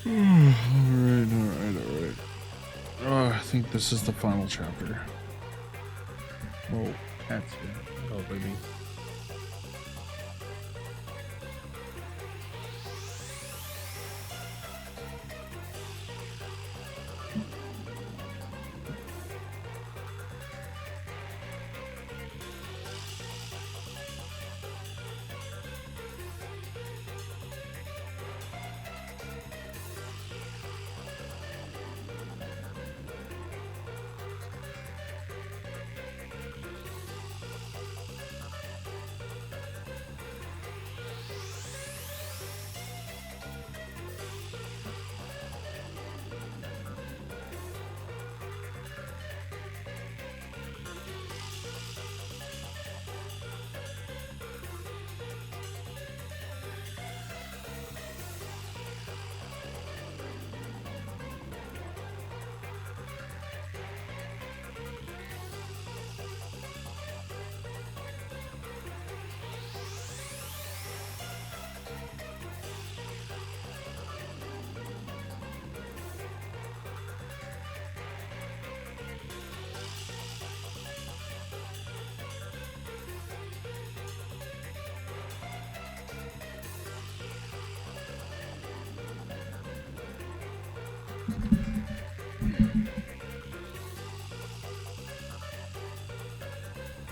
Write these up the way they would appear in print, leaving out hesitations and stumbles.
Alright. Oh, I think this is the final chapter. Whoa, that's good. Oh, baby.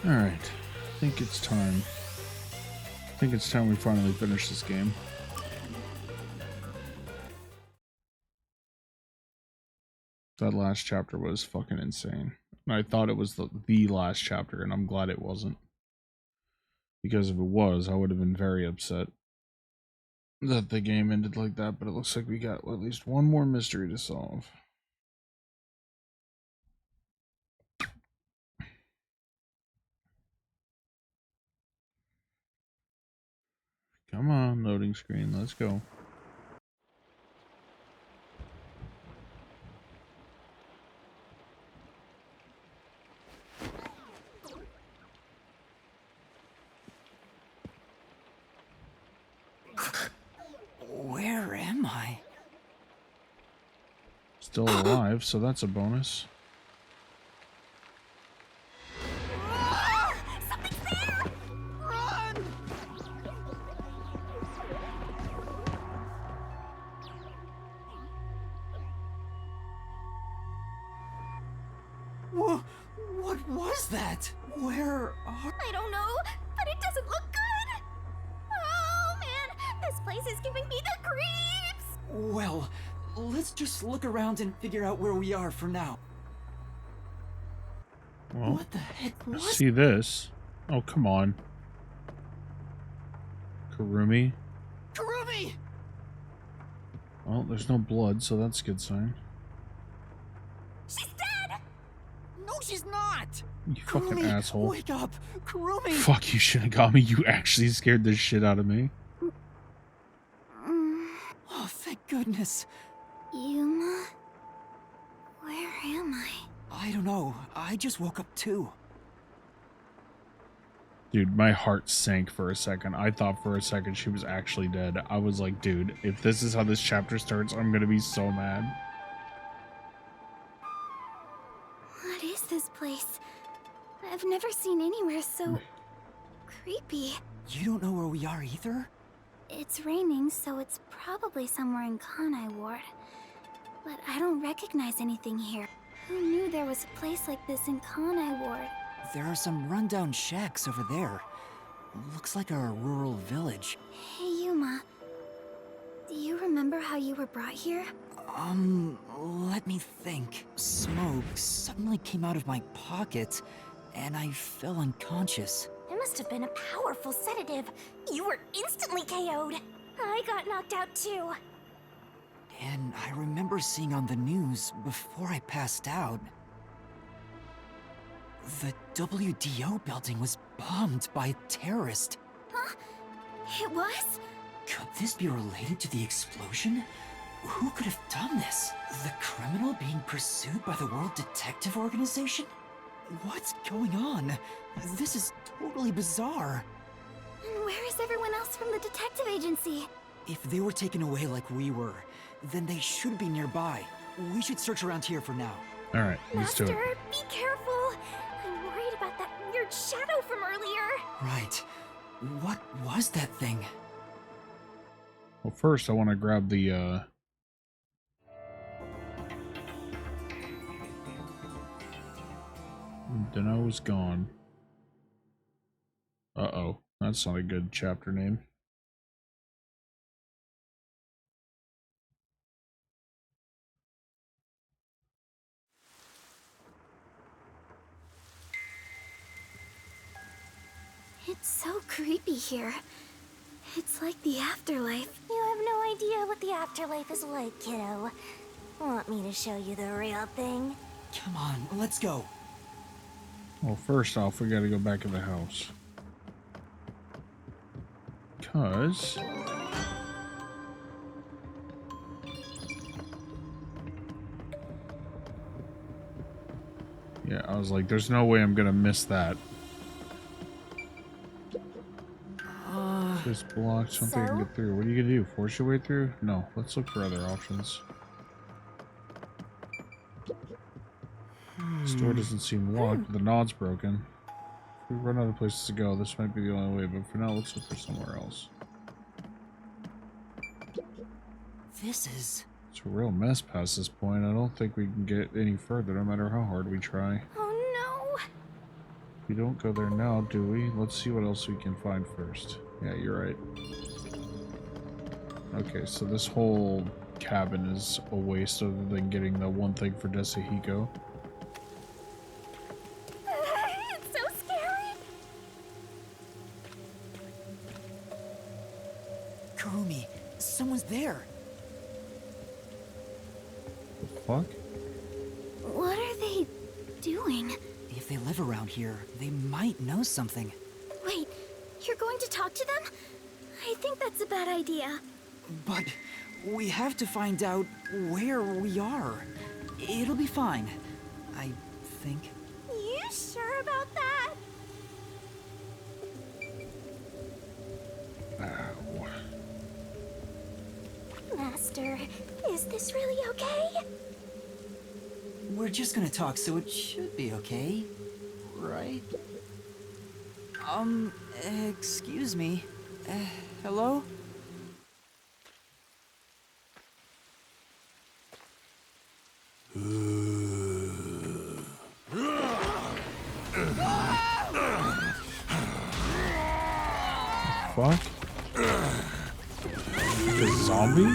Alright, I think it's time. I think it's time we finally finish this game. That last chapter was fucking insane. And I thought it was the last chapter, and I'm glad it wasn't. Because if it was, I would have been very upset that the game ended like that, but it looks like we got at least one more mystery to solve. Come on, loading screen, let's go. Where am I? Still alive, so that's a bonus. Something's there! Run! What was that? Where are... I don't know, but it doesn't look good. Oh man, this place is giving me the creeps. Well, let's just look around and figure out where we are for now. Well, what the heck was... see this? Oh, come on. Kurumi? Kurumi! Well, there's no blood, so that's a good sign. She's dead! No, she's not! You fucking Kurumi, asshole. Wake up! Kurumi! Fuck, you Shinigami. You actually scared the shit out of me. Oh, thank goodness. Yuma? Where am I? I don't know. I just woke up too. Dude, my heart sank for a second. I thought for a second she was actually dead. I was like, dude, if this is how this chapter starts, I'm gonna be so mad. What is this place? I've never seen anywhere so creepy. You don't know where we are either? It's raining, so it's probably somewhere in Kanai Ward. But I don't recognize anything here. Who knew there was a place like this in Kanai Ward? There are some rundown shacks over there. Looks like a rural village. Hey, Yuma. Do you remember how you were brought here? Let me think. Smoke suddenly came out of my pocket, and I fell unconscious. It must have been a powerful sedative. You were instantly KO'd. I got knocked out too. And I remember seeing on the news before I passed out. The WDO building was bombed by a terrorist. Huh? It was? Could this be related to the explosion? Who could have done this? The criminal being pursued by the World Detective Organization? What's going on? This is totally bizarre. And where is everyone else from the detective agency? If they were taken away like we were, then they should be nearby. We should search around here for now. Alright, let's do Master, it. be careful. I'm worried about that weird shadow from earlier. Right. What was that thing? Well, first I want to grab the, Deno's gone. Uh-oh. That's not a good chapter name. It's so creepy here. It's like the afterlife. You have no idea what the afterlife is like, kiddo. Want me to show you the real thing? Come on, let's go. Well, first off, we gotta go back in the house. Because... yeah, I was like, there's no way I'm gonna miss that. This block, something I can get through. What are you gonna do? Force your way through? No, let's look for other options. This door doesn't seem locked, but the knot's broken. If we run out of places to go, this might be the only way, but for now, let's look for somewhere else. This is... It's a real mess past this point. I don't think we can get any further, no matter how hard we try. Oh We don't go there now, do we? Let's see what else we can find first. Yeah, you're right. Okay, so this whole cabin is a waste other than getting the one thing for Desahiko. no! It's so scary! Kurumi, someone's there. The fuck? What are they doing? If they live around here, they might know something. Wait, you're going to talk to them? I think that's a bad idea. But we have to find out where we are. It'll be fine, I think. You sure about that? Ow. Master, is this really okay? We're just gonna talk, so it should be okay. Right? Excuse me. Hello? Fuck? The zombie?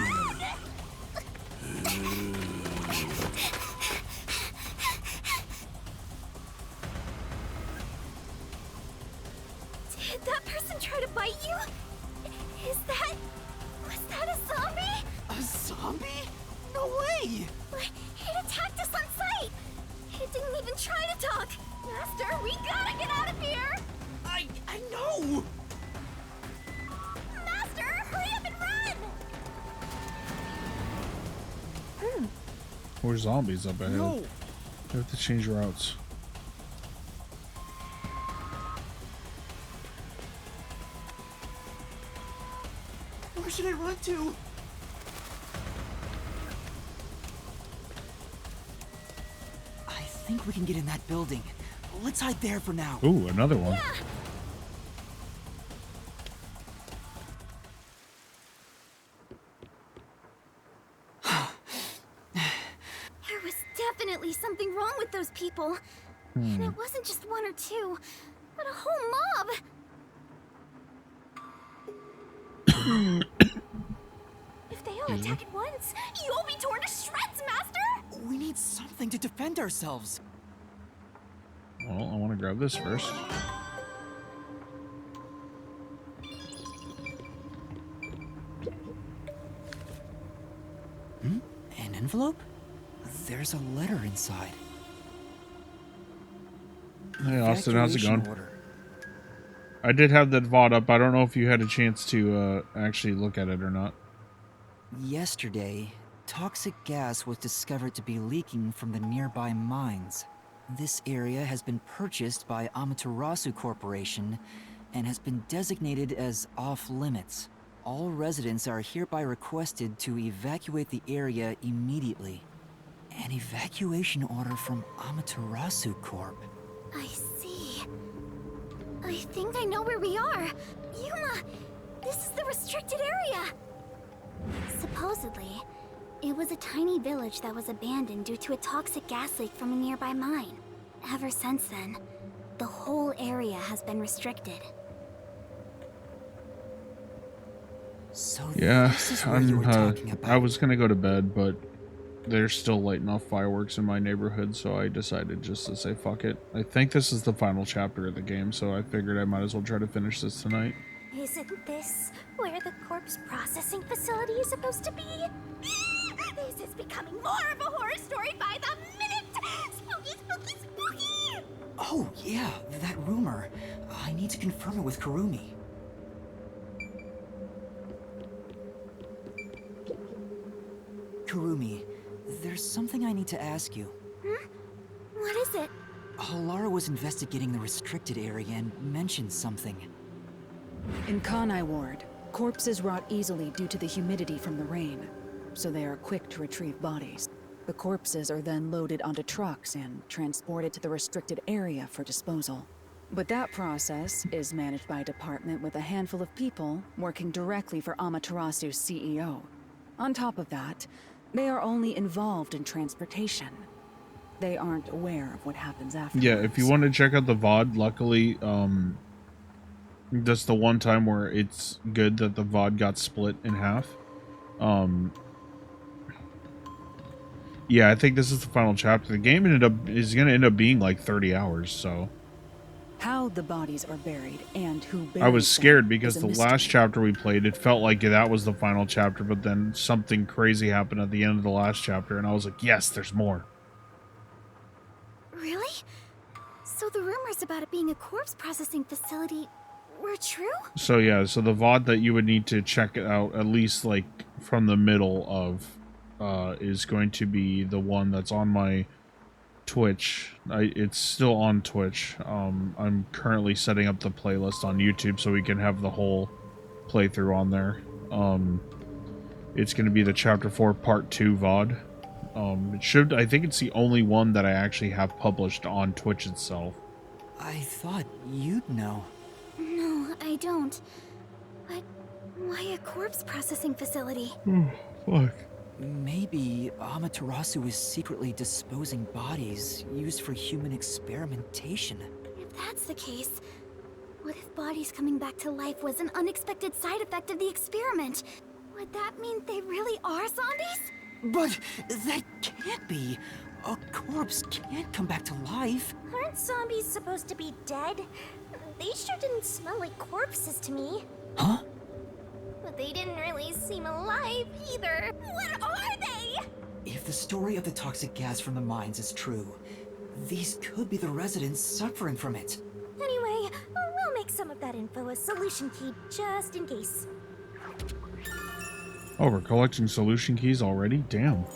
Did that person try to bite you? Was that a zombie? A zombie? No way! It attacked us on sight! It didn't even try to talk! Master, we gotta get out of here! I know! Master, hurry up and run! More zombies up ahead. No! We have to change routes. Where should I run to? I think we can get in that building. Let's hide there for now. Ooh, another one. There was definitely something wrong with those people. And it wasn't just one or two, but a whole mob. If they all attack at once, you'll be torn to shreds, Master! We need something to defend ourselves. Well, I want to grab this first. An envelope? There's a letter inside. Hey, Austin, how's it Evacuation going? order. I did have that VOD up. I don't know if you had a chance to actually look at it or not. Yesterday, toxic gas was discovered to be leaking from the nearby mines. This area has been purchased by Amaterasu Corporation and has been designated as off-limits. All residents are hereby requested to evacuate the area immediately. An evacuation order from Amaterasu Corp. I see. I think I know where we are. Yuma, this is the restricted area. Supposedly, it was a tiny village that was abandoned due to a toxic gas leak from a nearby mine. Ever since then, the whole area has been restricted. So Yeah, this is what you were talking about. I was gonna go to bed, but they're still lighting off fireworks in my neighborhood, so I decided just to say fuck it. I think this is the final chapter of the game, so I figured I might as well try to finish this tonight. Isn't this where the corpse processing facility is supposed to be? This is becoming more of a horror story by the minute! Spooky, spooky, spooky! Oh, yeah, that rumor. I need to confirm it with Kurumi. Kurumi, there's something I need to ask you. What is it? Lara was investigating the restricted area and mentioned something. In Kanai Ward, corpses rot easily due to the humidity from the rain, so they are quick to retrieve bodies. The corpses are then loaded onto trucks and transported to the restricted area for disposal. But that process is managed by a department with a handful of people working directly for Amaterasu's CEO. On top of that, they are only involved in transportation. They aren't aware of what happens afterwards. Yeah, if you want to check out the VOD, luckily, that's the one time where it's good that the VOD got split in half. Yeah, I think this is the final chapter. The game is gonna end up being like 30 hours, so. How the bodies are buried and who buried I was scared them because is a the last mystery. chapter we played, it felt like that was the final chapter, but then something crazy happened at the end of the last chapter, and I was like, yes, there's more. Really? So the rumors about it being a corpse processing facility were true? So yeah, so the VOD that you would need to check it out, at least like from the middle of, is going to be the one that's on my Twitch. It's still on Twitch. I'm currently setting up the playlist on YouTube so we can have the whole playthrough on there. It's going to be the Chapter 4 Part 2 VOD. I think it's the only one that I actually have published on Twitch itself. I thought you'd know. No, I don't. But why a corpse processing facility? Fuck. Maybe Amaterasu is secretly disposing bodies used for human experimentation. If that's the case, what if bodies coming back to life was an unexpected side effect of the experiment? Would that mean they really are zombies? But that can't be. A corpse can't come back to life. Aren't zombies supposed to be dead? They sure didn't smell like corpses to me. Huh? But they didn't really seem alive either. What are they? If the story of the toxic gas from the mines is true, these could be the residents suffering from it. Anyway, we'll make some of that info a solution key just in case. Oh, we're collecting solution keys already? Damn.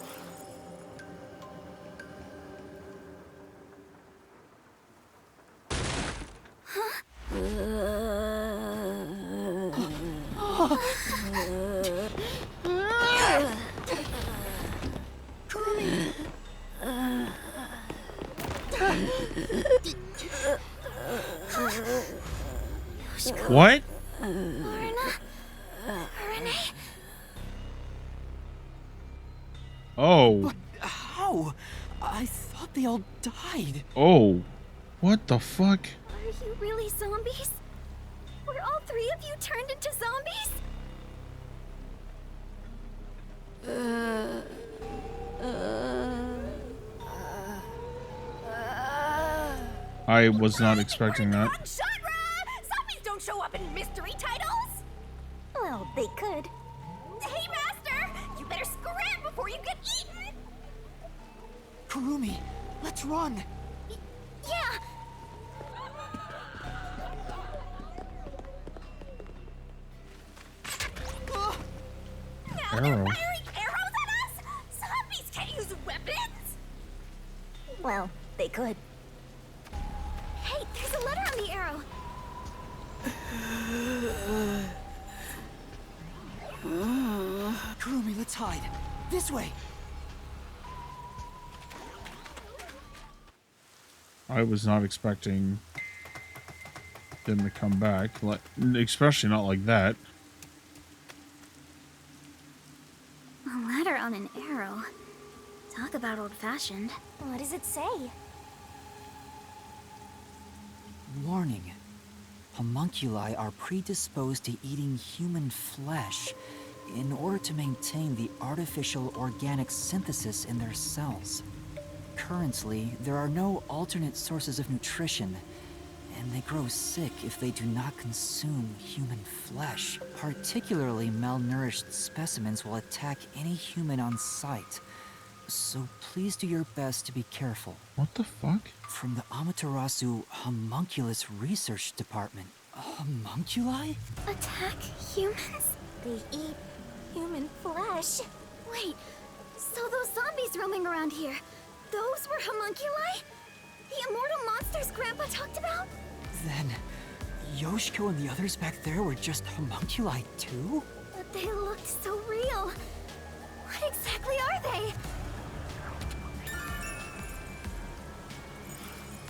What? Renee? Oh. But how? I thought they all died. Oh. What the fuck? Are you really zombies? Were all three of you turned into zombies? I was not expecting that. Genre! Zombies don't show up in mystery titles! Well, they could. Hey, Master! You better scram before you get eaten! Kurumi, let's run. Yeah! Now they're Arrow. firing arrows at us? Zombies can't use weapons! Well, they could. Hey, there's a letter on the arrow. Kurumi, let's hide. This way. I was not expecting them to come back, like, especially not like that. A ladder on an arrow. Talk about old-fashioned. What does it say? Warning. Homunculi are predisposed to eating human flesh in order to maintain the artificial organic synthesis in their cells. Currently, there are no alternate sources of nutrition, and they grow sick if they do not consume human flesh. Particularly malnourished specimens will attack any human on sight. So please do your best to be careful. What the fuck? From the Amaterasu Homunculus Research Department. Homunculi? Attack humans? They eat human flesh. Wait, so those zombies roaming around here, those were homunculi? The immortal monsters Grandpa talked about? Then, Yoshiko and the others back there were just homunculi too? But they looked so real. What exactly are they?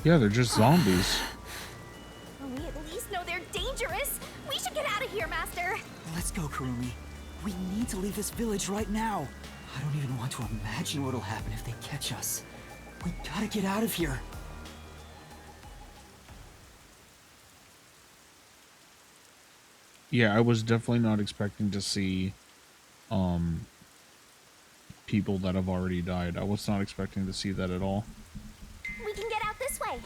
Yeah, they're just zombies. We at least know they're dangerous. We should get out of here, Master. Let's go, Kurumi. We need to leave this village right now. I don't even want to imagine what'll happen if they catch us. We gotta get out of here. Yeah, I was definitely not expecting to see people that have already died. I was not expecting to see that at all. We can get out this way.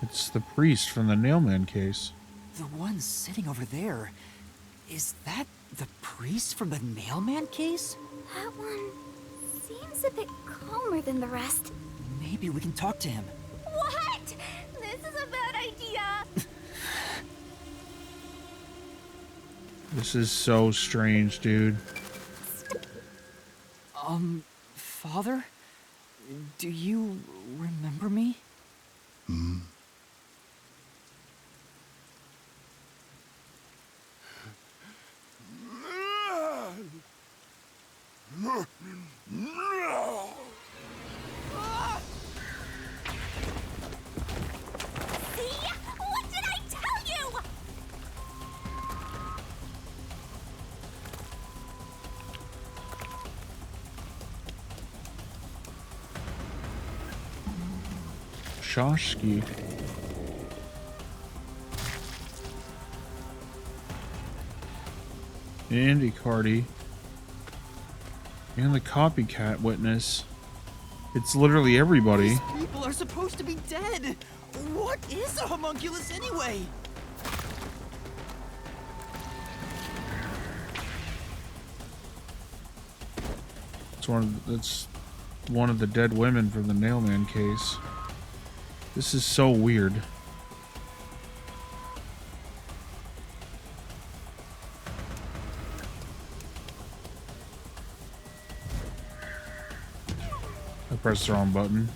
It's the priest from the Nailman case. The one sitting over there, is that the priest from the Nailman case? That one seems a bit calmer than the rest. Maybe we can talk to him. What? This is a bad idea. This is so strange, dude. Father? Do you remember me? See? What did I tell you? Shoshki. Andy Cardi. And the copycat witness. It's literally everybody. These people are supposed to be dead. What is a homunculus anyway? That's one of the dead women from the Nailman case. This is so weird. I pressed the wrong button.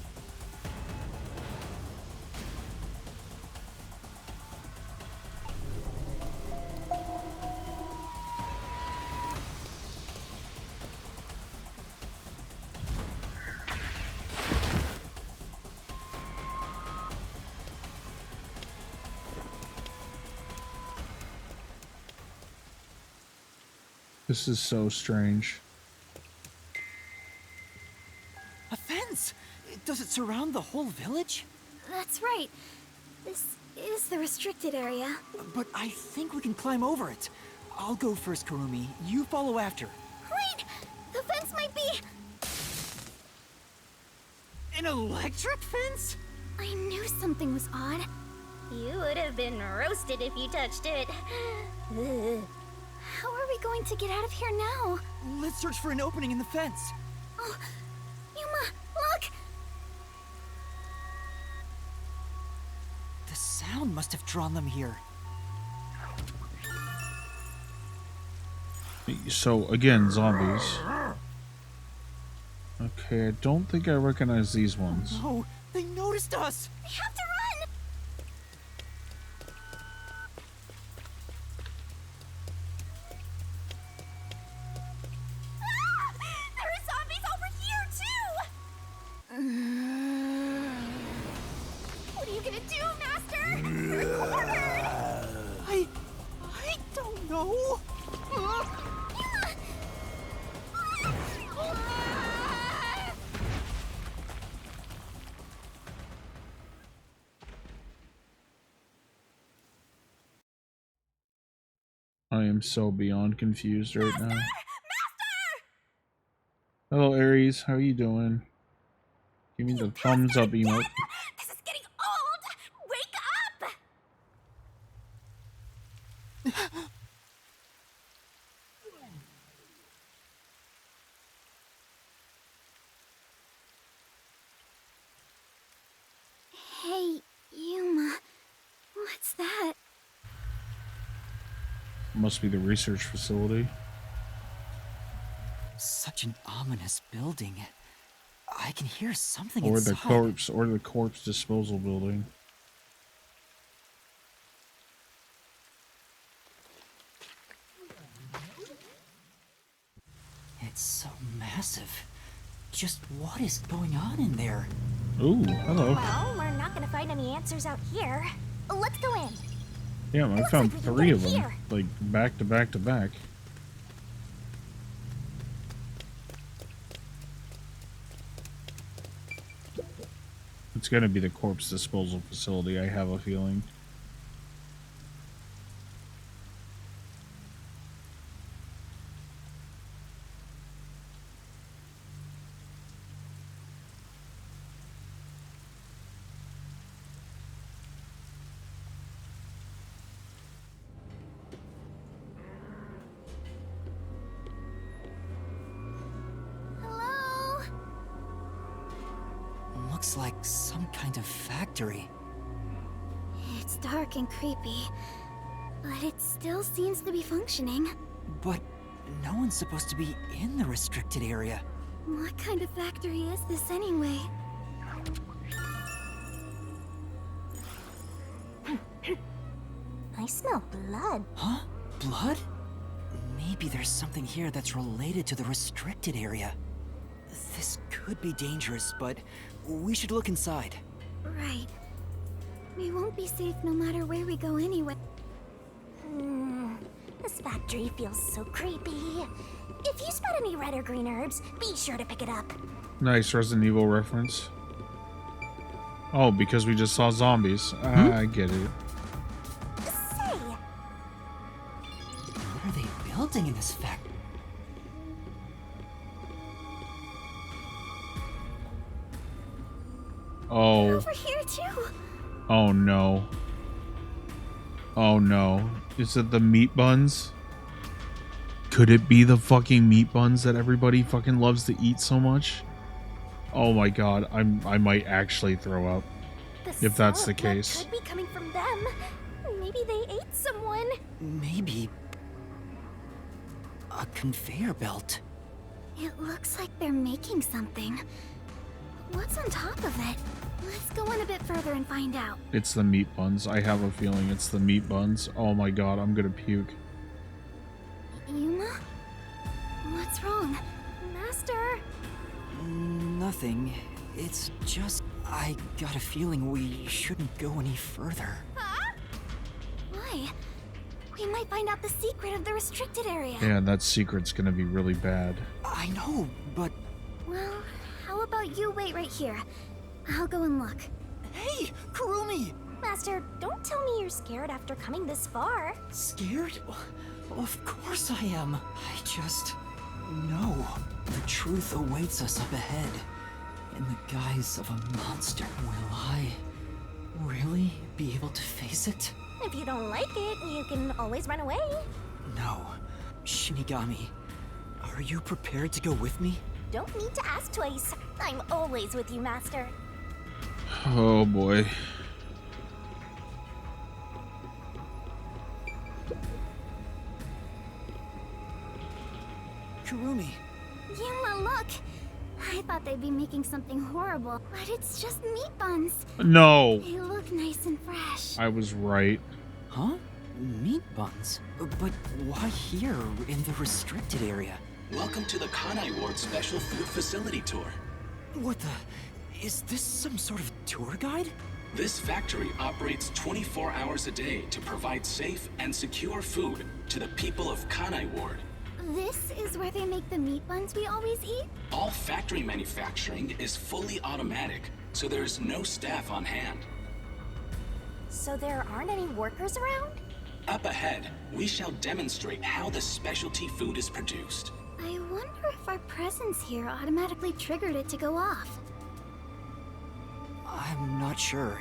This is so strange. A fence? Does it surround the whole village? That's right. This is the restricted area. But I think we can climb over it. I'll go first, Kurumi. You follow after. Wait! The fence might be... An electric fence? I knew something was odd. You would have been roasted if you touched it. Ugh. How are we going to get out of here now? Let's search for an opening in the fence. Oh, Yuma, look! The sound must have drawn them here. So, again, zombies. Okay, I don't think I recognize these ones. Oh, they noticed us! We have to run! Ah! There are zombies over here, too! What are you gonna do, Master? We're cornered! I don't know. I am so beyond confused right now. Master! Hello, Aries. How are you doing? Give me the thumbs up emote. This is getting old! Wake up! Hey, Yuma. What's that? Must be the research facility. Such an ominous building. I can hear something Or inside. the corpse disposal building. It's so massive. Just what is going on in there? Ooh, hello. Well, we're not gonna find any answers out here. Let's go in. Yeah, I Looks found like we can 3 get of them, here. like back to back to back. It's gonna be the corpse disposal facility, I have a feeling. Hello? Looks like some kind of factory. It's dark and creepy, but it still seems to be functioning. But no one's supposed to be in the restricted area. What kind of factory is this anyway? I smell blood. Huh? Blood? Maybe there's something here that's related to the restricted area. This could be dangerous, but we should look inside. Right. We won't be safe no matter where we go anyway. This factory feels so creepy. If you spot any red or green herbs, be sure to pick it up. Nice Resident Evil reference. Oh, because we just saw zombies. I get it. Say, What are they building in this factory? Oh. over here too. Oh no. Oh no. Is it the meat buns? Could it be the fucking meat buns that everybody fucking loves to eat so much? Oh my god, I might actually throw up. The If that's smell the of blood case. could be coming from them. Maybe they ate someone. Maybe a conveyor belt. It looks like they're making something. What's on top of it? Let's go in a bit further and find out. It's the meat buns. I have a feeling it's the meat buns. Oh my god, I'm gonna puke. Yuma? What's wrong? Master? Nothing. It's just I got a feeling we shouldn't go any further. Huh? Why? We might find out the secret of the restricted area. Yeah, that secret's gonna be really bad. I know, but Well, how about you wait right here? I'll go and look. hey, Kurumi! Master, don't tell me you're scared after coming this far. Scared? Of course I am. I just know the truth awaits us up ahead. In the guise of a monster. Will I really be able to face it? If you don't like it, you can always run away. No. Shinigami, are you prepared to go with me? Don't need to ask twice. I'm always with you, Master. Oh boy. Kurumi, Yuma, look! I thought they'd be making something horrible, but it's just meat buns. No. They look nice and fresh. I was right. Huh? Meat buns? But why here, in the restricted area? Welcome to the Kanai Ward Special Food Facility Tour. What the... Is this some sort of tour guide? This factory operates 24 hours a day to provide safe and secure food to the people of Kanai Ward. This is where they make the meat buns we always eat? All factory manufacturing is fully automatic, so there's no staff on hand. So there aren't any workers around? Up ahead, we shall demonstrate how the specialty food is produced. I wonder if our presence here automatically triggered it to go off. I'm not sure.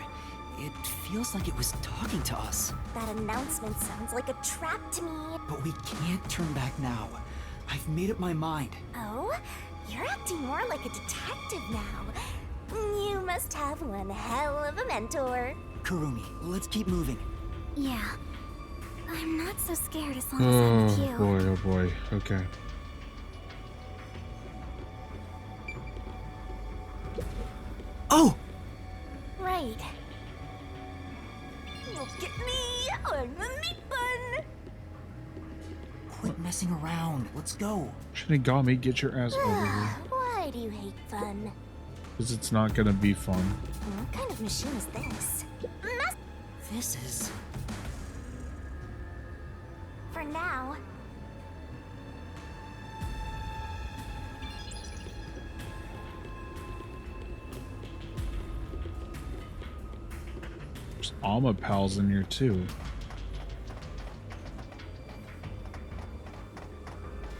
It feels like it was talking to us. That announcement sounds like a trap to me. But we can't turn back now. I've made up my mind. Oh? You're acting more like a detective now. You must have one hell of a mentor. Kurumi, let's keep moving. Yeah. I'm not so scared as long as I'm with you. Oh boy. Okay. Oh! Right. Look at me! I'm a meat bun! Quit messing around. Let's go. Shinigami, get your ass over here. Why do you hate fun? Because it's not gonna be fun. What kind of machine is this? This is... For now. There's Alma pals in here too.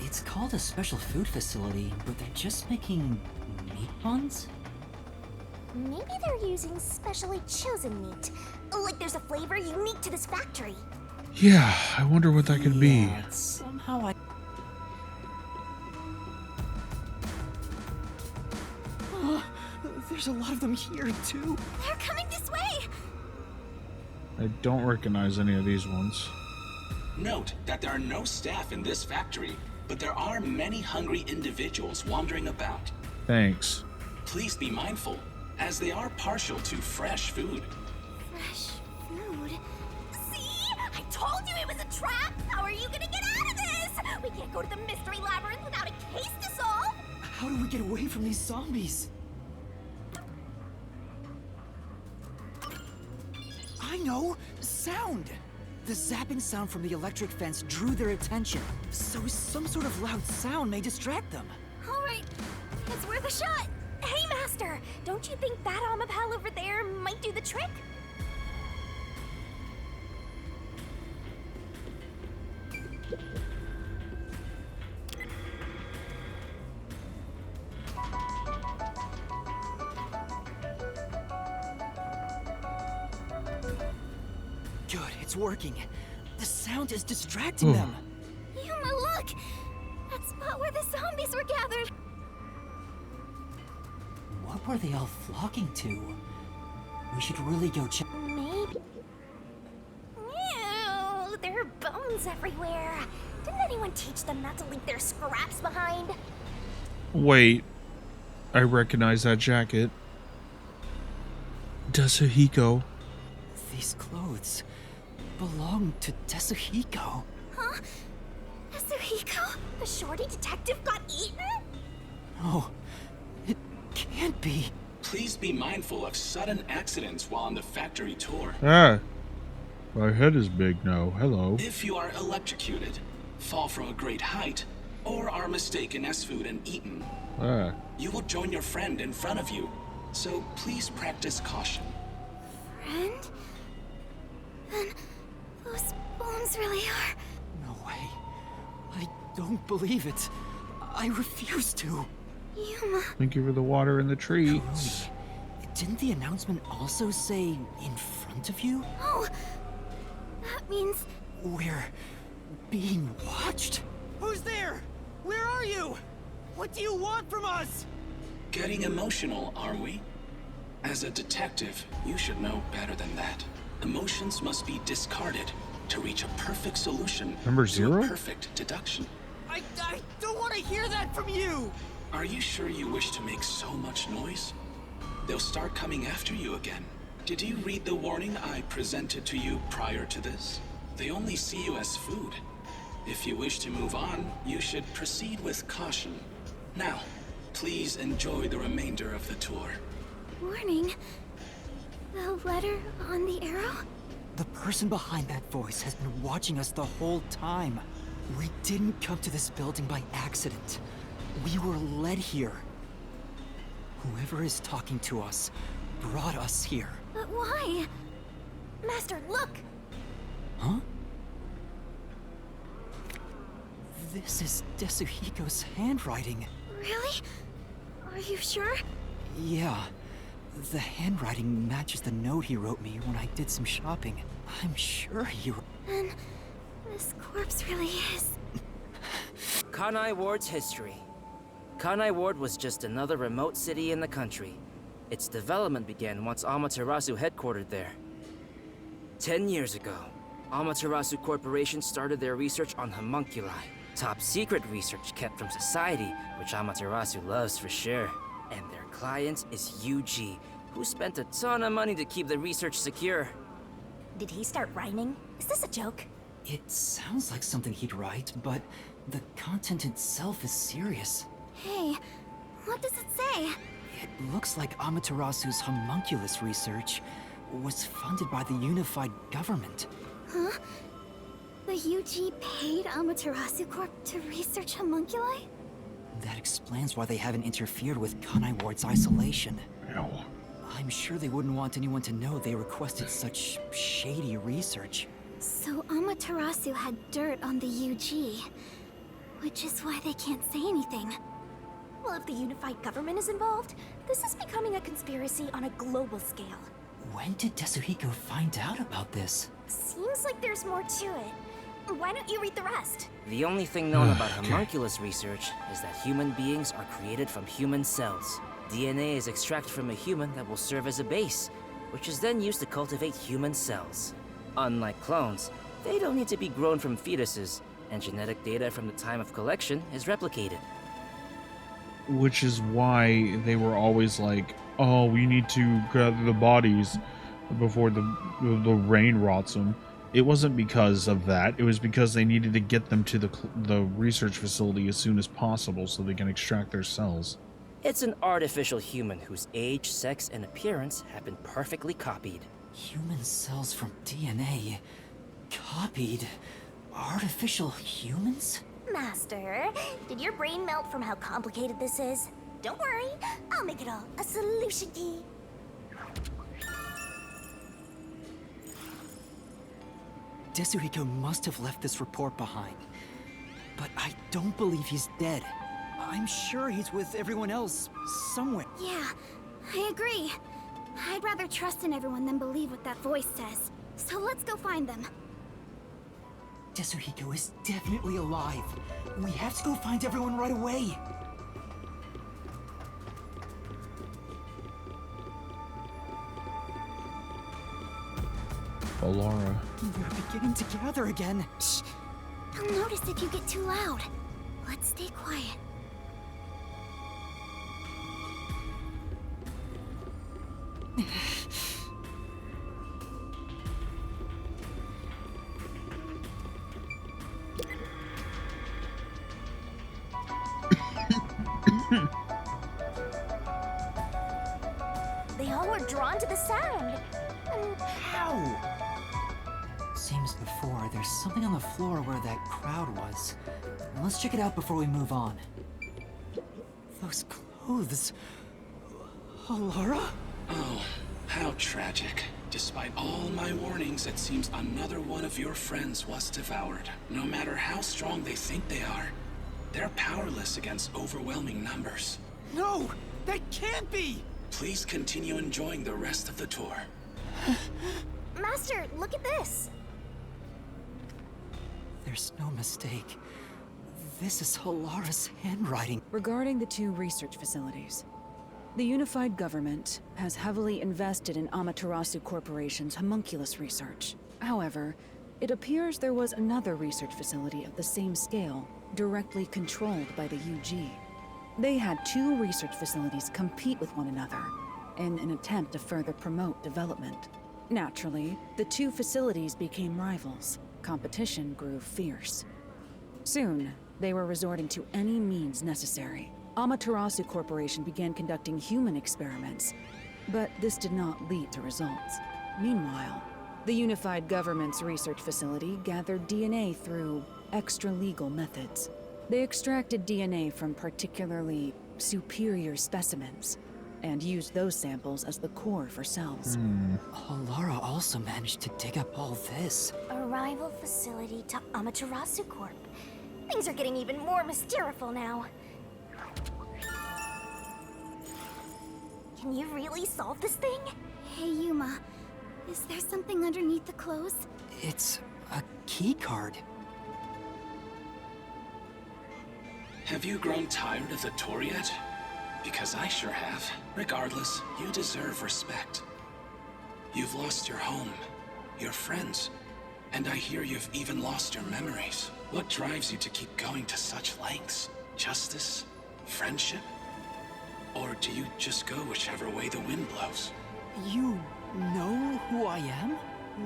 It's called a special food facility, but they're just making meat buns? Maybe they're using specially chosen meat. Like there's a flavor unique to this factory. Yeah, I wonder what that could be. Yeah, somehow I... There's a lot of them here, too. They're coming this way! I don't recognize any of these ones. Note that there are no staff in this factory, but there are many hungry individuals wandering about. Thanks. Please be mindful, as they are partial to fresh food. Fresh food? See? I told you it was a trap! How are you gonna get out of this? We can't go to the mystery labyrinth without a case to solve! How do we get away from these zombies? I know! Sound! The zapping sound from the electric fence drew their attention, so some sort of loud sound may distract them. Alright, it's worth a shot! Hey, Master! Don't you think that Amapal over there might do the trick? Good, it's working. The sound is distracting them. Yuma, look! That spot where the zombies were gathered! What were they all flocking to? We should really go check. Maybe. Ew, there are bones everywhere. Didn't anyone teach them not to leave their scraps behind? Wait. I recognize that jacket. Dasuhiko. These clothes belong to Tetsuhiko. Huh? Yasuhiko? The shorty detective got eaten? No, it can't be. Please be mindful of sudden accidents while on the factory tour. Ah. My head is big now. Hello. If you are electrocuted, fall from a great height, or are mistaken as food and eaten, Ah. you will join your friend in front of you. So please practice caution. Friend? Then those bones really are. No way. I don't believe it. I refuse to. Yuma. Thank you for the water and the treats. Kurumi, didn't the announcement also say in front of you? Oh, that means We're being watched? Who's there? Where are you? What do you want from us? Getting emotional, are we? As a detective, you should know better than that. Emotions must be discarded to reach a perfect solution. Number to zero? a perfect deduction. I don't want to hear that from you! Are you sure you wish to make so much noise? They'll start coming after you again. Did you read the warning I presented to you prior to this? They only see you as food. If you wish to move on, you should proceed with caution. Now, please enjoy the remainder of the tour. Warning? The letter on the arrow? The person behind that voice has been watching us the whole time. We didn't come to this building by accident. We were led here. Whoever is talking to us brought us here. But why? Master, look! Huh? This is Desuhiko's handwriting. Really? Are you sure? Yeah. The handwriting matches the note he wrote me when I did some shopping. I'm sure he... Then this corpse really is... Kanai Ward's history. Kanai Ward was just another remote city in the country. Its development began once Amaterasu headquartered there. 10 years ago, Amaterasu Corporation started their research on homunculi. Top secret research kept from society, which Amaterasu loves for sure. And their client is UG, who spent a ton of money to keep the research secure. Did he start rhyming? Is this a joke? It sounds like something he'd write, but the content itself is serious. Hey, what does it say? It looks like Amaterasu's homunculus research was funded by the unified government. Huh? The UG paid Amaterasu Corp to research homunculi? That explains why they haven't interfered with Kanai Ward's isolation. Ew. I'm sure they wouldn't want anyone to know they requested such shady research. So Amaterasu had dirt on the UG, which is why they can't say anything. Well, if the unified government is involved, this is becoming a conspiracy on a global scale. When did Desuhiko find out about this? Seems like there's more to it. Why don't you read the rest? The only thing known about homunculus research is that human beings are created from human cells. DNA is extracted from a human that will serve as a base, which is then used to cultivate human cells. Unlike clones, they don't need to be grown from fetuses, and genetic data from the time of collection is replicated. Which is why they were always like, oh, we need to gather the bodies before the rain rots them. It wasn't because of that. It was because they needed to get them to the research facility as soon as possible so they can extract their cells. It's an artificial human whose age, sex, and appearance have been perfectly copied. Human cells from DNA? Copied? Artificial humans? Master, did your brain melt from how complicated this is? Don't worry, I'll make it all a solution key. Desuhiko must have left this report behind. But I don't believe he's dead. I'm sure he's with everyone else, somewhere. Yeah, I agree. I'd rather trust in everyone than believe what that voice says. So let's go find them. Desuhiko is definitely alive. We have to go find everyone right away. Alara. They're beginning to gather again. Shh! They'll notice if you get too loud. Let's stay quiet. They all were drawn to the sound. How? Same as before, there's something on the floor where that crowd was. Let's check it out before we move on. Those clothes... Alara? Oh, how tragic. Despite all my warnings, it seems another one of your friends was devoured. No matter how strong they think they are, they're powerless against overwhelming numbers. No! That can't be! Please continue enjoying the rest of the tour. Master, look at this. There's no mistake. This is Alara's handwriting. Regarding the two research facilities, the unified government has heavily invested in Amaterasu Corporation's homunculus research. However, it appears there was another research facility of the same scale, directly controlled by the UG. They had 2 research facilities compete with one another in an attempt to further promote development. Naturally, the 2 facilities became rivals. Competition grew fierce. Soon, they were resorting to any means necessary. Amaterasu Corporation began conducting human experiments, but this did not lead to results. Meanwhile, the Unified Government's research facility gathered DNA through extra-legal methods. They extracted DNA from particularly superior specimens and used those samples as the core for cells. Alara also managed to dig up all this. A rival facility to Amaterasu Corp. Things are getting even more mysteriful now. Can you really solve this thing? Hey, Yuma. Is there something underneath the clothes? It's a key card. Have you grown tired of the tour yet? Because I sure have. Regardless, you deserve respect. You've lost your home, your friends, and I hear you've even lost your memories. What drives you to keep going to such lengths? Justice? Friendship? Or do you just go whichever way the wind blows? You know who I am?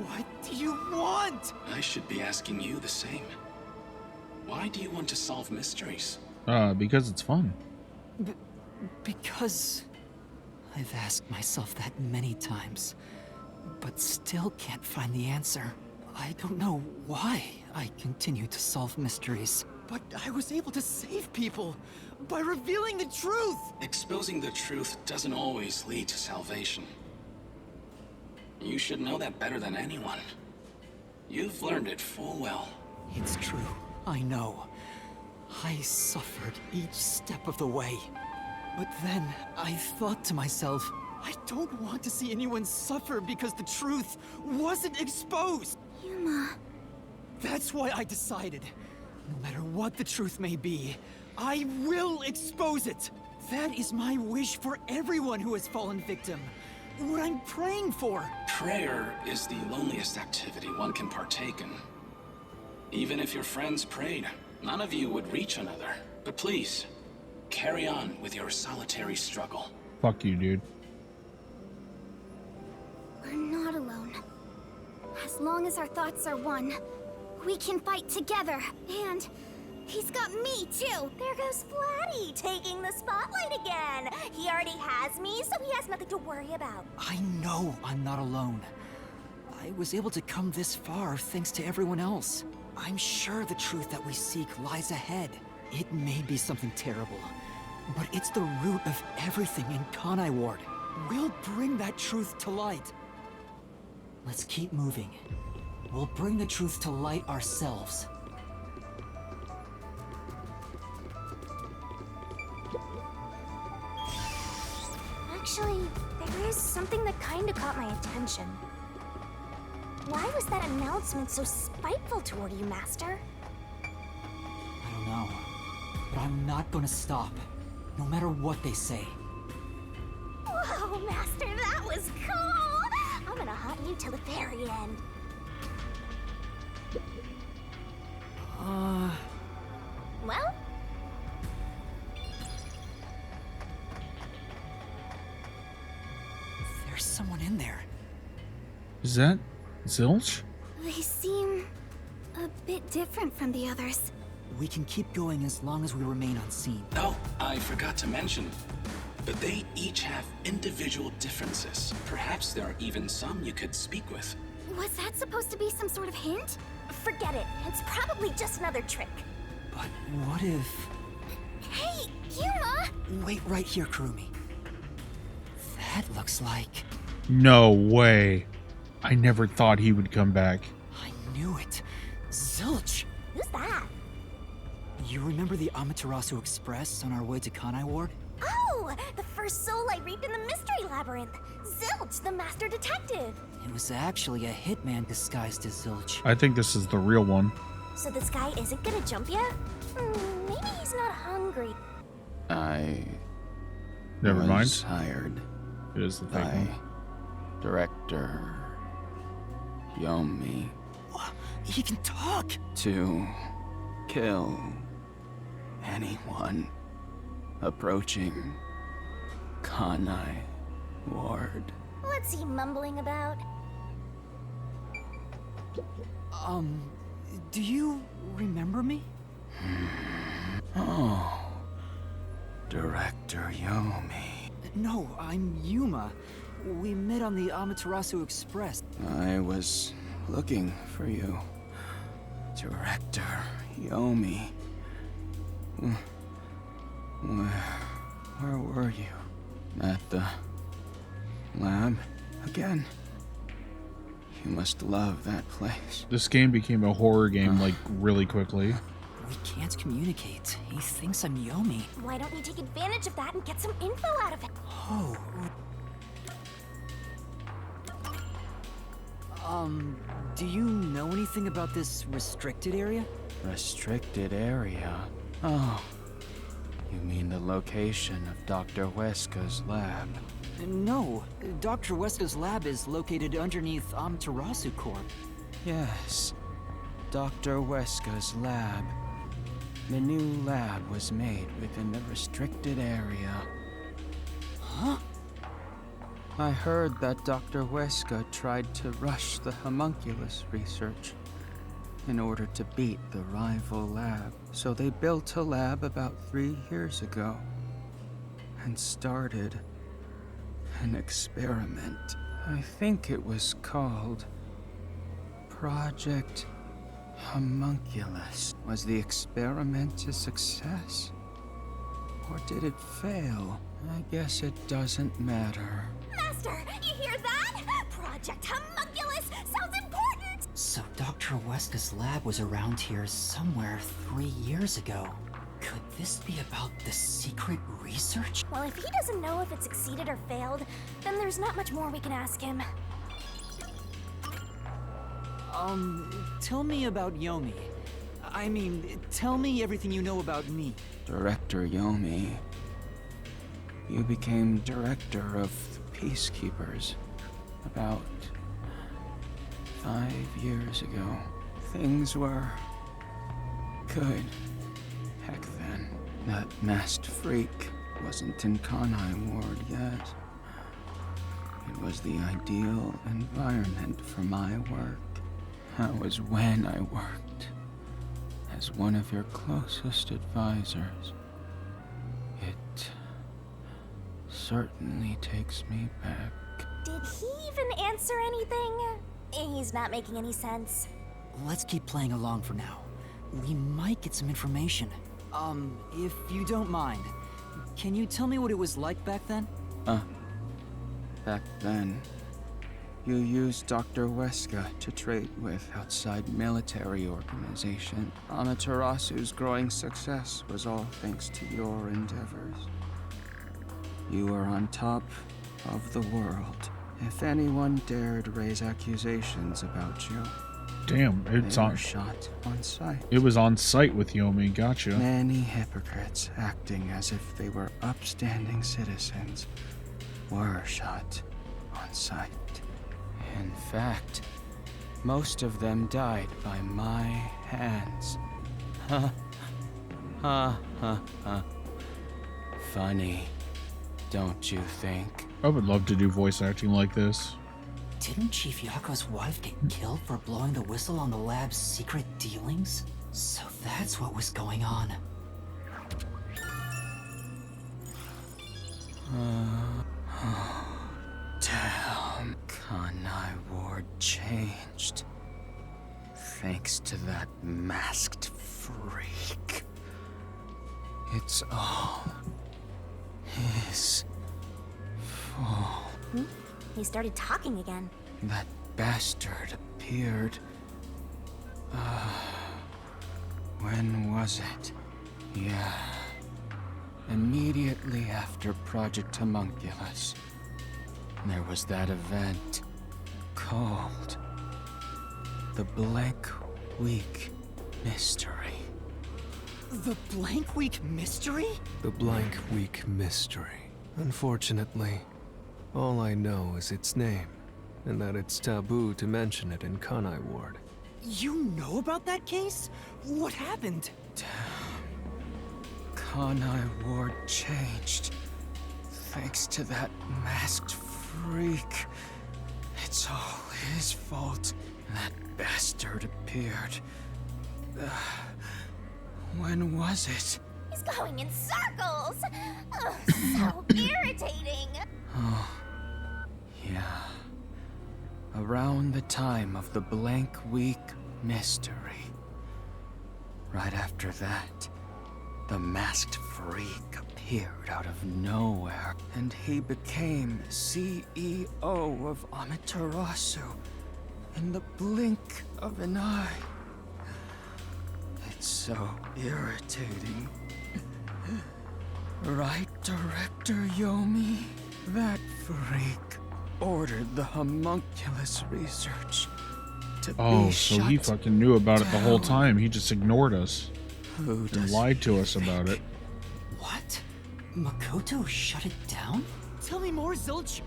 What do you want? I should be asking you the same. Why do you want to solve mysteries? Because it's fun. Because I've asked myself that many times, but still can't find the answer. I don't know why I continue to solve mysteries. But I was able to save people by revealing the truth. Exposing the truth doesn't always lead to salvation. You should know that better than anyone. You've learned it full well. It's true, I know. I suffered each step of the way. But then I thought to myself, I don't want to see anyone suffer because the truth wasn't exposed. Yuma. That's why I decided, no matter what the truth may be, I will expose it. That is my wish for everyone who has fallen victim. What I'm praying for. Prayer is the loneliest activity one can partake in. Even if your friends prayed, none of you would reach another. But please, carry on with your solitary struggle. Fuck you, dude. We're not alone. As long as our thoughts are one, we can fight together. And he's got me, too. There goes Flatty, taking the spotlight again. He already has me, so he has nothing to worry about. I know I'm not alone. I was able to come this far thanks to everyone else. I'm sure the truth that we seek lies ahead. It may be something terrible, but it's the root of everything in Kanai Ward. We'll bring that truth to light. Let's keep moving. We'll bring the truth to light ourselves. Actually, there is something that kinda caught my attention. Why was that announcement so spiteful toward you, Master? I don't know, but I'm not gonna stop, no matter what they say. Whoa, Master, that was cool! I'm gonna haunt you till the very end. Well? There's someone in there. Is that Zilch? They seem a bit different from the others. We can keep going as long as we remain unseen. Oh, I forgot to mention, but they each have individual differences. Perhaps there are even some you could speak with. Was that supposed to be some sort of hint? Forget it. It's probably just another trick. But what if... Hey, Yuma! Wait right here, Kurumi. That looks like... No way. I never thought he would come back. I knew it. Zilch! Who's that? You remember the Amaterasu Express on our way to Kanai Ward? Oh, the first soul I reaped in the Mystery Labyrinth. Zilch, the Master Detective. It was actually a hitman disguised as Zilch. I think this is the real one. So this guy isn't gonna jump ya? Maybe he's not hungry. I Never was mind. hired It is the fake by one. Director Yomi He can talk! to kill anyone approaching Kanai Ward. What's he mumbling about? Do you remember me? Oh, Director Yomi. No, I'm Yuma. We met on the Amaterasu Express. I was looking for you, Director Yomi. Where were you? At the lab again? You must love that place. This game became a horror game, like, really quickly. We can't communicate. He thinks I'm Yomi. Why don't you take advantage of that and get some info out of it? Oh. Do you know anything about this restricted area? Restricted area? Oh. You mean the location of Dr. Weska's lab? No. Dr. Weska's lab is located underneath Amaterasu Corp. Yes. Dr. Weska's lab. The new lab was made within the restricted area. Huh? I heard that Dr. Weska tried to rush the homunculus research in order to beat the rival lab. So they built a lab about 3 years ago and started an experiment. I think it was called Project Homunculus. Was the experiment a success? Or did it fail? I guess it doesn't matter. Master, you hear that? Project Homunculus sounds important! So Dr. Weska's lab was around here somewhere 3 years ago. Could this be about the secret research? Well, if he doesn't know if it succeeded or failed, then there's not much more we can ask him. Tell me about Yomi. I mean, tell me everything you know about me. Director Yomi, you became director of the Peacekeepers about 5 years ago. Things were good. Heck then, that masked freak wasn't in Kanai Ward yet. It was the ideal environment for my work. That was when I worked as one of your closest advisors. It certainly takes me back. Did he even answer anything? He's not making any sense. Let's keep playing along for now. We might get some information. If you don't mind, can you tell me what it was like back then? Back then, you used Dr. Weska to trade with outside military organization. Amaterasu's growing success was all thanks to your endeavors. You were on top of the world. If anyone dared raise accusations about you, Damn, it's they on. were shot on sight. It was on site with Yomi. Gotcha. Many hypocrites acting as if they were upstanding citizens were shot on sight. In fact, most of them died by my hands. Ha ha ha ha. Funny, don't you think? I would love to do voice acting like this. Didn't Chief Yako's wife get killed for blowing the whistle on the lab's secret dealings? So that's what was going on. Damn, Kanai Ward changed. Thanks to that masked freak. It's all his fault. He started talking again. That bastard appeared. When was it? Yeah. Immediately after Project Homunculus. There was that event called the Blank Week Mystery. The Blank Week Mystery? The Blank Week Mystery. Unfortunately, all I know is its name, and that it's taboo to mention it in Kanai Ward. You know about that case? What happened? Kanai Ward changed. Thanks to that masked freak. It's all his fault. That bastard appeared. When was it? He's going in circles! Ugh, so irritating! Oh, yeah. Around the time of the Blank Week mystery. Right after that, the masked freak appeared out of nowhere, and he became CEO of Amaterasu in the blink of an eye. It's so irritating. Right, Director Yomi? That freak ordered the homunculus research to be so he shut fucking knew about it the whole down. time. He just ignored us Who and does lied to he us about think? it. What? Makoto shut it down? Tell me more, Zilch.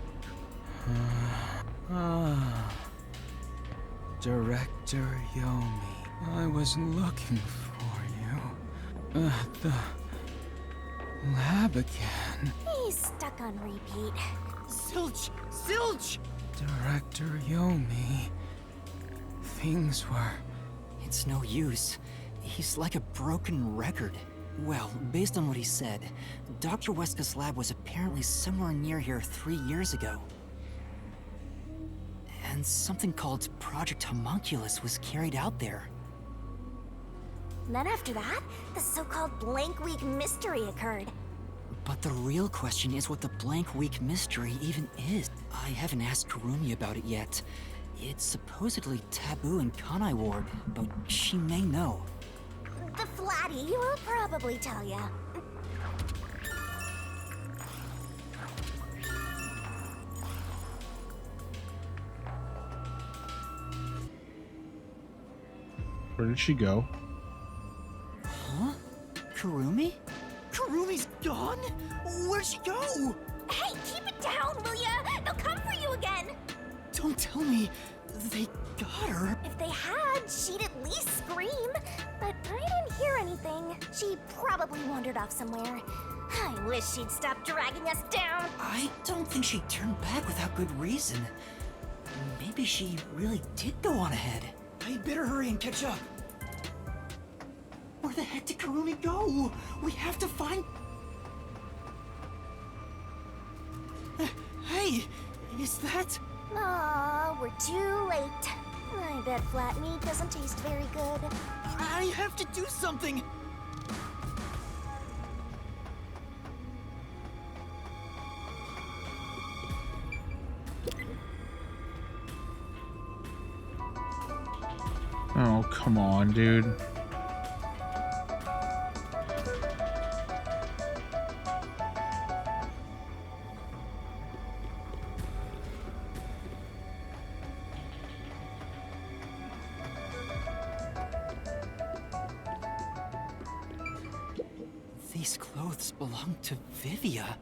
Director Yomi, I was looking for you. The lab again. He's stuck on repeat. Zilch! Zilch! Director Yomi. Things were... It's no use. He's like a broken record. Well, based on what he said, Dr. Weska's lab was apparently somewhere near here 3 years ago. And something called Project Homunculus was carried out there. Then after that, the so-called Blank Week mystery occurred. But the real question is what the Blank Week mystery even is. I haven't asked Kurumi about it yet. It's supposedly taboo in Kanai Ward, but she may know. The Flatty will probably tell ya. Where did she go? Huh? Kurumi? Kurumi's gone? Where'd she go? Hey, keep it down, will ya? They'll come for you again! Don't tell me they got her. If they had, she'd at least scream. But I didn't hear anything. She probably wandered off somewhere. I wish she'd stop dragging us down. I don't think she turned back without good reason. Maybe she really did go on ahead. I better hurry and catch up. Where the heck did Kurumi go? We have to find... Hey, is that... Aw, we're too late. I bet flat meat doesn't taste very good. I have to do something! Oh, come on, dude. These clothes belong to Vivia.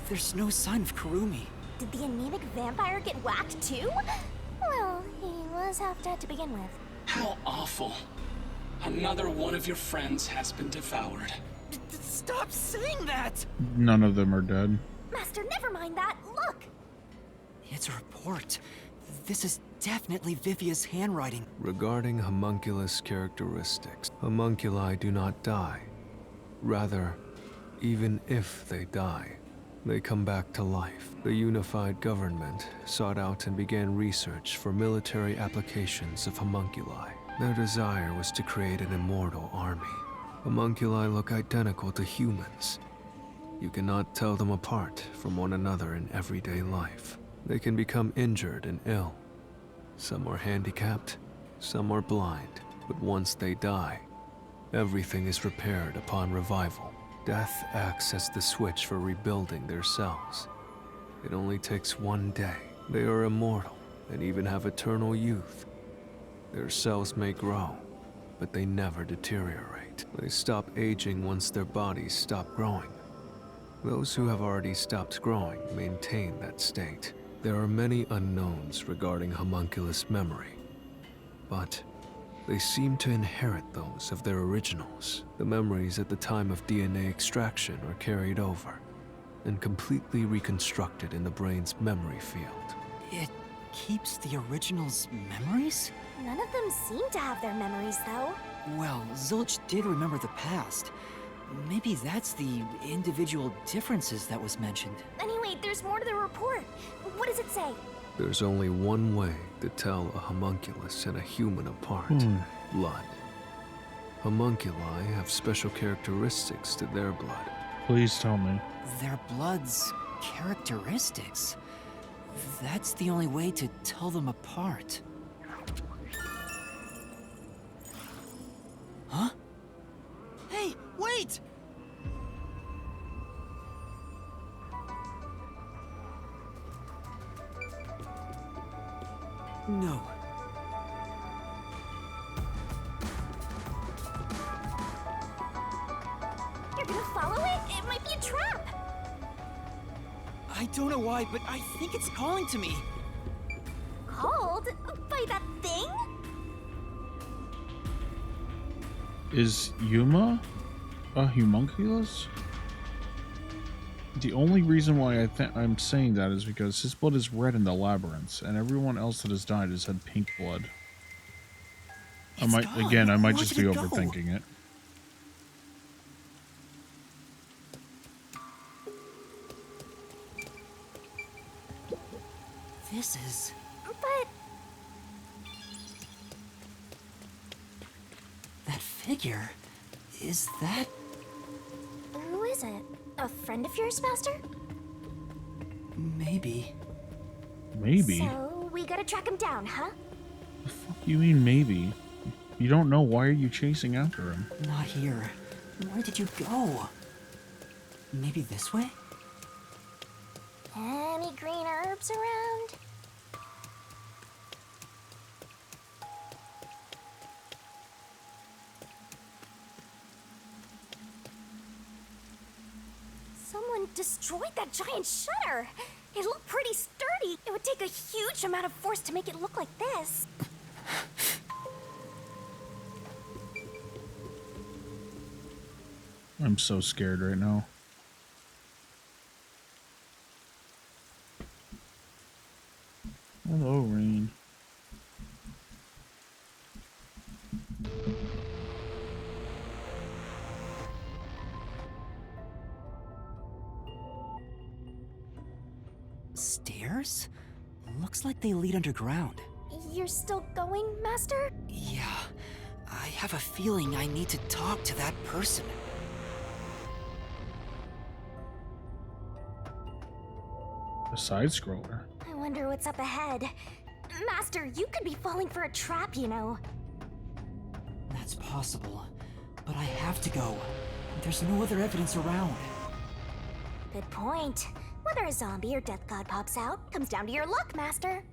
There's no sign of Kurumi. Did the anemic vampire get whacked too? Well, he was half dead to begin with. How awful. Another one of your friends has been devoured. Stop saying that! None of them are dead. Master, never mind that. Look! It's a report. This is definitely Vivia's handwriting. Regarding homunculus characteristics, homunculi do not die. Rather, even if they die, they come back to life. The unified government sought out and began research for military applications of homunculi. Their desire was to create an immortal army. Homunculi look identical to humans. You cannot tell them apart from one another in everyday life. They can become injured and ill. Some are handicapped, some are blind, but once they die, everything is repaired upon revival. Death acts as the switch for rebuilding their cells. It only takes one day. They are immortal and even have eternal youth. Their cells may grow, but they never deteriorate. They stop aging once their bodies stop growing. Those who have already stopped growing maintain that state. There are many unknowns regarding homunculus memory, but They seem to inherit those of their originals. The memories at the time of DNA extraction are carried over and completely reconstructed in the brain's memory field. It keeps the original's memories? None of them seem to have their memories, though. Well, Zilch did remember the past. Maybe that's the individual differences that was mentioned. Anyway, there's more to the report. What does it say? There's only one way to tell a homunculus and a human apart. Blood. Homunculi have special characteristics to their blood. Please tell me. Their blood's characteristics. That's the only way to tell them apart. Huh? Hey, wait! No. You're gonna follow it? It might be a trap. I don't know why, but I think it's calling to me. Called? By that thing? Is Yuma a homunculus? The only reason why I'm saying that is because his blood is red in the labyrinths, and everyone else that has died has had pink blood. I might Where just did be it go? overthinking it. This is... But that figure. Is that... who is it? A friend of yours, Master? maybe? Maybe? So, we gotta track him down, huh? The fuck you mean maybe? You don't know, why are you chasing after him? Not here. Where did you go? Maybe this way? Any green herbs around? Someone destroyed that giant shutter! It looked pretty sturdy. It would take a huge amount of force to make it look like this. I'm so scared right now. Hello, Rain. Stairs? Looks like they lead underground. You're still going, Master? Yeah, I have a feeling I need to talk to that person. A side-scroller. I wonder what's up ahead. Master, you could be falling for a trap, you know. That's possible, but I have to go. There's no other evidence around. Good point. Whether a zombie or death god pops out comes down to your luck, Master.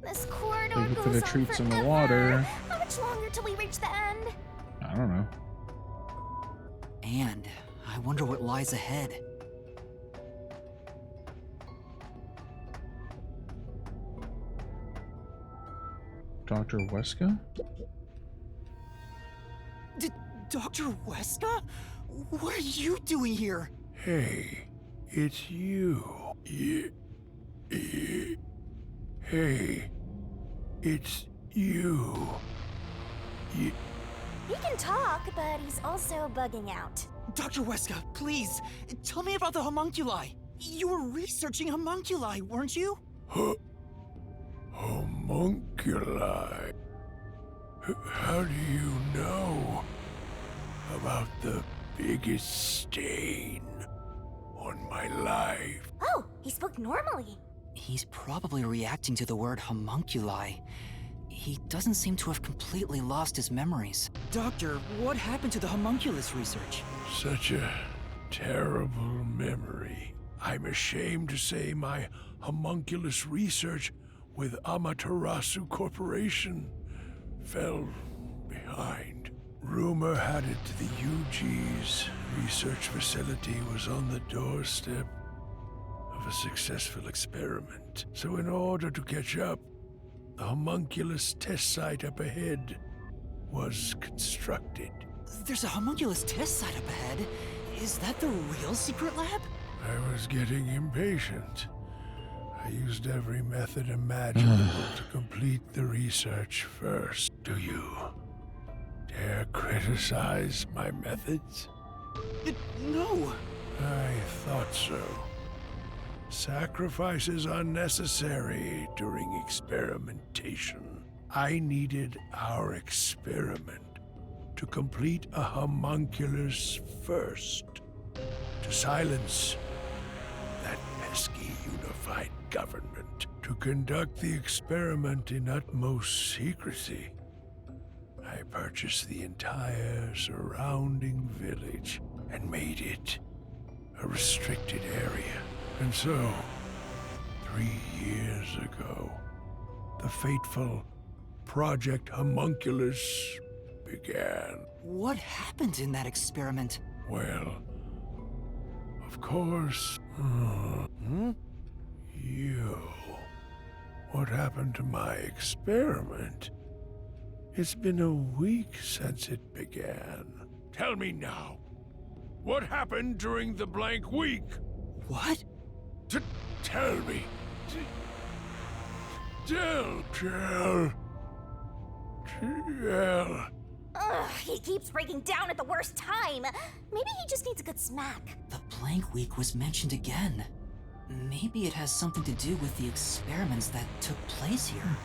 This corridor Thank you for goes the on treats in the forever. water. How much longer till we reach the end? I don't know. And I wonder what lies ahead. Dr. Weska? Dr. Weska? What are you doing here? Hey, it's you. Hey, it's you. He can talk, but he's also bugging out. Dr. Weska, please, tell me about the homunculi. You were researching homunculi, weren't you? Homunculi. How do you know about the biggest stain on my life? Oh, he spoke normally. He's probably reacting to the word homunculi. He doesn't seem to have completely lost his memories. Doctor, what happened to the homunculus research? Such a terrible memory. I'm ashamed to say my homunculus research with Amaterasu Corporation fell behind. Rumor had it the UG's research facility was on the doorstep of of a successful experiment. So in order to catch up, the homunculus test site up ahead was constructed. There's a homunculus test site up ahead. Is that the real secret lab? I was getting impatient. I used every method imaginable to complete the research first. Do you dare criticize my methods? No. I thought so. Sacrifices are necessary during experimentation. I needed our experiment to complete a homunculus first. To silence that pesky unified government. To conduct the experiment in utmost secrecy. I purchased the entire surrounding village and made it a restricted area. And so, 3 years ago, the fateful Project Homunculus began. What happened in that experiment? Well, of course. You. What happened to my experiment? It's been a week since it began. Tell me now. What happened during the blank week? What? Tell me. Tell. Ugh, he keeps breaking down at the worst time. Maybe he just needs a good smack. The blank week was mentioned again. Maybe it has something to do with the experiments that took place here.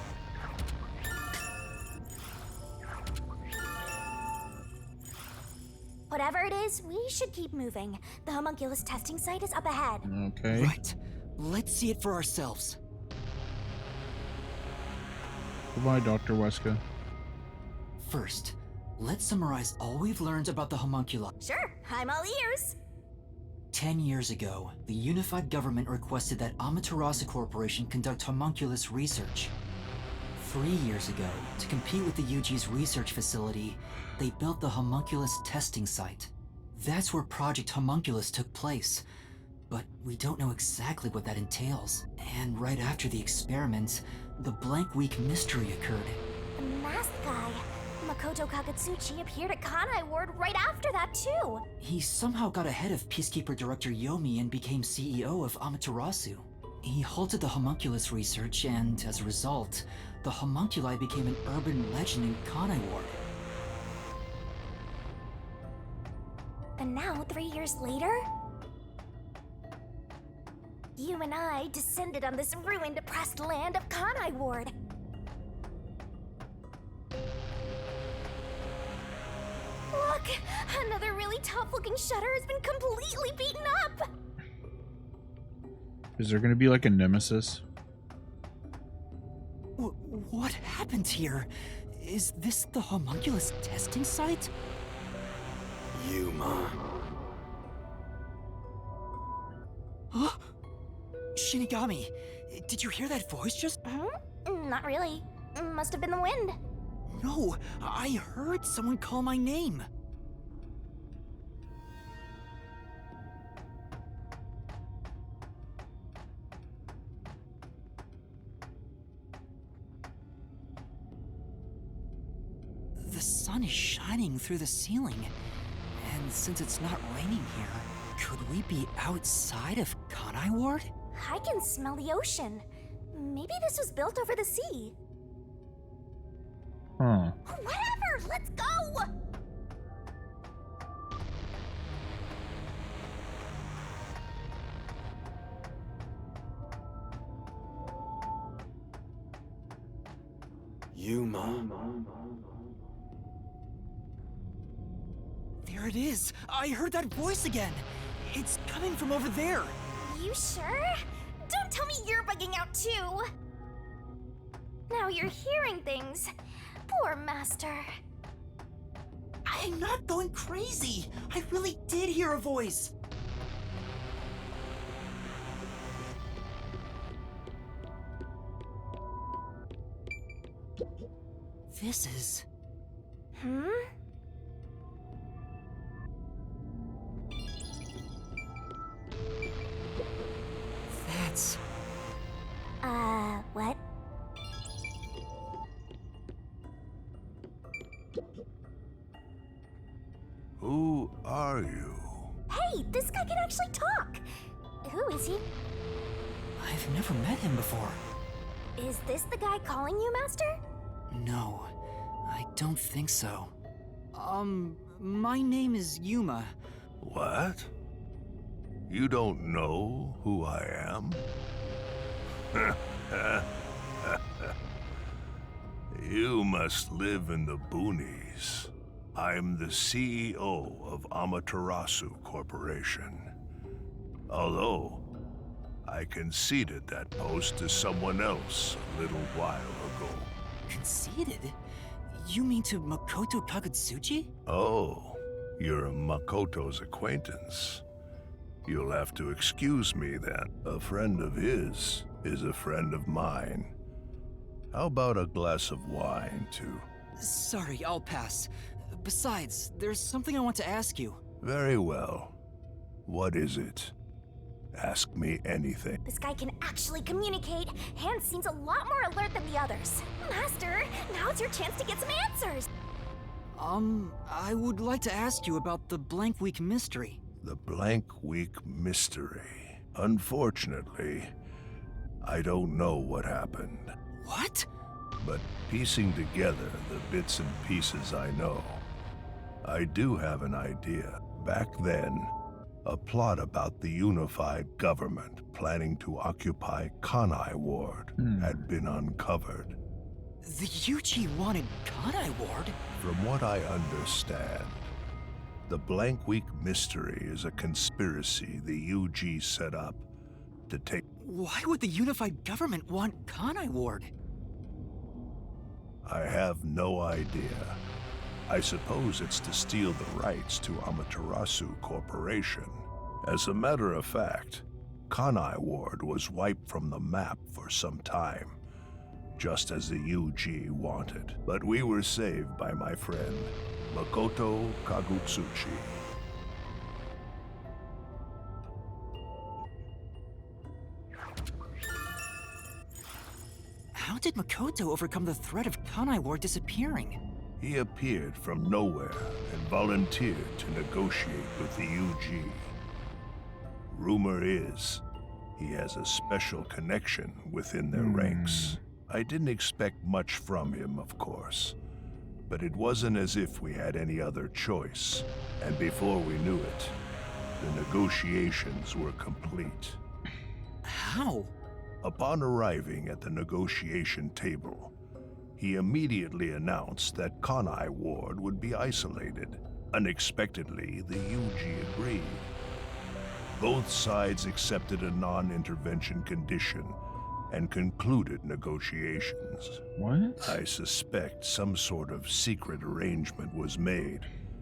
Whatever it is, we should keep moving. The homunculus testing site is up ahead. Okay. Right. Let's see it for ourselves. Goodbye, Dr. Weska. First, let's summarize all we've learned about the homunculi. Sure, I'm all ears. 10 years ago, the unified government requested that Amaterasu Corporation conduct homunculus research. 3 years ago, to compete with the UG's research facility, they built the homunculus testing site. That's where Project Homunculus took place, but we don't know exactly what that entails. And right after the experiment, the blank week mystery occurred. The masked guy, Makoto Kakatsuchi, appeared at Kanai Ward right after that too. He somehow got ahead of Peacekeeper Director Yomi and became CEO of Amaterasu. He halted the homunculus research, and as a result, the homunculi became an urban legend in Kanai Ward. And now, 3 years later, you and I descended on this ruined, oppressed land of Kanai Ward. Look! Another really tough-looking shutter has been completely beaten up! Is there gonna be like a nemesis? What happened here? Is this the homunculus testing site? Yuma. Huh? Shinigami, did you hear that voice just? Not really. Must have been the wind. No, I heard someone call my name. The sun is shining through the ceiling, and since it's not raining here, could we be outside of Kanai Ward? I can smell the ocean. Maybe this was built over the sea. Huh. Whatever! Let's go! Yuma. There it is! I heard that voice again! It's coming from over there! You sure? Don't tell me you're bugging out too! Now you're hearing things. Poor Master. I'm not going crazy! I really did hear a voice! This is... What? Who are you? Hey, this guy can actually talk! Who is he? I've never met him before. Is this the guy calling you, Master? No, I don't think so. My name is Yuma. What? You don't know who I am? You must live in the boonies. I'm the CEO of Amaterasu Corporation. Although, I conceded that post to someone else a little while ago. Conceited? You mean to Makoto Kagutsuchi? Oh, you're Makoto's acquaintance. You'll have to excuse me then. A friend of his is a friend of mine. How about a glass of wine, too? Sorry, I'll pass. Besides, there's something I want to ask you. Very well. What is it? Ask me anything. This guy can actually communicate. Hans seems a lot more alert than the others. Master, now's your chance to get some answers. I would like to ask you about the Blank Week mystery. The Blank Week mystery. Unfortunately, I don't know what happened. What? But piecing together the bits and pieces I know, I do have an idea. Back then, a plot about the unified government planning to occupy Kanai Ward had been uncovered. The UG wanted Kanai Ward? From what I understand, the Blank Week mystery is a conspiracy the UG set up to take... Why would the unified government want Kanai Ward? I have no idea. I suppose it's to steal the rights to Amaterasu Corporation. As a matter of fact, Kanai Ward was wiped from the map for some time, just as the UG wanted. But we were saved by my friend, Makoto Kagutsuchi. How did Makoto overcome the threat of Kanai Ward disappearing? He appeared from nowhere and volunteered to negotiate with the UG. Rumor is, he has a special connection within their ranks. I didn't expect much from him, of course, but it wasn't as if we had any other choice. And before we knew it, the negotiations were complete. How? Upon arriving at the negotiation table, he immediately announced that Kanai Ward would be isolated. Unexpectedly, the UG agreed. Both sides accepted a non-intervention condition and concluded negotiations. What? I suspect some sort of secret arrangement was made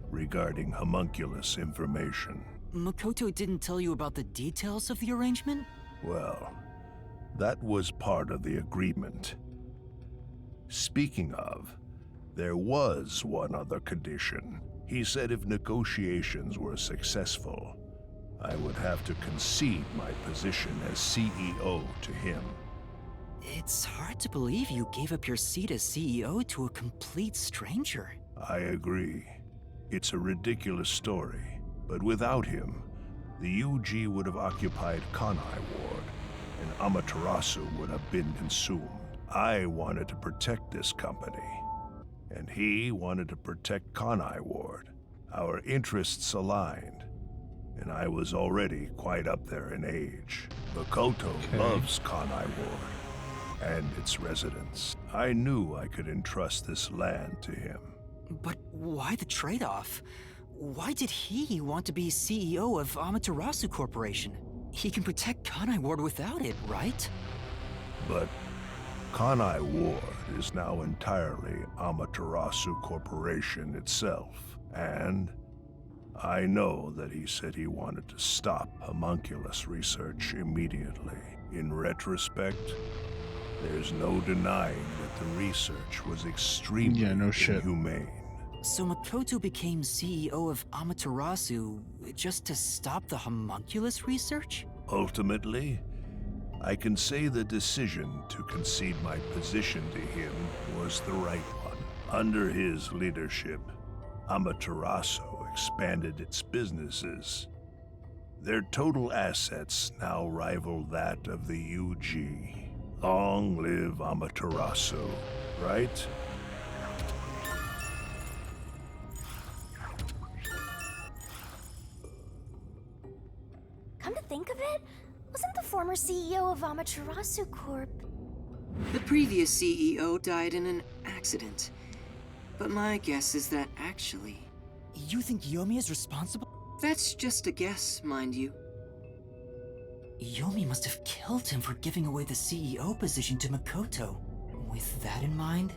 regarding homunculus information. Makoto didn't tell you about the details of the arrangement? Well, that was part of the agreement. Speaking of, there was one other condition. He said if negotiations were successful, I would have to concede my position as CEO to him. It's hard to believe you gave up your seat as CEO to a complete stranger. I agree. It's a ridiculous story, but without him, the UG would have occupied Kanai Ward, and Amaterasu would have been consumed. I wanted to protect this company, and he wanted to protect Kanai Ward. Our interests aligned, and I was already quite up there in age. Makoto loves Kanai Ward and its residents. I knew I could entrust this land to him. But why the trade-off? Why did he want to be CEO of Amaterasu Corporation? He can protect Kanai Ward without it, right? But Kanai Ward is now entirely Amaterasu Corporation itself, and I know that he said he wanted to stop homunculus research immediately. In retrospect, there's no denying that the research was extremely inhumane. So Makoto became CEO of Amaterasu just to stop the homunculus research? Ultimately, I can say the decision to concede my position to him was the right one. Under his leadership, Amaterasu expanded its businesses. Their total assets now rival that of the UG. Long live Amaterasu, right? Come to think of it, wasn't the former CEO of Amaterasu Corp... The previous CEO died in an accident. But my guess is that actually... You think Yomi is responsible? That's just a guess, mind you. Yomi must have killed him for giving away the CEO position to Makoto. With that in mind,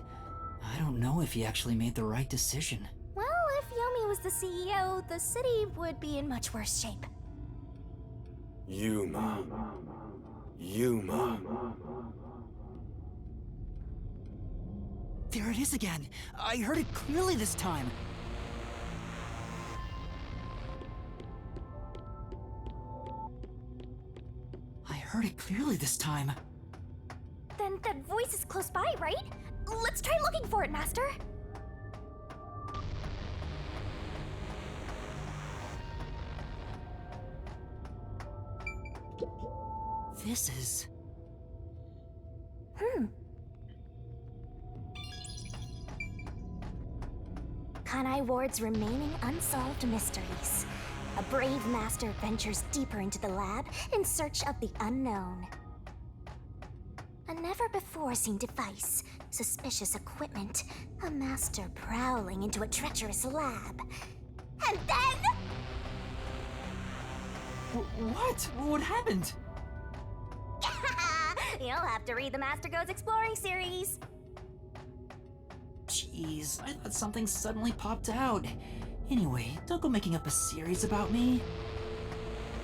I don't know if he actually made the right decision. Well, if Yomi was the CEO, the city would be in much worse shape. Yuma. There it is again! I heard it clearly this time! I heard it clearly this time. Then that voice is close by, right? Let's try looking for it, Master. This is... Kanai Ward's remaining unsolved mysteries. A brave master ventures deeper into the lab in search of the unknown. A never-before-seen device, suspicious equipment, a master prowling into a treacherous lab. And then... What? What happened? You'll have to read the Master Goes Exploring series. Jeez, I thought something suddenly popped out. Anyway, don't go making up a series about me.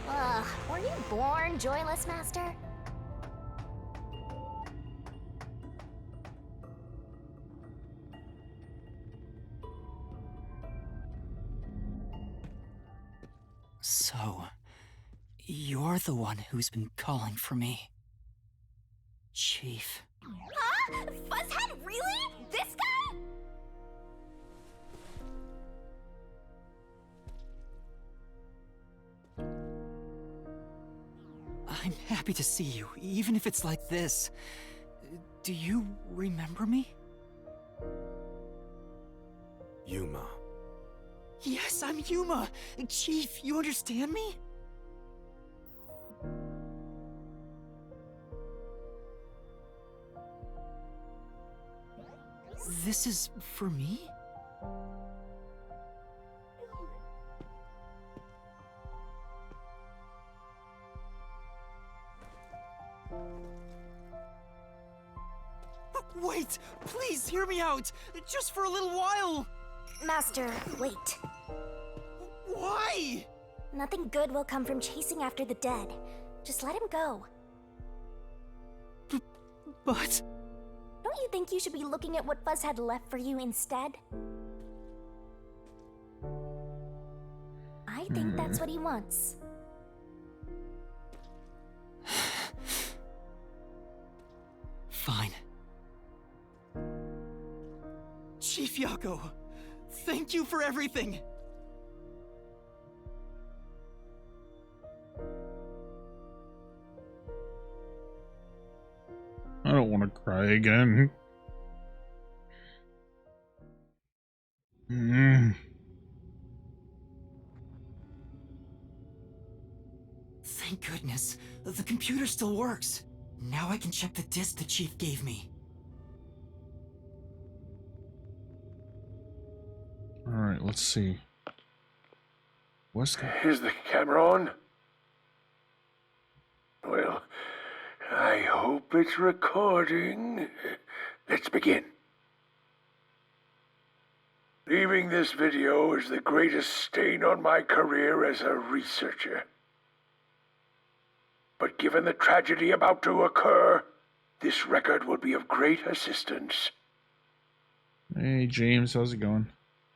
Ugh, were you born joyless, Master? So, you're the one who's been calling for me. Chief. Huh? Fuzzhead, really? This guy? I'm happy to see you, even if it's like this. Do you remember me? Yuma. Yes, I'm Yuma! Chief, you understand me? This is for me? Wait! Please hear me out! Just for a little while! Master, wait. Why? Nothing good will come from chasing after the dead. Just let him go. But... Don't you think you should be looking at what Fuzzhead left for you instead? I think that's what he wants. Fine. Chief Yako, thank you for everything! I don't want to cry again. Thank goodness. The computer still works. Now I can check the disk the Chief gave me. Alright, let's see. Is the camera on? Well, I hope it's recording. Let's begin. Leaving this video is the greatest stain on my career as a researcher. But given the tragedy about to occur, this record will be of great assistance. Hey James, how's it going?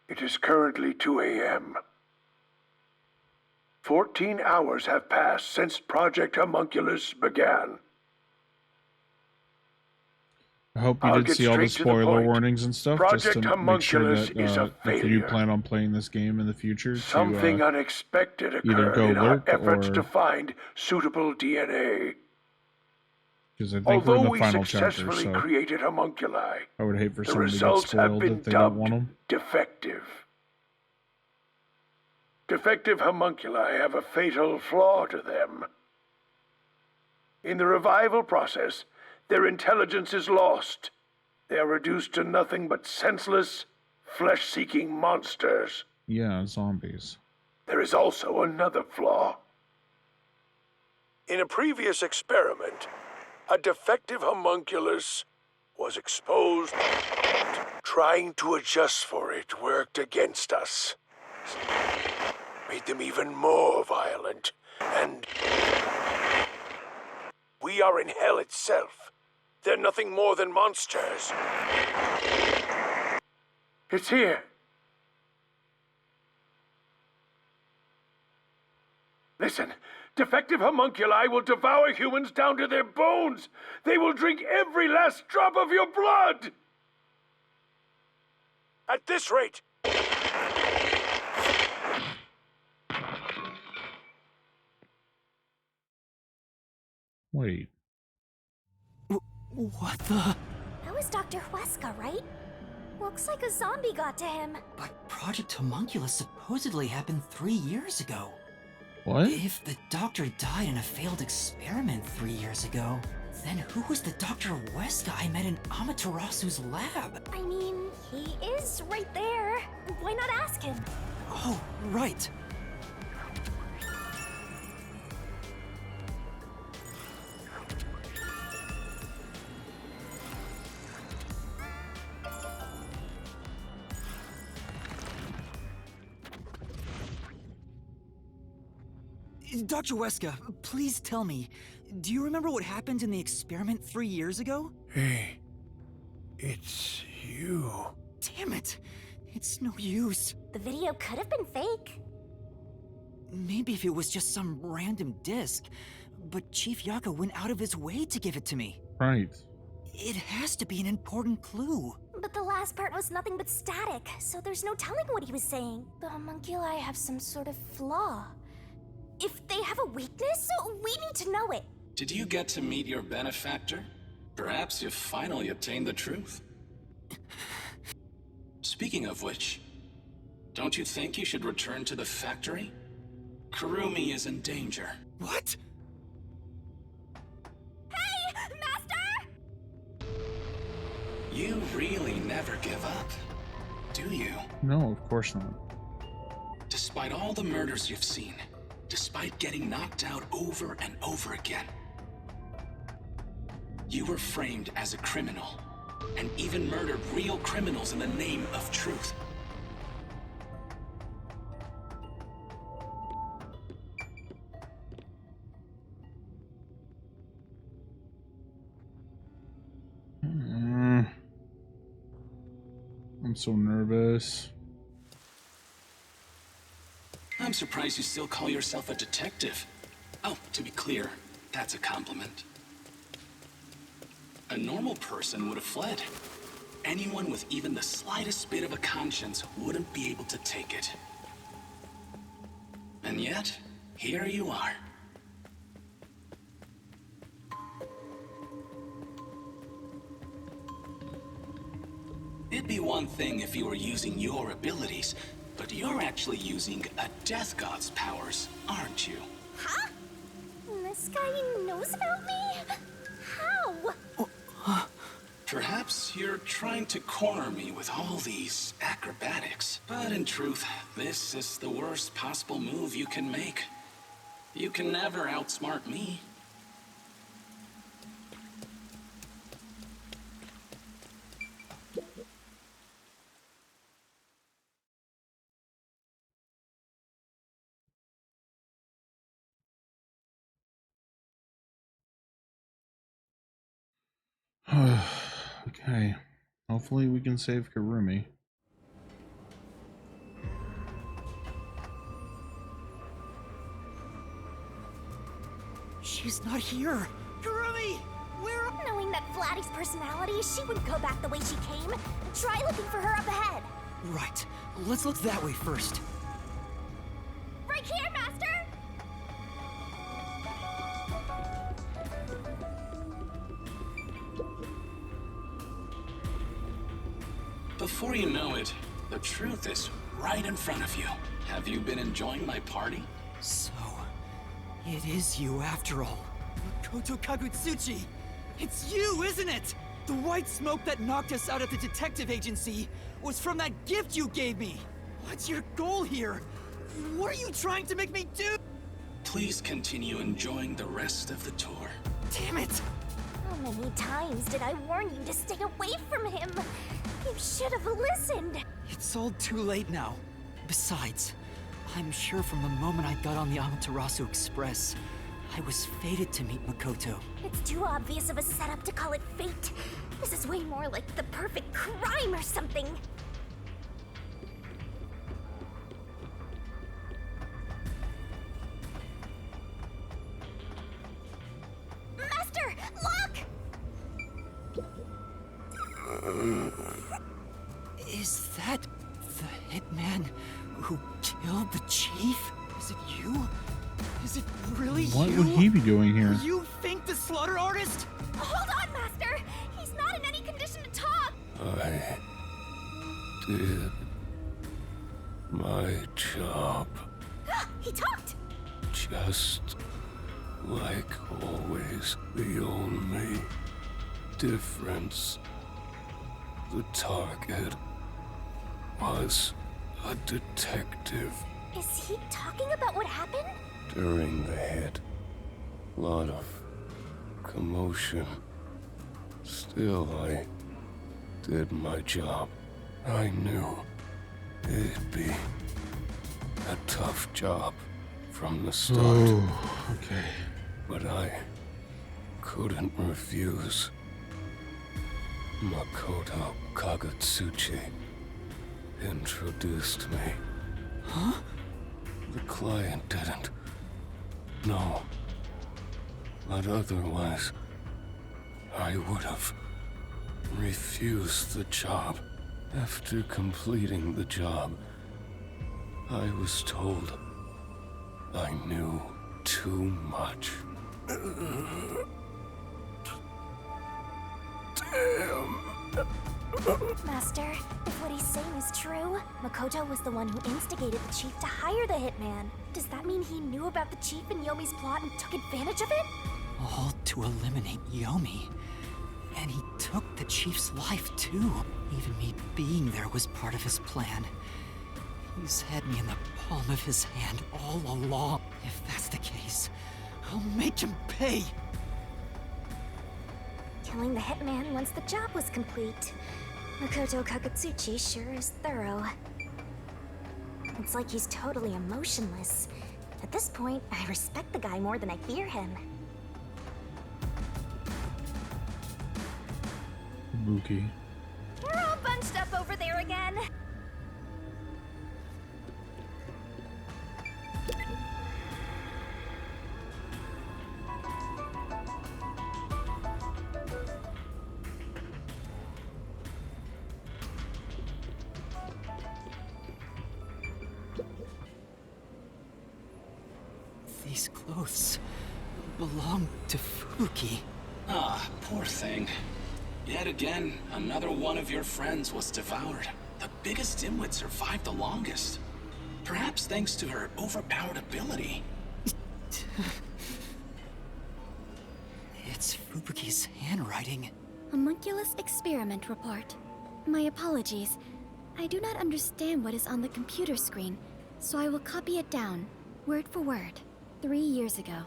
It is currently 2 a.m. 14 hours have passed since Project Homunculus began. I hope you I'll did get see all the straight to the spoiler point. warnings and stuff, just Project to make sure Homunculus that is a if you failure. plan on playing this game in the future, Something to unexpected either occurred go in our lurk efforts or to find suitable DNA. because I think we're Although in the we final chapter, successfully so created homunculi, I would hate for the someone to get results have spoiled been if they don't want dubbed them. defective. Defective homunculi have a fatal flaw to them. In the revival process, their intelligence is lost. They are reduced to nothing but senseless, flesh-seeking monsters. Yeah, zombies. There is also another flaw. In a previous experiment, a defective homunculus was exposed. Trying to adjust for it worked against us. Made them even more violent, and we are in hell itself. They're nothing more than monsters. It's here. Listen, defective homunculi will devour humans down to their bones. They will drink every last drop of your blood. At this rate, Wait. What the? That was Dr. Huesca, right? Looks like a zombie got to him. But Project Homunculus supposedly happened 3 years ago. What? If the doctor died in a failed experiment 3 years ago, then who was the Dr. Huesca I met in Amaterasu's lab? I mean, he is right there. Why not ask him? Oh, right. Dr. Huesca, please tell me, do you remember what happened in the experiment 3 years ago? hey, it's you. Damn it! It's no use. The video could have been fake. Maybe if it was just some random disc, but Chief Yaka went out of his way to give it to me. Right. It has to be an important clue. But the last part was nothing but static, so there's no telling what he was saying. The homunculi have some sort of flaw. If they have a weakness, we need to know it. Did you get to meet your benefactor? Perhaps you've finally obtained the truth. Speaking of which, don't you think you should return to the factory? Kurumi is in danger. What? Hey, Master! You really never give up, do you? No, of course not. Despite all the murders you've seen, despite getting knocked out over and over again, you were framed as a criminal, and even murdered real criminals in the name of truth. I'm so nervous. I'm surprised you still call yourself a detective. Oh, to be clear, that's a compliment. A normal person would have fled. Anyone with even the slightest bit of a conscience wouldn't be able to take it. And yet, here you are. It'd be one thing if you were using your abilities, but you're actually using a Death God's powers, aren't you? Huh? This guy knows about me? How? Perhaps you're trying to corner me with all these acrobatics. But in truth, this is the worst possible move you can make. You can never outsmart me. Okay. Hopefully we can save Kurumi. She's not here. Kurumi! Where? Knowing that Flatty's personality, she wouldn't go back the way she came. Try looking for her up ahead. Right. Let's look that way first. Right here, Master! Before you know it, the truth is right in front of you. Have you been enjoying my party? So, it is you after all. Makoto Kagutsuchi! It's you, isn't it? The white smoke that knocked us out of the detective agency was from that gift you gave me. What's your goal here? What are you trying to make me do? Please continue enjoying the rest of the tour. Damn it! How many times did I warn you to stay away from him? You should have listened. It's all too late now. Besides, I'm sure from the moment I got on the Amaterasu Express, I was fated to meet Makoto. It's too obvious of a setup to call it fate. This is way more like the perfect crime or something. Master, look! Is that the hitman who killed the chief? Is it you? Is it really What you? would he be doing here? Are you Fink the Slaughter Artist? Hold on, Master! He's not in any condition to talk! I did my job. He talked! Just like always, the only difference, the target was a detective. Is he talking about what happened? During the hit, lot of commotion. Still, I did my job. I knew it'd be a tough job from the start. Oh, okay. But I couldn't refuse. Makoto Kagutsuchi introduced me. Huh? The client didn't. No. But otherwise, I would have refused the job. After completing the job, I was told I knew too much. Damn. Master, if what he's saying is true, Makoto was the one who instigated the chief to hire the hitman. Does that mean he knew about the chief and Yomi's plot and took advantage of it? All to eliminate Yomi. And he took the chief's life too. Even me being there was part of his plan. He's had me in the palm of his hand all along. If that's the case, I'll make him pay. Killing the hitman once the job was complete. Makoto Kagutsuchi sure is thorough. It's like he's totally emotionless. At this point, I respect the guy more than I fear him. Buki. We're all bunched up over there again! These clothes belong to Fuki. Ah, poor thing. Yet again, another one of your friends was devoured. The biggest dimwit survived the longest. Perhaps thanks to her overpowered ability. It's Fubuki's handwriting. Homunculus experiment report. My apologies. I do not understand what is on the computer screen, so I will copy it down, word for word. 3 years ago,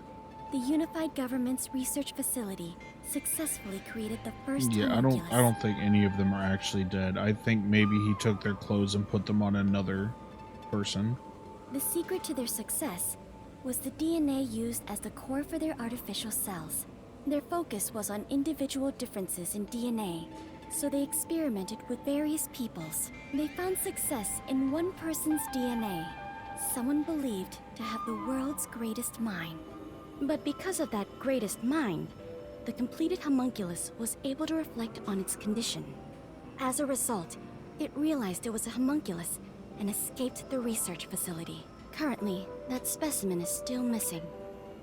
the Unified Government's research facility successfully created the first homunculus. I don't think any of them are actually dead. I think maybe he took their clothes and put them on another person. The secret to their success was the DNA used as the core for their artificial cells. Their focus was on individual differences in DNA, so they experimented with various peoples. They found success in one person's DNA, someone believed to have the world's greatest mind. But because of that greatest mind, the completed homunculus was able to reflect on its condition. As a result, it realized it was a homunculus and escaped the research facility. Currently, that specimen is still missing.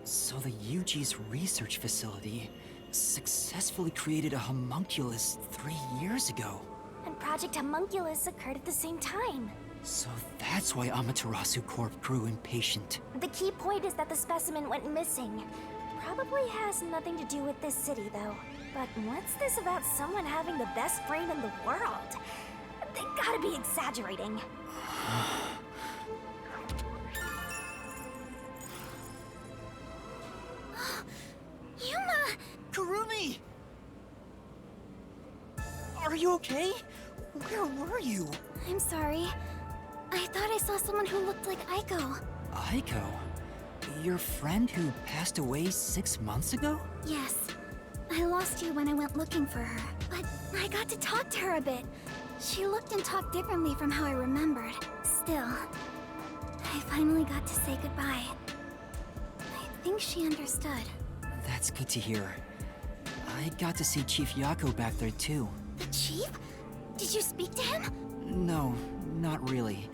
So the UG's research facility successfully created a homunculus 3 years ago. And Project Homunculus occurred at the same time. So that's why Amaterasu Corp grew impatient. The key point is that the specimen went missing. Probably has nothing to do with this city, though. But what's this about someone having the best brain in the world? They gotta be exaggerating. Yuma! Kurumi! Are you okay? Where were you? I'm sorry. I thought I saw someone who looked like Aiko. Aiko? Your friend who passed away 6 months ago? Yes. I lost you when I went looking for her, but I got to talk to her a bit. She looked and talked differently from how I remembered. Still, I finally got to say goodbye. I think she understood. That's good to hear. I got to see Chief Yako back there too. The chief? Did you speak to him? No, not really.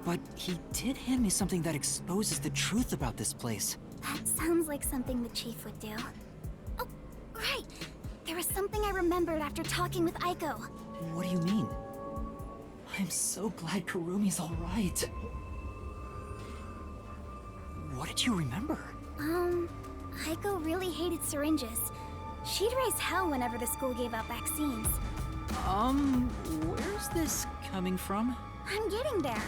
But he did hand me something that exposes the truth about this place. That sounds like something the chief would do. Oh, right. There was something I remembered after talking with Aiko. What do you mean? I'm so glad Kurumi's alright. What did you remember? Aiko really hated syringes. She'd raise hell whenever the school gave out vaccines. Where's this coming from? I'm getting there.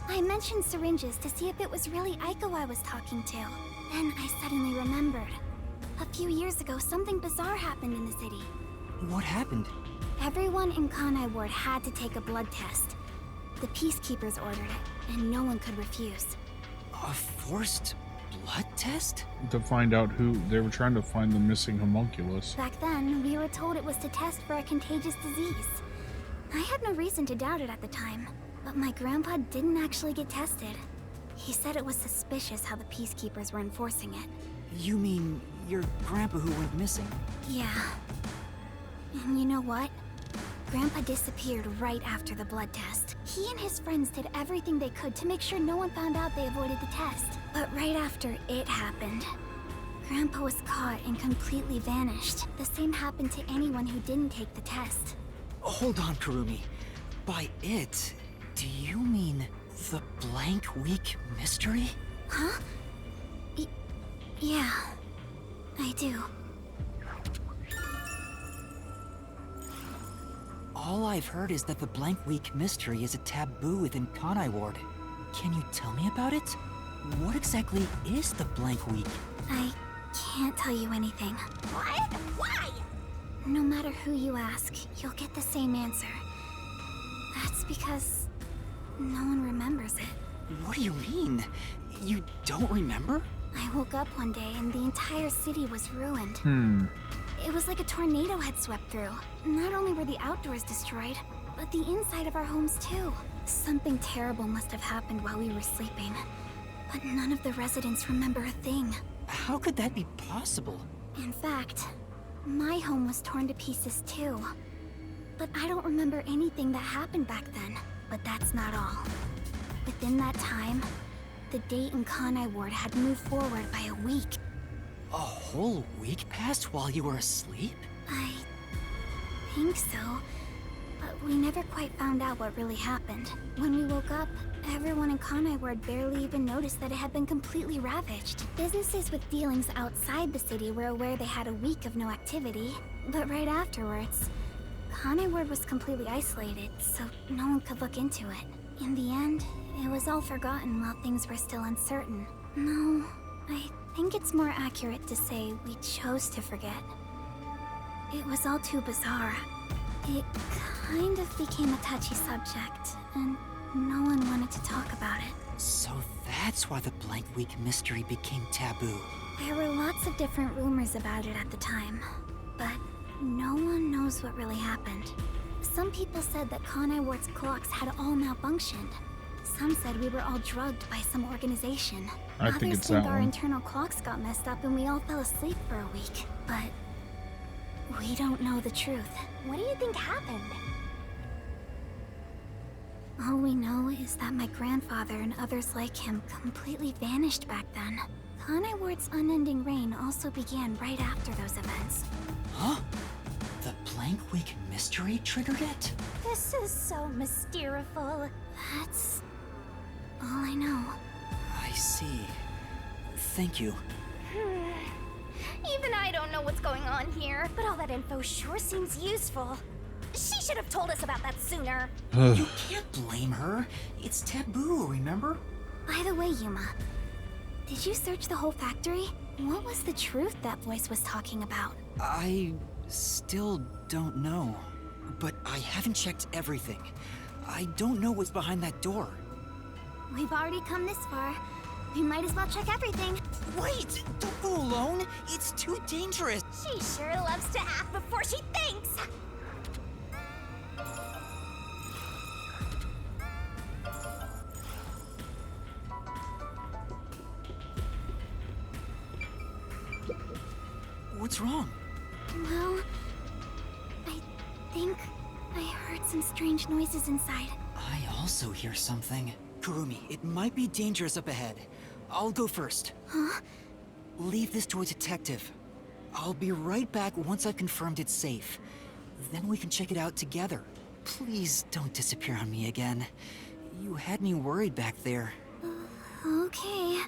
I mentioned syringes to see if it was really Aiko I was talking to. Then I suddenly remembered. A few years ago, something bizarre happened in the city. What happened? Everyone in Kanai Ward had to take a blood test. The Peacekeepers ordered it, and no one could refuse. A forced blood test? To find out who they were trying to find the missing homunculus. Back then, we were told it was to test for a contagious disease. I had no reason to doubt it at the time, but my grandpa didn't actually get tested. He said it was suspicious how the Peacekeepers were enforcing it. You mean your grandpa who went missing? Yeah. And you know what? Grandpa disappeared right after the blood test. He and his friends did everything they could to make sure no one found out they avoided the test. But right after it happened, Grandpa was caught and completely vanished. The same happened to anyone who didn't take the test. Hold on, Kurumi. By it, do you mean the blank week mystery? Huh? Yeah, I do. All I've heard is that the blank week mystery is a taboo within Kanai Ward. Can you tell me about it? What exactly is the blank week? I can't tell you anything. What? Why? No matter who you ask, you'll get the same answer. That's because no one remembers it. What do you mean? You don't remember? I woke up one day and the entire city was ruined. It was like a tornado had swept through. Not only were the outdoors destroyed, but the inside of our homes too. Something terrible must have happened while we were sleeping. But none of the residents remember a thing. How could that be possible? In fact, my home was torn to pieces too. But I don't remember anything that happened back then. But that's not all. Within that time, the date in Kanai Ward had moved forward by a week. A whole week passed while you were asleep? I think so. But we never quite found out what really happened. When we woke up, everyone in Kanai Ward barely even noticed that it had been completely ravaged. Businesses with dealings outside the city were aware they had a week of no activity. But right afterwards, Kanai Ward was completely isolated, so no one could look into it. In the end, it was all forgotten while things were still uncertain. No, I think it's more accurate to say we chose to forget. It was all too bizarre. It kind of became a touchy subject, and no one wanted to talk about it. So that's why the blank week mystery became taboo. There were lots of different rumors about it at the time, but no one knows what really happened. Some people said that Kanai Ward's clocks had all malfunctioned. Some said we were all drugged by some organization. I think Others it's think that our one. internal clocks got messed up and we all fell asleep for a week. But we don't know the truth. What do you think happened? All we know is that my grandfather and others like him completely vanished back then. Kanai Ward's unending reign also began right after those events. Huh? The Blank Week mystery triggered it? This is so mysteriful. That's all I know. I see. Thank you. Even I don't know what's going on here, but all that info sure seems useful. She should have told us about that sooner. You can't blame her. It's taboo, remember? By the way, Yuma, did you search the whole factory? What was the truth that voice was talking about? I still don't know. But I haven't checked everything. I don't know what's behind that door. We've already come this far. We might as well check everything. Wait! Don't go alone! It's too dangerous! She sure loves to act before she thinks! What's wrong? Well, I think I heard some strange noises inside. I also hear something. Kurumi, it might be dangerous up ahead. I'll go first. Huh? Leave this to a detective. I'll be right back once I've confirmed it's safe. Then we can check it out together. Please don't disappear on me again. You had me worried back there. Okay.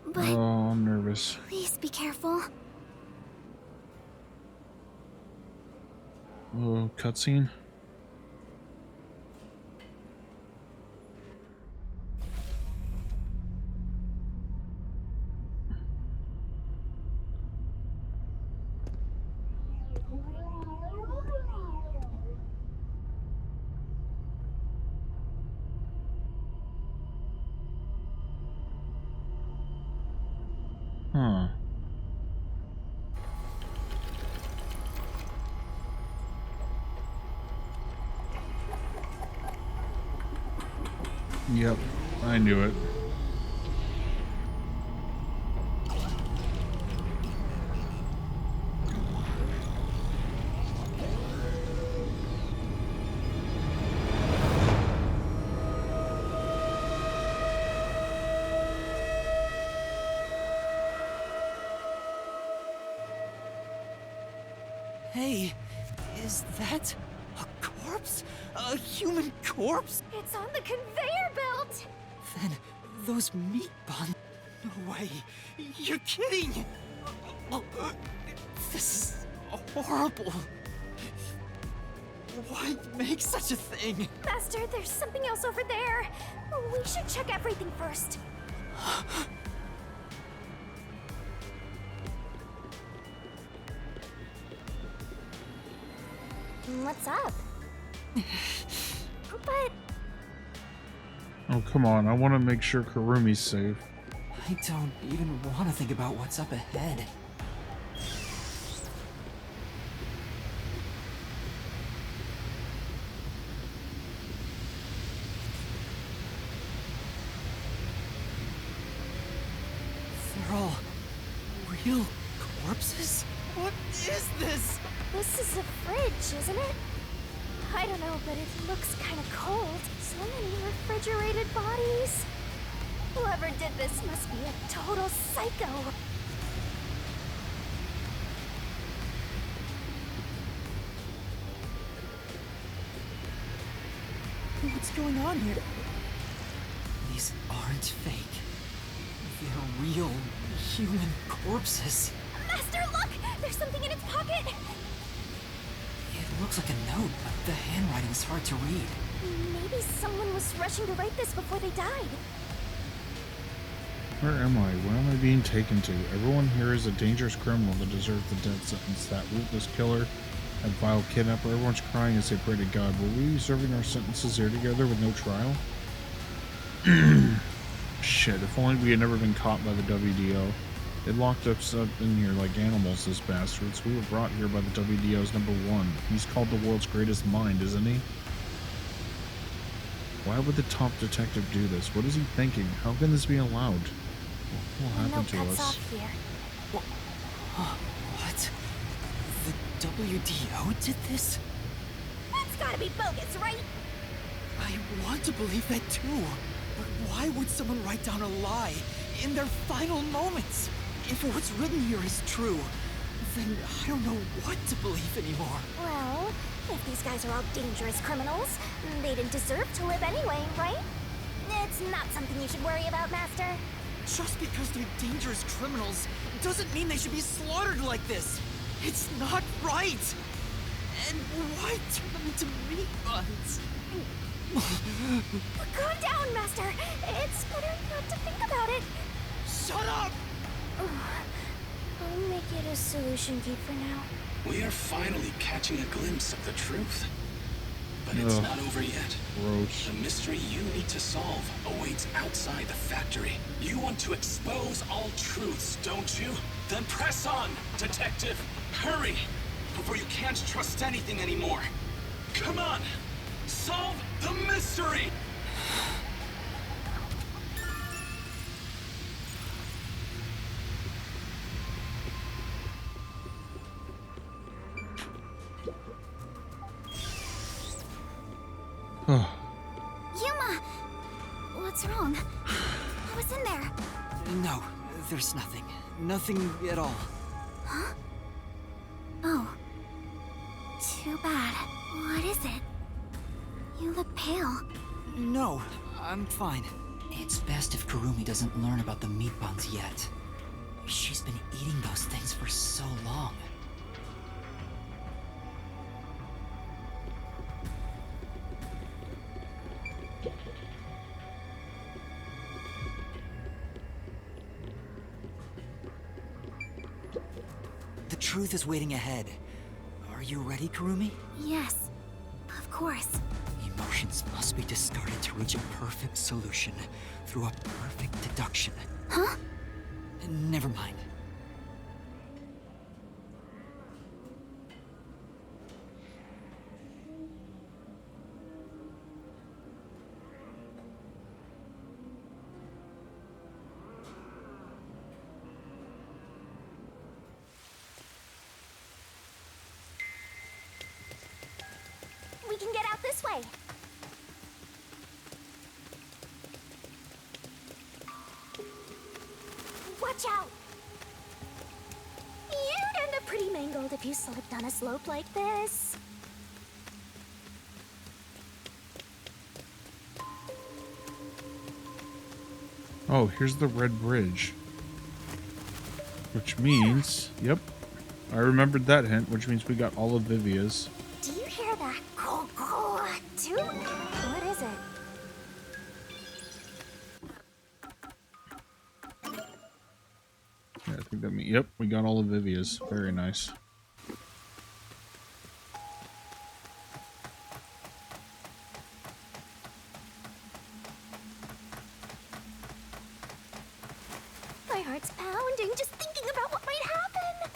But Oh, I'm nervous. please be careful. Oh, cutscene. Huh. Yep, I knew it. Hey, is that a corpse? A human corpse? It's on the conveyor belt! Then those meat buns. No way. You're kidding! This is horrible. Why make such a thing? Master, there's something else over there. We should check everything first. What's up? But Oh, come on. I want to make sure Kurumi's safe. I don't even want to think about what's up ahead. They're all real corpses? What is this? this is a fridge, isn't it? I don't know, but it looks kind of cold. So many refrigerated bodies. Whoever did this must be a total psycho. What's going on here? These aren't fake. They're real human corpses. Master, look! There's something in its pocket! It looks like a note, but the handwriting's hard to read. Maybe someone was rushing to write this before they died. Where am I? Where am I being taken to? Everyone here is a dangerous criminal that deserves the death sentence. That ruthless killer, that vile kidnapper. Everyone's crying as they pray to God. Will we be serving our sentences here together with no trial? Shit, if only we had never been caught by the WDO. They locked us up in here like animals, those bastards. We were brought here by the WDO's #1. He's called the world's greatest mind, isn't he? Why would the top detective do this? What is he thinking? How can this be allowed? What will happen to cuts us? off here. WDO did this? That's gotta be bogus, right? I want to believe that too. But why would someone write down a lie in their final moments? If what's written here is true, then I don't know what to believe anymore. Well, if these guys are all dangerous criminals, they didn't deserve to live anyway, right? It's not something you should worry about, Master. Just because they're dangerous criminals doesn't mean they should be slaughtered like this. It's not right. And why turn them into meat buns? Calm down, Master. It's better not to think about it. Shut up! I'll make it a solution key for now. We are finally catching a glimpse of the truth. But it's not over yet. Gross. The mystery you need to solve awaits outside the factory. You want to expose all truths, don't you? Then press on, Detective. Hurry, before you can't trust anything anymore. Come on, solve the mystery! Yuma! What's wrong? I was in there. No, there's nothing. Nothing at all. Huh? Oh. Too bad. What is it? You look pale. No, I'm fine. It's best if Kurumi doesn't learn about the meat buns yet. She's been eating those things for so long. The truth is waiting ahead. Are you ready, Kurumi? Yes. Of course. Emotions must be discarded to reach a perfect solution through a perfect deduction. Huh? Never mind. We can get out this way. Watch out! You'd end up pretty mangled if you slipped on a slope like this. Oh, here's the red bridge. Which means, yep, I remembered that hint, which means we got all of Vivia's. Do you hear that? Toot? What is it? Yeah, I think that means, yep, we got all of Vivia's. Very nice. My heart's pounding just thinking about what might happen.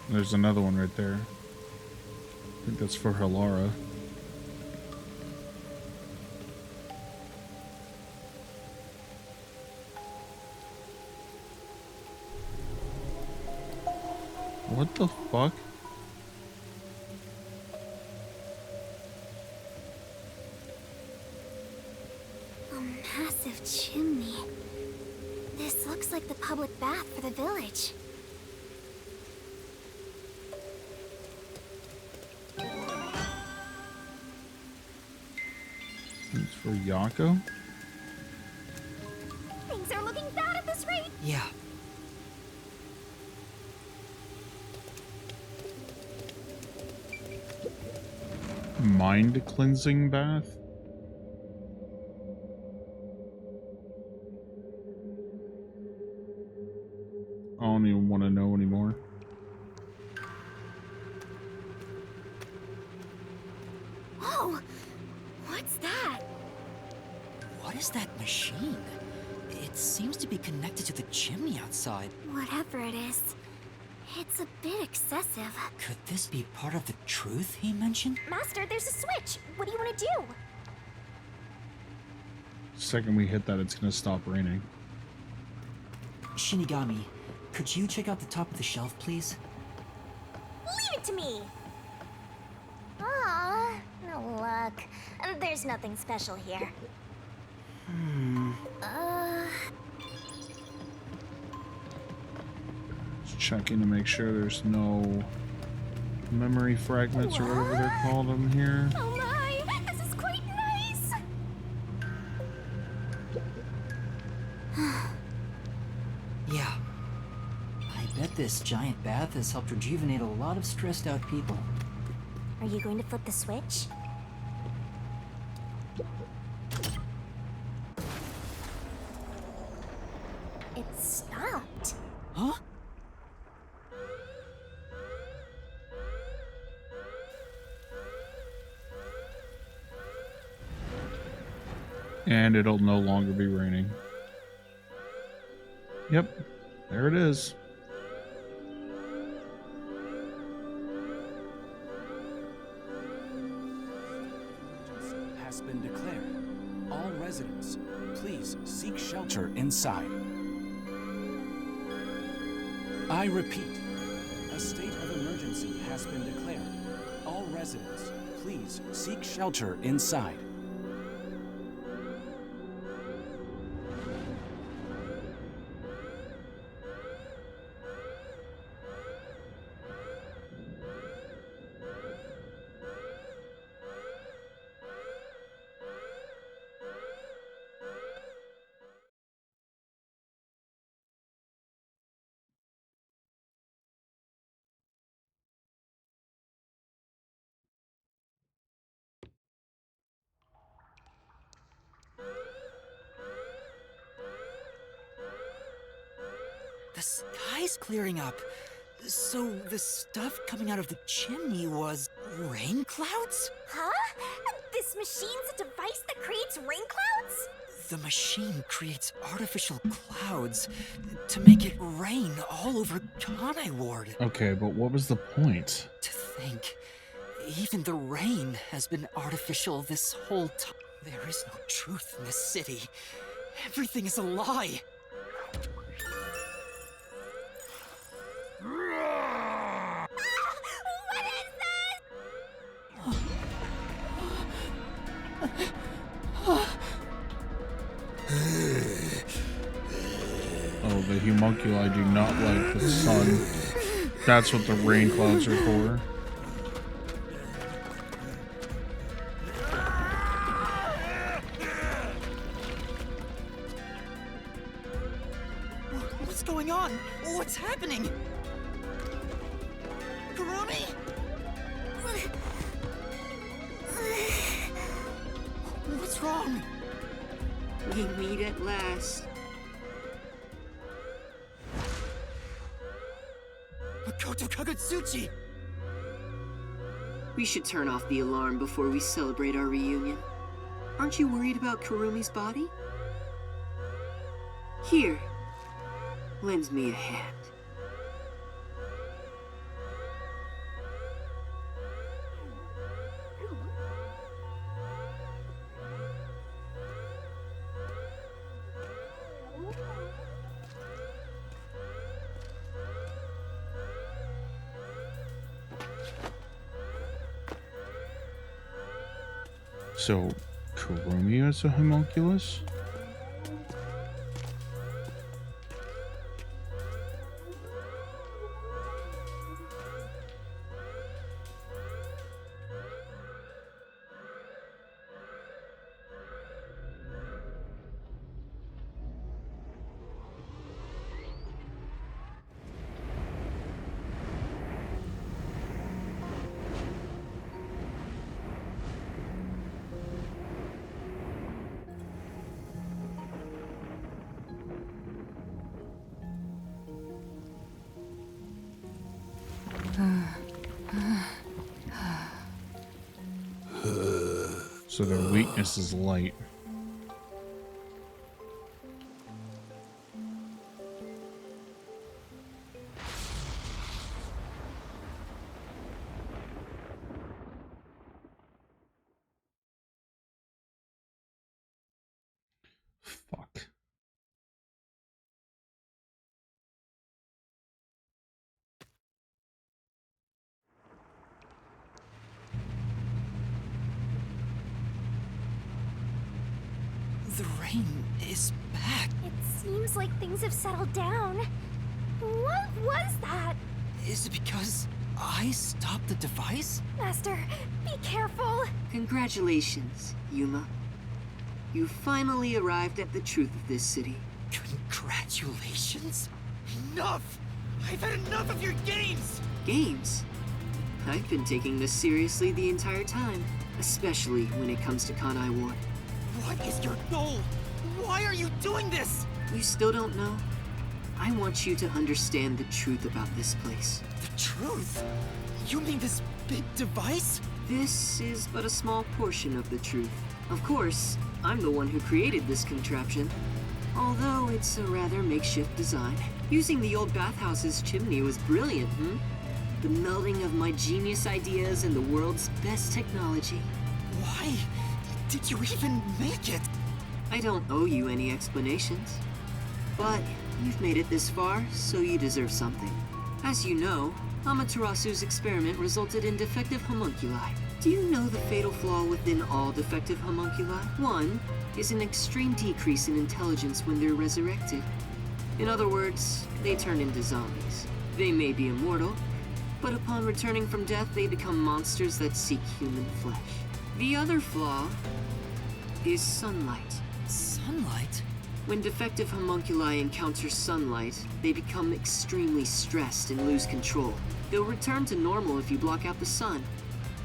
There's another one right there. I think that's for Hilara. What the fuck? A massive chimney. This looks like the public bath for the village. It's for Yako? Things are looking bad at this rate. Yeah. Mind cleansing bath? I don't even want to know anymore. Whoa! What's that? What is that machine? It seems to be connected to the chimney outside. Whatever it is, it's a bit excessive. Could this be part of the truth he mentioned? Master, there's a switch. What do you want to do? The second we hit that, it's gonna stop raining. Shinigami, Could you check out the top of the shelf, please? Leave it to me! Aw, no luck. There's nothing special here. Just checking to make sure there's no memory fragments or whatever they're called in here. Oh my! This is quite nice! Yeah. I bet this giant bath has helped rejuvenate a lot of stressed out people. Are you going to flip the switch? It stopped. Huh? And it'll no longer be raining. Yep, there it is. Has been declared. All residents, please seek shelter inside. I repeat, a state of emergency has been declared. All residents, please seek shelter inside. The sky's clearing up. So the stuff coming out of the chimney was rain clouds? Huh? This machine's a device that creates rain clouds? The machine creates artificial clouds to make it rain all over Kanai Ward. Okay, but what was the point? To think, even the rain has been artificial this whole time. There is no truth in this city. Everything is a lie. What is this? Oh, the homunculi do not like the sun. That's what the rain clouds are for. What's going on? What's happening? Kurumi? What's wrong? We meet at last. Makoto Kagutsuchi! We should turn off the alarm before we celebrate our reunion. Aren't you worried about Kurumi's body? Here, lend me a hand. So, Kurumi is a homunculus? So their weakness is light. Fuck. The rain is back. It seems like things have settled down. What was that? Is it because I stopped the device? Master, be careful. Congratulations, Yuma. You finally arrived at the truth of this city. Congratulations? Enough! I've had enough of your games! Games? I've been taking this seriously the entire time, especially when it comes to Kanai Ward. What is your goal? Why are you doing this? You still don't know? I want you to understand the truth about this place. The truth? You mean this big device? This is but a small portion of the truth. Of course, I'm the one who created this contraption. Although it's a rather makeshift design. Using the old bathhouse's chimney was brilliant, The melding of my genius ideas and the world's best technology. Why did you even make it? I don't owe you any explanations. But you've made it this far, so you deserve something. As you know, Amaterasu's experiment resulted in defective homunculi. Do you know the fatal flaw within all defective homunculi? One is an extreme decrease in intelligence when they're resurrected. In other words, they turn into zombies. They may be immortal, but upon returning from death, they become monsters that seek human flesh. The other flaw is sunlight. Sunlight? When defective homunculi encounter sunlight, they become extremely stressed and lose control. They'll return to normal if you block out the sun.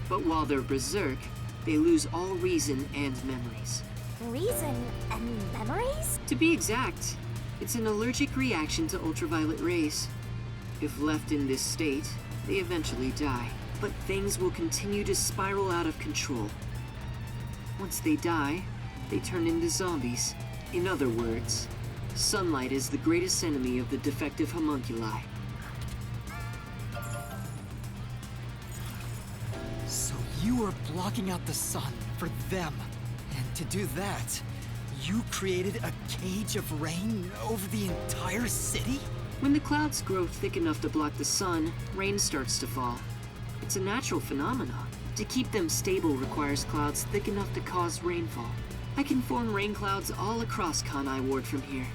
But while they're berserk, they lose all reason and memories. Reason and memories? To be exact, it's an allergic reaction to ultraviolet rays. If left in this state, they eventually die. But things will continue to spiral out of control. Once they die, they turn into zombies. In other words, sunlight is the greatest enemy of the defective homunculi. So you are blocking out the sun for them. And to do that, you created a cage of rain over the entire city? When the clouds grow thick enough to block the sun, rain starts to fall. It's a natural phenomenon. To keep them stable requires clouds thick enough to cause rainfall. I can form rain clouds all across Kanai Ward from here.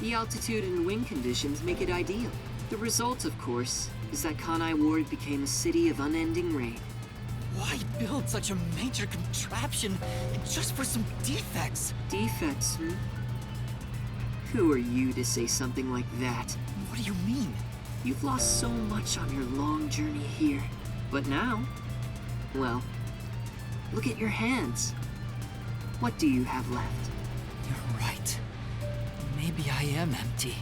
The altitude and wind conditions make it ideal. The result, of course, is that Kanai Ward became a city of unending rain. Why build such a major contraption just for some defects? Defects, Who are you to say something like that? What do you mean? You've lost so much on your long journey here. But now, well, look at your hands. What do you have left? You're right. Maybe I am empty.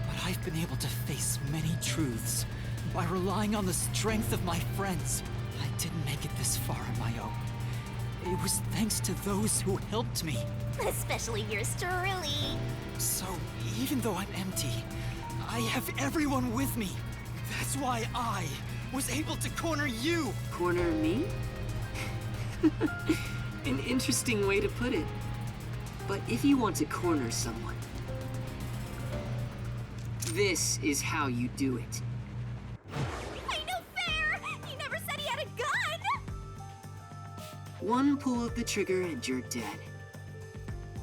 But I've been able to face many truths by relying on the strength of my friends. I didn't make it this far on my own. It was thanks to those who helped me. Especially yours truly. So, even though I'm empty, I have everyone with me. That's why I was able to corner you. Corner me? An interesting way to put it. But if you want to corner someone, this is how you do it. Ain't no fair! He never said he had a gun! One pull of the trigger and you're dead.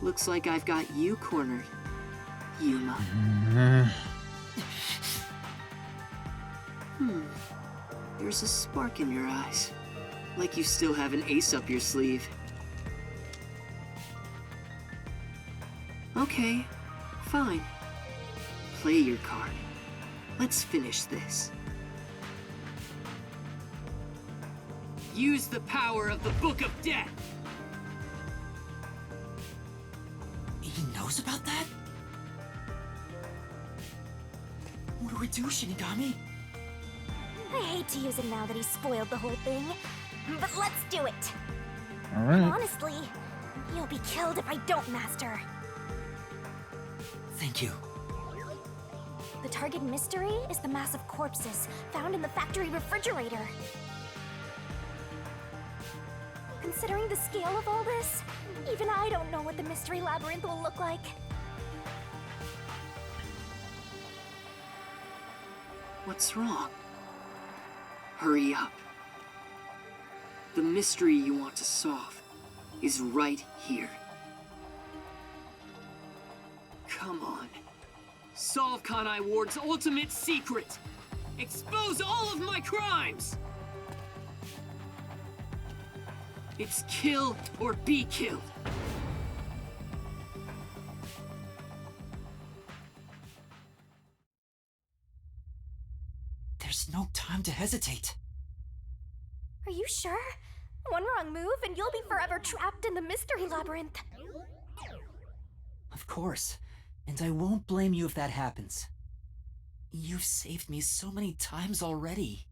Looks like I've got you cornered, Yuma. There's a spark in your eyes. Like you still have an ace up your sleeve. Okay, fine. Play your card. Let's finish this. Use the power of the Book of Death! He knows about that? What do we do, Shinigami? I hate to use it now that he spoiled the whole thing, but let's do it. Alright. Honestly, you'll be killed if I don't, Master. Thank you. The target mystery is the mass of corpses found in the factory refrigerator. Considering the scale of all this, even I don't know what the mystery labyrinth will look like. What's wrong? Hurry up. The mystery you want to solve is right here. Come on. Solve Kanai Ward's ultimate secret! Expose all of my crimes! It's kill or be killed. There's no time to hesitate. Are you sure? One wrong move and you'll be forever trapped in the mystery labyrinth. Of course. And I won't blame you if that happens. You've saved me so many times already.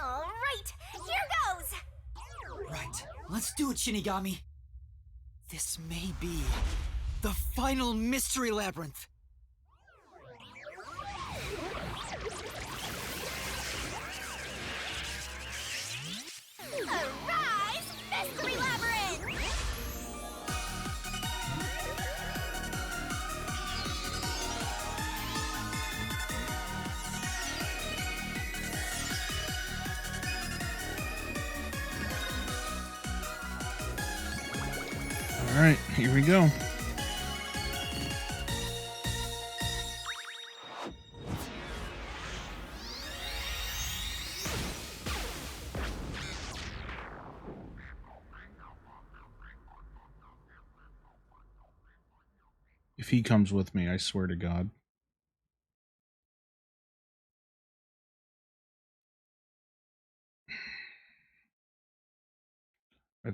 All right, here goes! Right, let's do it, Shinigami. This may be the final mystery labyrinth. Arise, mystery labyrinth! All right, here we go. If he comes with me, I swear to God.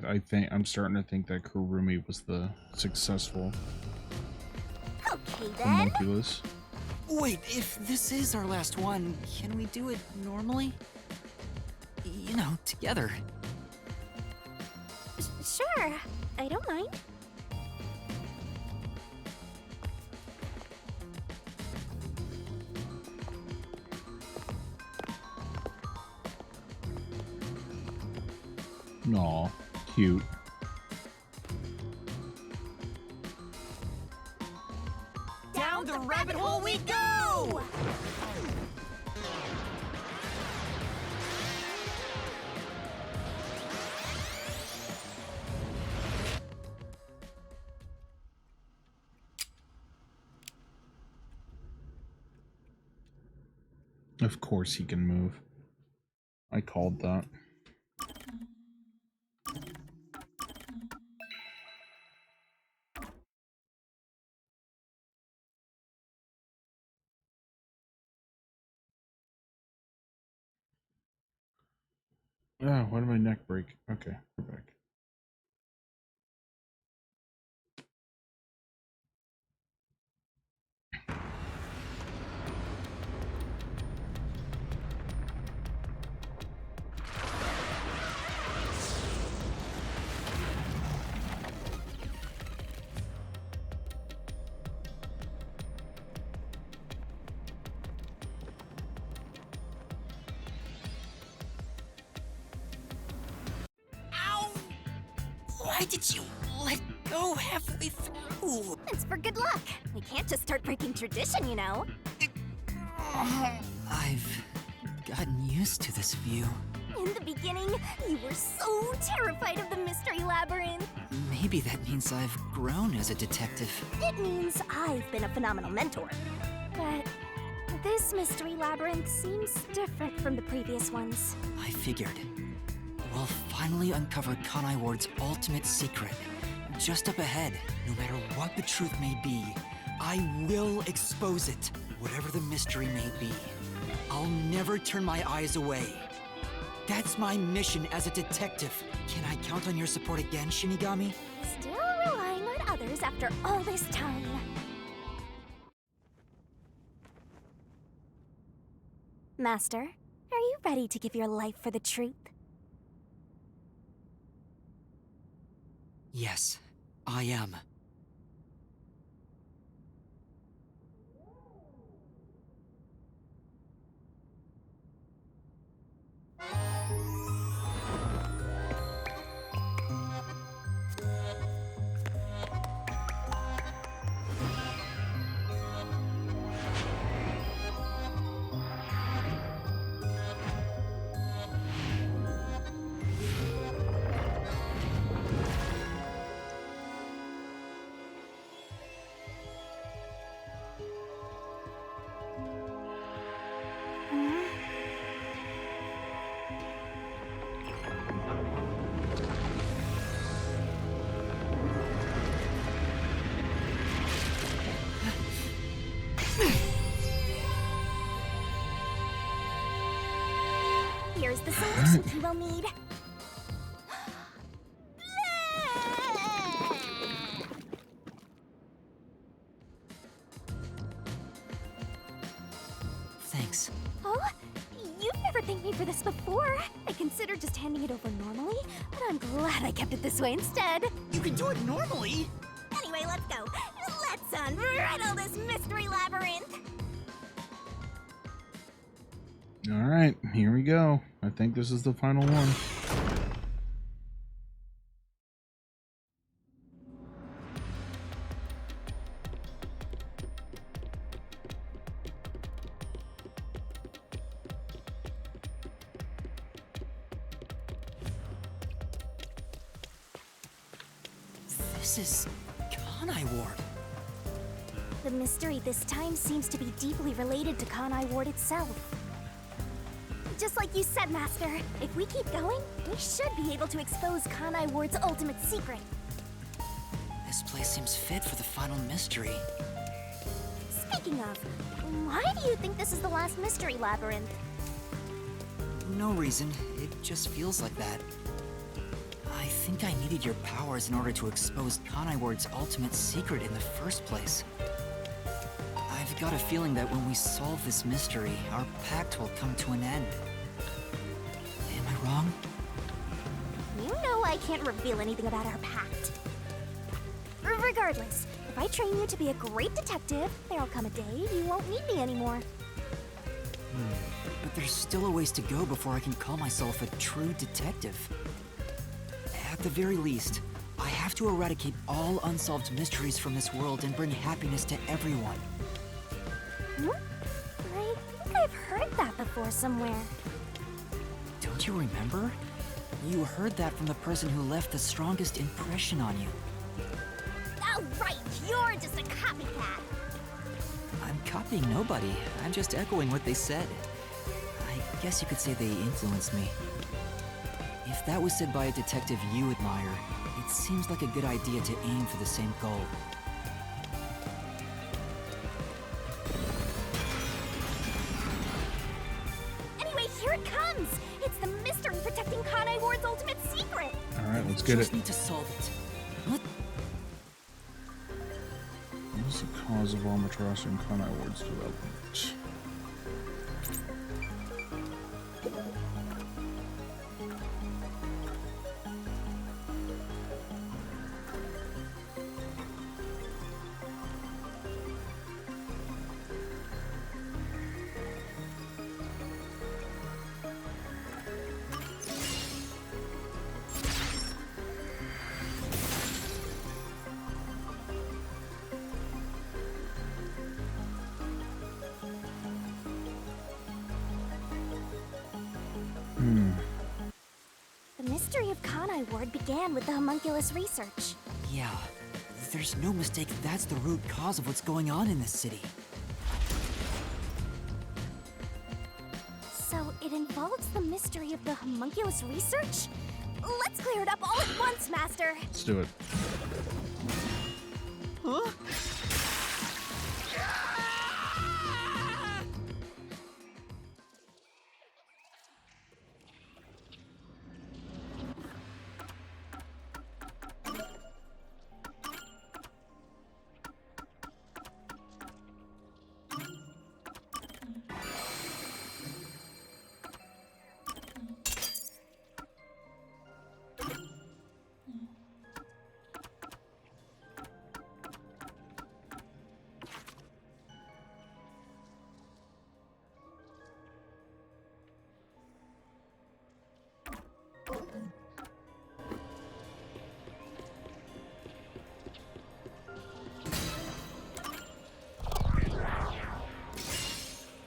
I think I'm starting to think that Kurumi was the successful Okay then. homunculus. Wait, if this is our last one, can we do it normally? You know, together. Sure, I don't mind. Aw, cute. Down the rabbit hole we go! Of course he can move. I called that. Ah, why did my neck break? Okay, we're back. Why did you let go halfway through? It's for good luck. We can't just start breaking tradition, you know. I've gotten used to this view. In the beginning, you were so terrified of the mystery labyrinth. Maybe that means I've grown as a detective. It means I've been a phenomenal mentor. But this mystery labyrinth seems different from the previous ones. I figured. We'll finally uncover Kanai Ward's ultimate secret. Just up ahead, no matter what the truth may be, I will expose it, whatever the mystery may be. I'll never turn my eyes away. That's my mission as a detective. Can I count on your support again, Shinigami? Still relying on others after all this time. Master, are you ready to give your life for the truth? Yes, I am. is the solution he will need. Thanks. Oh, you've never thanked me for this before. I considered just handing it over normally, but I'm glad I kept it this way instead. You can do it normally! Anyway, let's go. Let's unriddle this mystery labyrinth. Alright, here we go. I think this is the final one. This is Kanai Ward. The mystery this time seems to be deeply related to Kanai Ward itself. Just like you said, Master, if we keep going, we should be able to expose Kanai Ward's ultimate secret. This place seems fit for the final mystery. Speaking of, why do you think this is the last mystery labyrinth? No reason. It just feels like that. I think I needed your powers in order to expose Kanai Ward's ultimate secret in the first place. I've got a feeling that when we solve this mystery, our pact will come to an end. Am I wrong? You know I can't reveal anything about our pact. Regardless, if I train you to be a great detective, there'll come a day you won't need me anymore. But there's still a ways to go before I can call myself a true detective. At the very least, I have to eradicate all unsolved mysteries from this world and bring happiness to everyone. I think I've heard that before somewhere. Don't you remember? You heard that from the person who left the strongest impression on you. Oh, right, you're just a copycat. I'm copying nobody. I'm just echoing what they said. I guess you could say they influenced me. If that was said by a detective you admire, it seems like a good idea to aim for the same goal. Anyway, here it comes! It's the mystery protecting Kanai Ward's ultimate secret! Alright, let's get Just it. need to solve it. What? What is the cause of Amaterasu and Kanai Ward's development? The mystery of Kanai Ward began with the homunculus research. Yeah, there's no mistake that's the root cause of what's going on in this city. So it involves the mystery of the homunculus research? Let's clear it up all at once, Master! Let's do it. Huh?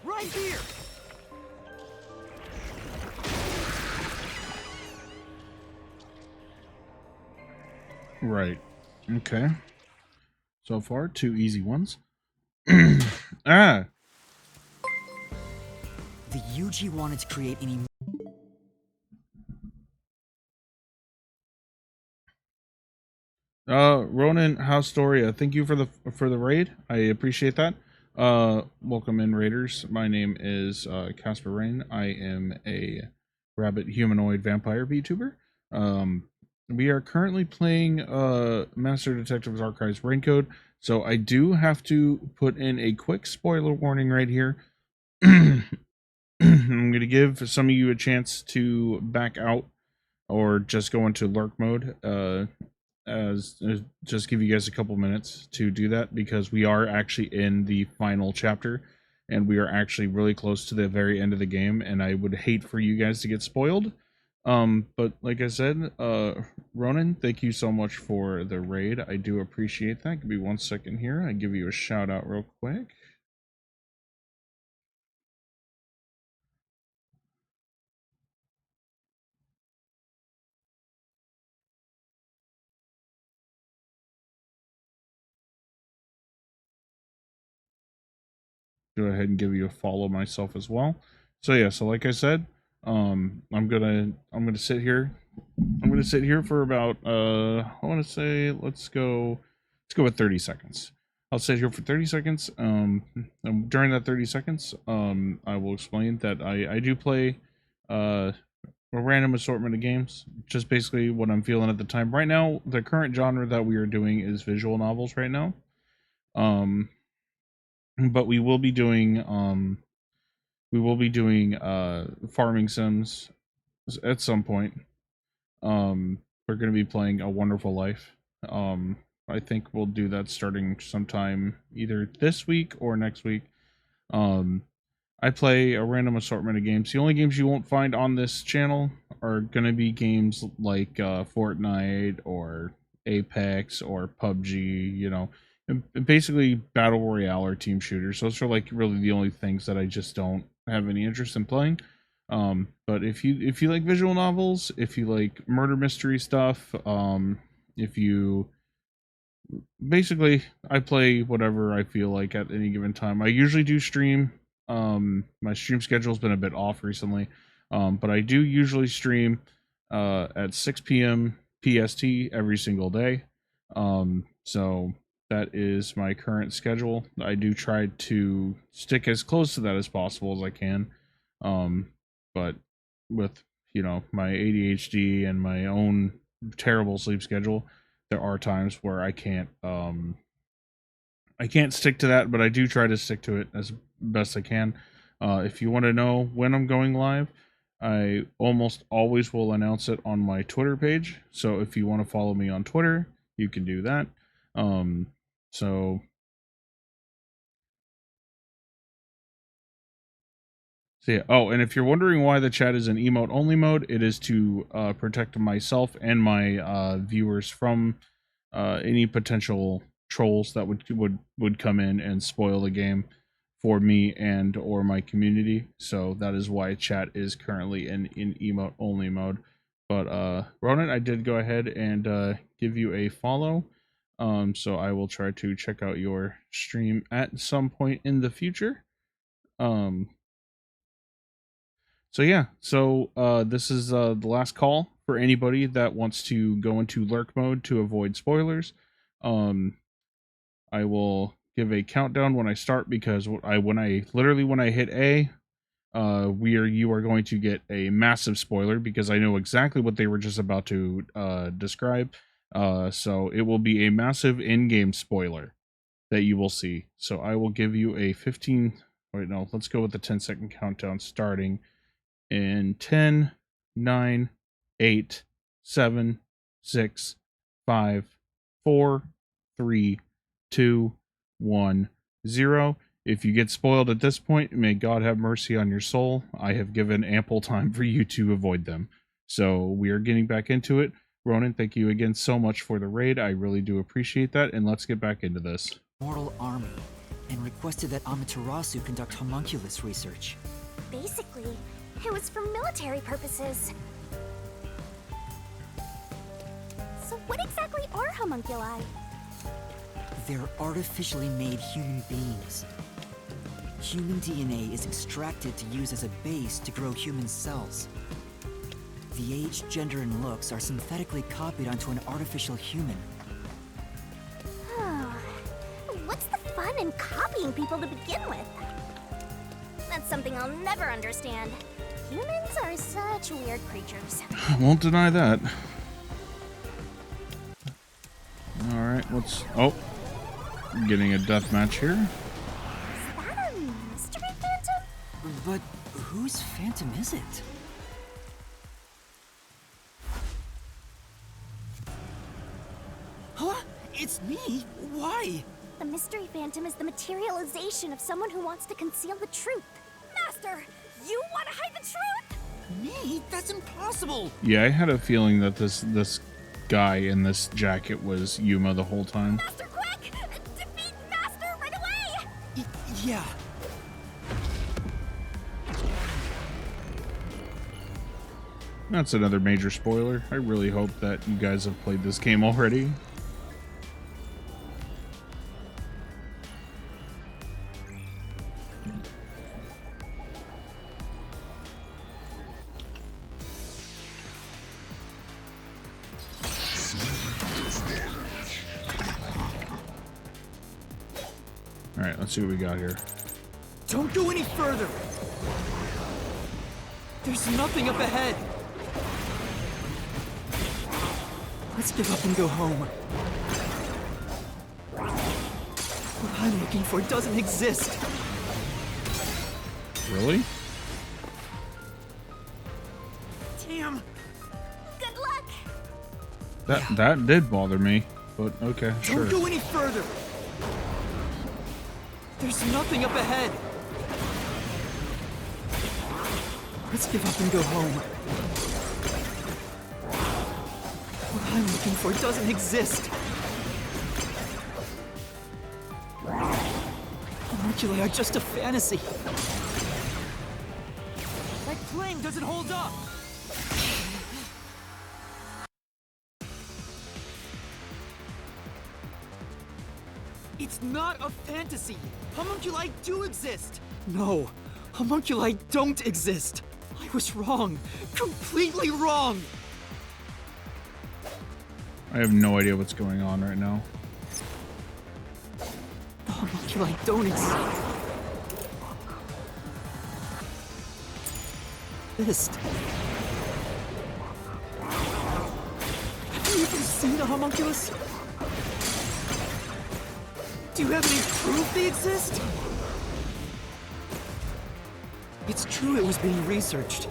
Right here! Right. Okay. So far, 2 easy ones. Ah! The Yuji wanted to create any... Ronan Houstoria, thank you for the raid. I appreciate that. Welcome in, raiders. My name is Casper Rain. I am a rabbit humanoid vampire VTuber. We are currently playing Master Detective's Archives Raincode, so I do have to put in a quick spoiler warning right here. I'm going to give some of you a chance to back out or just go into lurk mode, just give you guys a couple minutes to do that, because we are actually in the final chapter and we are actually really close to the very end of the game, and I would hate for you guys to get spoiled. But like I said, Ronan, thank you so much for the raid. I do appreciate that. Give me 1 second here. I give you a shout out real quick. Go ahead and give you a follow myself as well. So yeah, so like I said, I'm gonna sit here. I'm gonna sit here for about I want to say let's go with 30 seconds. I'll sit here for 30 seconds. And during that 30 seconds, I will explain that I do play a random assortment of games, just basically what I'm feeling at the time. Right now, the current genre that we are doing is visual novels right now. But we will be doing farming sims at some point. We're going to be playing A Wonderful Life. I think we'll do that starting sometime either this week or next week. I play a random assortment of games. The only games you won't find on this channel are going to be games like Fortnite or Apex or PUBG, you know, basically battle royale or team shooters. Those are like really the only things that I just don't have any interest in playing. But if you like visual novels, if you like murder mystery stuff, if you basically, I play whatever I feel like at any given time. I usually do stream. My stream schedule's been a bit off recently, but I do usually stream at 6 p.m. PST every single day. So that is my current schedule. I do try to stick as close to that as possible as I can. But with, you know, my ADHD and my own terrible sleep schedule, there are times where I can't stick to that, but I do try to stick to it as best I can. If you want to know when I'm going live, I almost always will announce it on my Twitter page. So if you want to follow me on Twitter, you can do that. So yeah. Oh, and if you're wondering why the chat is in emote only mode, it is to protect myself and my viewers from any potential trolls that would come in and spoil the game for me and or my community. So that is why chat is currently in emote only mode. But Ronan, I did go ahead and give you a follow. So I will try to check out your stream at some point in the future. So yeah, so this is the last call for anybody that wants to go into lurk mode to avoid spoilers. I will give a countdown when I start, because when I hit A, you are going to get a massive spoiler, because I know exactly what they were just about to describe. So it will be a massive in-game spoiler that you will see. So I will give you a 15. Wait, no, let's go with the 10-second countdown starting in 10, 9, 8, 7, 6, 5, 4, 3, 2, 1, 0. If you get spoiled at this point, may God have mercy on your soul. I have given ample time for you to avoid them. So we are getting back into it. Ronan, thank you again so much for the raid. I really do appreciate that, and let's get back into this. Mortal army, and requested that Amaterasu conduct homunculus research. Basically, it was for military purposes. So what exactly are homunculi? They're artificially made human beings. Human DNA is extracted to use as a base to grow human cells. The age, gender, and looks are synthetically copied onto an artificial human. What's the fun in copying people to begin with? That's something I'll never understand. Humans are such weird creatures. I won't deny that. Alright, let's... Oh. Getting a death match here. Is that a mystery phantom? But whose phantom is it? Huh? It's me? Why? The mystery phantom is the materialization of someone who wants to conceal the truth. Master, you want to hide the truth? Me? That's impossible! Yeah, I had a feeling that this guy in this jacket was Yuma the whole time. Master, quick! Defeat Master right away! Yeah. That's another major spoiler. I really hope that you guys have played this game already. Alright, let's see what we got here. Don't go any further! There's nothing up ahead! Let's give up and go home. What I'm looking for doesn't exist. Really? Damn! Good luck! That did bother me, but okay, sure. Don't go any further! There's nothing up ahead! Let's give up and go home. What I'm looking for doesn't exist. Homunculi are just a fantasy. That claim doesn't hold up! It's not a fantasy! Homunculi do exist! No, homunculi don't exist! I was wrong. Completely wrong! I have no idea what's going on right now. The homunculi don't exist. Have you even seen the homunculus? Do you have any proof they exist? It's true it was being researched.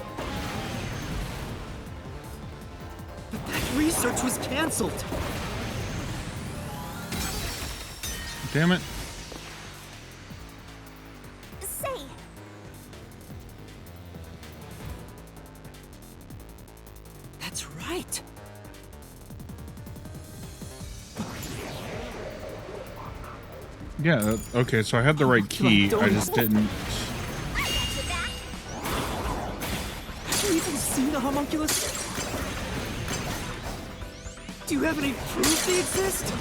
But that research was cancelled. Damn it. Say, That's right. Yeah, okay, so I had the right key, I just didn't... Have you even seen the homunculus? Do you have any proof they exist?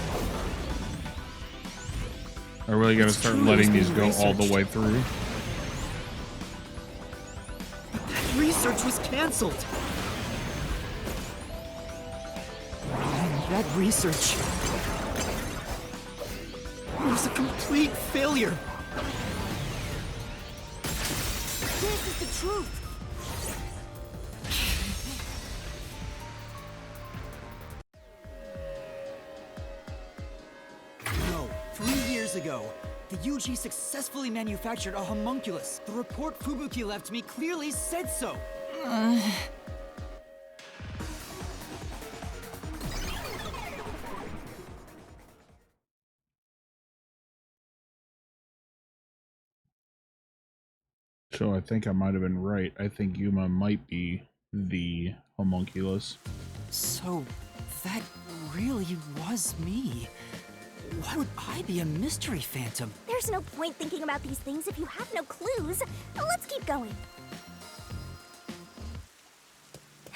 I really gotta start letting these go all the way through. But that research was cancelled. And that research was a complete failure. This is the truth. No, 3 years ago, the UG successfully manufactured a homunculus. The report Fubuki left me clearly said so. So I think I might have been right. I think Yuma might be the homunculus. So, that really was me. Why would I be a mystery phantom? there's no point thinking about these things if you have no clues. Let's keep going.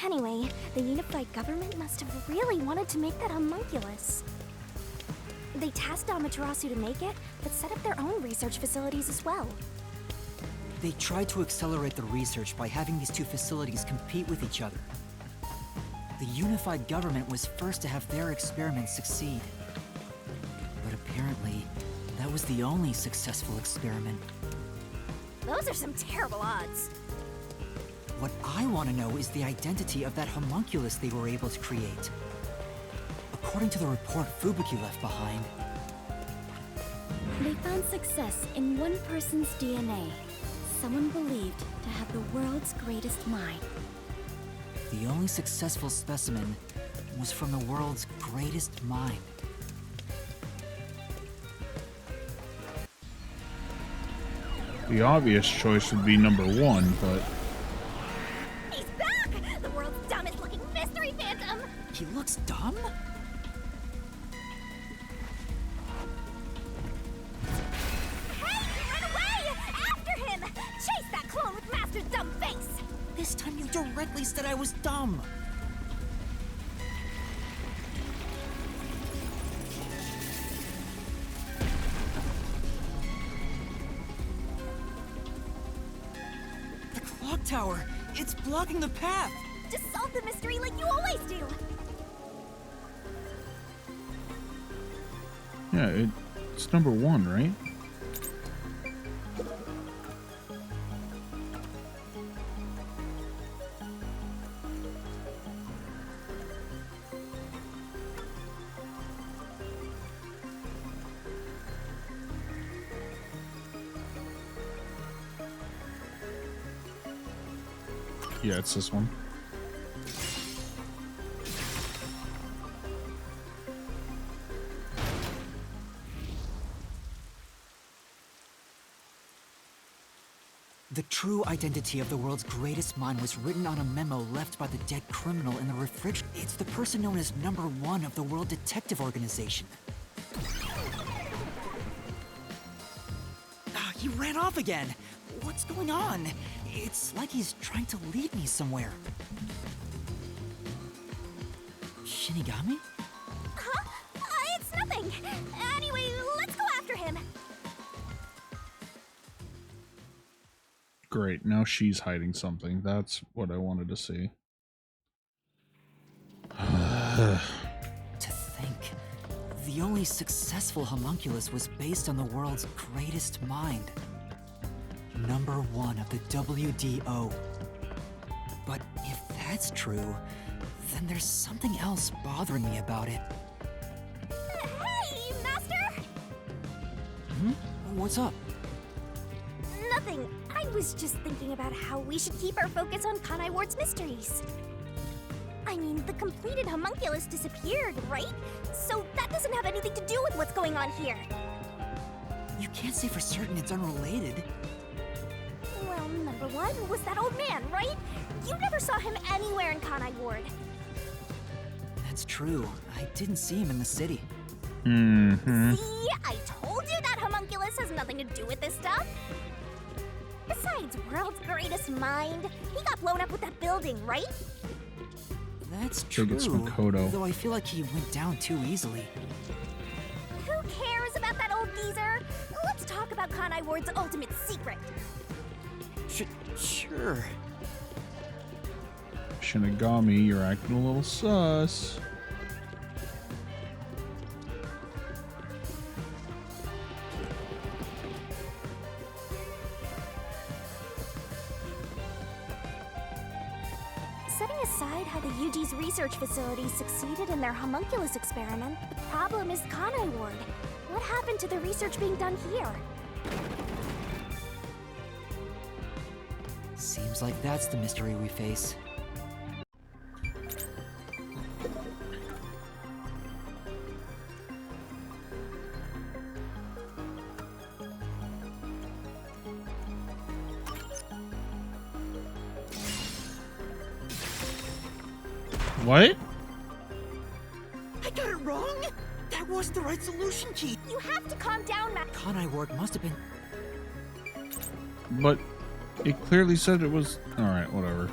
Anyway, the unified government must have really wanted to make that homunculus. They tasked Amaterasu to make it, but set up their own research facilities as well. They tried to accelerate the research by having these two facilities compete with each other. The unified government was first to have their experiments succeed. But apparently, that was the only successful experiment. Those are some terrible odds. What I want to know is the identity of that homunculus they were able to create. According to the report Fubuki left behind, They found success in one person's DNA. Someone believed to have the world's greatest mind. the only successful specimen was from the world's greatest mind. The obvious choice would be number 1, but He's back! The world's dumbest looking mystery phantom! He looks dumb? Hey! Run away! After him! Chase that clone with Master's dumb face! This time you directly said I was dumb. The clock tower! It's blocking the path! Just solve the mystery like you always do! yeah, it's number 1, right? Yeah, it's this one. The true identity of the world's greatest mind was written on a memo left by the dead criminal in the refrigerator. It's the person known as number 1 of the World Detective Organization. Ah, he ran off again. What's going on? It's like he's trying to lead me somewhere. Shinigami? Huh? It's nothing! Anyway, let's go after him! Great, now she's hiding something. That's what I wanted to see. To think, the only successful homunculus was based on the world's greatest mind. Number 1 of the WDO. But if that's true, then there's something else bothering me about it. Hey, Master! Hmm? What's up? Nothing. I was just thinking about how we should keep our focus on Kanai Ward's mysteries. I mean, the completed homunculus disappeared, right? So that doesn't have anything to do with what's going on here. You can't say for certain it's unrelated. Well, number 1 was that old man, right? You never saw him anywhere in Kanai Ward. That's true. I didn't see him in the city. Mm-hmm. See? I told you that homunculus has nothing to do with this stuff. Besides, world's greatest mind, he got blown up with that building, right? That's Think true. it's Makoto. Though I feel like he went down too easily. Who cares about that old geezer? Let's talk about Kanai Ward's ultimate secret. Sure. Shinigami, you're acting a little sus. Setting aside how the UG's research facility succeeded in their homunculus experiment, the problem is Kanai Ward. What happened to the research being done here? Seems like that's the mystery we face. What? I got it wrong? That was the right solution key. You have to calm down, Matt. Kanai Ward must have been... But it clearly said it was... Alright, whatever.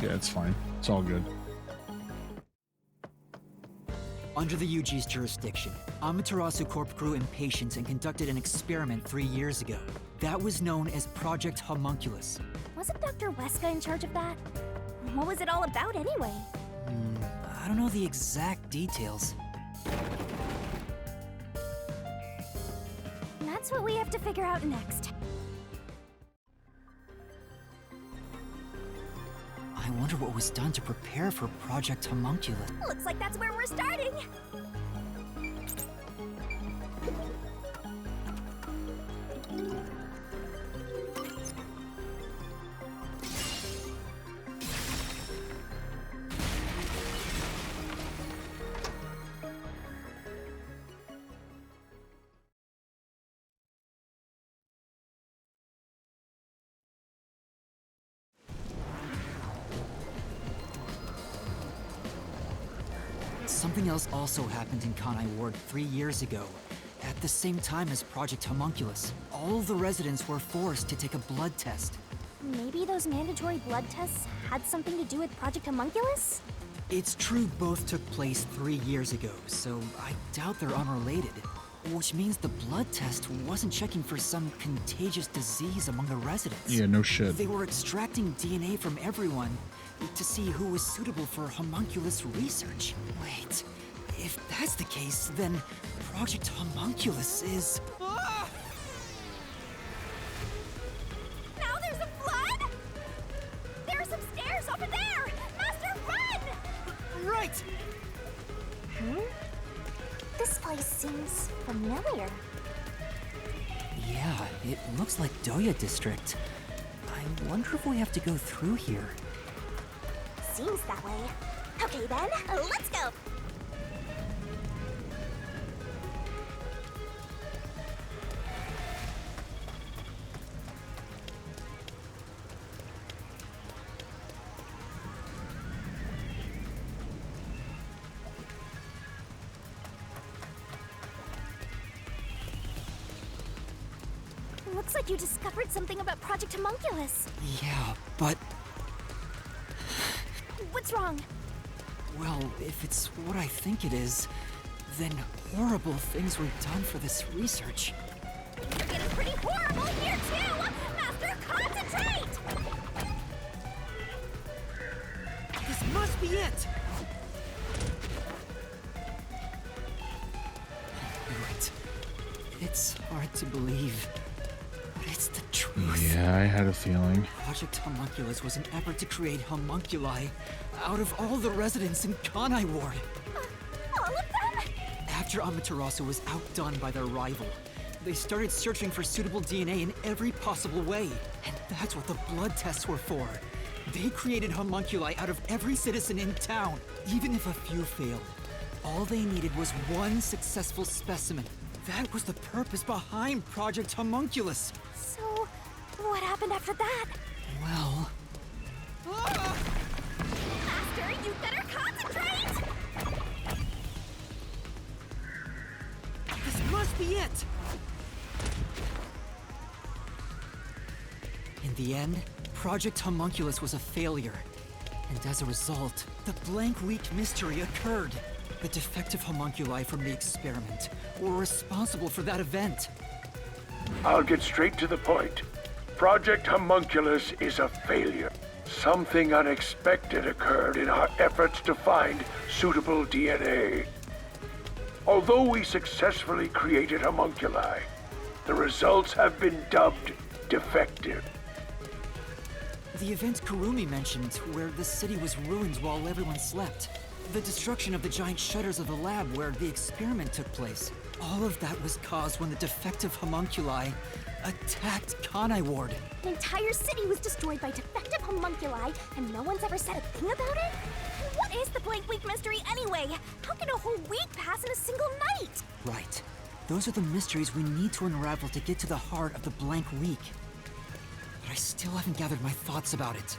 Yeah, it's fine. It's all good. Under the UG's jurisdiction, Amaterasu Corp grew impatient and conducted an experiment 3 years ago. That was known as Project Homunculus. Wasn't Dr. Weska in charge of that? What was it all about anyway? I don't know the exact details. That's what we have to figure out next. I wonder what was done to prepare for Project Homunculus. Looks like that's where we're starting. Something else also happened in Kanai Ward 3 years ago. At the same time as Project Homunculus, all the residents were forced to take a blood test. Maybe those mandatory blood tests had something to do with Project Homunculus? It's true both took place 3 years ago, so I doubt they're unrelated. Which means the blood test wasn't checking for some contagious disease among the residents. Yeah, no shit. They were extracting DNA from everyone to see who was suitable for homunculus research. Wait, if that's the case, then Project Homunculus is... Now there's a flood? There are some stairs over there! Master, run! Right! This place seems familiar. Yeah, it looks like Doya District. I wonder if we have to go through here. Seems that way. Okay then, let's go! Looks like you discovered something about Project Homunculus. Yeah, but... What's wrong? well, if it's what I think it is, then horrible things were done for this research. You're getting pretty horrible here too! Master, concentrate! This must be it! Right. It's hard to believe, but it's the truth. Yeah, I had a feeling. Project Homunculus was an effort to create homunculi out of all the residents in Kanai Ward. All of them? After Amaterasu was outdone by their rival, they started searching for suitable DNA in every possible way. And that's what the blood tests were for. They created homunculi out of every citizen in town, even if a few failed. All they needed was one successful specimen. That was the purpose behind Project Homunculus. So, what happened after that? Well... Master, you better concentrate! This must be it! In the end, Project Homunculus was a failure. And as a result, the blank week mystery occurred. The defective homunculi from the experiment were responsible for that event. I'll get straight to the point. Project Homunculus is a failure. Something unexpected occurred in our efforts to find suitable DNA. Although we successfully created homunculi, the results have been dubbed defective. The event Kurumi mentioned, where the city was ruined while everyone slept. The destruction of the giant shutters of the lab where the experiment took place. All of that was caused when the defective homunculi attacked Kanai Ward. An entire city was destroyed by defective homunculi, and no one's ever said a thing about it? What is the blank week mystery anyway? How can a whole week pass in a single night? Right. Those are the mysteries we need to unravel to get to the heart of the blank week. But I still haven't gathered my thoughts about it.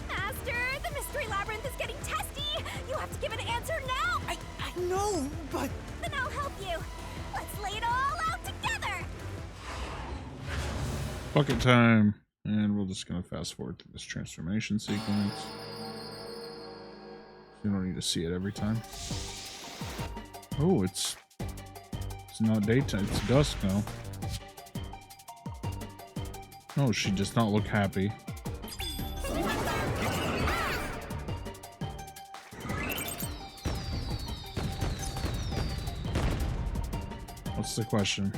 Master, the mystery labyrinth is getting testy! You have to give an answer now! I know, but... Then I'll help you! Let's lay it all out together! Bucket time. And we're just gonna fast forward to this transformation sequence. You don't need to see it every time. Oh, it's not daytime, it's dusk now. Oh, she does not look happy. What's the question?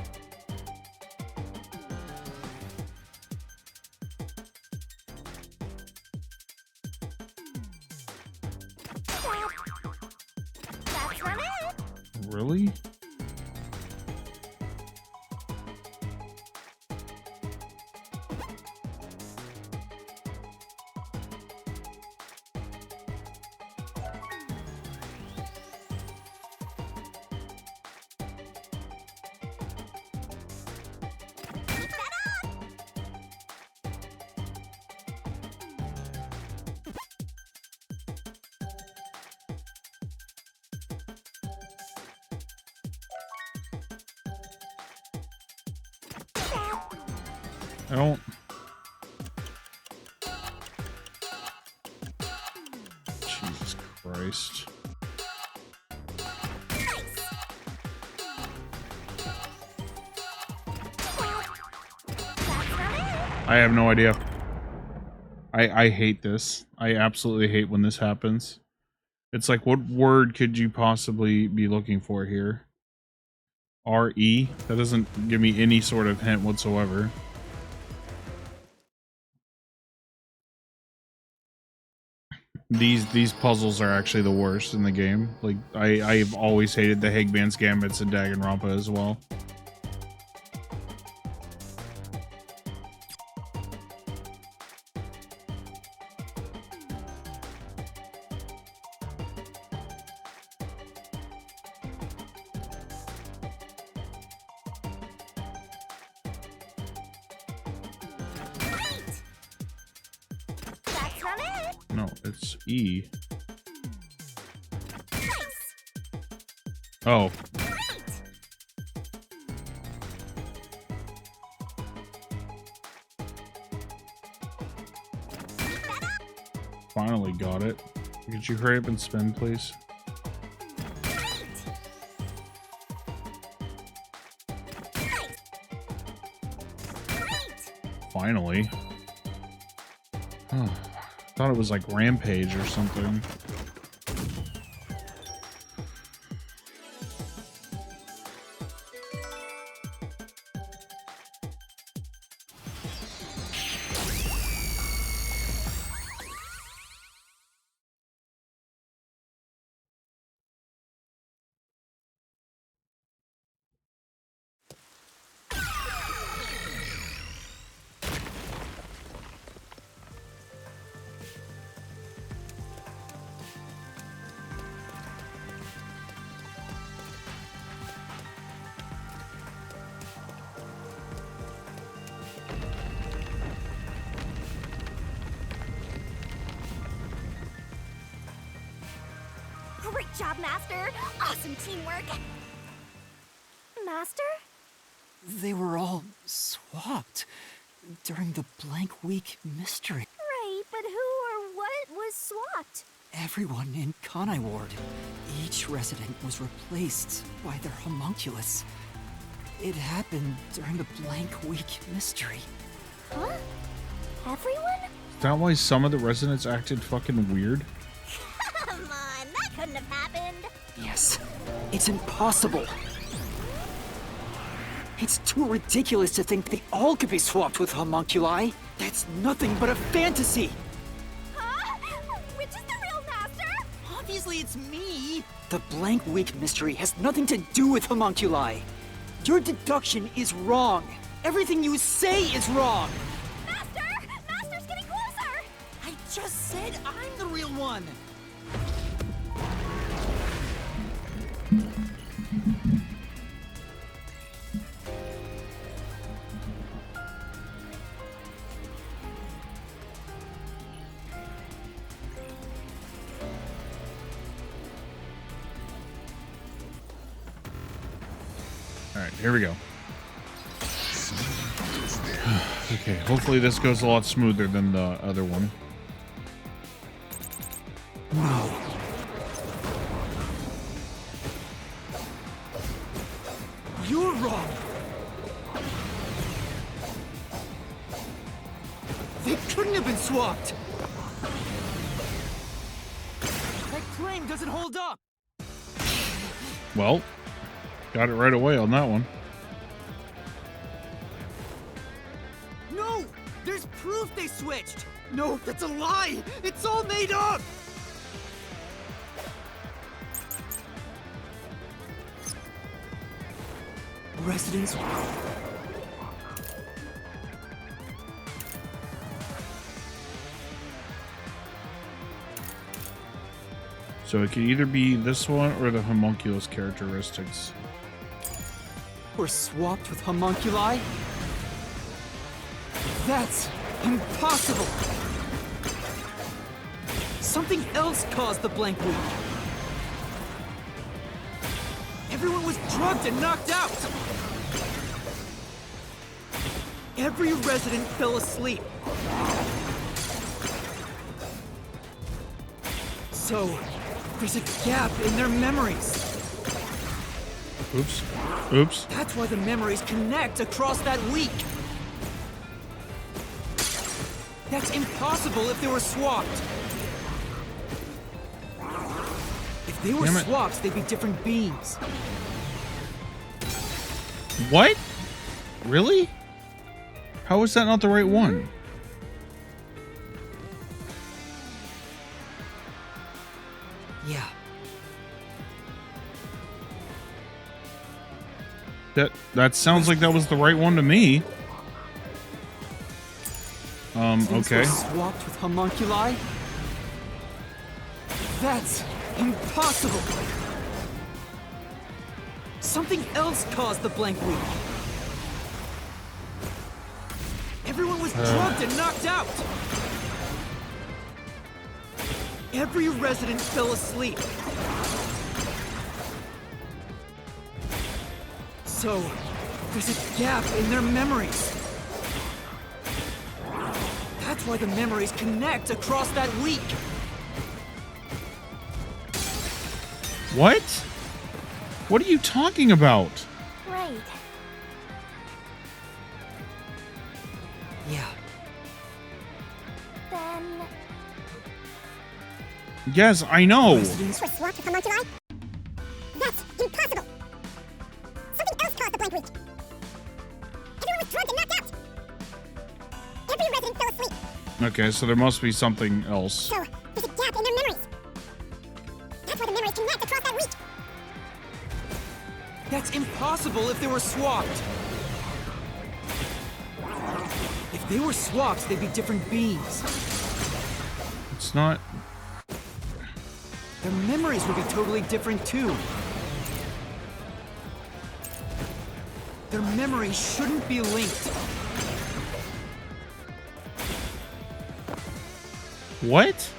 That's not it. Really? I don't... Jesus Christ. I have no idea. I hate this. I absolutely hate when this happens. It's like, what word could you possibly be looking for here? R-E? That doesn't give me any sort of hint whatsoever. These puzzles are actually the worst in the game. Like, I've always hated the Higman's Gambits and Danganronpa as well. That's not it. No, it's E. Oh. Finally got it. Could you hurry up and spin, please? Finally. Oh, thought it was like Rampage or something. Great job, Master! Awesome teamwork! Master? They were all swapped during the Blank Week mystery. Right, but who or what was swapped? Everyone in Kanai Ward. Each resident was replaced by their homunculus. It happened during the Blank Week mystery. Huh? Everyone? Is that why some of the residents acted fucking weird? Come on, that couldn't have happened. Yes, it's impossible. It's too ridiculous to think they all could be swapped with homunculi. That's nothing but a fantasy. Huh? Which is the real Master? Obviously, it's me. The Blank Week mystery has nothing to do with homunculi. Your deduction is wrong. Everything you say is wrong. Master! Master's getting closer! I just said I'm the real one. Alright, here we go. Okay, hopefully this goes a lot smoother than the other one. Wow. You're wrong. They couldn't have been swapped! That claim doesn't hold up! Well, got it right away on that one. No! There's proof they switched! No, that's a lie! It's all made up! Residents... So it could either be this one or the homunculus characteristics. were swapped with homunculi? That's impossible! Something else caused the blank week. Everyone was drugged and knocked out! Every resident fell asleep. So, there's a gap in their memories. Oops. Oops. That's why the memories connect across that week. That's impossible if they were swapped. If they were swapped, they'd be different beings. What? Really? How is that not the right one? Yeah. That sounds like that was the right one to me. Okay. Were swapped with homunculi? That's impossible. Something else caused the blank week. Everyone was drugged and knocked out. Every resident fell asleep. So, there's a gap in their memories. That's why the memories connect across that week. What? What are you talking about? Right. Yeah. Then... Yes, I know. Residents were swapped with homunculi? That's impossible! Something else caused the blank week. Everyone was drugged and knocked out. Every resident fell asleep. Okay, so there must be something else. So, there's a gap in their memories. That's why the memories connect across that week. That's impossible if they were swapped. If they were swapped, they'd be different beings. It's not... Their memories would be totally different too. Their memories shouldn't be linked. What?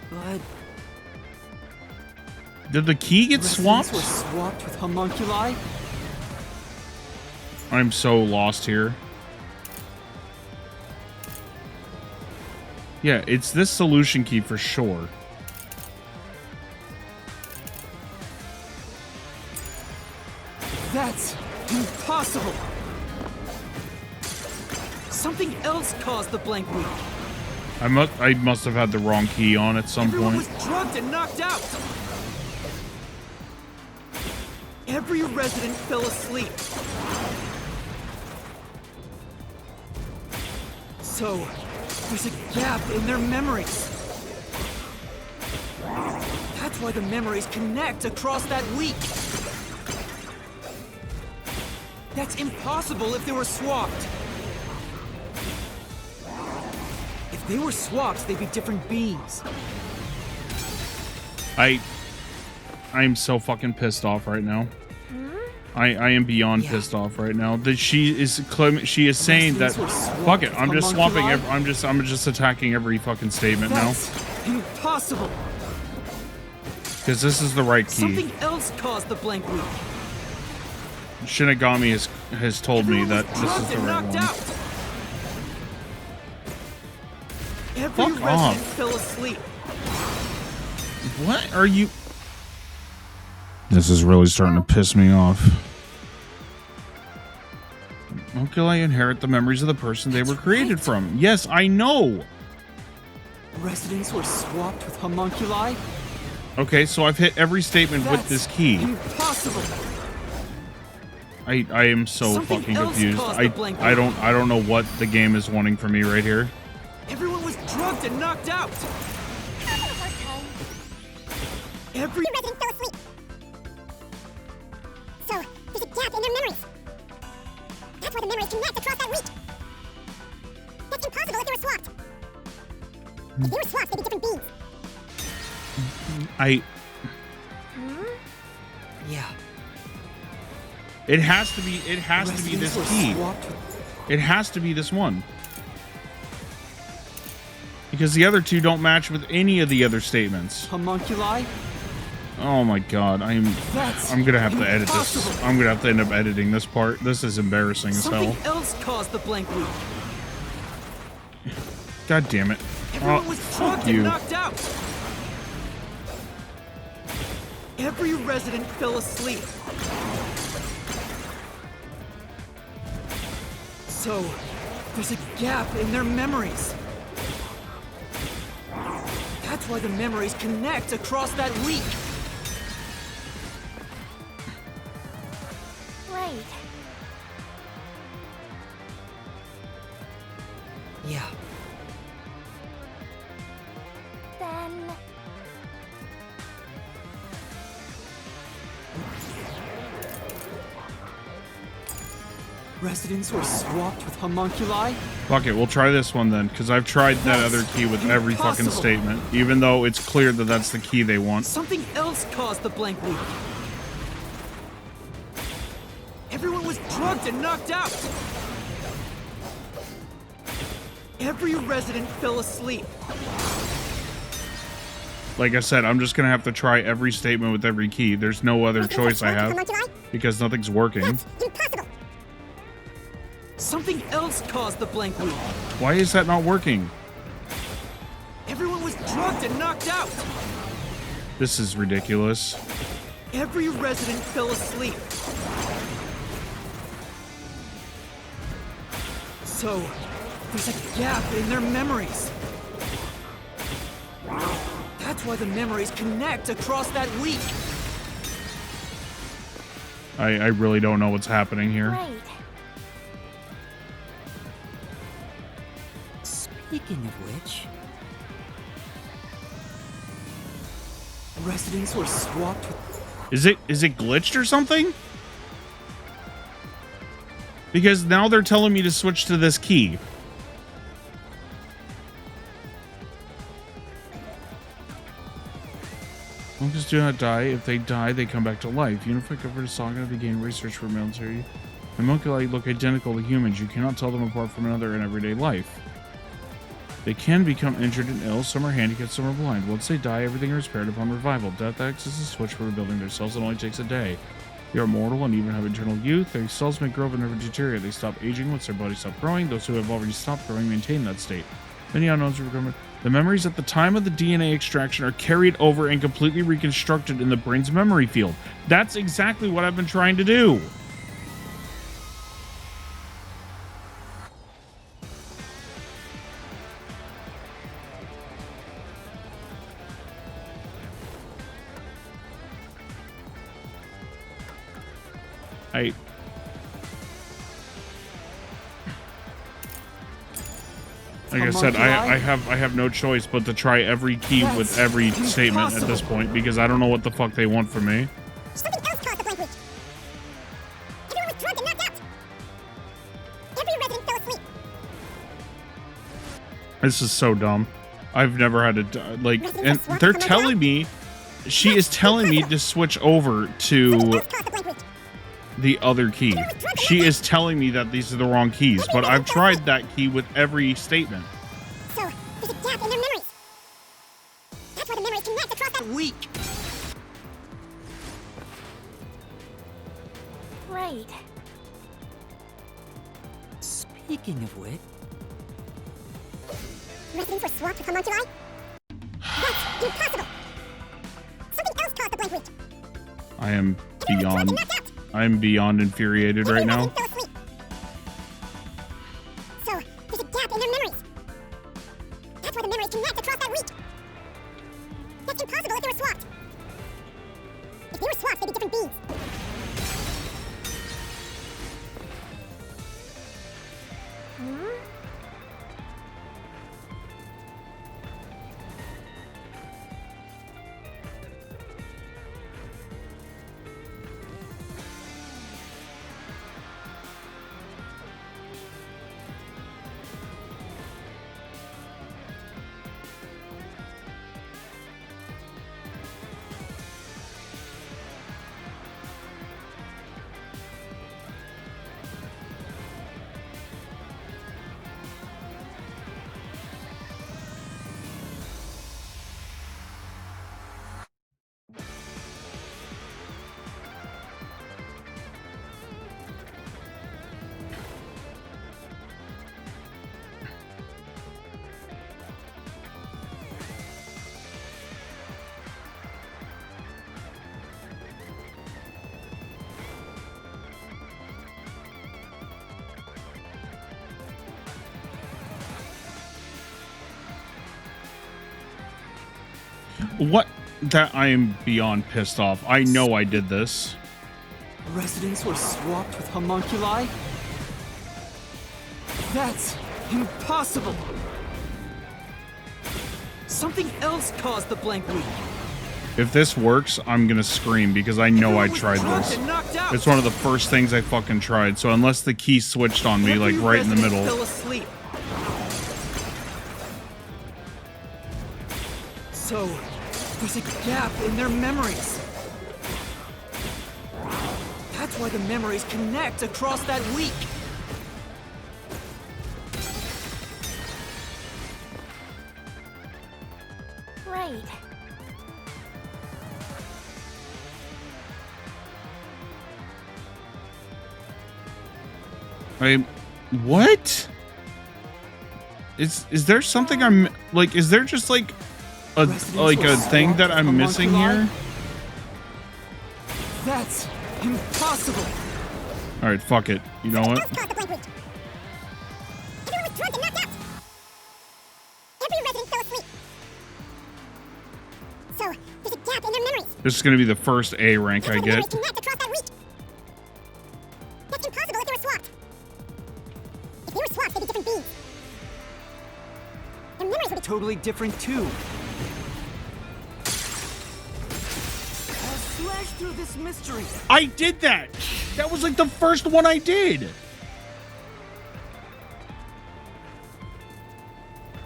But Did the key get residents swapped? were swapped with homunculi? I'm so lost here. Yeah, it's this solution key for sure. That's impossible. Something else caused the blank week. I must have had the wrong key on at some Everyone point. was drugged and knocked out. Every resident fell asleep. So, there's a gap in their memories. That's why the memories connect across that week. That's impossible if they were swapped. If they were swapped, they'd be different beings. I'm so fucking pissed off right now. I am beyond pissed off right now. That she is saying that fuck it. I'm just swapping. I'm just attacking every fucking statement now. That's impossible. Because this is the right key. Something else caused the blank week. Shinigami has told me that this is the right one. Every Fuck resident off. fell asleep. What are you? This is really starting to piss me off. Homunculi inherit the memories of the person they were created from. Yes, I know. Residents were swapped with homunculi? Okay, so I've hit every statement with this key. Impossible. I am so Something fucking else confused. caused the blank I don't know what the game is wanting from me right here. Everyone was drugged and knocked out. Every resident fell asleep. So, there's a gap in their memories. That's why the memories connect across that week. That's impossible if they were swapped. If they were swapped, they'd be different beings. Yeah. It has to be this key. It has to be this one. Because the other two don't match with any of the other statements. Homunculi? Oh my god, I'm gonna have to edit this. I'm gonna have to end up editing this part. This is embarrassing as hell. Something else caused the blank week. God damn it. Everyone was fuck drugged you. and knocked out. Every resident fell asleep. So, there's a gap in their memories. That's why the memories connect across that week. Right. Yeah. Then... Residents were swapped with homunculi? Fuck it, we'll try this one then, because I've tried that other key with every fucking statement, even though it's clear that that's the key they want. Something else caused the blank week. Everyone was drugged and knocked out. Every resident fell asleep. Like I said, I'm just gonna have to try every statement with every key. There's no other choice I have, because nothing's working. Impossible. Something else caused the blank week. Why is that not working? Everyone was drugged and knocked out. This is ridiculous. Every resident fell asleep. So, there's a gap in their memories. That's why the memories connect across that week. I really don't know what's happening here. Right. Speaking of which... Residents were swapped with... Is it glitched or something? Because now they're telling me to switch to this key. Monkeys do not die. If they die, they come back to life. Unified government saga began research for military. Homunculi look identical to humans. You cannot tell them apart from another in everyday life. They can become injured and ill. Some are handicapped, some are blind. Once they die, everything is repaired upon revival. Death acts as a switch for rebuilding their cells. It only takes a day. They are mortal and even have eternal youth. Their cells may grow but never deteriorate. They stop aging once their bodies stop growing. Those who have already stopped growing maintain that state. Many unknowns are recovered. The memories at the time of the DNA extraction are carried over and completely reconstructed in the brain's memory field. That's exactly what I've been trying to do. Like I said, I have no choice but to try every key with every statement at this point, because I don't know what the fuck they want from me. Something else caused the blank week. Everyone was drugged and knocked out. Every resident fell asleep. This is so dumb. I've never had to like, and they're telling me, she is telling me to switch over to the other key. She is telling me that these are the wrong keys, but I've tried that key with every statement. So, there's a gap in their memories. That's why the memories connect across that week. Right. Speaking of which... Residents were swapped with homunculi? That's impossible! Something else caused the blank week. I am beyond infuriated right now. What? That I am beyond pissed off. I know I did this. Residents were swapped with homunculi? That's impossible! Something else caused the blank week. If this works, I'm gonna scream because I know I tried this. It's one of the first things I fucking tried, so unless the key switched on me, like, right in the middle. Fell asleep. So, there's a gap in their memories. That's why the memories connect across that week. Right. What? Is there something I'm like? Is there just like a thing that I'm missing here? That's impossible. All right, fuck it. You know what? So, there's a gap in their memories. This is gonna be the first A rank I get. That's impossible if they were swapped. If they were swapped, they'd be different beings. Their memories would be totally different too. I'll slash through this mystery. I did that. That was like the first one I did.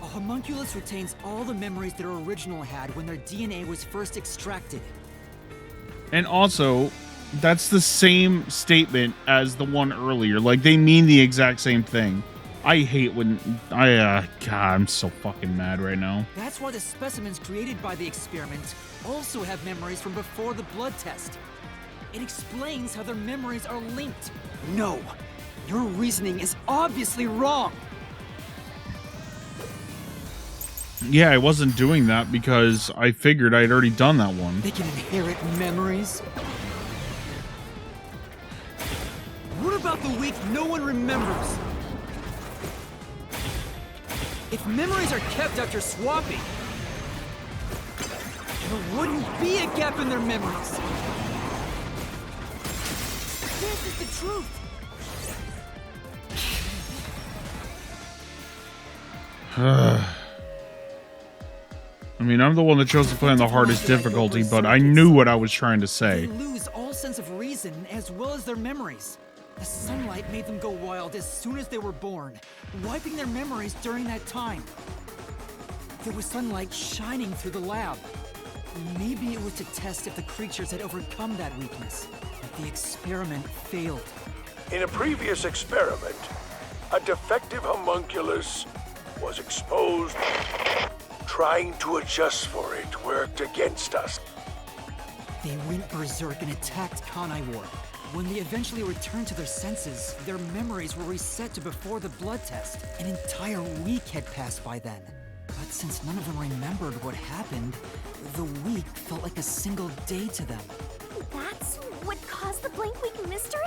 A homunculus retains all the memories their original had when their DNA was first extracted. And also, that's the same statement as the one earlier. Like, they mean the exact same thing. I hate when God, I'm so fucking mad right now. That's why the specimens created by the experiment also have memories from before the blood test. It explains how their memories are linked. No, your reasoning is obviously wrong. Yeah, I wasn't doing that because I figured I'd already done that one. They can inherit memories. What about the week no one remembers? If memories are kept after swapping, there wouldn't be a gap in their memories. This is the truth. I mean, I'm the one that chose to play on the hardest difficulty, but I knew what I was trying to say. They lose all sense of reason as well as their memories. The sunlight made them go wild as soon as they were born, wiping their memories during that time. There was sunlight shining through the lab. Maybe it was to test if the creatures had overcome that weakness, but the experiment failed. In a previous experiment, a defective homunculus was exposed. Trying to adjust for it worked against us. They went berserk and attacked Kanai Ward. When they eventually returned to their senses, their memories were reset to before the blood test. An entire week had passed by then. But since none of them remembered what happened, the week felt like a single day to them. That's what caused the blank week mystery?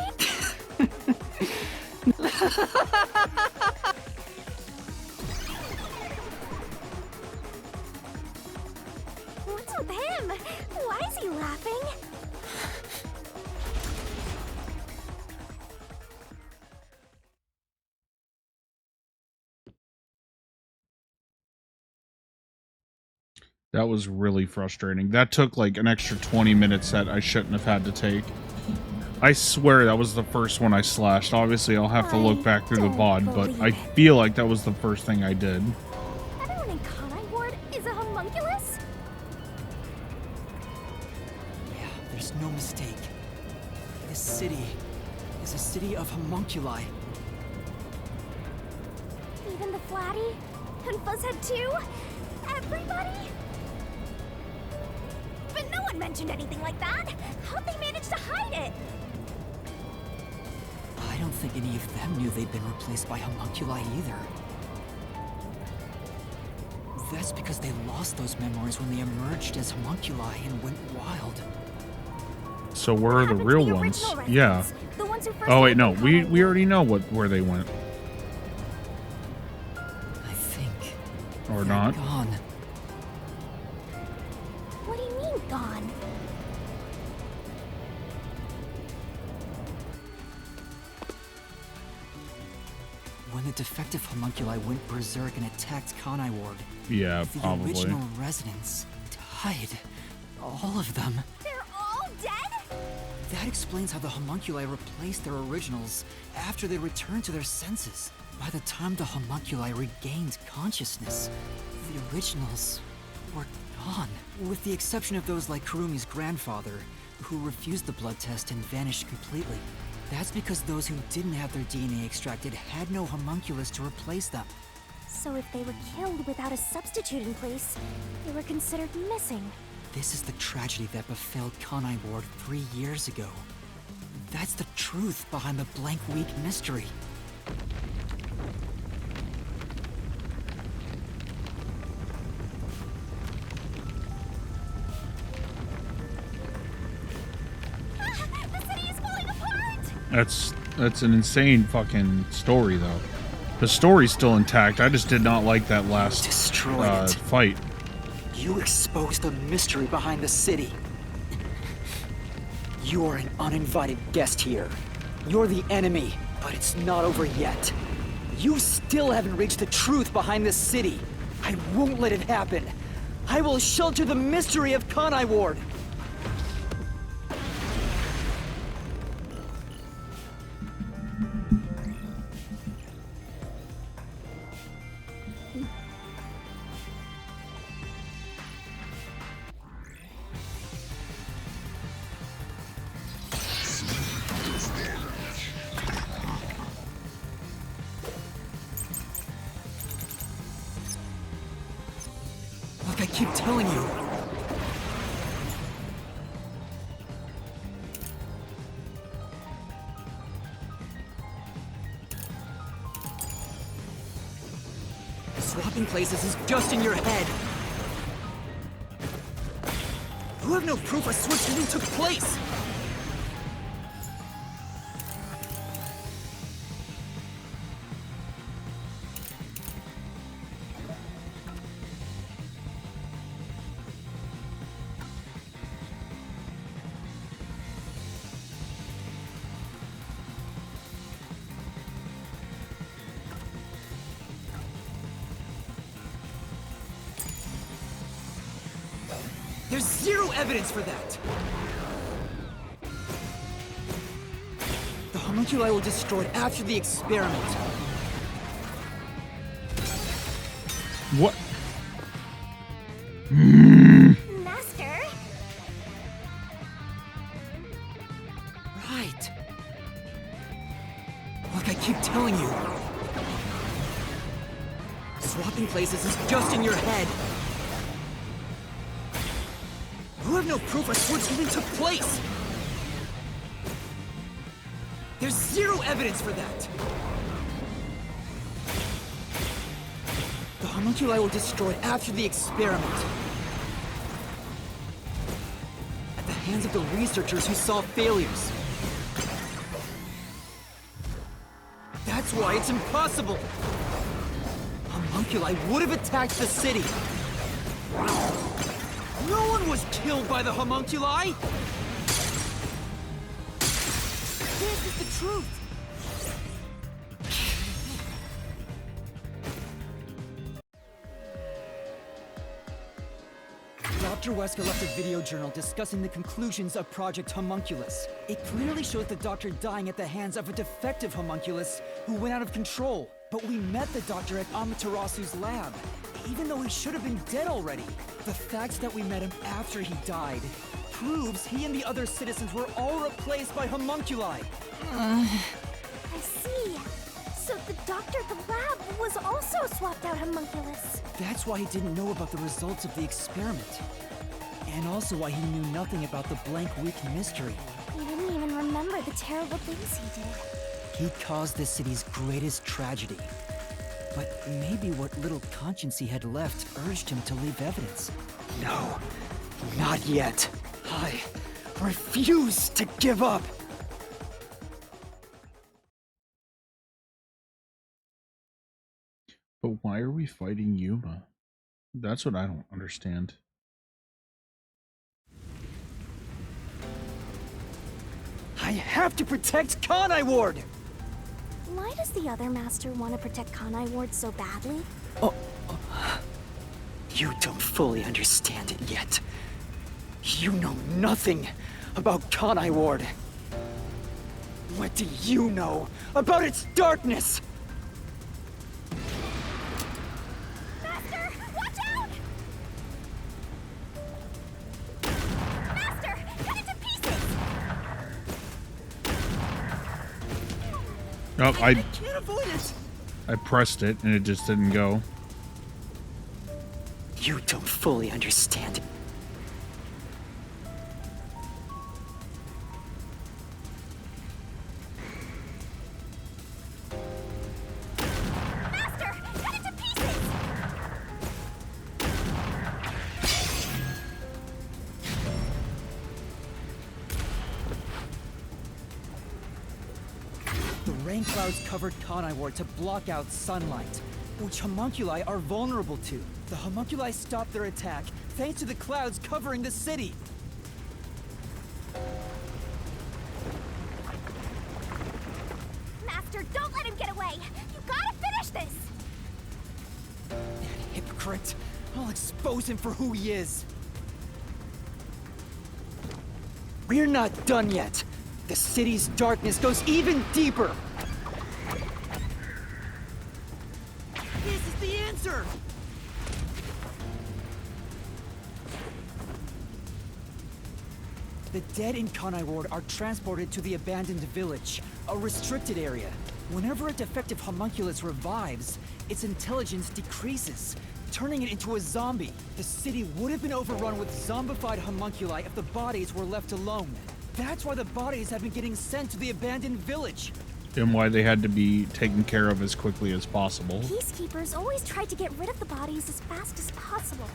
What's with him? Why is he laughing? That was really frustrating. That took like an extra 20 minutes that I shouldn't have had to take. I swear that was the first one I slashed. Obviously, I'll have to look back through the VOD, but I feel like that was the first thing I did. Everyone in Kanai Ward is a homunculus? Yeah, there's no mistake. This city is a city of homunculi. Even the Flatty? And Fuzzhead too? Everybody? But no one mentioned anything like that! How'd they manage to hide it? I don't think any of them knew they'd been replaced by homunculi either. That's because they lost those memories when they emerged as homunculi and went wild. So where are the real ones? Yeah. Oh wait, no. We already know where they went. I think or not. Gone. when the defective homunculi went berserk and attacked Kanai Ward. Yeah, the probably. original residents died. All of them. They're all dead? That explains how the homunculi replaced their originals after they returned to their senses. By the time the homunculi regained consciousness, the originals were gone. With the exception of those like Kurumi's grandfather, who refused the blood test and vanished completely. That's because those who didn't have their DNA extracted had no homunculus to replace them. So if they were killed without a substitute in place, they were considered missing. This is the tragedy that befell Kanai Ward 3 years ago. That's the truth behind the Blank Week mystery. The city is falling apart! That's an insane fucking story, though. The story's still intact. I just did not like that last fight. You exposed the mystery behind the city. You are an uninvited guest here. You're the enemy, but it's not over yet. You still haven't reached the truth behind this city. I won't let it happen. I will shelter the mystery of Kanai Ward. Like I keep telling you. Swapping places is just in your head. You have no proof a switch even took place. There's zero evidence for that! The homunculi were destroyed after the experiment. What? Master? Right. Like I keep telling you. Swapping places is just in your head. You have no proof a switch even took place! There's zero evidence for that! The homunculi were destroyed after the experiment. At the hands of the researchers who saw failures. That's why it's impossible! Homunculi would have attacked the city! No one was killed by the homunculi! This is the truth! Dr. Wesker left a video journal discussing the conclusions of Project Homunculus. It clearly shows the Doctor dying at the hands of a defective homunculus who went out of control. But we met the Doctor at Amaterasu's lab, even though he should have been dead already. The fact that we met him after he died proves he and the other citizens were all replaced by homunculi. I see. So the doctor at the lab was also swapped out homunculus. That's why he didn't know about the results of the experiment. And also why he knew nothing about the Blank Week mystery. He didn't even remember the terrible things he did. He caused the city's greatest tragedy. But maybe what little conscience he had left urged him to leave evidence. No, not yet. I refuse to give up. But why are we fighting Yuma? That's what I don't understand. I have to protect Kanai Ward! Why does the other master want to protect Kanai Ward so badly? You don't fully understand it yet. You know nothing about Kanai Ward. What do you know about its darkness? Master, watch out! Master, cut it to pieces! Oh, I can't avoid it! I pressed it and it just didn't go. You don't fully understand it. Master, cut it to pieces! The rain clouds covered Kanai Ward to block out sunlight, which homunculi are vulnerable to. The homunculi stopped their attack thanks to the clouds covering the city. Master, don't let him get away! You gotta finish this! That hypocrite! I'll expose him for who he is. We're not done yet. The city's darkness goes even deeper. This is the answer! The dead in Kanai Ward are transported to the abandoned village, a restricted area. Whenever a defective homunculus revives, its intelligence decreases, turning it into a zombie. The city would have been overrun with zombified homunculi if the bodies were left alone. That's why the bodies have been getting sent to the abandoned village. And why they had to be taken care of as quickly as possible. Peacekeepers always tried to get rid of the bodies as fast as possible.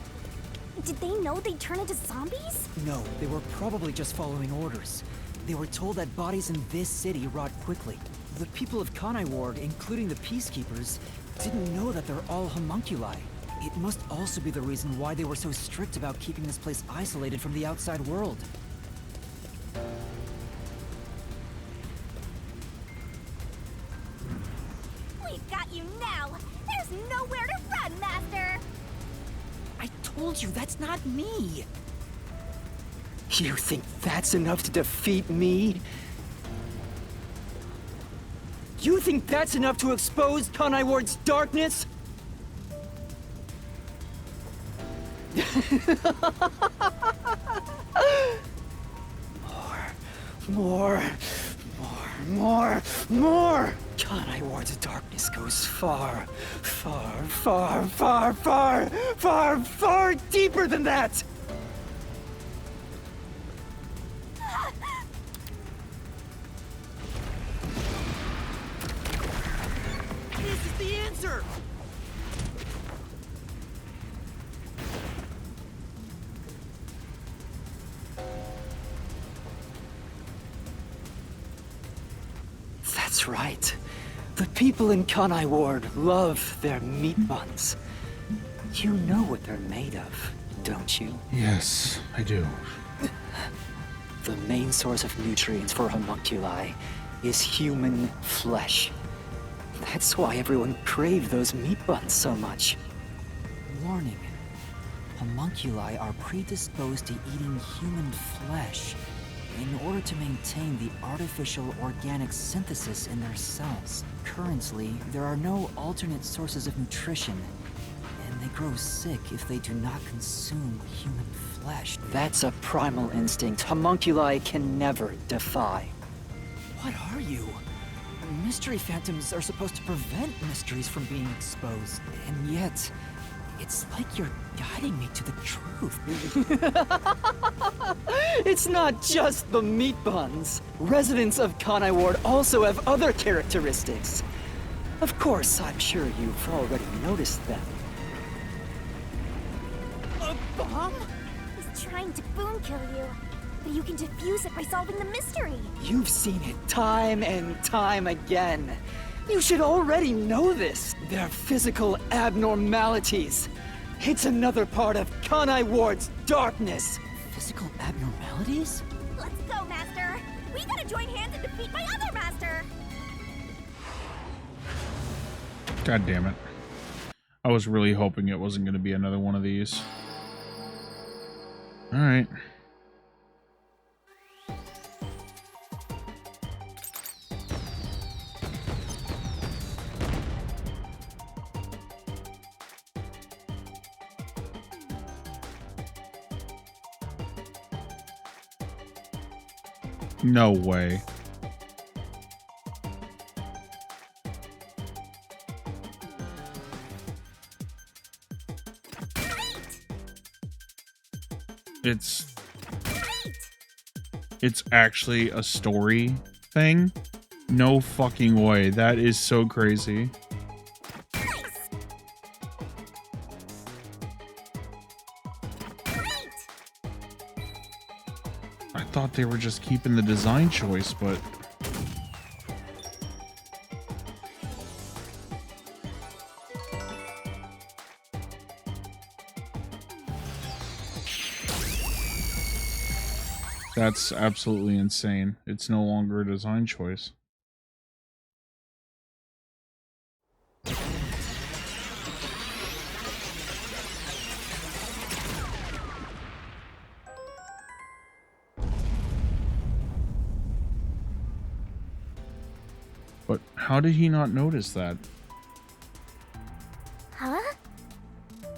Did they know they'd turn into zombies? No, they were probably just following orders. They were told that bodies in this city rot quickly. The people of Kanai Ward, including the Peacekeepers, didn't know that they're all homunculi. It must also be the reason why they were so strict about keeping this place isolated from the outside world. We've got you now! There's nowhere to run, Master! I told you, that's not me! You think that's enough to defeat me? You think that's enough to expose Kanai Ward's darkness? More! Kanai Ward's darkness goes far deeper than that! This is the answer! That's right. The people in Kanai Ward love their meat buns. You know what they're made of, don't you? Yes, I do. The main source of nutrients for homunculi is human flesh. That's why everyone craved those meat buns so much. Warning. Homunculi are predisposed to eating human flesh in order to maintain the artificial organic synthesis in their cells. Currently, there are no alternate sources of nutrition, and they grow sick if they do not consume human flesh. That's a primal instinct homunculi can never defy. What are you? Mystery phantoms are supposed to prevent mysteries from being exposed, and yet, it's like you're guiding me to the truth. It's not just the meat buns. Residents of Kanai Ward also have other characteristics. Of course, I'm sure you've already noticed them. A bomb? He's trying to boom kill you, but you can defuse it by solving the mystery. You've seen it time and time again. You should already know this. They're physical abnormalities. It's another part of Kanai Ward's darkness. Physical abnormalities? Let's go, Master! We gotta join hands and defeat my other Master! God damn it. I was really hoping it wasn't going to be another one of these. Alright. No way. It's actually a story thing? No fucking way. That is so crazy. I thought they were just keeping the design choice, but that's absolutely insane. It's no longer a design choice. But how did he not notice that? Huh?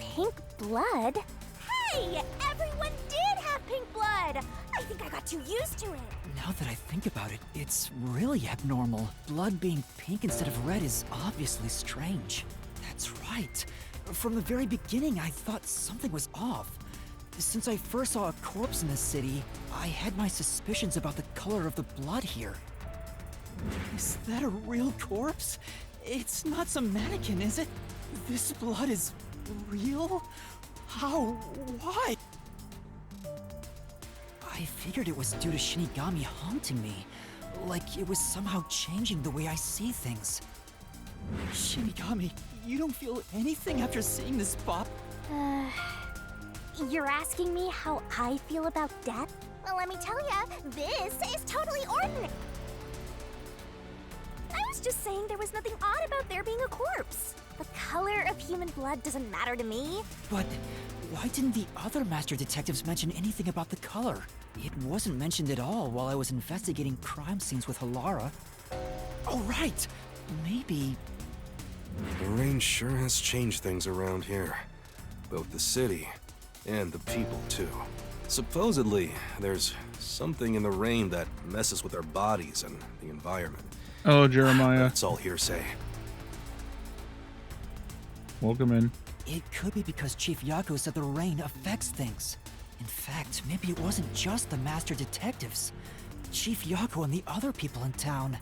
Pink blood? Hey! Everyone did have pink blood! I think I got too used to it. Now that I think about it, it's really abnormal. Blood being pink instead of red is obviously strange. That's right. From the very beginning, I thought something was off. Since I first saw a corpse in the city, I had my suspicions about the color of the blood here. Is that a real corpse? It's not some mannequin, is it? This blood is real? How? Why? I figured it was due to Shinigami haunting me. Like it was somehow changing the way I see things. Shinigami, you don't feel anything after seeing this pop? You're asking me how I feel about death? Well, let me tell ya, this is totally ordinary. I was just saying there was nothing odd about there being a corpse. The color of human blood doesn't matter to me. But why didn't the other master detectives mention anything about the color? It wasn't mentioned at all while I was investigating crime scenes with Halara. Oh, right! Maybe... The rain sure has changed things around here. Both the city and the people, too. Supposedly, there's something in the rain that messes with our bodies and the environment. Oh, Jeremiah. It's all hearsay. Welcome in. It could be because Chief Yako said the rain affects things. In fact, maybe it wasn't just the master detectives. Chief Yako and the other people in town.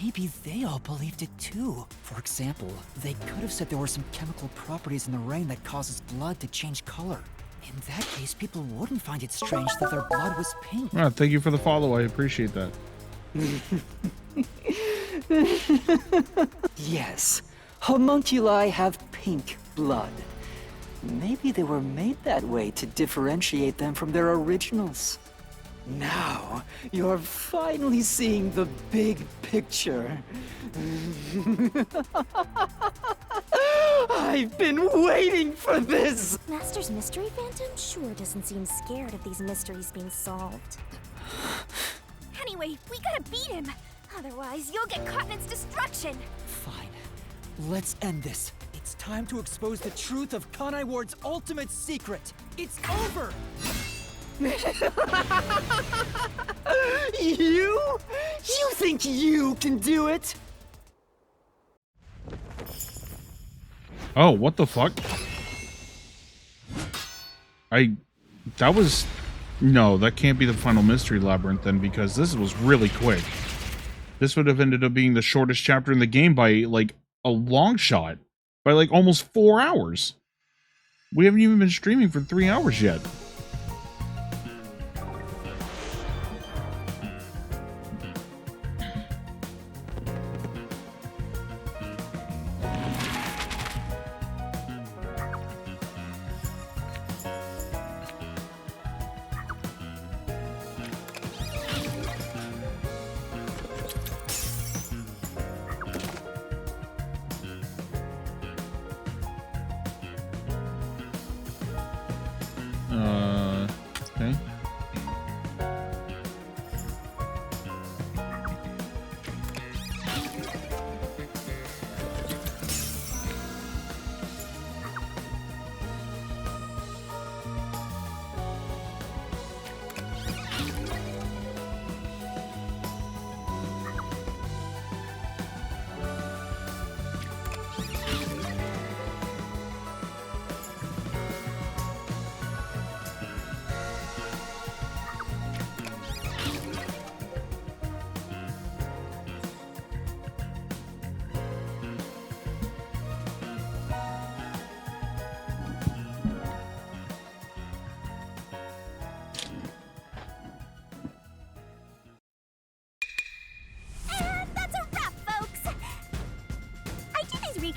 Maybe they all believed it too. For example, they could have said there were some chemical properties in the rain that causes blood to change color. In that case, people wouldn't find it strange that their blood was pink. Ah, thank you for the follow. I appreciate that. Yes, homunculi have pink blood. Maybe they were made that way to differentiate them from their originals. Now, you're finally seeing the big picture. I've been waiting for this! Master's Mystery Phantom sure doesn't seem scared of these mysteries being solved. Anyway, we gotta beat him! Otherwise, you'll get caught in its destruction! Fine. Let's end this. It's time to expose the truth of Kanai Ward's ultimate secret. It's over! You? You think you can do it? Oh, what the fuck? That was... No, that can't be the final mystery labyrinth then, because this was really quick. This would have ended up being the shortest chapter in the game by, like, a long shot. By, like, almost 4 hours. We haven't even been streaming for 3 hours yet.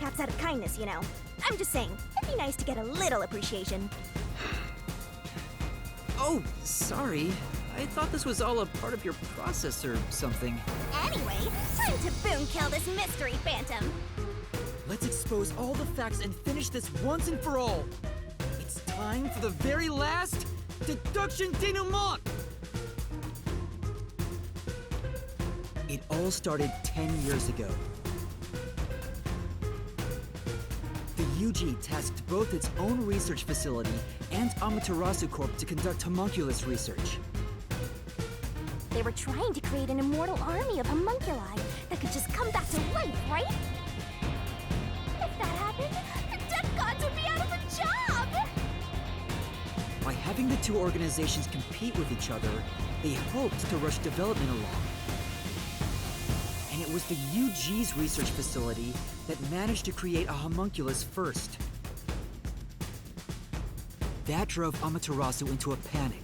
mishaps out of kindness, you know. I'm just saying, it'd be nice to get a little appreciation. Oh, sorry. I thought this was all a part of your process or something. Anyway, time to boom kill this mystery phantom. Let's expose all the facts and finish this once and for all. It's time for the very last deduction denouement. It all started 10 years ago. The UG tasked both its own research facility and Amaterasu Corp to conduct homunculus research. They were trying to create an immortal army of homunculi that could just come back to life, right? If that happened, the death gods would be out of a job! By having the two organizations compete with each other, they hoped to rush development along. And it was the UG's research facility that managed to create a homunculus first. That drove Amaterasu into a panic.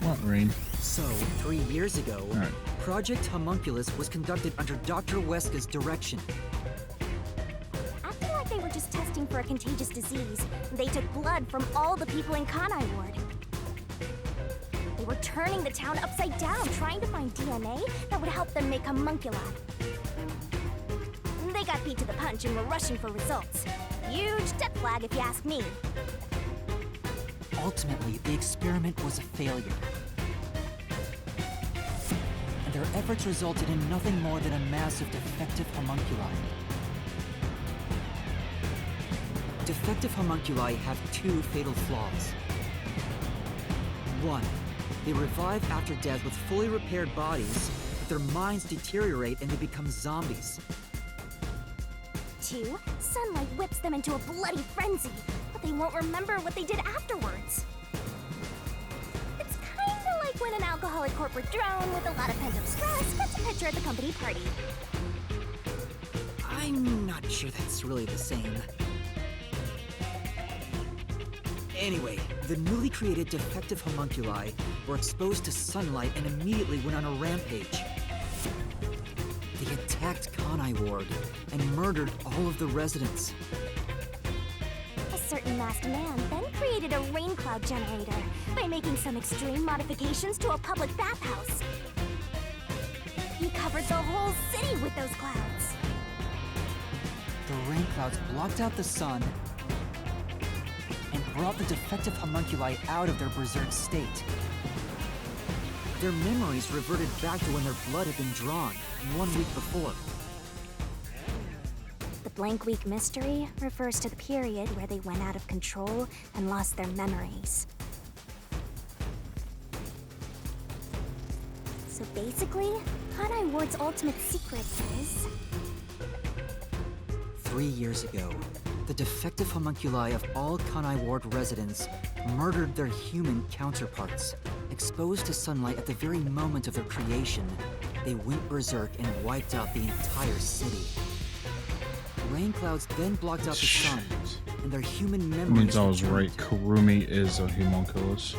What, Rain? So, 3 years ago, Project Homunculus was conducted under Dr. Weska's direction. Acting like they were just testing for a contagious disease, they took blood from all the people in Kanai Ward. They were turning the town upside down, trying to find DNA that would help them make homunculi. They got beat to the punch and were rushing for results. Huge death flag if you ask me. Ultimately, the experiment was a failure. And their efforts resulted in nothing more than a mass of defective homunculi. Defective homunculi have two fatal flaws. One, they revive after death with fully repaired bodies, but their minds deteriorate and they become zombies. 2, sunlight whips them into a bloody frenzy, but they won't remember what they did afterwards. It's kinda like when an alcoholic corporate drone with a lot of pent-up stress gets a picture at the company party. I'm not sure that's really the same. Anyway, the newly created defective homunculi were exposed to sunlight and immediately went on a rampage. They attacked Kanai Ward and murdered all of the residents. A certain masked man then created a rain cloud generator by making some extreme modifications to a public bathhouse. He covered the whole city with those clouds. The rain clouds blocked out the sun and brought the defective homunculi out of their berserk state. Their memories reverted back to when their blood had been drawn 1 week before. The blank week mystery refers to the period where they went out of control and lost their memories. So basically, Kanai Ward's ultimate secret is... 3 years ago, the defective homunculi of all Kanai Ward residents murdered their human counterparts. Exposed to sunlight at the very moment of their creation, they went berserk and wiped out the entire city. Rain clouds then blocked out the sun, and their human That memories means I was returned. right. Kurumi is a homunculus.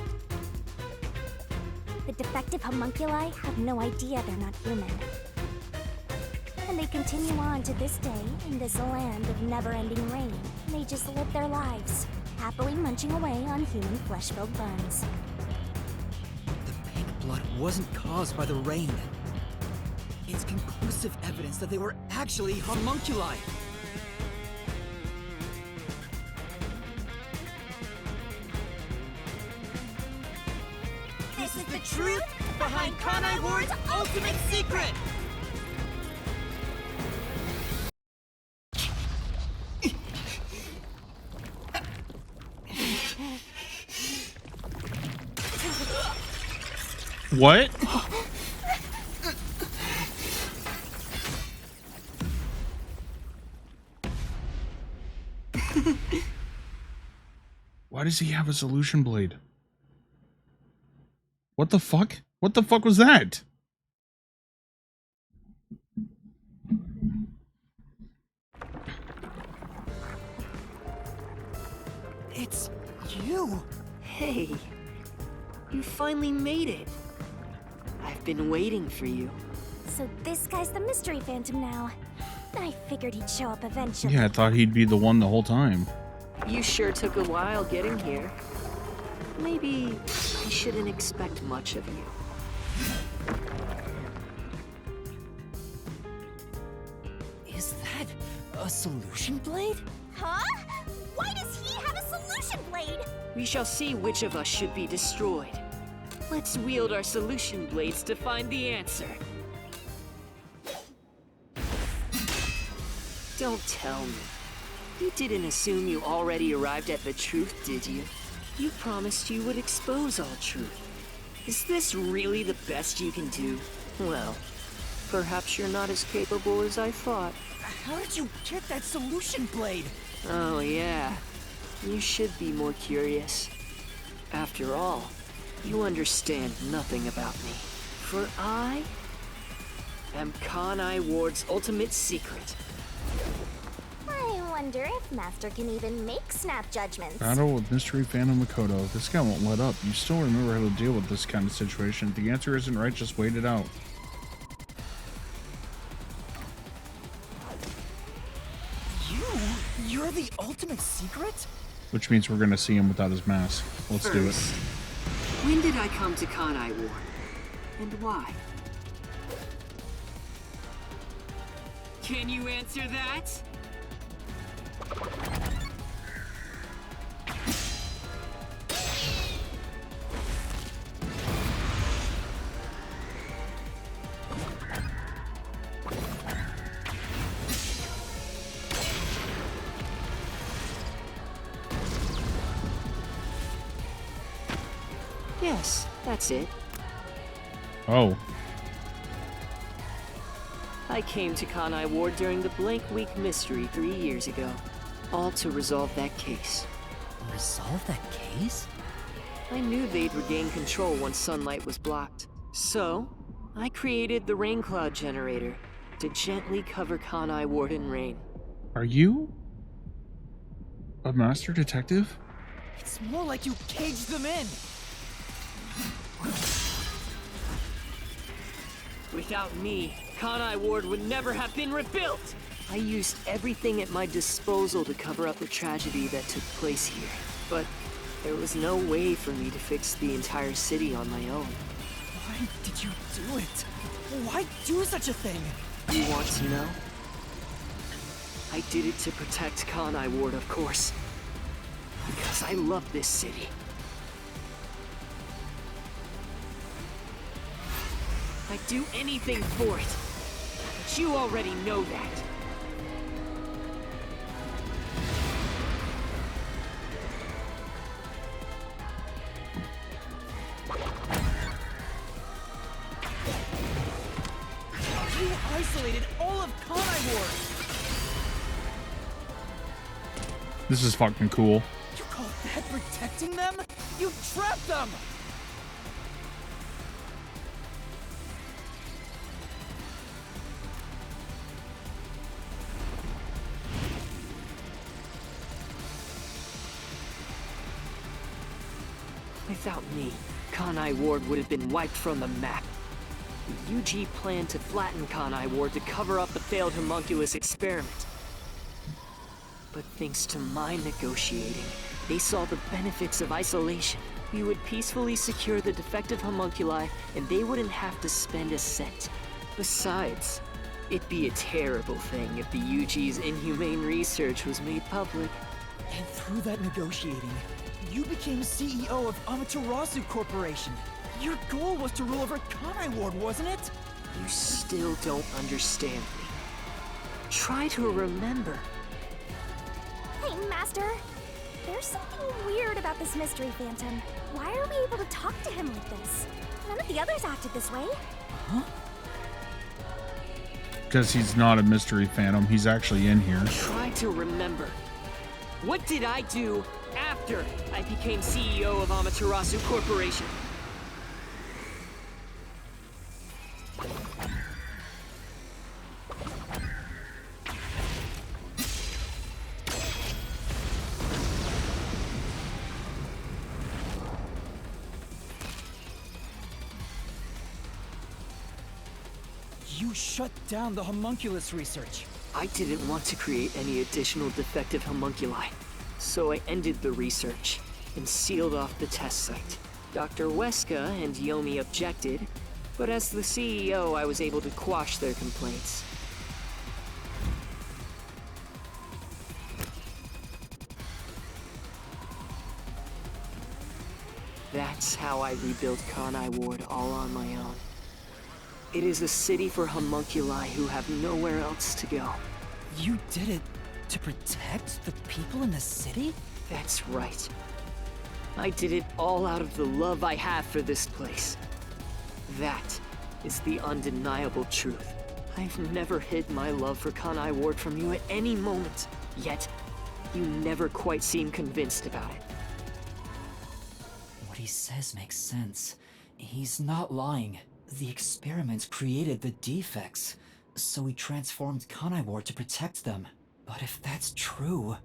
The defective homunculi have no idea they're not human. And they continue on to this day in this land of never-ending rain. They just live their lives, happily munching away on human flesh-filled bones. The pink blood wasn't caused by the rain. It's conclusive evidence that they were actually homunculi. This is the truth behind Kanai Ward's ultimate secret! What? Why does he have a solution blade? What the fuck? What the fuck was that? It's you! Hey, you finally made it. I've been waiting for you. So this guy's the Mystery Phantom now. I figured he'd show up eventually. Yeah, I thought he'd be the one the whole time. You sure took a while getting here. Maybe I shouldn't expect much of you. Is that a solution blade? Huh? Why does he have a solution blade? We shall see which of us should be destroyed. Let's wield our solution blades to find the answer. Don't tell me. You didn't assume you already arrived at the truth, did you? You promised you would expose all truth. Is this really the best you can do? Well, perhaps you're not as capable as I thought. How did you get that solution blade? Oh yeah, you should be more curious. After all, you understand nothing about me. For I am Kanai Ward's ultimate secret. I wonder if Master can even make snap judgments. Battle with Mystery Phantom Makoto. This guy won't let up. You still remember how to deal with this kind of situation. If the answer isn't right, just wait it out. You're the ultimate secret? Which means we're gonna see him without his mask. Let's do it. When did I come to Kanai Ward? And why? Can you answer that? Yes, that's it. Oh. I came to Kanai Ward during the Blank Week mystery 3 years ago. All to resolve that case. Resolve that case? I knew they'd regain control once sunlight was blocked. So, I created the rain cloud generator to gently cover Kanai Ward in rain. Are you a master detective? It's more like you caged them in. Without me, Kanai Ward would never have been rebuilt! I used everything at my disposal to cover up the tragedy that took place here. But there was no way for me to fix the entire city on my own. Why did you do it? Why do such a thing? You want to know? I did it to protect Kanai Ward, of course. Because I love this city. I'd do anything for it. But you already know that. You isolated all of Kanai Ward. This is fucking cool. You call that protecting them? You trapped them! Without me, Kanai Ward would have been wiped from the map. The UG planned to flatten Kanai Ward to cover up the failed homunculus experiment. But thanks to my negotiating, they saw the benefits of isolation. We would peacefully secure the defective homunculi, and they wouldn't have to spend a cent. Besides, it'd be a terrible thing if the UG's inhumane research was made public. And through that negotiating, you became CEO of Amaterasu Corporation. Your goal was to rule over Kanai Ward, wasn't it? You still don't understand me. Try to remember. Hey, Master. There's something weird about this Mystery Phantom. Why are we able to talk to him like this? None of the others acted this way. Huh? Because he's not a mystery phantom. He's actually in here. Try to remember. What did I do after I became CEO of Amaterasu Corporation? You shut down the homunculus research. I didn't want to create any additional defective homunculi, so I ended the research and sealed off the test site. Dr. Weska and Yomi objected, but as the CEO, I was able to quash their complaints. That's how I rebuilt Kanai Ward all on my own. It is a city for homunculi who have nowhere else to go. You did it to protect the people in the city? That's right. I did it all out of the love I have for this place. That is the undeniable truth. I've never hid my love for Kanai Ward from you at any moment, yet you never quite seem convinced about it. What he says makes sense. He's not lying. The experiments created the defects, so he transformed Kanai Ward to protect them. But if that's true,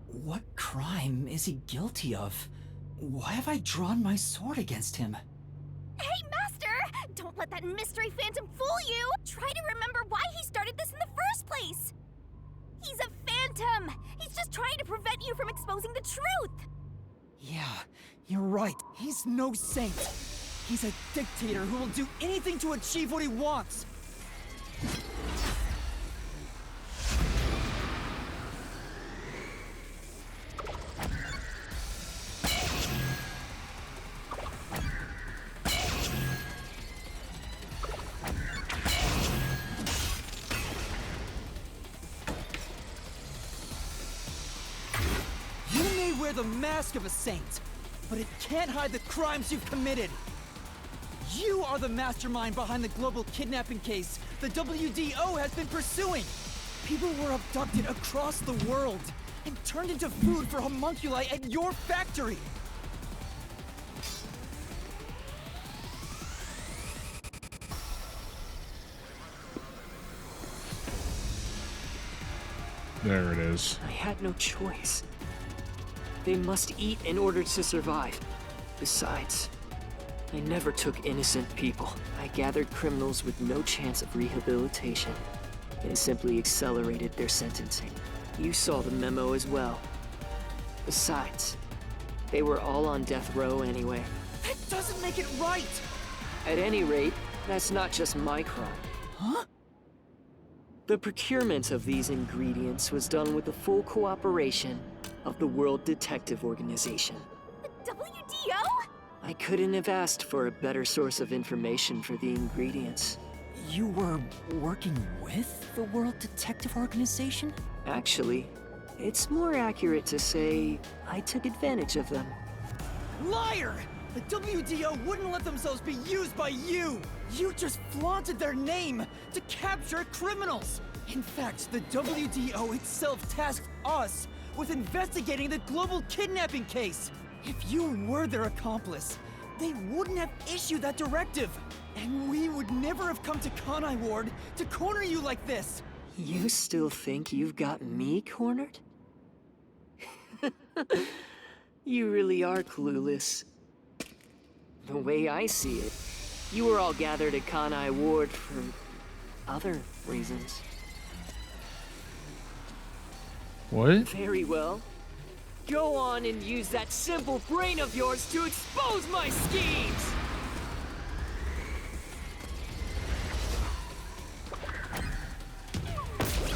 what crime is he guilty of? Why have I drawn my sword against him? Hey, Master! Don't let that mystery phantom fool you! Try to remember why he started this in the first place! He's a phantom! He's just trying to prevent you from exposing the truth! Yeah, you're right. He's no saint. He's a dictator who will do anything to achieve what he wants. You may wear the mask of a saint, but it can't hide the crimes you've committed. You are the mastermind behind the global kidnapping case the WDO has been pursuing. People were abducted across the world and turned into food for homunculi at your factory. There it is. I had no choice. They must eat in order to survive. Besides, I never took innocent people. I gathered criminals with no chance of rehabilitation and simply accelerated their sentencing. You saw the memo as well. Besides, they were all on death row anyway. That doesn't make it right! At any rate, that's not just my crime. Huh? The procurement of these ingredients was done with the full cooperation of the World Detective Organization. The WDO? I couldn't have asked for a better source of information for the ingredients. You were working with the World Detective Organization? Actually, it's more accurate to say I took advantage of them. Liar! The WDO wouldn't let themselves be used by you! You just flaunted their name to capture criminals! In fact, the WDO itself tasked us with investigating the global kidnapping case! If you were their accomplice, they wouldn't have issued that directive! And we would never have come to Kanai Ward to corner you like this! You still think you've got me cornered? You really are clueless. The way I see it, you were all gathered at Kanai Ward for other reasons. What? Very well. Go on and use that simple brain of yours to expose my schemes!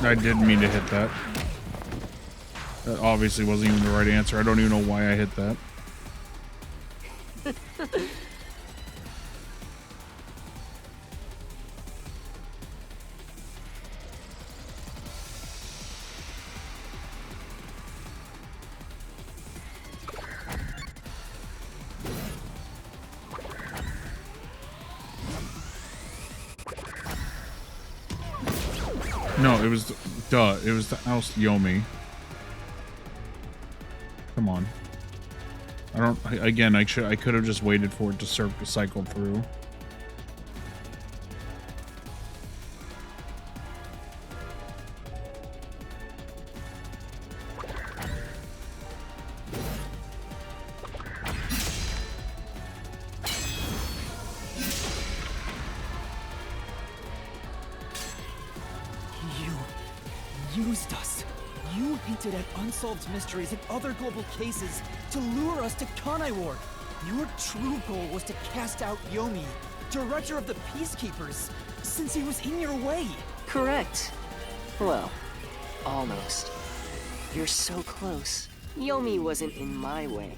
I didn't mean to hit that. That obviously wasn't even the right answer. I don't even know why I hit that. No, it was duh. It was the oust Yomi. Come on. I could have just waited for it to cycle through. used us. You hinted at unsolved mysteries and other global cases to lure us to Kanai Ward. Your true goal was to cast out Yomi, director of the Peacekeepers, since he was in your way. Correct. Well, almost. You're so close. Yomi wasn't in my way.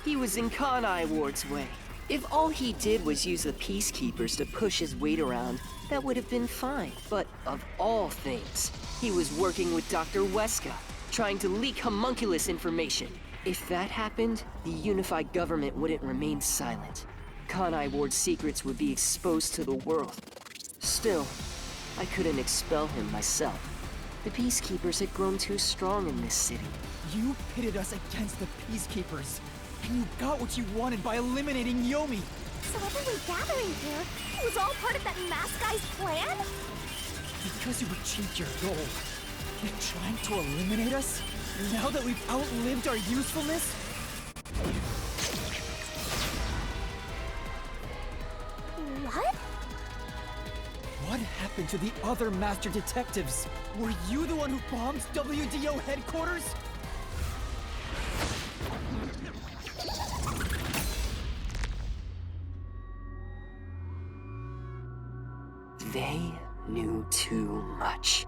He was in Kanai Ward's way. If all he did was use the Peacekeepers to push his weight around, that would have been fine. But of all things, he was working with Dr. Weska, trying to leak homunculus information. If that happened, the unified government wouldn't remain silent. Kanai Ward's secrets would be exposed to the world. Still, I couldn't expel him myself. The Peacekeepers had grown too strong in this city. You pitted us against the Peacekeepers, and you got what you wanted by eliminating Yomi. So everyone gathering here was all part of that masked guy's plan? Because you achieved your goal. You're trying to eliminate us? Now that we've outlived our usefulness? What? What happened to the other master detectives? Were you the one who bombed WDO headquarters? They knew too much.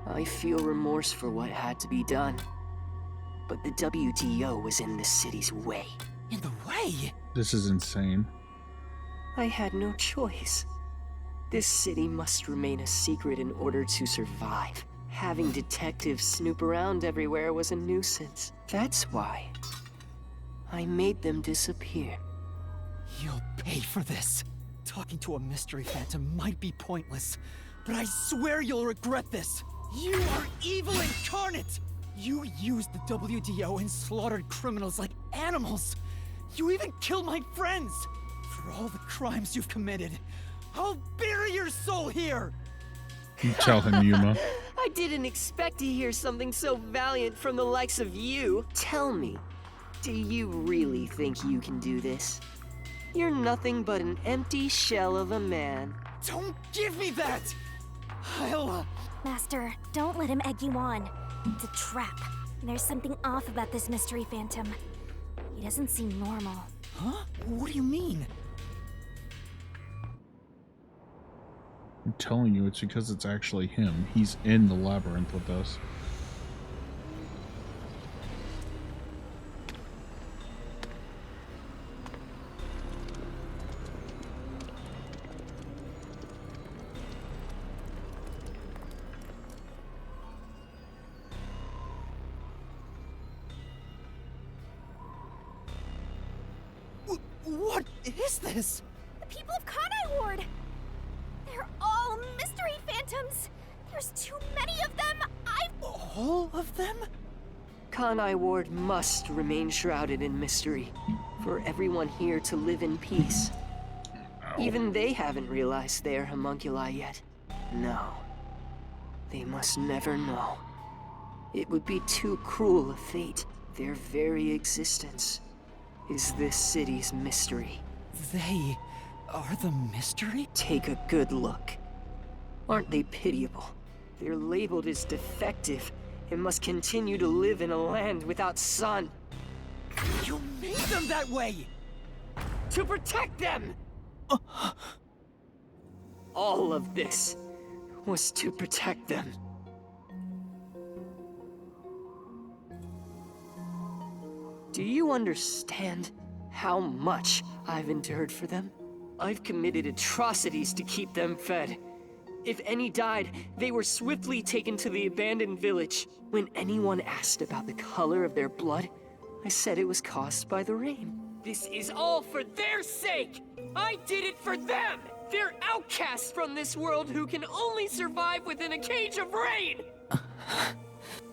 I feel remorse for what had to be done. But the WDO was in the city's way. In the way? This is insane. I had no choice. This city must remain a secret in order to survive. Having detectives snoop around everywhere was a nuisance. That's why I made them disappear. You'll pay for this. Talking to a mystery phantom might be pointless, but I swear you'll regret this. You are evil incarnate! You used the WDO and slaughtered criminals like animals. You even killed my friends. For all the crimes you've committed, I'll bury your soul here! You tell him, Yuma. I didn't expect to hear something so valiant from the likes of you. Tell me, do you really think you can do this? You're nothing but an empty shell of a man. Don't give me that! I'll... Master, don't let him egg you on. It's a trap. There's something off about this mystery phantom. He doesn't seem normal. Huh? What do you mean? I'm telling you, it's because it's actually him. He's in the labyrinth with us. What is this? The people of Kanai Ward! They're all mystery phantoms! There's too many of them! All of them? Kanai Ward must remain shrouded in mystery, for everyone here to live in peace. Even they haven't realized they are homunculi yet. No. They must never know. It would be too cruel a fate. Their very existence is this city's mystery. They are the mystery? Take a good look. Aren't they pitiable? They're labeled as defective and must continue to live in a land without sun. You made them that way! To protect them! All of this was to protect them. Do you understand how much I've endured for them? I've committed atrocities to keep them fed. If any died, they were swiftly taken to the abandoned village. When anyone asked about the color of their blood, I said it was caused by the rain. This is all for their sake! I did it for them! They're outcasts from this world who can only survive within a cage of rain!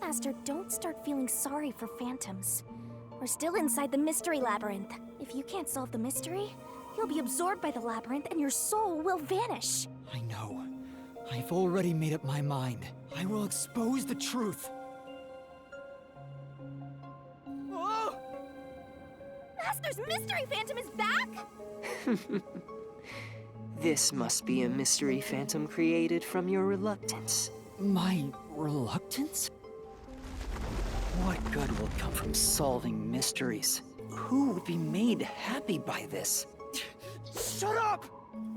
Master, don't start feeling sorry for phantoms. We're still inside the mystery labyrinth. If you can't solve the mystery, you'll be absorbed by the labyrinth and your soul will vanish. I know. I've already made up my mind. I will expose the truth. Oh! Master's mystery phantom is back? This must be a mystery phantom created from your reluctance. My reluctance? What good will come from solving mysteries? Who would be made happy by this? Shut up!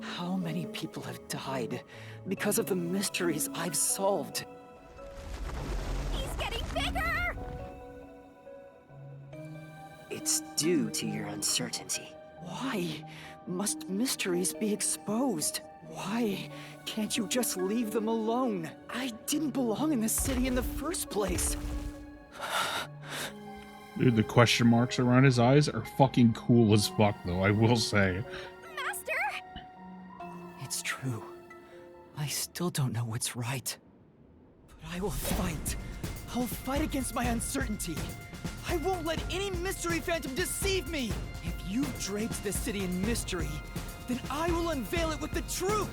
How many people have died because of the mysteries I've solved? He's getting bigger! It's due to your uncertainty. Why must mysteries be exposed? Why can't you just leave them alone? I didn't belong in this city in the first place. Dude, the question marks around his eyes are fucking cool as fuck, though, I will say. Master! It's true. I still don't know what's right. But I will fight. I'll fight against my uncertainty. I won't let any mystery phantom deceive me! If you've draped this city in mystery, then I will unveil it with the truth!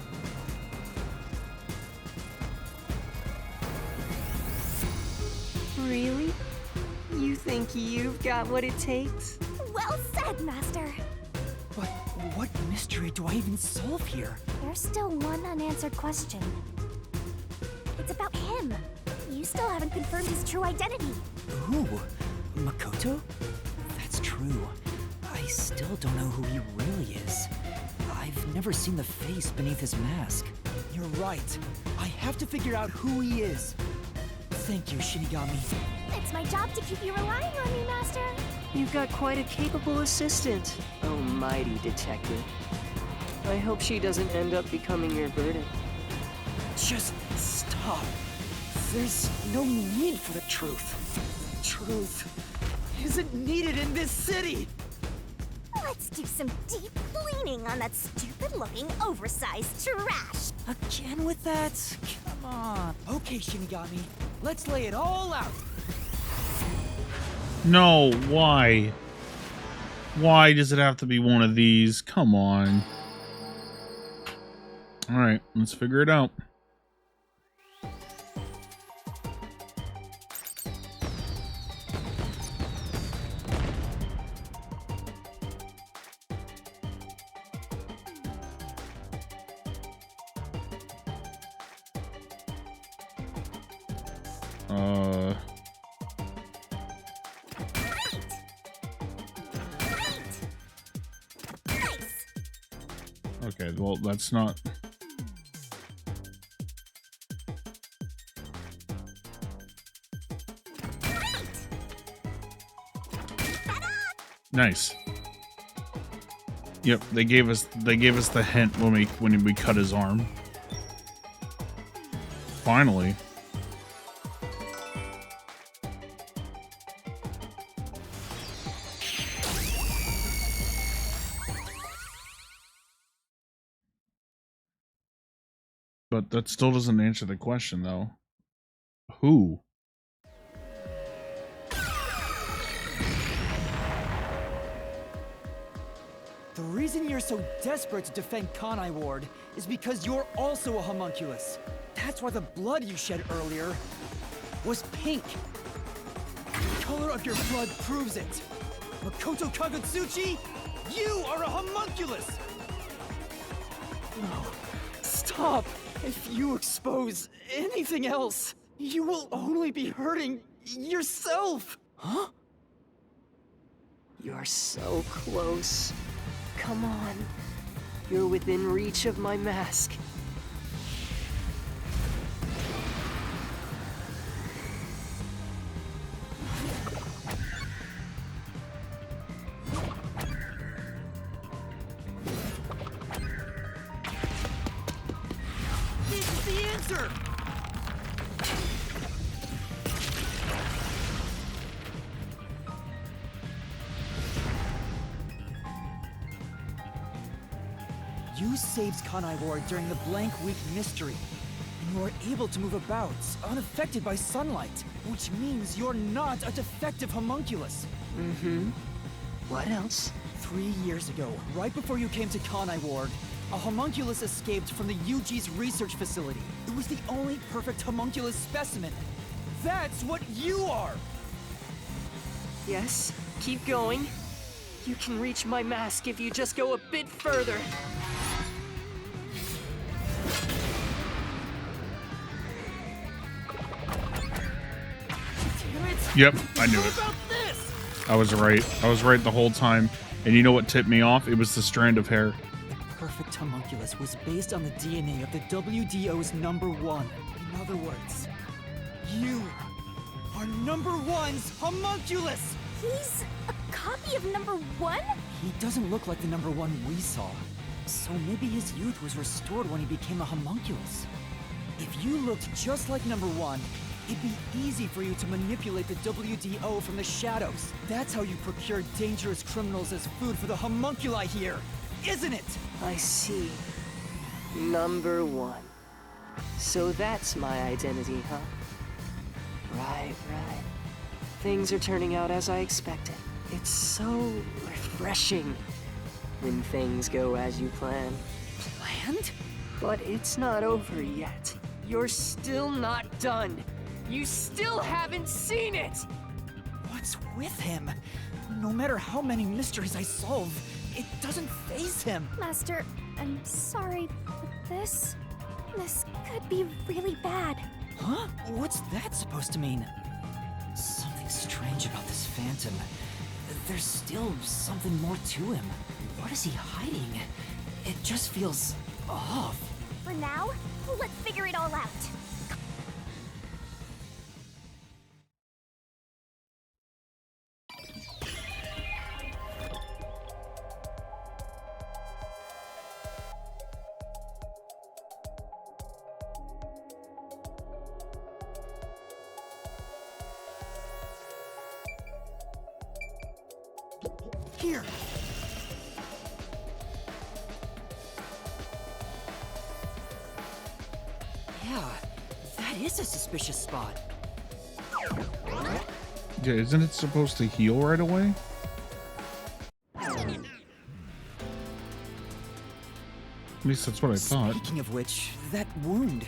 Really? You think you've got what it takes? Well said, Master! But what mystery do I even solve here? There's still one unanswered question. It's about him. You still haven't confirmed his true identity. Who? Makoto? That's true. I still don't know who he really is. I've never seen the face beneath his mask. You're right. I have to figure out who he is. Thank you, Shinigami. It's my job to keep you relying on me, Master. You've got quite a capable assistant, almighty detective. I hope she doesn't end up becoming your burden. Just stop. There's no need for the truth. Truth isn't needed in this city! Let's do some deep cleaning on that stupid-looking, oversized trash. Again with that? Come on. Okay, Shinigami. Let's lay it all out. No, why? Why does it have to be one of these? Come on. Alright, let's figure it out. Okay, well, that's not... Nice. Yep, they gave us the hint when we cut his arm. Finally. But that still doesn't answer the question, though. Who? The reason you're so desperate to defend Kanai Ward is because you're also a homunculus. That's why the blood you shed earlier was pink. The color of your blood proves it. Makoto Kagutsuchi, you are a homunculus! No. Stop! If you expose anything else, you will only be hurting yourself! Huh? You're so close. Come on. You're within reach of my mask. This is the answer! You saved Kanai Ward during the Blank Week mystery, and you are able to move about, unaffected by sunlight, which means you're not a defective homunculus. Mm-hmm. What else? 3 years ago, right before you came to Kanai Ward, a homunculus escaped from the UG's research facility. It was the only perfect homunculus specimen. That's what you are! Yes, keep going. You can reach my mask if you just go a bit further. Yep, I knew it. I was right. I was right the whole time. And you know what tipped me off? It was the strand of hair. Perfect homunculus was based on the DNA of the WDO's #1. In other words, you are #1's homunculus! He's a copy of #1? He doesn't look like the #1 we saw. So maybe his youth was restored when he became a homunculus. If you looked just like #1, it'd be easy for you to manipulate the WDO from the shadows. That's how you procure dangerous criminals as food for the homunculi here, isn't it? I see. #1. So that's my identity, huh? Right. Things are turning out as I expected. It's so refreshing when things go as you plan. Planned? But it's not over yet. You're still not done. You still haven't seen it! What's with him? No matter how many mysteries I solve, it doesn't faze him. Master, I'm sorry, but this could be really bad. Huh? What's that supposed to mean? Something strange about this phantom. There's still something more to him. What is he hiding? It just feels off. For now, let's figure it all out. Here. Yeah, that is a suspicious spot. Yeah, isn't it supposed to heal right away? At least that's what I thought. Speaking of which, that wound,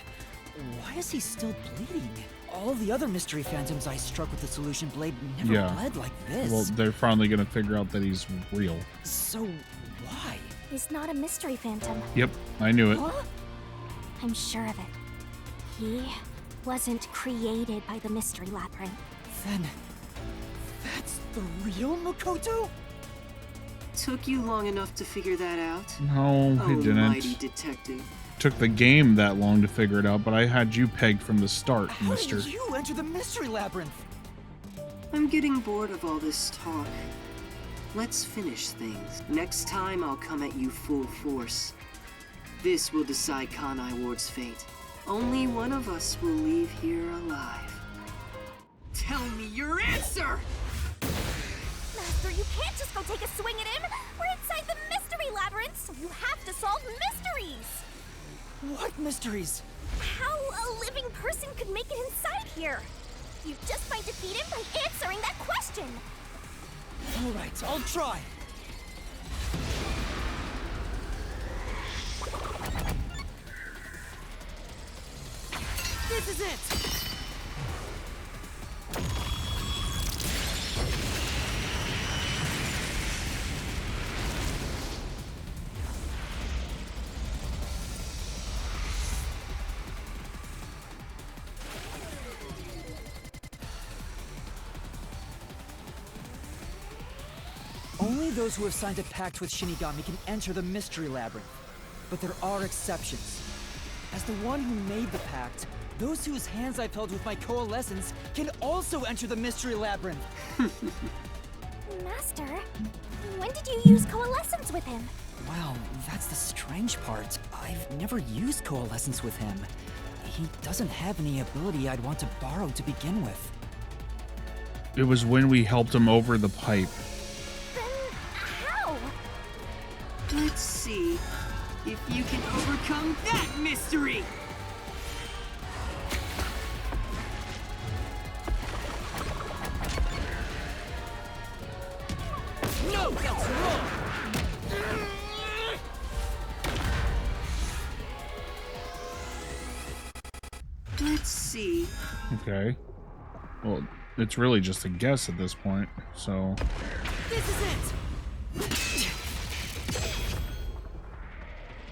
why is he still bleeding? All the other mystery phantoms I struck with the solution blade never bled like this. Well, they're finally gonna figure out that he's real. So, why? He's not a mystery phantom. Yep, I knew it. Huh? I'm sure of it. He wasn't created by the mystery labyrinth. Then, that's the real Makoto? Took you long enough to figure that out? No, he didn't. Almighty detective. Took the game that long to figure it out, but I had you pegged from the start, mister. How did you enter the mystery labyrinth? I'm getting bored of all this talk. Let's finish things. Next time I'll come at you full force. This will decide Kanai Ward's fate. Only one of us will leave here alive. Tell me your answer! Master, you can't just go take a swing at him! We're inside the mystery labyrinth, so you have to solve mysteries! What mysteries? How a living person could make it inside here? You just might defeat him by answering that question! Alright, I'll try. This is it! Only those who have signed a pact with Shinigami can enter the Mystery Labyrinth. But there are exceptions. As the one who made the pact, those whose hands I've held with my coalescence can also enter the Mystery Labyrinth. Master, when did you use coalescence with him? Well, that's the strange part. I've never used coalescence with him. He doesn't have any ability I'd want to borrow to begin with. It was when we helped him over the pipe. How? Let's see if you can overcome that mystery! No, that's wrong! Let's see. Okay. Well, it's really just a guess at this point, so... This is it!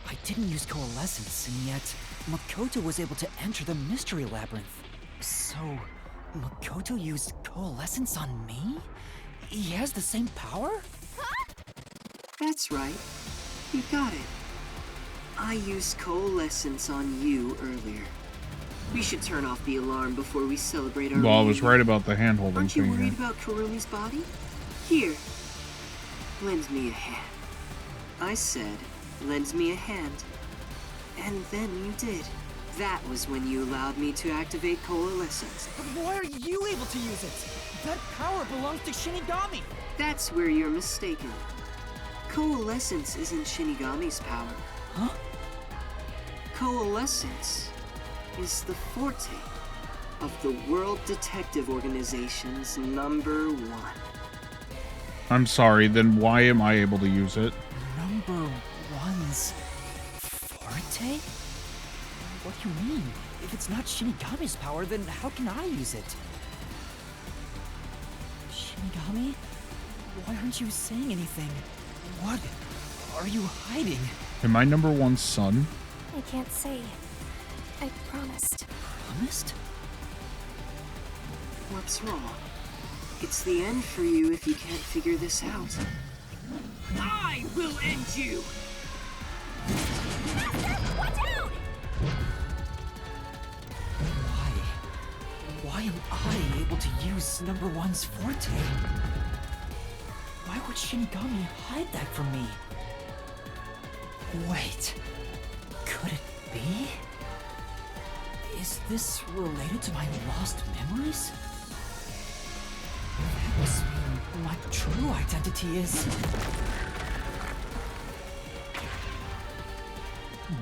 I didn't use coalescence, and yet Makoto was able to enter the Mystery Labyrinth. So, Makoto used coalescence on me? He has the same power? That's right. You got it. I used coalescence on you earlier. We should turn off the alarm before we celebrate our Well, I was reunion. right about the hand-holding Aren't you thing worried here. about Kurumi's body? Here. Lend me a hand. I said, lend me a hand. And then you did. That was when you allowed me to activate coalescence. But why are you able to use it? That power belongs to Shinigami! That's where you're mistaken. Coalescence isn't Shinigami's power. Huh? Coalescence is the forte of the World Detective Organization's #1. I'm sorry, then why am I able to use it? Number one's forte? What do you mean? If it's not Shinigami's power, then how can I use it? Shinigami? Why aren't you saying anything? What are you hiding? Am I #1's son? I can't say. I promised. Promised? What's wrong? It's the end for you if you can't figure this out. I will end you! Watch out! Why am I able to use #1's forte? Why would Shinigami hide that from me? Wait, could it be? Is this related to my lost memories? That must mean my true identity is...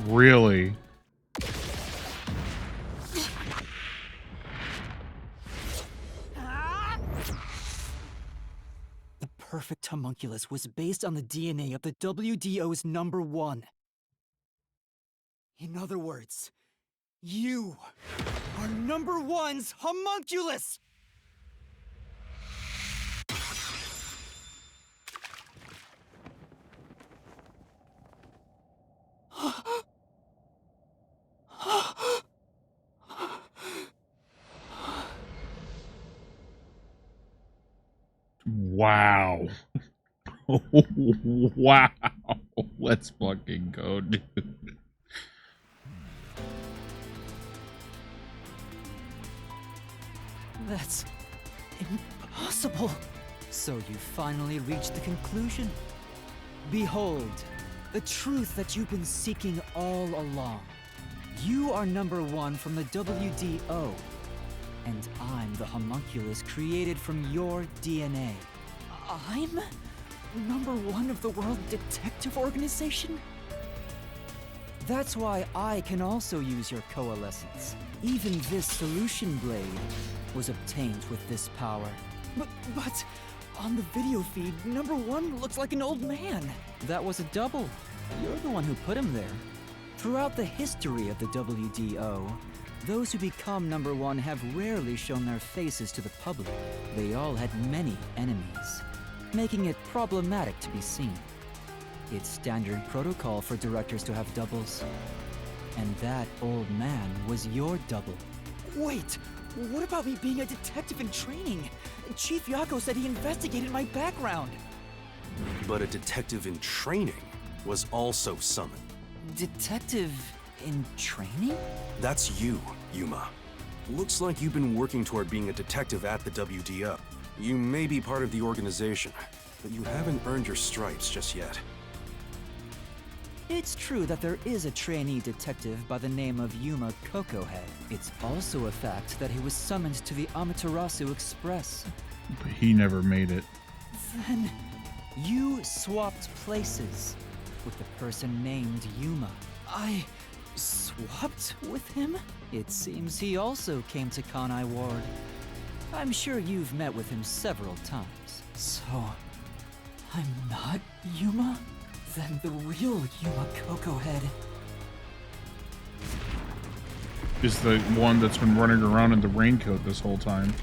Really? The perfect homunculus was based on the DNA of the WDO's #1. In other words, you are #1's homunculus! Wow. Wow. Let's fucking go, dude. That's impossible. So you finally reached the conclusion? Behold, the truth that you've been seeking all along. You are #1 from the WDO, and I'm the homunculus created from your DNA. I'm #1 of the World Detective Organization? That's why I can also use your coalescence. Even this solution blade was obtained with this power. But on the video feed, #1 looks like an old man. That was a double. You're the one who put him there. Throughout the history of the WDO, those who become #1 have rarely shown their faces to the public. They all had many enemies, making it problematic to be seen. It's standard protocol for directors to have doubles. And that old man was your double. Wait, what about me being a detective in training? Chief Yako said he investigated my background. But a detective in training was also summoned. Detective in training? That's you, Yuma. Looks like you've been working toward being a detective at the WDO. You may be part of the organization, but you haven't earned your stripes just yet. It's true that there is a trainee detective by the name of Yuma Kokohead. It's also a fact that he was summoned to the Amaterasu Express. But he never made it. Then you swapped places with a person named Yuma. I swapped with him? It seems he also came to Kanai Ward. I'm sure you've met with him several times. So, I'm not Yuma? Then the real Yuma Kokohead Is the one that's been running around in the raincoat this whole time.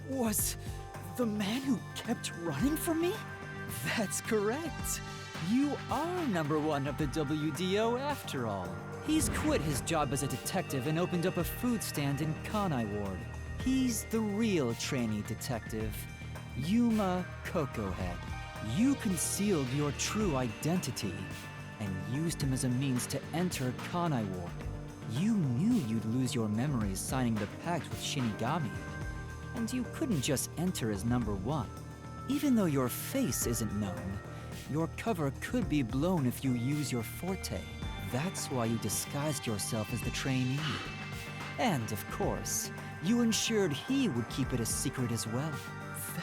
was the man who kept running from me? That's correct. You are number one of the WDO after all. He's quit his job as a detective and opened up a food stand in Kanai Ward. He's the real trainee detective, Yuma Cocohead. You concealed your true identity and used him as a means to enter Kanai Ward. You knew you'd lose your memories signing the pact with Shinigami, and you couldn't just enter as number one. Even though your face isn't known, your cover could be blown if you use your forte. That's why you disguised yourself as the trainee. And of course, you ensured he would keep it a secret as well.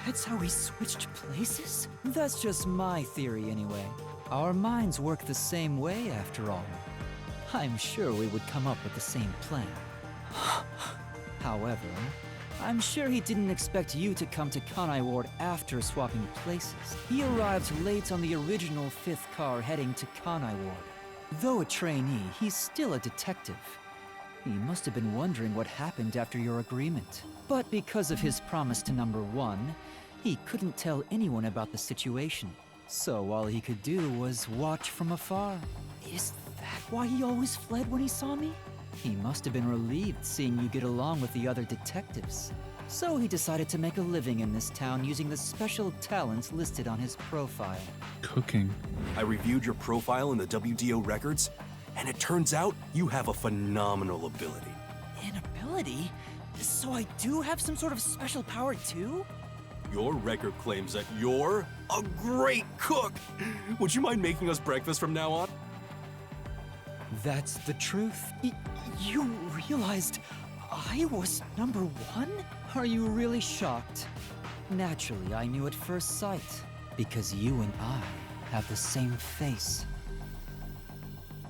That's how we switched places? That's just my theory anyway. Our minds work the same way after all. I'm sure we would come up with the same plan. However, I'm sure he didn't expect you to come to Kanai Ward after swapping places. He arrived late on the original 5th car heading to Kanai Ward. Though a trainee, he's still a detective. He must have been wondering what happened after your agreement. But because of his promise to number one, he couldn't tell anyone about the situation. So all he could do was watch from afar. Is that why he always fled when he saw me? He must have been relieved seeing you get along with the other detectives. So he decided to make a living in this town using the special talents listed on his profile. Cooking. I reviewed your profile in the WDO records, and it turns out you have a phenomenal ability. An ability? So I do have some sort of special power too? Your record claims that you're a great cook. Would you mind making us breakfast from now on? That's the truth. You realized I was number one? Are you really shocked? Naturally, I knew at first sight, because you and I have the same face.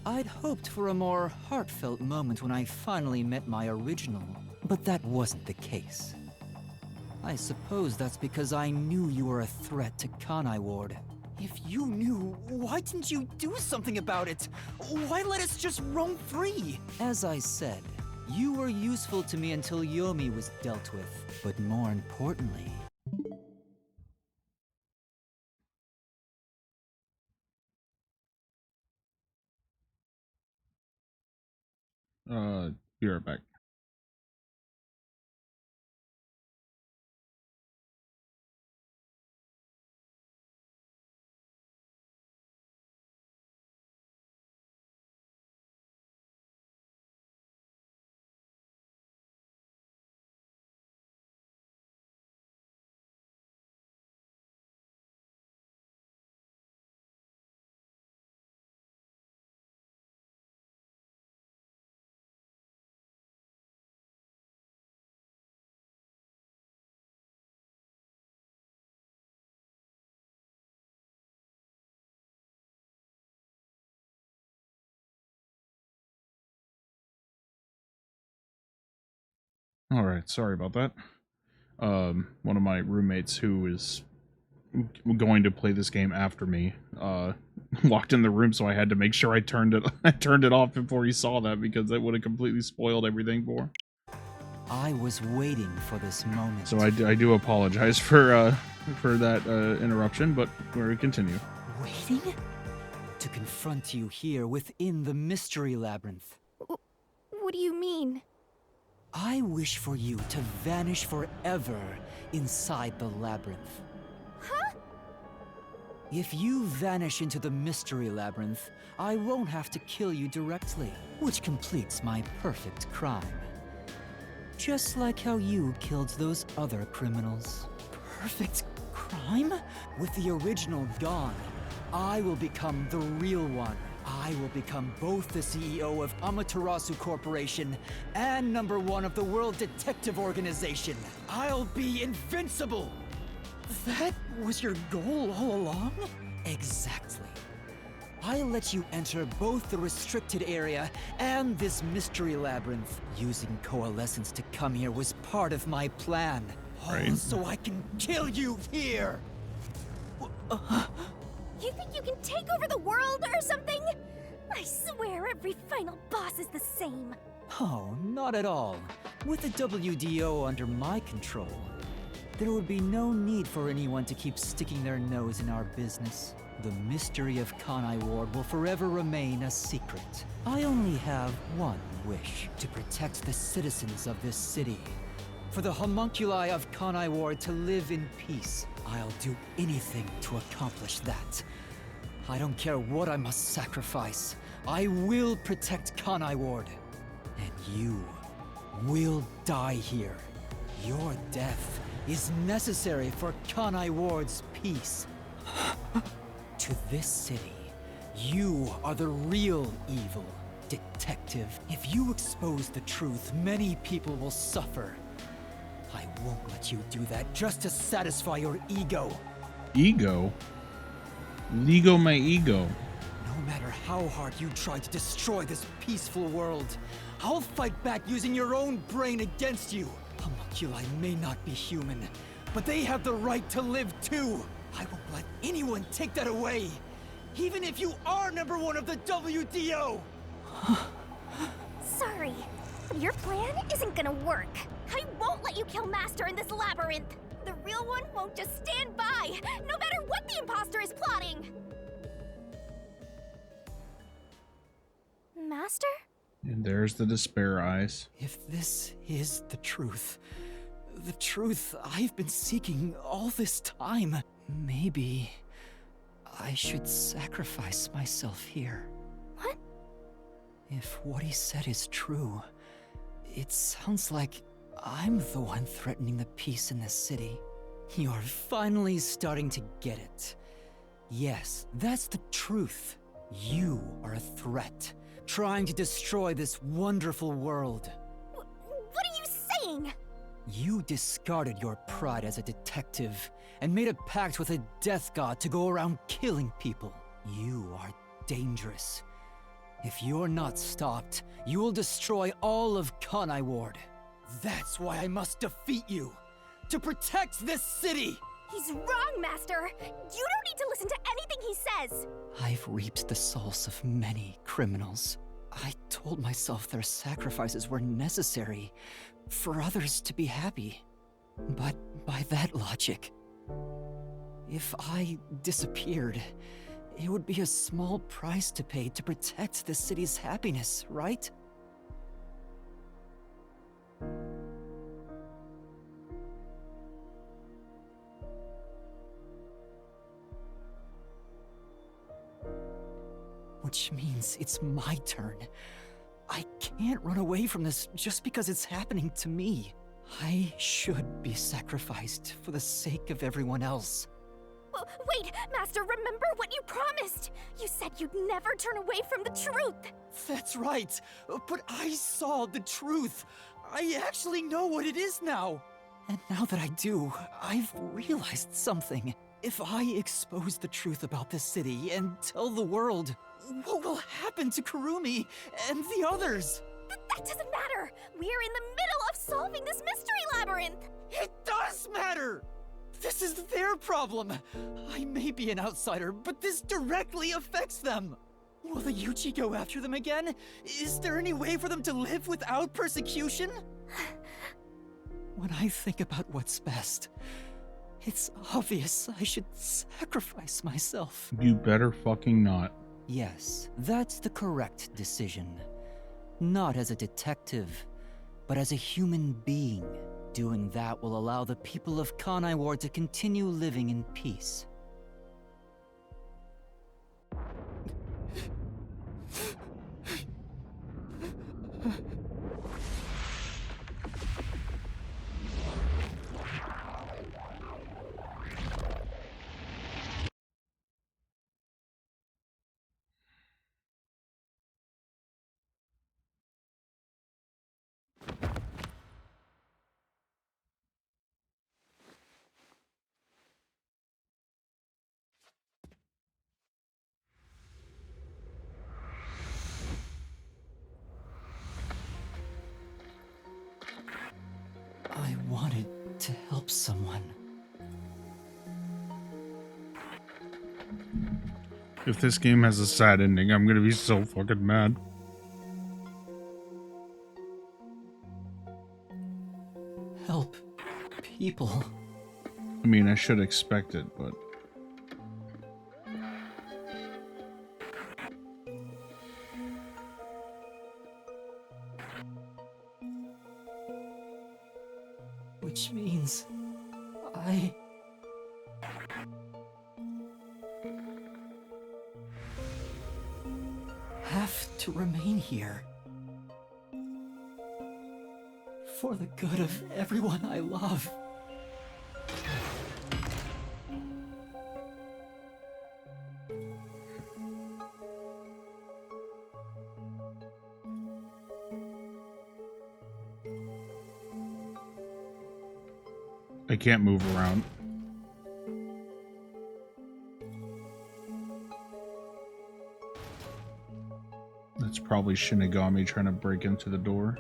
I'd hoped for a more heartfelt moment when I finally met my original, but that wasn't the case. I suppose that's because I knew you were a threat to Kanai Ward. If you knew, why didn't you do something about it? Why let us just roam free? As I said, you were useful to me until Yomi was dealt with. But more importantly... Be right back. All right, sorry about that. One of my roommates who is going to play this game after me, walked in the room, so I had to make sure I turned it off before he saw that, because that would have completely spoiled everything for him. I was waiting for this moment. So I do apologize for that interruption, but we're gonna continue. Waiting? To confront you here within the Mystery Labyrinth. What do you mean? I wish for you to vanish forever inside the labyrinth. Huh? If you vanish into the Mystery Labyrinth, I won't have to kill you directly, which completes my perfect crime. Just like how you killed those other criminals. Perfect crime? With the original gone, I will become the real one. I will become both the CEO of Amaterasu Corporation and number one of the World Detective Organization. I'll be invincible! That was your goal all along? Exactly. I let you enter both the restricted area and this mystery labyrinth. Using coalescence to come here was part of my plan. Right. All so I can kill you here! You think you can take over the world or something? I swear every final boss is the same. Oh, not at all. With the WDO under my control, there would be no need for anyone to keep sticking their nose in our business. The mystery of Kanai Ward will forever remain a secret. I only have one wish: to protect the citizens of this city. For the homunculi of Kanai Ward to live in peace, I'll do anything to accomplish that. I don't care what I must sacrifice. I will protect Kanai Ward. And you will die here. Your death is necessary for Kanai Ward's peace. To this city, you are the real evil, detective. If you expose the truth, many people will suffer. I won't let you do that just to satisfy your ego. Ego? Lego my ego. No matter how hard you try to destroy this peaceful world, I'll fight back using your own brain against you. Homunculi may not be human, but they have the right to live too. I won't let anyone take that away, even if you are #1 of the WDO! Sorry, but your plan isn't gonna work. I won't let you kill Master in this labyrinth. The real one won't just stand by, no matter what the imposter is plotting. Master? And there's the despair eyes. If this is the truth I've been seeking all this time, maybe I should sacrifice myself here. What? If what he said is true, it sounds like I'm the one threatening the peace in this city. You're finally starting to get it. Yes, that's the truth. You are a threat, trying to destroy this wonderful world. What are you saying? You discarded your pride as a detective and made a pact with a death god to go around killing people. You are dangerous. If you're not stopped, you will destroy all of Kanai Ward. That's why I must defeat you, to protect this city! He's wrong, Master! You don't need to listen to anything he says! I've reaped the souls of many criminals. I told myself their sacrifices were necessary for others to be happy. But by that logic, if I disappeared, it would be a small price to pay to protect the city's happiness, right? Which means it's my turn. I can't run away from this just because it's happening to me. I should be sacrificed for the sake of everyone else. Wait, Master, remember what you promised! You said you'd never turn away from the truth! That's right, but I saw the truth. I actually know what it is now. And now that I do, I've realized something. If I expose the truth about this city and tell the world, what will happen to Kurumi and the others? That doesn't matter! We're in the middle of solving this mystery labyrinth! It does matter! This is their problem. I may be an outsider, but this directly affects them. Will the Yuchi go after them again? Is there any way for them to live without persecution? When I think about what's best, it's obvious I should sacrifice myself. You better fucking not. Yes, that's the correct decision. Not as a detective, but as a human being. Doing that will allow the people of Kanai Ward to continue living in peace. I wanted to help someone. If this game has a sad ending, I'm gonna be so fucking mad. Help people. I mean, I should expect it, but... Which means... I... have to remain here. For the good of everyone I love. I can't move around. That's probably Shinigami trying to break into the door.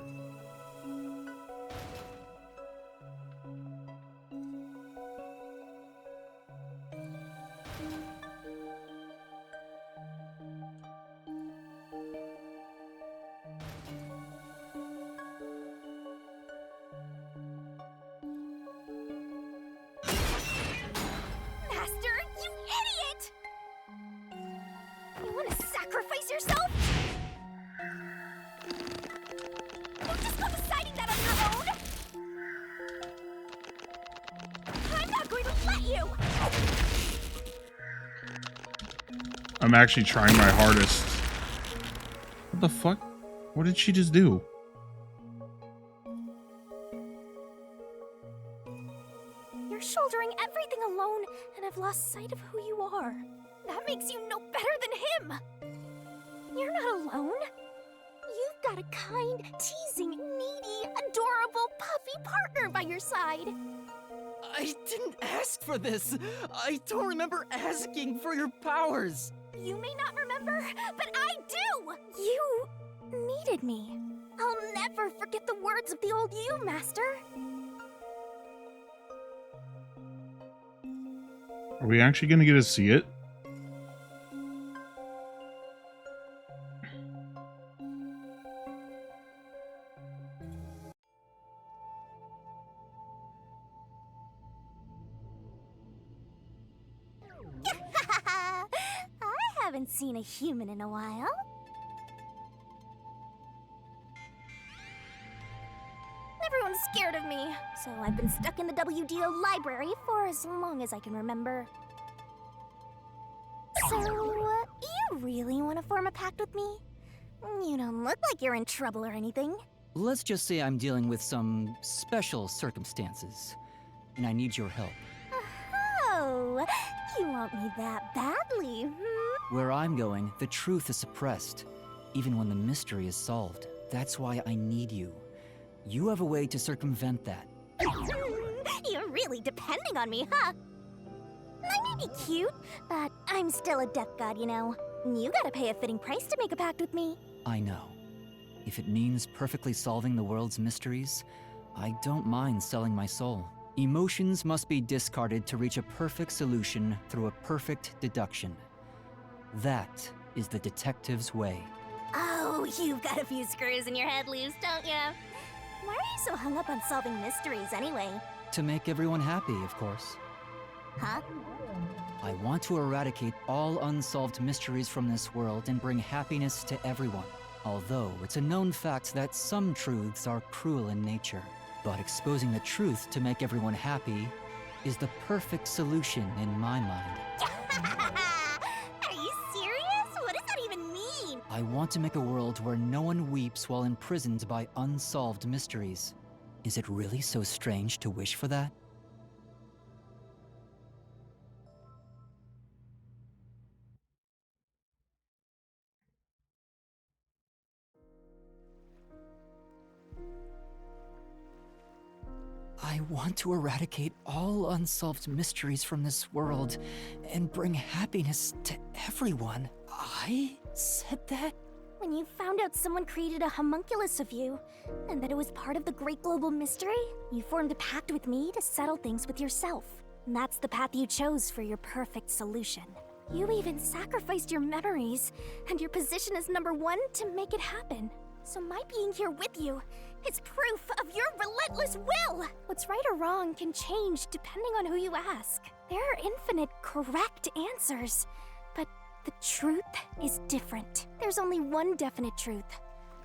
Master, you idiot! You want to sacrifice yourself? Don't just go deciding that on your own! I'm not going to let you! I'm actually trying my hardest. What the fuck? What did she just do? You're shouldering everything alone, and I've lost sight of who you are. That makes you no better than him! You're not alone. You've got a kind, teasing, needy, adorable, puffy partner by your side. I didn't ask for this. I don't remember asking for your powers. You may not remember, but I do! You needed me. I'll never forget the words of the old you, Master. Are we actually gonna get to see it? I haven't seen a human in a while. Everyone's scared of me, so I've been stuck in the WDO library for as long as I can remember. So, you really want to form a pact with me? You don't look like you're in trouble or anything. Let's just say I'm dealing with some special circumstances, and I need your help. Oh, you want me that badly, hmm? Where I'm going, the truth is suppressed, even when the mystery is solved. That's why I need you. You have a way to circumvent that. You're really depending on me, huh? I may be cute, but I'm still a death god, you know. You gotta pay a fitting price to make a pact with me. I know. If it means perfectly solving the world's mysteries, I don't mind selling my soul. Emotions must be discarded to reach a perfect solution through a perfect deduction. That is the detective's way. Oh, you've got a few screws in your head loose, don't you? Why are you so hung up on solving mysteries anyway? To make everyone happy, of course. Huh? I want to eradicate all unsolved mysteries from this world and bring happiness to everyone. Although it's a known fact that some truths are cruel in nature. But exposing the truth to make everyone happy is the perfect solution in my mind. Are you serious? What does that even mean? I want to make a world where no one weeps while imprisoned by unsolved mysteries. Is it really so strange to wish for that? I want to eradicate all unsolved mysteries from this world and bring happiness to everyone. I said that? When you found out someone created a homunculus of you, and that it was part of the great global mystery, you formed a pact with me to settle things with yourself. And that's the path you chose for your perfect solution. You even sacrificed your memories and your position as #1 to make it happen. So my being here with you It's proof of your relentless will! What's right or wrong can change depending on who you ask. There are infinite correct answers, but the truth is different. There's only one definite truth,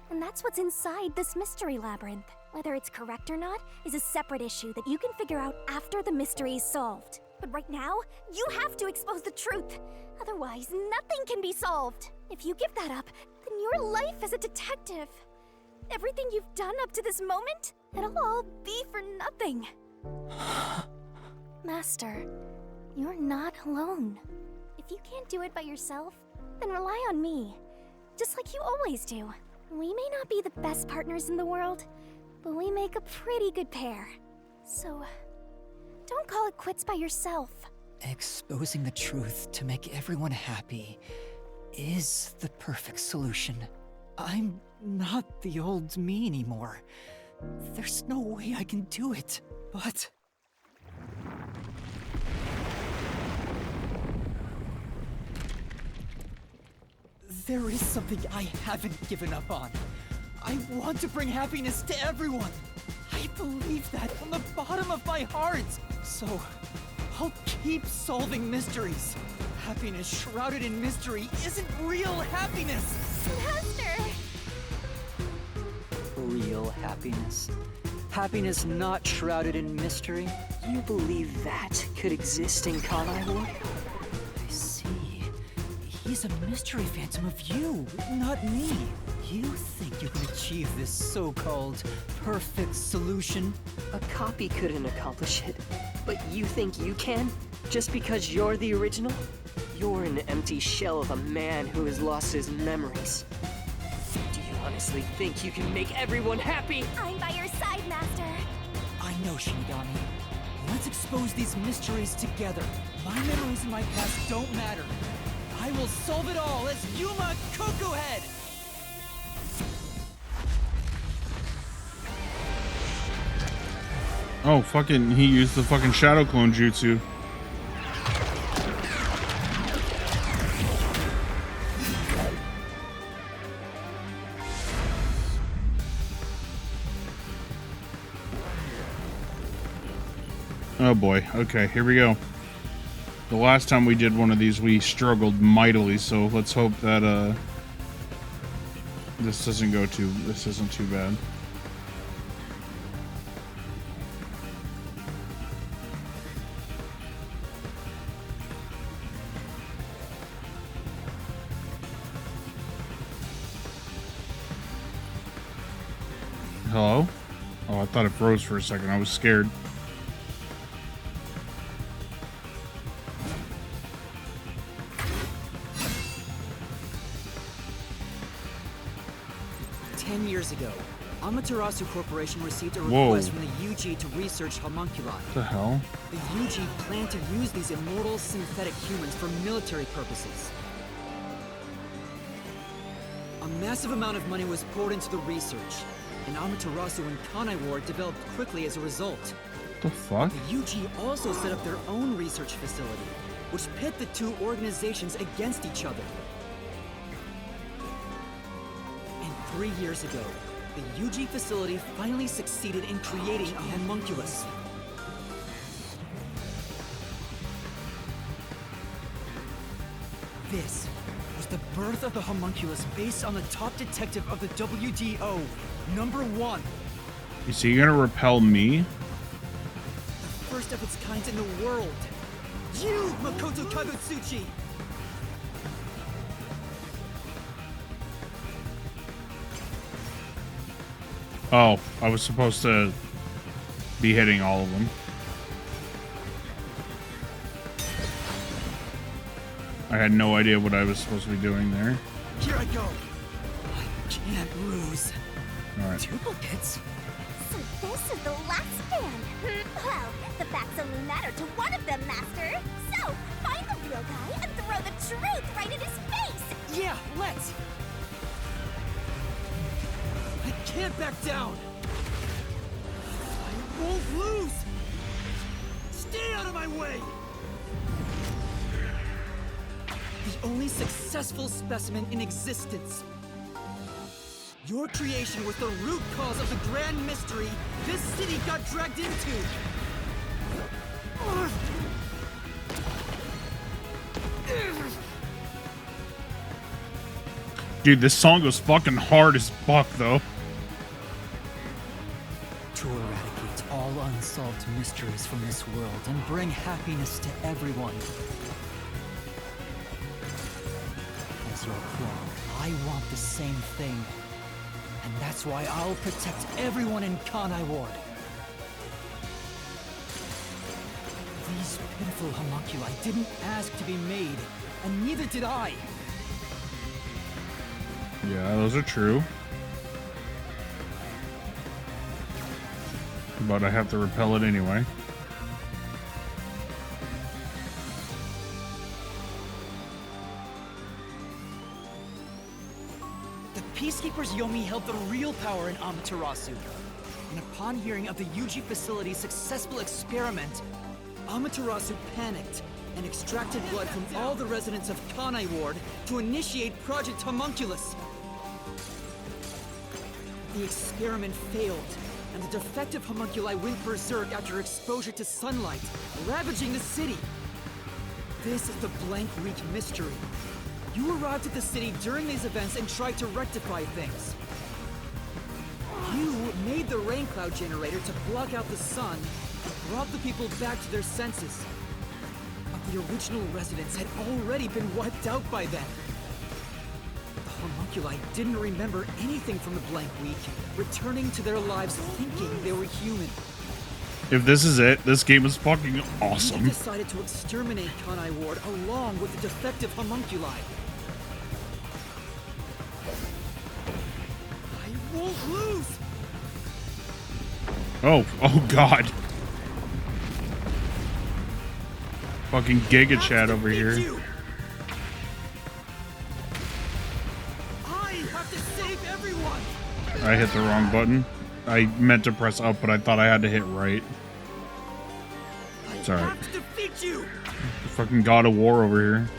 and that's what's inside this mystery labyrinth. Whether it's correct or not is a separate issue that you can figure out after the mystery is solved. But right now, you have to expose the truth. Otherwise, nothing can be solved. If you give that up, then your life as a detective, everything you've done up to this moment, it'll all be for nothing. Master, you're not alone. If you can't do it by yourself, then rely on me. Just like you always do. We may not be the best partners in the world, but we make a pretty good pair. So, don't call it quits by yourself. Exposing the truth to make everyone happy is the perfect solution. I'm not the old me anymore. There's no way I can do it, but... There is something I haven't given up on. I want to bring happiness to everyone. I believe that from the bottom of my heart. So, I'll keep solving mysteries. Happiness shrouded in mystery isn't real happiness. Master! Real happiness? Happiness not shrouded in mystery? You believe that could exist in Kanai Ward? I see. He's a mystery phantom of you, not me. You think you can achieve this so-called perfect solution? A copy couldn't accomplish it, but you think you can? Just because you're the original? You're an empty shell of a man who has lost his memories. Do you honestly think you can make everyone happy? I'm by your side, Master. I know, Shinigami. Let's expose these mysteries together. My memories in my past don't matter. I will solve it all as Yuma Cuckoohead! Oh, fucking, he used the fucking shadow clone jutsu. Oh boy, okay, here we go. The last time we did one of these, we struggled mightily, so let's hope that, this isn't too bad. Hello? Oh, I thought it froze for a second. I was scared. Years ago, Amaterasu Corporation received a request from the UG to research homunculi. What the hell? The UG planned to use these immortal synthetic humans for military purposes. A massive amount of money was poured into the research, and Amaterasu and Kanai Ward developed quickly as a result. What the fuck? The UG also set up their own research facility, which pit the two organizations against each other. 3 years ago, the UG facility finally succeeded in creating a homunculus. This was the birth of the homunculus based on the top detective of the WDO, #1. You see, you're gonna repel me? The first of its kind in the world. You, Makoto Kagutsuchi! Oh, I was supposed to be hitting all of them. I had no idea what I was supposed to be doing there. Here I go. I can't lose. All right. Duplicates? So this is the last stand. Well, the facts only matter to one of them, Master. So, find the real guy and throw the truth right in his face. Yeah, let's. I can't back down. I won't lose. Stay out of my way. The only successful specimen in existence. Your creation was the root cause of the grand mystery this city got dragged into! Dude, this song goes fucking hard as fuck, though. To eradicate all unsolved mysteries from this world and bring happiness to everyone. As your clone, I want the same thing. And that's why I'll protect everyone in Kanai Ward. These pitiful homunculi didn't ask to be made, and neither did I. Yeah, those are true. But I have to repel it anyway. The Peacekeepers Yomi held the real power in Amaterasu. And upon hearing of the Yuji facility's successful experiment, Amaterasu panicked and extracted blood from all the residents of Kanai Ward to initiate Project Homunculus. The experiment failed, and the defective homunculi went berserk after exposure to sunlight, ravaging the city. This is the Blank Week mystery. You arrived at the city during these events and tried to rectify things. You made the rain cloud generator to block out the sun and brought the people back to their senses. But the original residents had already been wiped out by then. The homunculi didn't remember anything from the Blank Week, returning to their lives thinking they were human. If this is it, this game is fucking awesome. You decided to exterminate Kanai Ward along with the defective homunculi. I won't lose! Oh god. Fucking Giga Chat over here. I have to save everyone! I hit the wrong button. I meant to press up, but I thought I had to hit right. It's alright. I have to defeat you! Fucking God of War over here.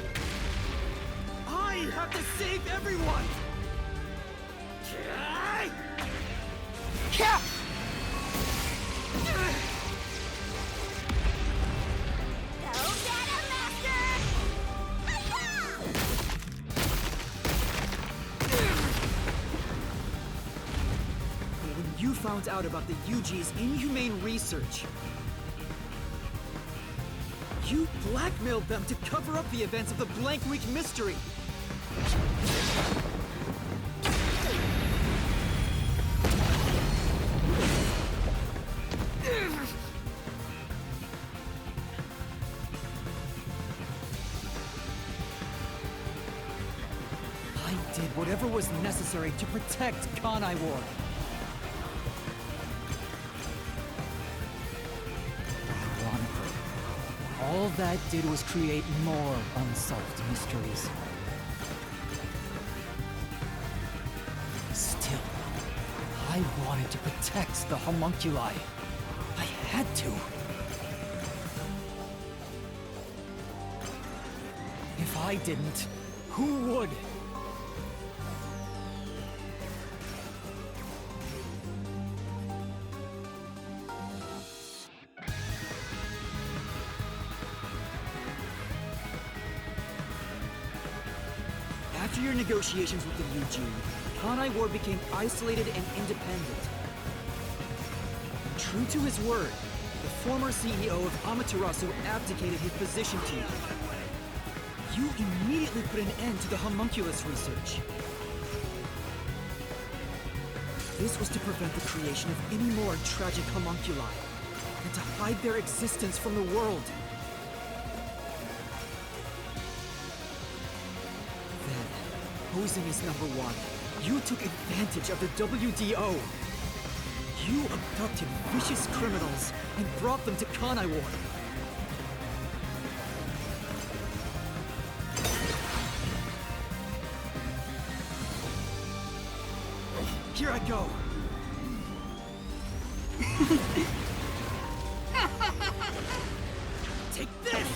I have to save everyone! When you found out about the Yuji's inhumane research, you blackmailed them to cover up the events of the Blank Week mystery. I did whatever was necessary to protect Kanai Ward. Ironically, all that did was create more unsolved mysteries. Still, I wanted to protect the homunculi. I had to. If I didn't, who would? After your negotiations with the Yuji, Kanai Ward became isolated and independent. True to his word, the former CEO of Amaterasu abdicated his position to you. You immediately put an end to the homunculus research. This was to prevent the creation of any more tragic homunculi, and to hide their existence from the world. Posing as #1, you took advantage of the WDO. You abducted vicious criminals and brought them to Kanai Ward. Here I go. Take this!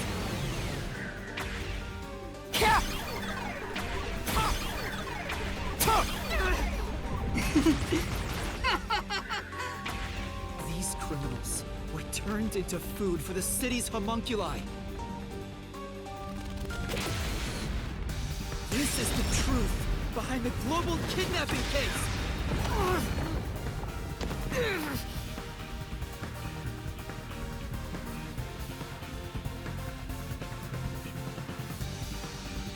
These criminals were turned into food for the city's homunculi. This is the truth behind the global kidnapping case.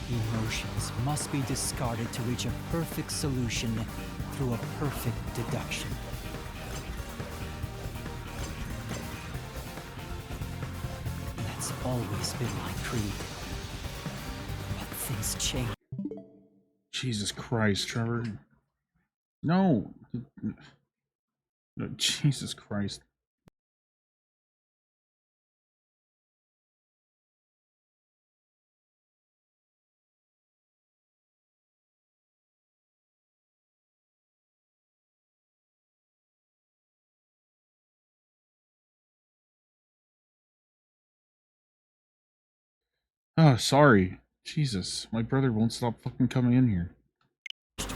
Emotions must be discarded to reach a perfect solution through a perfect deduction. That's always been my creed. But things change. Jesus Christ, Trevor. No. No, Jesus Christ. Oh, sorry. Jesus, my brother won't stop fucking coming in here.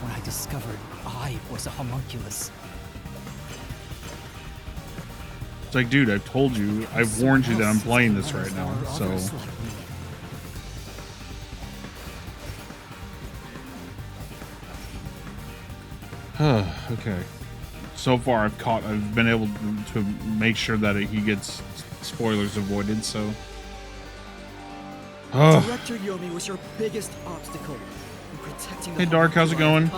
When I discovered I was a homunculus. It's like, dude, I've told you, I've warned you that I'm playing this right now, so... Okay. So far, I've been able to make sure that he gets spoilers avoided, so... Director Yomi was your biggest obstacle in protecting the Hey, Dark, how's it going?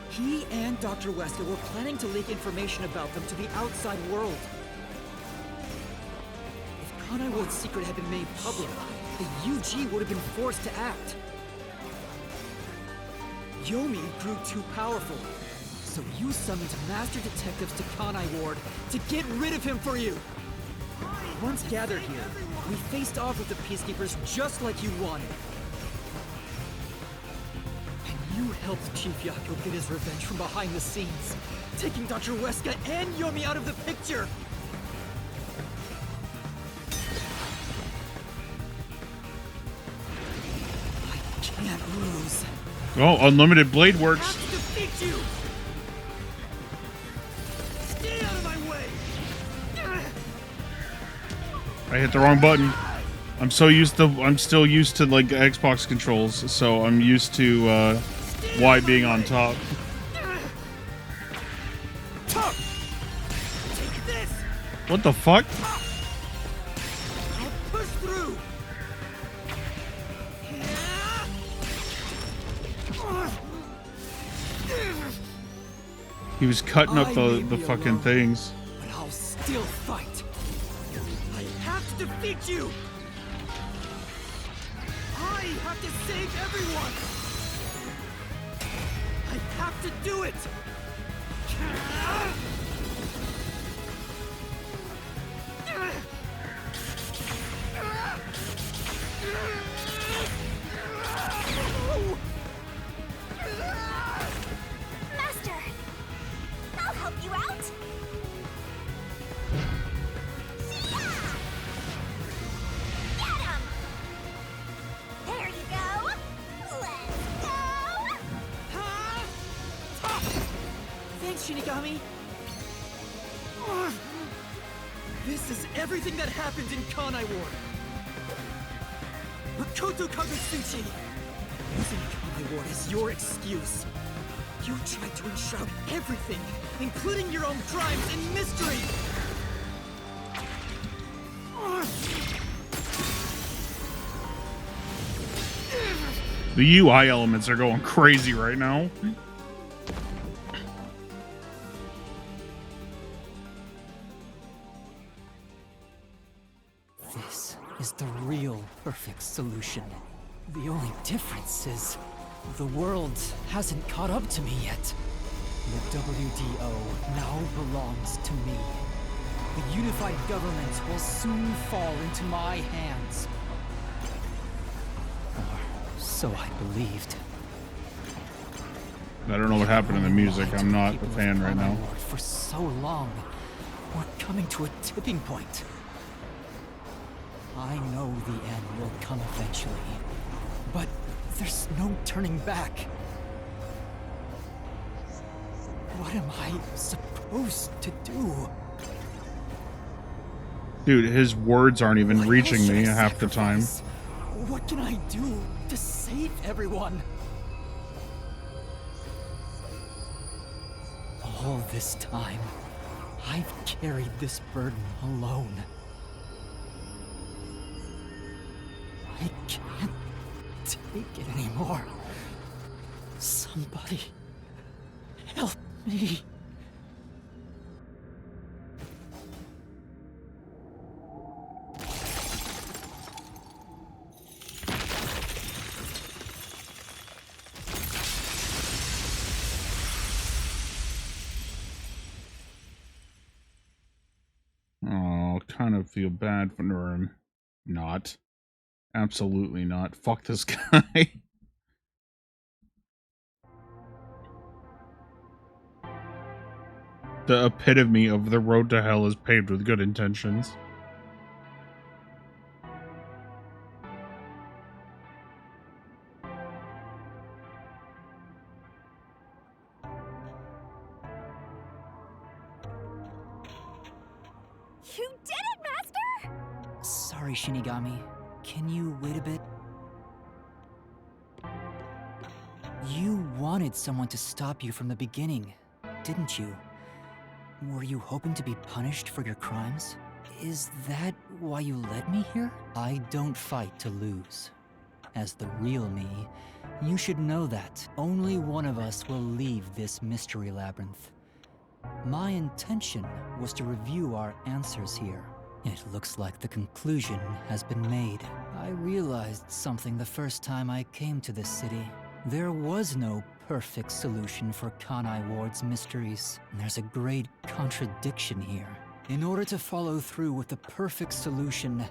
He and Dr. Wesker were planning to leak information about them to the outside world. If Kanai Ward's secret had been made public, the UG would have been forced to act. Yomi grew too powerful, so you summoned master detectives to Kanai Ward to get rid of him for you. Once gathered here, we faced off with the Peacekeepers just like you wanted. And you helped Chief Yako get his revenge from behind the scenes, taking Dr. Wesker and Yomi out of the picture! I can't lose. Oh, unlimited blade works. I have to defeat you! Stay out of my way! I hit the wrong button. I'm still used to like Xbox controls, so I'm used to Y being on top. What the fuck? I'll push through. He was cutting up the fucking things. But I'll still fight. I have to defeat you. I have to save everyone. I have to do it. Master! I'll help you out! Get him! There you go! Let's go! Thanks, Shinigami. This is everything that happened in Kanai Ward. Makoto Kagutsuchi! Using Kanai Ward as your excuse. You tried to enshroud everything, including your own crimes, in mystery! The UI elements are going crazy right now. This is the real perfect solution. The only difference is the world hasn't caught up to me yet. The WDO now belongs to me. The unified government will soon fall into my hands. Or so I believed. I don't know what happened in the music. I'm not a fan right now. For so long, we're coming to a tipping point. I know the end will come eventually, but there's no turning back. What am I supposed to do? Dude, his words aren't even What reaching else should me I half the time. sacrifice? What can I do to save everyone? All this time, I've carried this burden alone. I can't take it anymore. Somebody help me. Oh, kind of feel bad for him. Not. Absolutely not. Fuck this guy. The epitome of the road to hell is paved with good intentions. You did it, Master! Sorry, Shinigami. Can you wait a bit? You wanted someone to stop you from the beginning, didn't you? Were you hoping to be punished for your crimes? Is that why you led me here? I don't fight to lose. As the real me, you should know that only one of us will leave this mystery labyrinth. My intention was to review our answers here. It looks like the conclusion has been made. I realized something the first time I came to this city. There was no perfect solution for Kanai Ward's mysteries. There's a great contradiction here. In order to follow through with the perfect solution,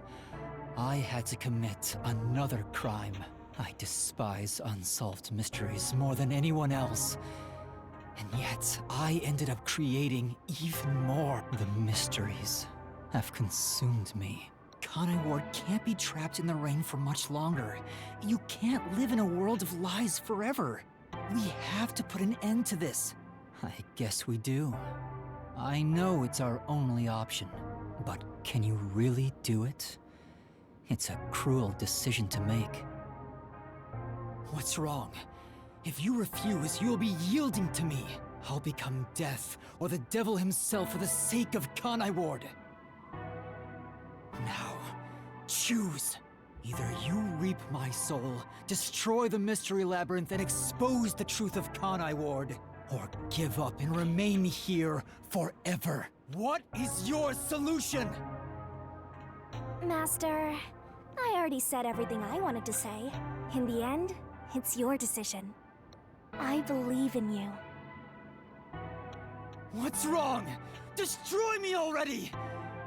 I had to commit another crime. I despise unsolved mysteries more than anyone else. And yet, I ended up creating even more. The mysteries have consumed me. Kanai Ward can't be trapped in the rain for much longer. You can't live in a world of lies forever. We have to put an end to this. I guess we do. I know it's our only option, but can you really do it? It's a cruel decision to make. What's wrong? If you refuse, you'll be yielding to me. I'll become death, or the devil himself for the sake of Kanai Ward. Now, choose. Either you reap my soul, destroy the Mystery Labyrinth, and expose the truth of Kanai Ward, or give up and remain here forever. What is your solution? Master, I already said everything I wanted to say. In the end, it's your decision. I believe in you. What's wrong? Destroy me already!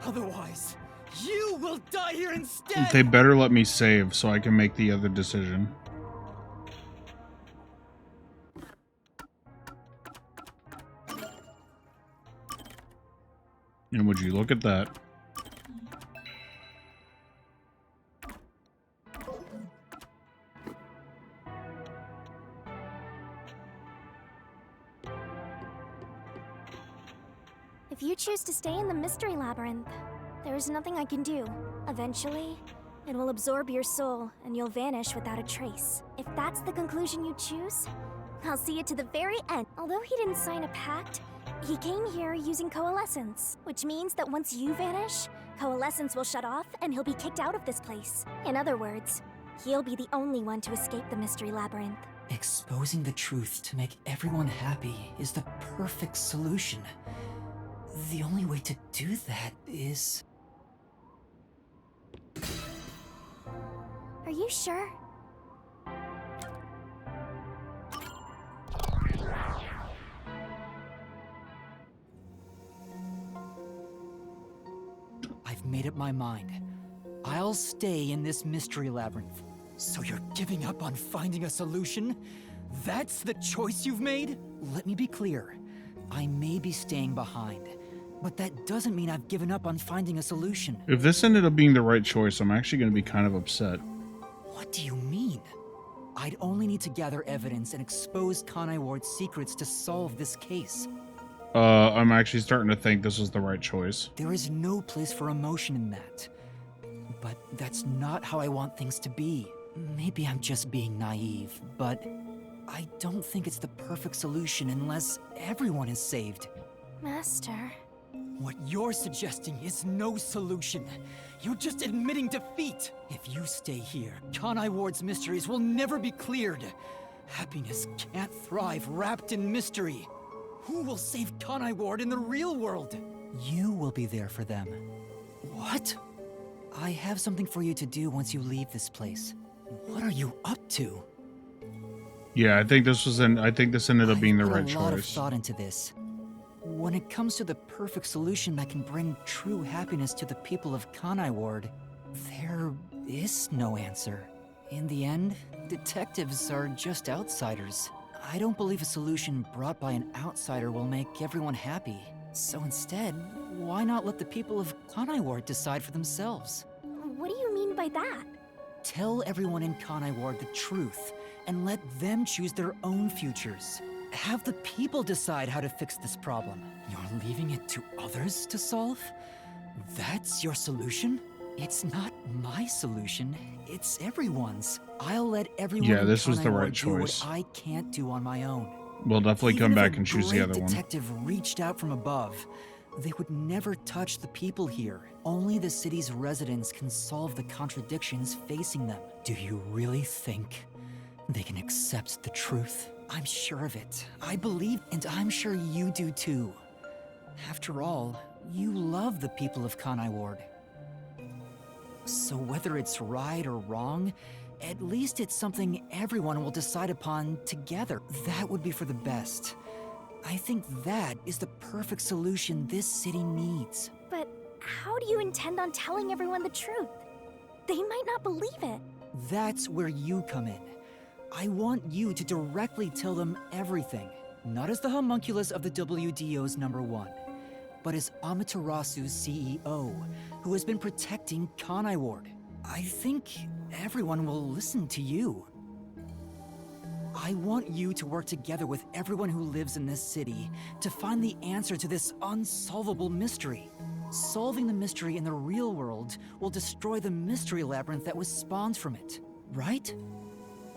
Otherwise, you will die here instead! They better let me save so I can make the other decision. And would you look at that? If you choose to stay in the Mystery Labyrinth, there is nothing I can do. Eventually, it will absorb your soul, and you'll vanish without a trace. If that's the conclusion you choose, I'll see you to the very end. Although he didn't sign a pact, he came here using coalescence, which means that once you vanish, coalescence will shut off, and he'll be kicked out of this place. In other words, he'll be the only one to escape the Mystery Labyrinth. Exposing the truth to make everyone happy is the perfect solution. The only way to do that is... Are you sure? I've made up my mind. I'll stay in this mystery labyrinth. So you're giving up on finding a solution? That's the choice you've made? Let me be clear. I may be staying behind, but that doesn't mean I've given up on finding a solution. If this ended up being the right choice, I'm actually going to be kind of upset. What do you mean? I'd only need to gather evidence and expose Kanai Ward's secrets to solve this case. I'm actually starting to think this was the right choice. There is no place for emotion in that. But that's not how I want things to be. Maybe I'm just being naive, but I don't think it's the perfect solution unless everyone is saved. Master. What you're suggesting is no solution. You're just admitting defeat. If you stay here, Kanai Ward's mysteries will never be cleared. Happiness can't thrive wrapped in mystery. Who will save Kanai Ward in the real world? You will be there for them. What? I have something for you to do once you leave this place. What are you up to? Yeah, I think this ended up being the right I've put a lot of choice. thought into this. When it comes to the perfect solution that can bring true happiness to the people of Kanai Ward, there is no answer. In the end, detectives are just outsiders. I don't believe a solution brought by an outsider will make everyone happy. So instead, why not let the people of Kanai Ward decide for themselves? What do you mean by that? Tell everyone in Kanai Ward the truth, and let them choose their own futures. Have the people decide how to fix this problem. You're leaving it to others to solve? That's your solution? It's not my solution, it's everyone's. I'll let everyone in this was Kanai the Ward right do what choice. I can't do on my own. We'll definitely Even come if back a and choose the great other one. detective reached out from above, they would never touch the people here. Only the city's residents can solve the contradictions facing them. Do you really think they can accept the truth? I'm sure of it. I believe, and I'm sure you do too. After all, you love the people of Kanai Ward. So whether it's right or wrong, at least it's something everyone will decide upon together. That would be for the best. I think that is the perfect solution this city needs. But how do you intend on telling everyone the truth? They might not believe it. That's where you come in. I want you to directly tell them everything. Not as the homunculus of the WDO's #1, but as Amaterasu's CEO, who has been protecting Kanai Ward. I think everyone will listen to you. I want you to work together with everyone who lives in this city to find the answer to this unsolvable mystery. Solving the mystery in the real world will destroy the mystery labyrinth that was spawned from it, right?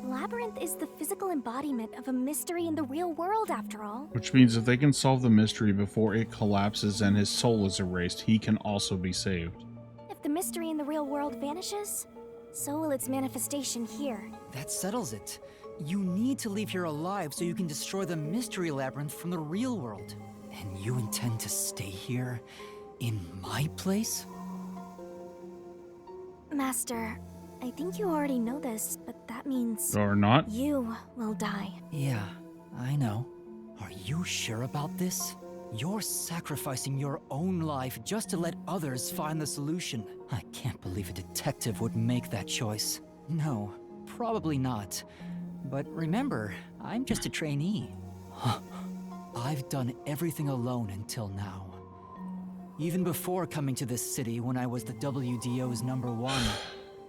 Labyrinth is the physical embodiment of a mystery in the real world, after all. Which means if they can solve the mystery before it collapses and his soul is erased, he can also be saved. If the mystery in the real world vanishes, so will its manifestation here. That settles it. You need to leave here alive so you can destroy the mystery labyrinth from the real world. And you intend to stay here, in my place? Master, I think you already know this, but that means... Or not? You will die. Yeah, I know. Are you sure about this? You're sacrificing your own life just to let others find the solution. I can't believe a detective would make that choice. No, probably not. But remember, I'm just a trainee. I've done everything alone until now. Even before coming to this city when I was the WDO's #1,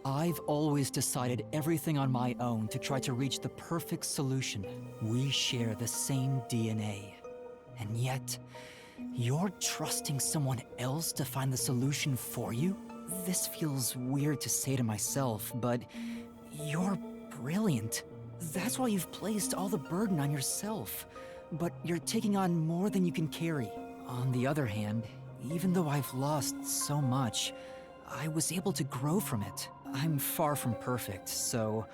I've always decided everything on my own to try to reach the perfect solution. We share the same DNA. And yet, you're trusting someone else to find the solution for you? This feels weird to say to myself, but you're brilliant. That's why you've placed all the burden on yourself. But you're taking on more than you can carry. On the other hand, even though I've lost so much, I was able to grow from it. I'm far from perfect, so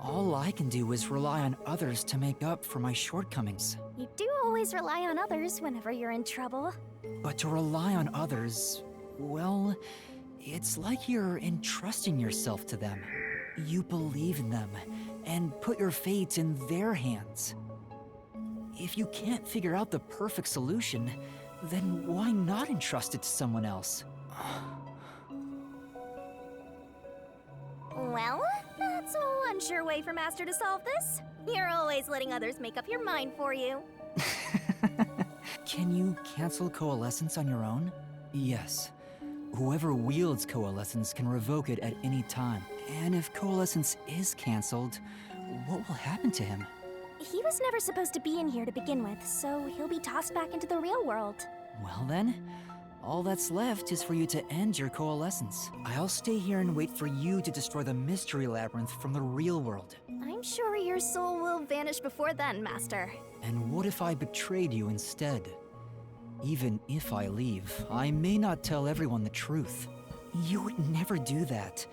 all I can do is rely on others to make up for my shortcomings. You do always rely on others whenever you're in trouble. But to rely on others, well, it's like you're entrusting yourself to them. You believe in them and put your fate in their hands. If you can't figure out the perfect solution, then why not entrust it to someone else? Well, that's one sure way for Master to solve this. You're always letting others make up your mind for you. Can you cancel Coalescence on your own? Yes. Whoever wields Coalescence can revoke it at any time. And if Coalescence is cancelled, what will happen to him? he was never supposed to be in here to begin with, so he'll be tossed back into the real world. Well then, all that's left is for you to end your coalescence. I'll stay here and wait for you to destroy the mystery labyrinth from the real world. I'm sure your soul will vanish before then, Master. And what if I betrayed you instead? Even if I leave, I may not tell everyone the truth. You would never do that.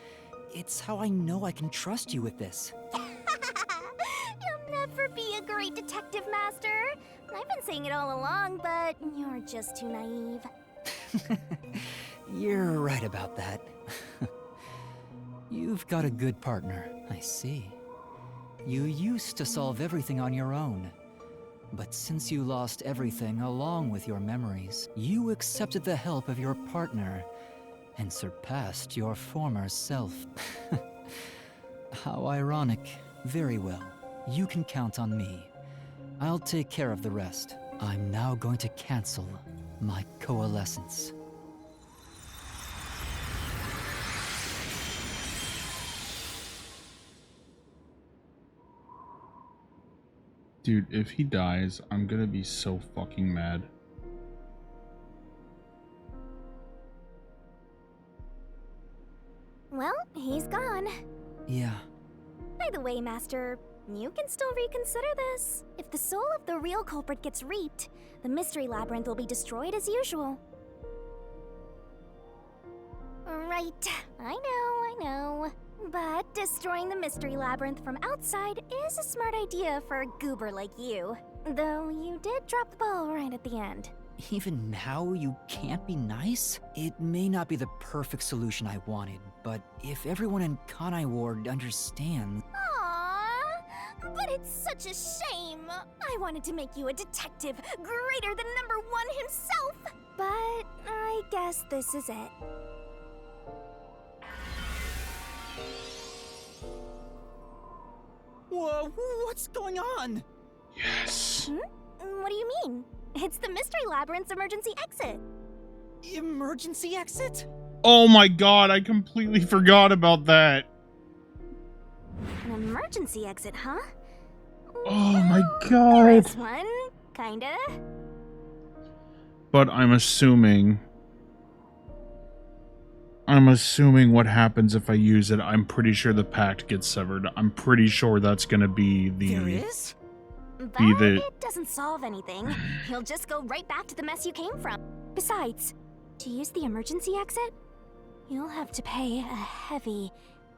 It's how I know I can trust you with this. You'll never be a great detective, Master. I've been saying it all along, but you're just too naive. You're right about that. You've got a good partner, I see. You used to solve everything on your own. But since you lost everything along with your memories, you accepted the help of your partner and surpassed your former self. How ironic. Very well. You can count on me. I'll take care of the rest. I'm now going to cancel my coalescence. Dude, if he dies, I'm gonna be so fucking mad. Well, he's gone. Yeah. By the way, Master, you can still reconsider this. If the soul of the real culprit gets reaped, the mystery labyrinth will be destroyed as usual. Right, I know. But destroying the mystery labyrinth from outside is a smart idea for a goober like you. Though you did drop the ball right at the end. Even now, you can't be nice? It may not be the perfect solution I wanted, but if everyone in Kanai Ward understands... Aww, but it's such a shame. I wanted to make you a detective greater than #1 himself. But I guess this is it. Whoa, what's going on? Yes. What do you mean? It's the mystery labyrinth's emergency exit. Emergency exit? Oh my god, I completely forgot about that. An emergency exit, huh? Oh my There god. is one, kinda. But I'm assuming what happens if I use it. I'm pretty sure the pact gets severed. I'm pretty sure that's gonna be the... There is? But it doesn't solve anything. You'll just go right back to the mess you came from. Besides, to use the emergency exit, you'll have to pay a heavy,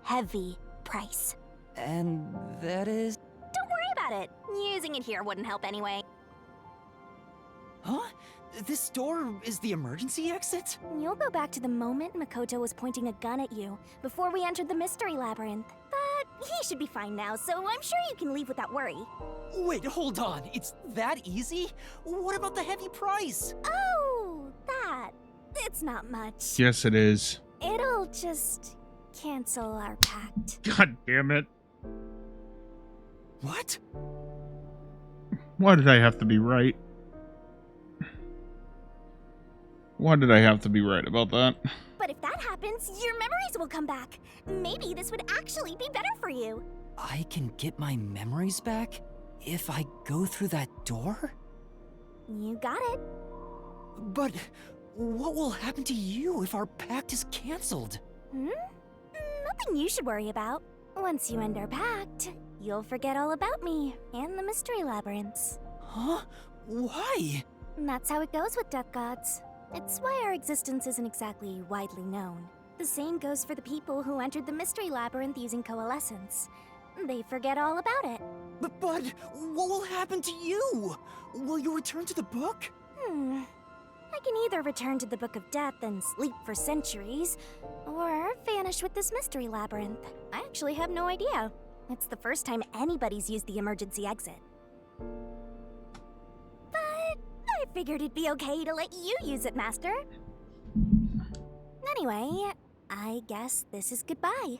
heavy price. And that is... Don't worry about it. Using it here wouldn't help anyway. Huh? This door is the emergency exit? You'll go back to the moment Makoto was pointing a gun at you, before we entered the mystery labyrinth. But he should be fine now, so I'm sure you can leave without worry. Wait, hold on. It's that easy? What about the heavy price? Oh, that. It's not much. Yes, it is. It'll just cancel our pact. God damn it. What? Why did I have to be right? Why did I have to be right about that? But if that happens, your memories will come back. Maybe this would actually be better for you. I can get my memories back if I go through that door? You got it. But what will happen to you if our pact is cancelled? Nothing you should worry about. Once you end our pact, you'll forget all about me and the mystery labyrinths. Huh? Why? And that's how it goes with death gods. It's why our existence isn't exactly widely known. The same goes for the people who entered the mystery labyrinth using coalescence. They forget all about it. But what will happen to you? Will you return to the book? I can either return to the Book of Death and sleep for centuries, or vanish with this mystery labyrinth. I actually have no idea. It's the first time anybody's used the emergency exit. But I figured it'd be okay to let you use it, Master. Anyway, I guess this is goodbye.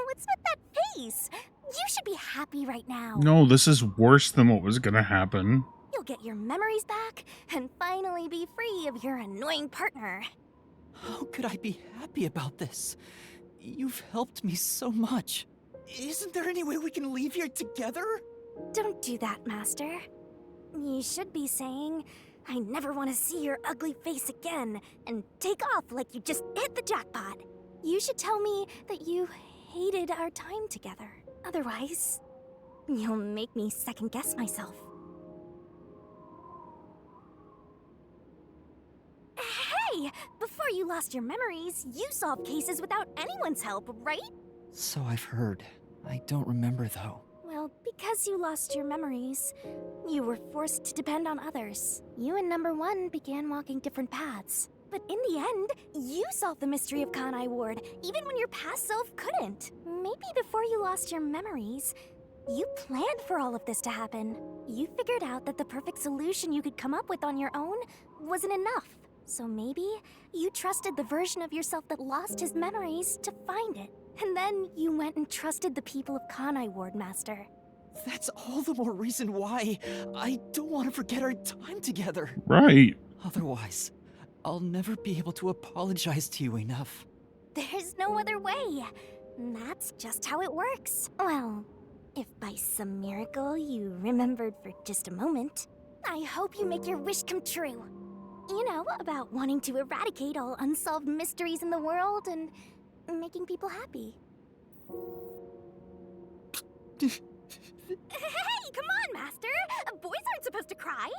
What's with that face? You should be happy right now. No, this is worse than what was gonna happen. You'll get your memories back and finally be free of your annoying partner. How could I be happy about this? You've helped me so much. Isn't there any way we can leave here together? Don't do that, Master. You should be saying, I never want to see your ugly face again, and take off like you just hit the jackpot. You should tell me that you hated our time together. Otherwise, you'll make me second-guess myself. Hey! Before you lost your memories, you solved cases without anyone's help, right? So I've heard. I don't remember, though. Well, because you lost your memories, you were forced to depend on others. You and Number 1 began walking different paths. But in the end, you solved the mystery of Kanai Ward, even when your past self couldn't. Maybe before you lost your memories, you planned for all of this to happen. You figured out that the perfect solution you could come up with on your own wasn't enough. So maybe you trusted the version of yourself that lost his memories to find it. And then you went and trusted the people of Kanai Ward, Master. That's all the more reason why I don't want to forget our time together. Right. Otherwise, I'll never be able to apologize to you enough. There's no other way. That's just how it works. Well, if by some miracle you remembered for just a moment, I hope you make your wish come true. You know, about wanting to eradicate all unsolved mysteries in the world and making people happy. Hey, come on, Master! Boys aren't supposed to cry!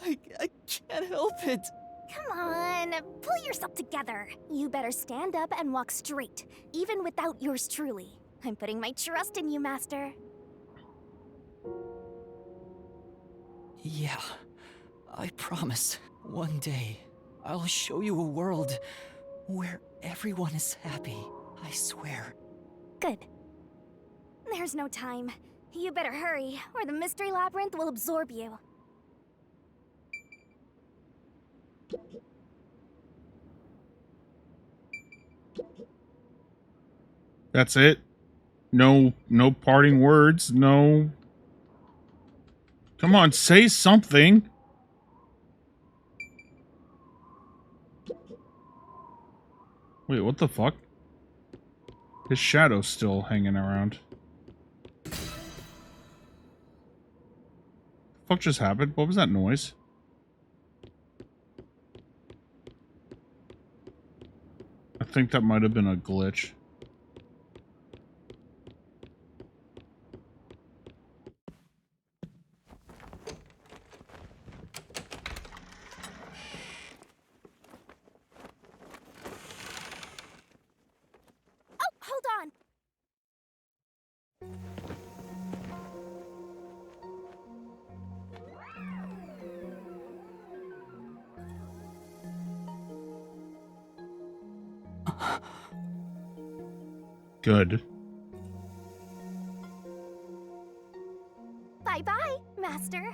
I can't help it. Come on, pull yourself together. You better stand up and walk straight, even without yours truly. I'm putting my trust in you, Master. Yeah, I promise. One day, I'll show you a world where everyone is happy. I swear. Good. There's no time. You better hurry, or the mystery labyrinth will absorb you. That's it. No parting words. No. Come on, say something. Wait, what the fuck? His shadow's still hanging around. The fuck just happened? What was that noise? I think that might have been a glitch. Oh, hold on! Good. Bye-bye, Master.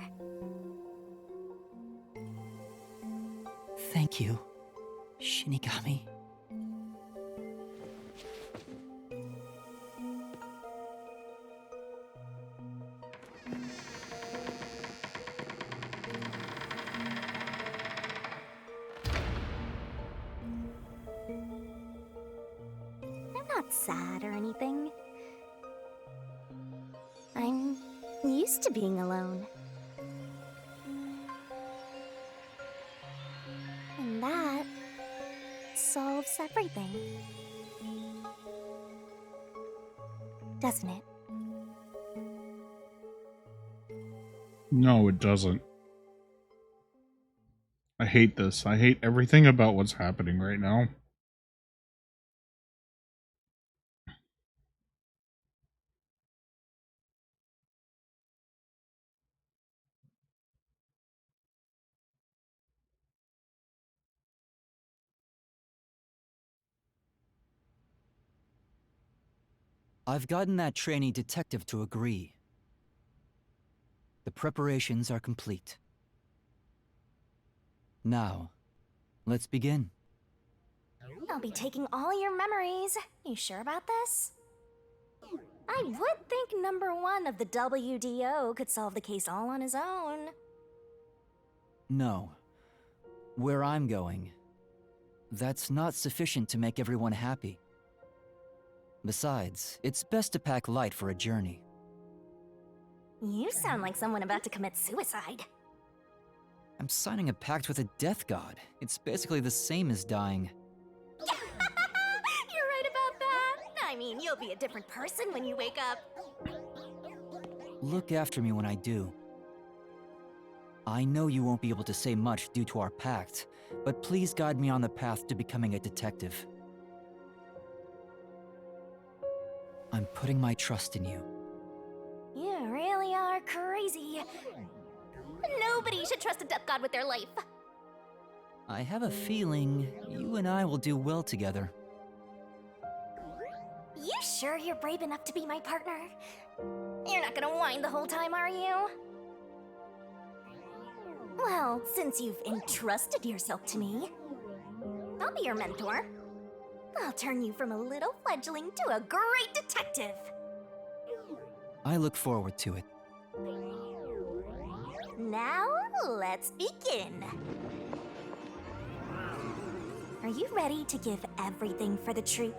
Thank you, Shinigami. I'm not sad or anything. I'm used to being alone. And that solves everything. Doesn't it? No, it doesn't. I hate this. I hate everything about what's happening right now. I've gotten that trainee detective to agree. The preparations are complete. Now, let's begin. I'll be taking all your memories. You sure about this? I would think number 1 of the WDO could solve the case all on his own. No. Where I'm going, that's not sufficient to make everyone happy. Besides, it's best to pack light for a journey. You sound like someone about to commit suicide. I'm signing a pact with a death god. It's basically the same as dying. You're right about that. I mean, you'll be a different person when you wake up. Look after me when I do. I know you won't be able to say much due to our pact, but please guide me on the path to becoming a detective. I'm putting my trust in you. You really are crazy. Nobody should trust a death god with their life. I have a feeling you and I will do well together. You sure you're brave enough to be my partner? You're not gonna whine the whole time, are you? Well, since you've entrusted yourself to me, I'll be your mentor. I'll turn you from a little fledgling to a great detective. I look forward to it. Now, let's begin. Are you ready to give everything for the truth?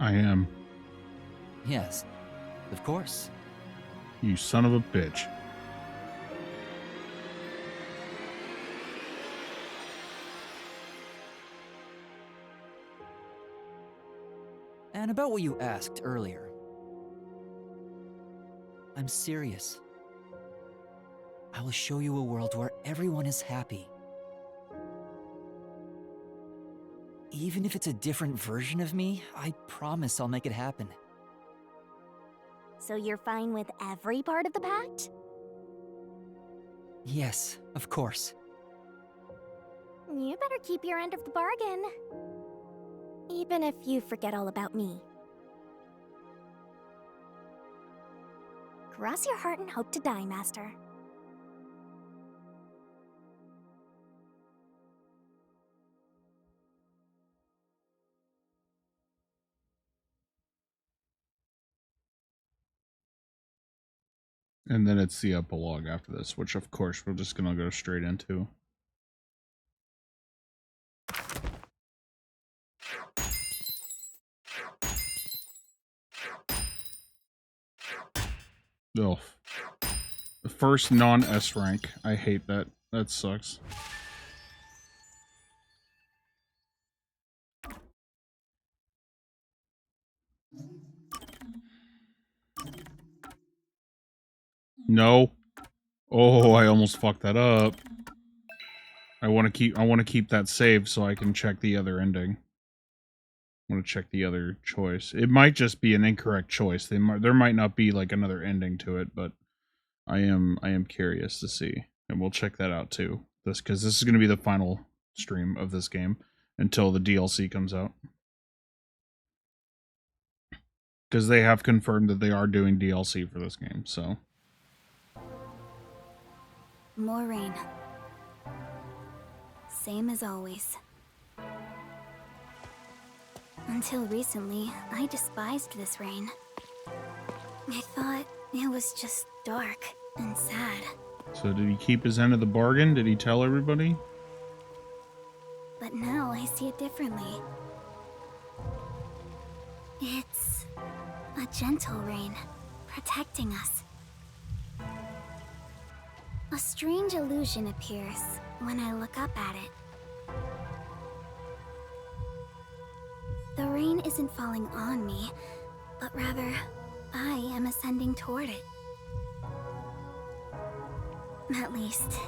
I am. Yes, of course. You son of a bitch. And about what you asked earlier. I'm serious. I will show you a world where everyone is happy. Even if it's a different version of me, I promise I'll make it happen. So you're fine with every part of the pact? Yes, of course. You better keep your end of the bargain. Even if you forget all about me. Cross your heart and hope to die, Master. And then it's the epilogue after this, which of course we're just gonna go straight into. Oh. The first non-S rank. I hate that. That sucks. No. Oh, I almost fucked that up. I want to keep that saved so I can check the other ending. I want to check the other choice. It might just be an incorrect choice. There might not be like another ending to it, but I am curious to see, and we'll check that out too. Because this is going to be the final stream of this game until the DLC comes out. Because they have confirmed that they are doing DLC for this game, so. More rain. Same as always. Until recently, I despised this rain. I thought it was just dark and sad. So did he keep his end of the bargain? Did he tell everybody? But now I see it differently. It's a gentle rain, protecting us. A strange illusion appears when I look up at it. The rain isn't falling on me, but rather, I am ascending toward it. At least,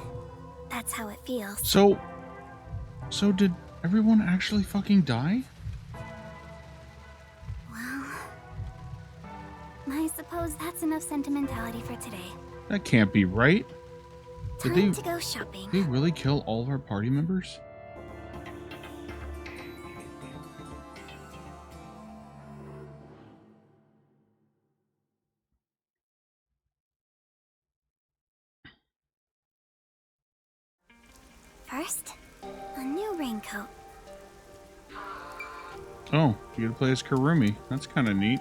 that's how it feels. So did everyone actually fucking die? Well, I suppose that's enough sentimentality for today. That can't be right. Time to go shopping. Did they really kill all of our party members? First, a new raincoat. Oh, you gotta play as Kurumi. That's kind of neat.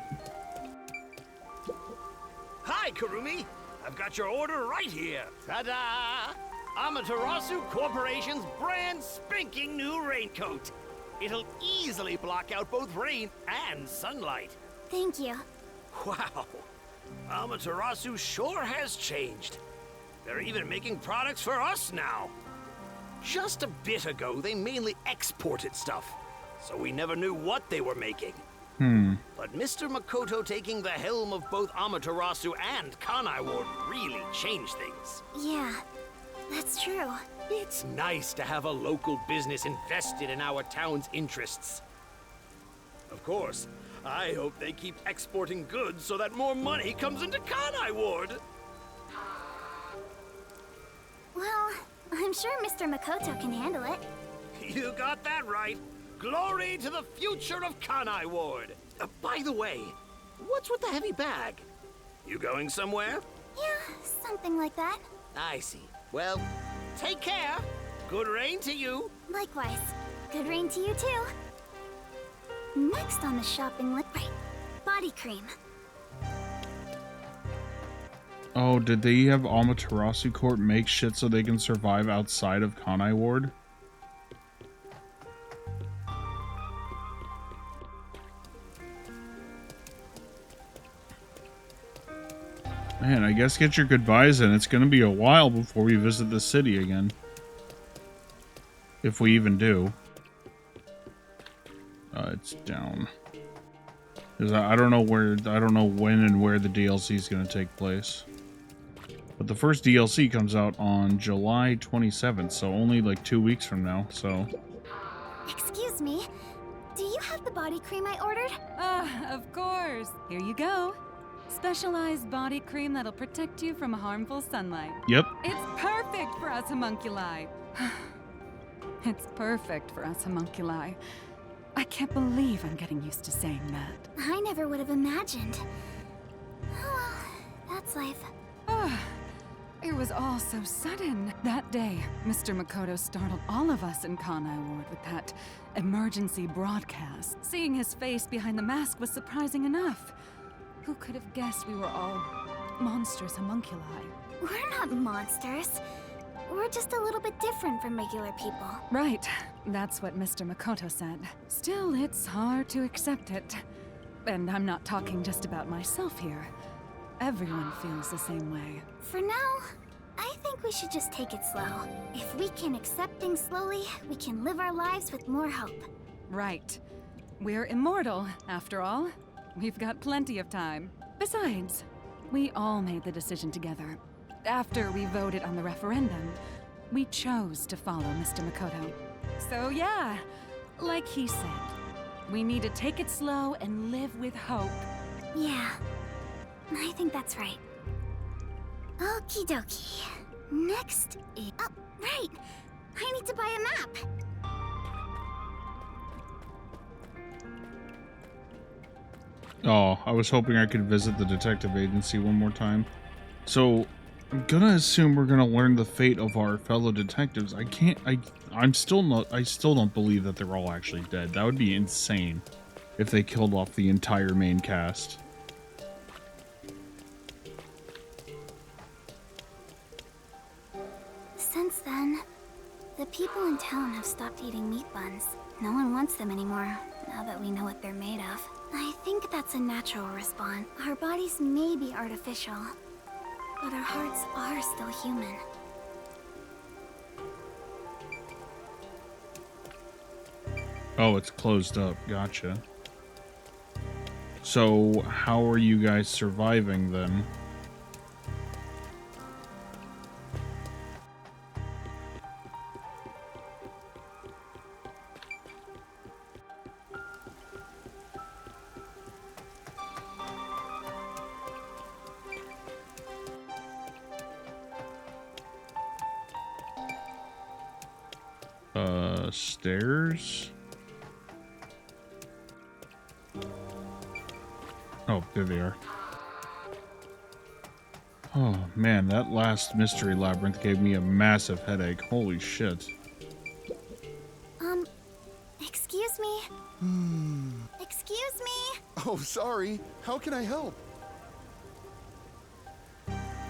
Hi, Kurumi. I've got your order right here. Ta-da! Amaterasu Corporation's brand spanking new raincoat. It'll easily block out both rain and sunlight. Thank you. Wow. Amaterasu sure has changed. They're even making products for us now. Just a bit ago, they mainly exported stuff, so we never knew what they were making. But Mr. Makoto taking the helm of both Amaterasu and Kanai Ward really changed things. Yeah, that's true. It's nice to have a local business invested in our town's interests. Of course, I hope they keep exporting goods so that more money comes into Kanai Ward. Well, I'm sure Mr. Makoto can handle it. You got that right. Glory to the future of Kanai Ward. By the way, what's with the heavy bag? You going somewhere? Yeah, something like that. I see. Well, take care. Good rain to you. Likewise. Good rain to you too. Next on the shopping list, right? Body cream. Oh, did they have Amaterasu Corp make shit so they can survive outside of Kanai Ward? Man, I guess get your goodbyes in. It's gonna be a while before we visit the city again. If we even do. It's down. Because I don't know where, I don't know when and where the DLC is gonna take place. But the first DLC comes out on July 27th, so only like 2 weeks from now, so... Excuse me. Do you have the body cream I ordered? Of course. Here you go. Specialized body cream that'll protect you from harmful sunlight. Yep. It's perfect for us homunculi. It's perfect for us homunculi. I can't believe I'm getting used to saying that. I never would have imagined. Oh, well, that's life. It was all so sudden. That day, Mr. Makoto startled all of us in Kanai Ward with that emergency broadcast. Seeing his face behind the mask was surprising enough. Who could have guessed we were all monstrous homunculi? We're not monsters. We're just a little bit different from regular people. Right. That's what Mr. Makoto said. Still, it's hard to accept it. And I'm not talking just about myself here. Everyone feels the same way. For now, I think we should just take it slow. If we can accept things slowly, we can live our lives with more hope. Right. We're immortal, after all. We've got plenty of time. Besides, we all made the decision together. After we voted on the referendum, we chose to follow Mr. Makoto. So yeah, like he said, we need to take it slow and live with hope. Yeah, I think that's right. Okie dokie. Next is... Oh, right! I need to buy a map! Oh, I was hoping I could visit the detective agency one more time. So, I'm gonna assume we're gonna learn the fate of our fellow detectives. I still don't believe that they're all actually dead. That would be insane if they killed off the entire main cast. Since then, the people in town have stopped eating meat buns. No one wants them anymore, now that we know what they're made of. I think that's a natural response. Our bodies may be artificial, but our hearts are still human. Oh, it's closed up. Gotcha. So, how are you guys surviving then? Stairs? Oh, there they are. Oh man, that last mystery labyrinth gave me a massive headache. Holy shit. Excuse me? Excuse me? Oh, sorry. How can I help?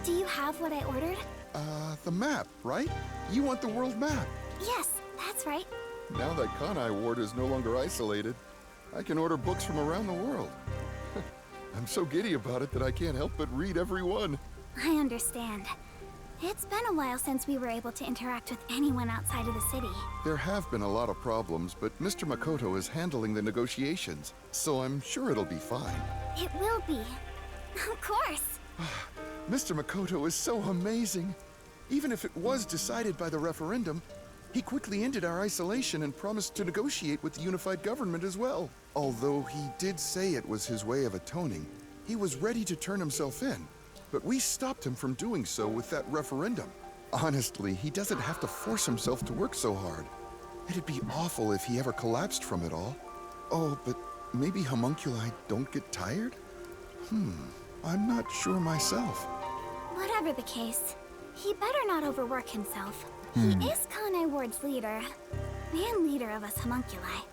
Do you have what I ordered? The map, right? You want the world map? Yes, that's right. Now that Kanai Ward is no longer isolated, I can order books from around the world. I'm so giddy about it that I can't help but read every one. I understand. It's been a while since we were able to interact with anyone outside of the city. There have been a lot of problems, but Mr. Makoto is handling the negotiations, so I'm sure it'll be fine. It will be. Of course. Mr. Makoto is so amazing. Even if it was decided by the referendum, he quickly ended our isolation and promised to negotiate with the unified government as well. Although he did say it was his way of atoning, he was ready to turn himself in. But we stopped him from doing so with that referendum. Honestly, he doesn't have to force himself to work so hard. It'd be awful if he ever collapsed from it all. Oh, but maybe homunculi don't get tired? I'm not sure myself. Whatever the case, he better not overwork himself. He is Kanai Ward's leader, and leader of us homunculi.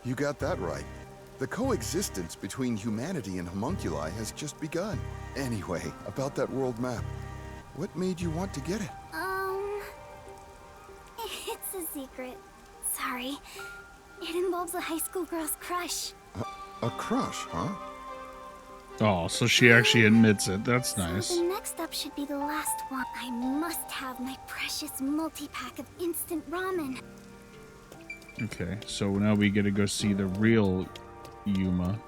You got that right. The coexistence between humanity and homunculi has just begun. Anyway, about that world map. What made you want to get it? It's a secret. Sorry. It involves a high school girl's crush. A crush, huh? Oh, so she actually admits it. That's nice. So the next up should be the last one. I must have my precious multi-pack of instant ramen. Okay, so now we get to go see the real Yuma.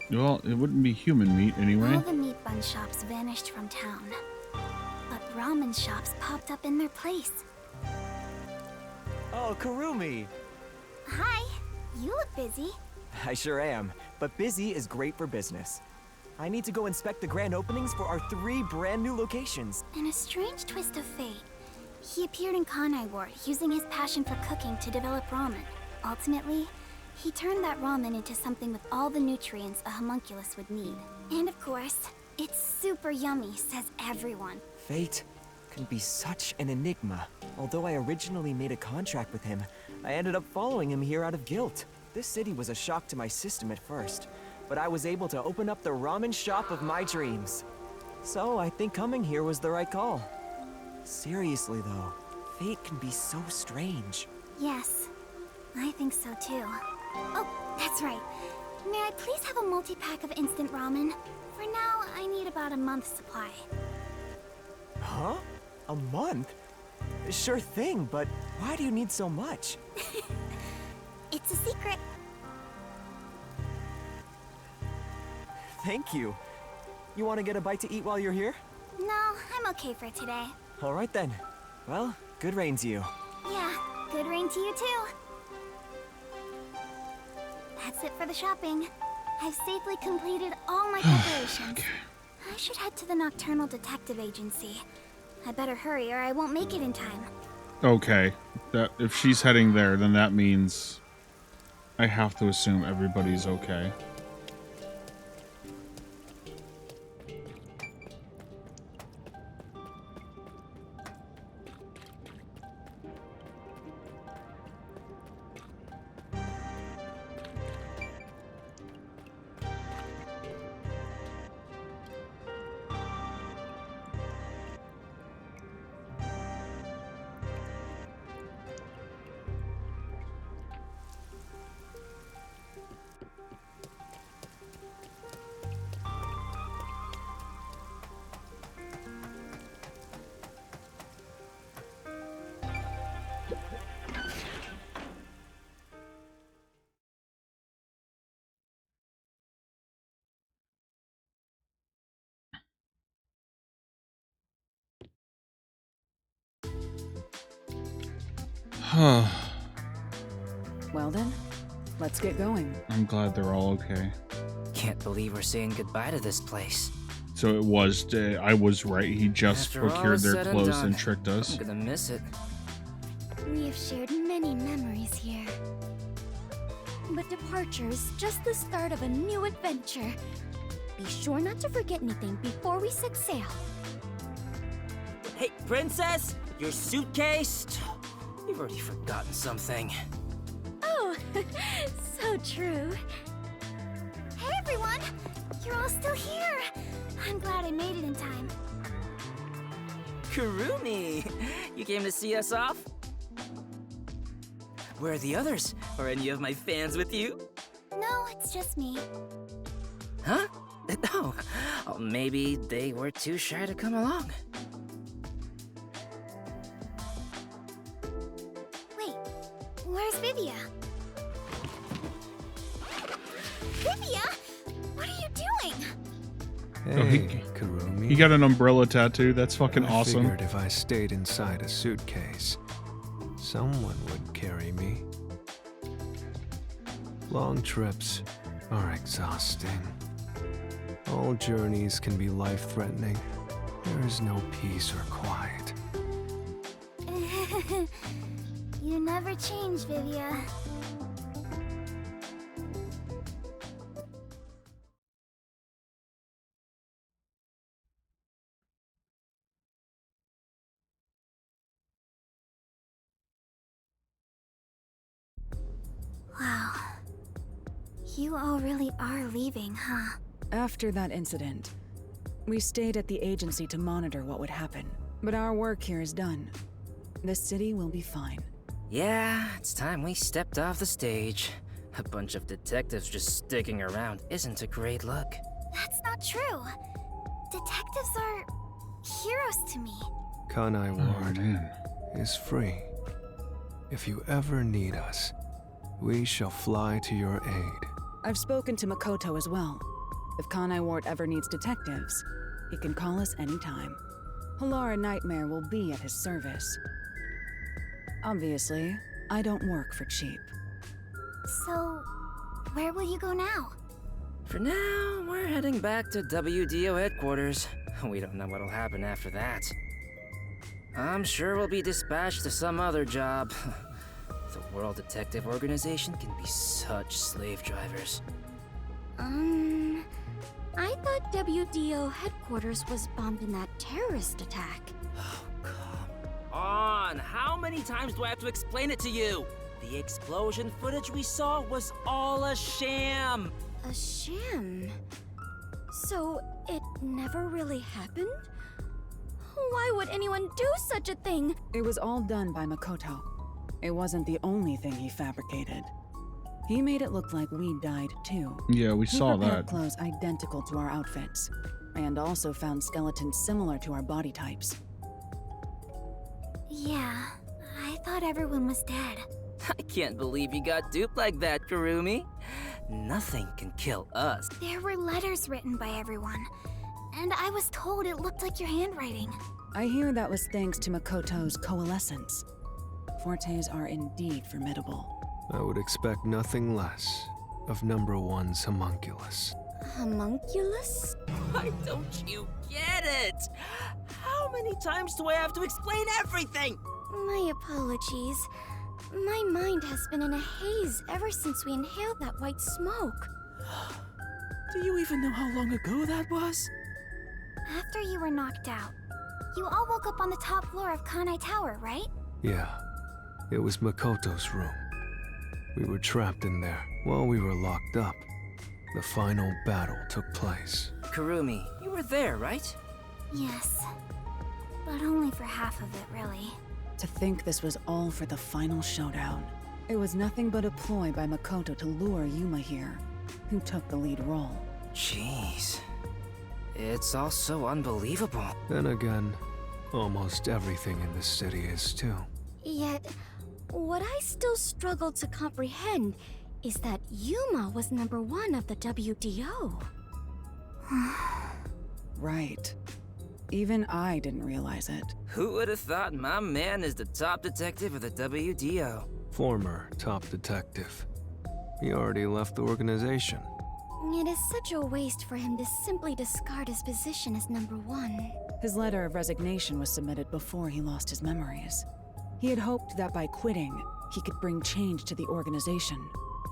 Well, it wouldn't be human meat anyway. All the meat bun shops vanished from town, but ramen shops popped up in their place. Oh, Kurumi! Hi, you look busy. I sure am, but busy is great for business. I need to go inspect the grand openings for our 3 brand new locations. In a strange twist of fate, he appeared in Kanai Ward using his passion for cooking to develop ramen. Ultimately, he turned that ramen into something with all the nutrients a homunculus would need. And of course, it's super yummy, says everyone. Fate can be such an enigma. Although I originally made a contract with him, I ended up following him here out of guilt. This city was a shock to my system at first, but I was able to open up the ramen shop of my dreams. So I think coming here was the right call. Seriously though, fate can be so strange. Yes, I think so too. Oh, that's right. May I please have a multi-pack of instant ramen? For now, I need about a month's supply. Huh? A month? Sure thing, but why do you need so much? It's a secret. Thank you. You want to get a bite to eat while you're here? No, I'm okay for today. All right then. Well, good rain to you. Yeah, good rain to you too. That's it for the shopping. I've safely completed all my preparations. I should head to the Nocturnal Detective Agency. I better hurry or I won't make it in time. Okay, that if she's heading there, then that means I have to assume everybody's okay. Well then, let's get going. I'm glad they're all okay. Can't believe we're saying goodbye to this place. So it was, I was right. He just After all procured is their said clothes done, and tricked us. I'm gonna miss it. We have shared many memories here. But departure is just the start of a new adventure. Be sure not to forget anything before we set sail. Hey, Princess! Your suitcase? You've already forgotten something. Oh, so true. Hey everyone! You're all still here! I'm glad I made it in time. Kurumi! You came to see us off? Where are the others? Are any of my fans with you? No, it's just me. Huh? Oh, maybe they were too shy to come along. Wait, where's Vivia? Vivia? What are you doing? Hey, Kurumi. He got an umbrella tattoo. That's fucking I awesome. figured if I stayed inside a suitcase, someone would carry me. Long trips are exhausting. All journeys can be life-threatening. There is no peace or quiet. You never change, Vivia. Wow. You all really are leaving, huh? After that incident, we stayed at the agency to monitor what would happen. But our work here is done. The city will be fine. Yeah, it's time we stepped off the stage. A bunch of detectives just sticking around isn't a great look. That's not true. Detectives are heroes to me. Kanai Ward is free. If you ever need us, we shall fly to your aid. I've spoken to Makoto as well. If Kanai Ward ever needs detectives, he can call us anytime. Halara Nightmare will be at his service. Obviously, I don't work for cheap. So, where will you go now? For now, we're heading back to WDO headquarters. We don't know what'll happen after that. I'm sure we'll be dispatched to some other job. The World Detective Organization can be such slave drivers. I thought WDO headquarters was bombed in that terrorist attack. On! How many times do I have to explain it to you? The explosion footage we saw was all a sham! A sham? So, it never really happened? Why would anyone do such a thing? It was all done by Makoto. It wasn't the only thing he fabricated. He made it look like we died too. Yeah, we saw He prepared that. clothes identical to our outfits, and also found skeletons similar to our body types. Yeah, I thought everyone was dead. I can't believe you got duped like that, Kurumi. Nothing can kill us. There were letters written by everyone, and I was told it looked like your handwriting. I hear that was thanks to Makoto's coalescence. Fortes are indeed formidable. I would expect nothing less of number one's homunculus. Homunculus? Why don't you get it? How many times do I have to explain everything? My apologies. My mind has been in a haze ever since we inhaled that white smoke. Do you even know how long ago that was? After you were knocked out, you all woke up on the top floor of Kanai Tower, right? Yeah, it was Makoto's room. We were trapped in there. While we were locked up, the final battle took place. Kurumi, you were there, right? Yes, but only for half of it, really. To think this was all for the final showdown. It was nothing but a ploy by Makoto to lure Yuma here, who took the lead role. Jeez. It's all so unbelievable. Then again, almost everything in this city is too. Yet, what I still struggle to comprehend is that Yuma was number one of the WDO. Right. Even I didn't realize it. Who would have thought my man is the top detective of the WDO? Former top detective. He already left the organization. It is such a waste for him to simply discard his position as number one. His letter of resignation was submitted before he lost his memories. He had hoped that by quitting, he could bring change to the organization.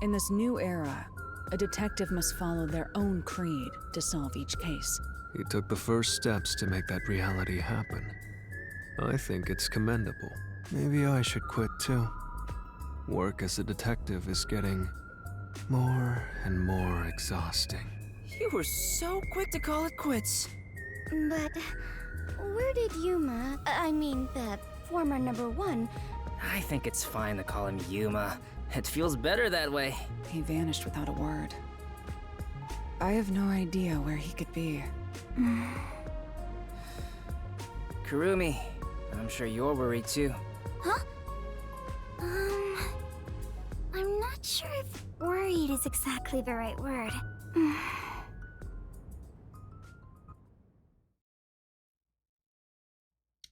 In this new era, a detective must follow their own creed to solve each case. He took the first steps to make that reality happen. I think it's commendable. Maybe I should quit too. Work as a detective is getting more and more exhausting. You were so quick to call it quits. But where did Yuma, I mean the former #1... I think it's fine to call him Yuma. It feels better that way. He vanished without a word. I have no idea where he could be. Kurumi, I'm sure you're worried too. Huh? I'm not sure if worried is exactly the right word.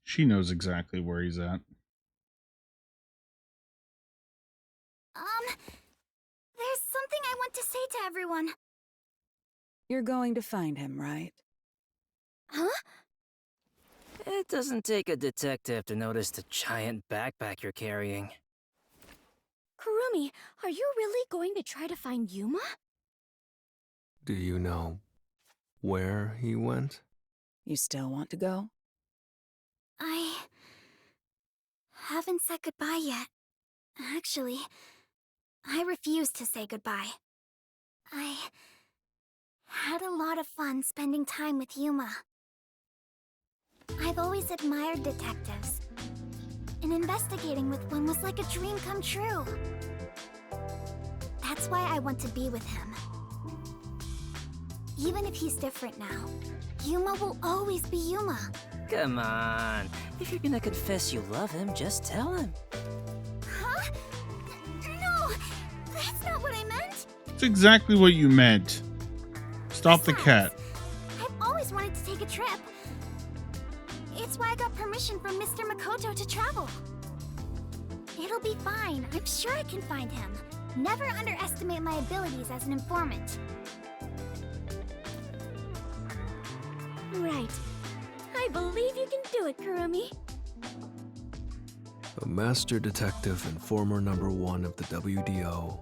She knows exactly where he's at. There's something I want to say to everyone. You're going to find him, right? Huh? It doesn't take a detective to notice the giant backpack you're carrying. Kurumi, are you really going to try to find Yuma? Do you know where he went? You still want to go? I haven't said goodbye yet. Actually, I refuse to say goodbye. I had a lot of fun spending time with Yuma. I've always admired detectives, and investigating with one was like a dream come true. That's why I want to be with him. Even if he's different now, Yuma will always be Yuma. Come on. If you're gonna confess you love him, just tell him. Huh? No! That's not what I meant! It's exactly what you meant. Stop the cat. I've always wanted to take a trip. It's why I got permission from Mr. Makoto to travel. It'll be fine. I'm sure I can find him. Never underestimate my abilities as an informant. Right. I believe you can do it, Kurumi. A master detective and former #1 of the WDO,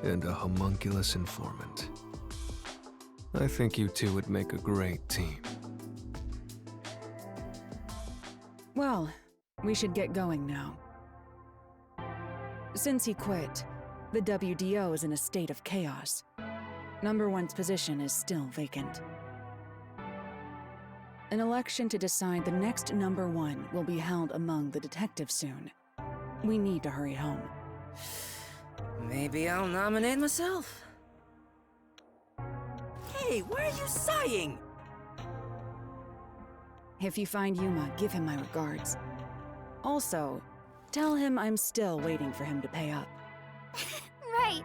and a homunculus informant. I think you two would make a great team. Well, we should get going now. Since he quit, the WDO is in a state of chaos. #1's position is still vacant. An election to decide the next #1 will be held among the detectives soon. We need to hurry home. Maybe I'll nominate myself. Hey, why are you sighing? If you find Yuma, give him my regards. Also, tell him I'm still waiting for him to pay up. Right.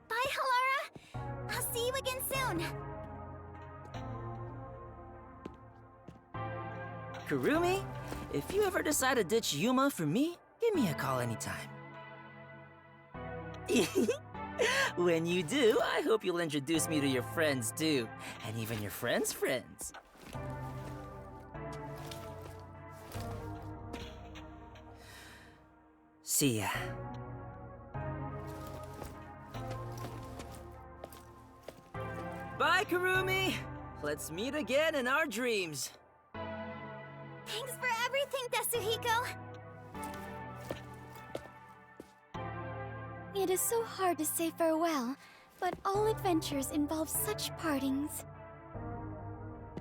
Bye, Halara. I'll see you again soon. Kurumi, if you ever decide to ditch Yuma for me, give me a call anytime. When you do, I hope you'll introduce me to your friends too, and even your friends' friends. See ya. Bye, Kurumi! Let's meet again in our dreams. Thanks for everything, Tetsuhiko. It is so hard to say farewell, but all adventures involve such partings.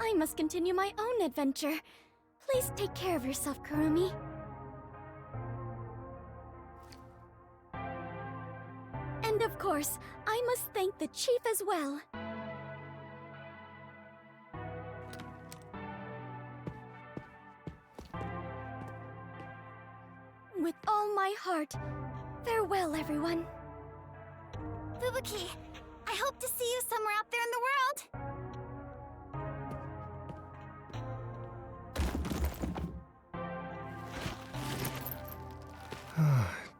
I must continue my own adventure. Please take care of yourself, Kurumi. And of course, I must thank the Chief as well. With all my heart, farewell, everyone. Fubuki, I hope to see you somewhere out there in the world.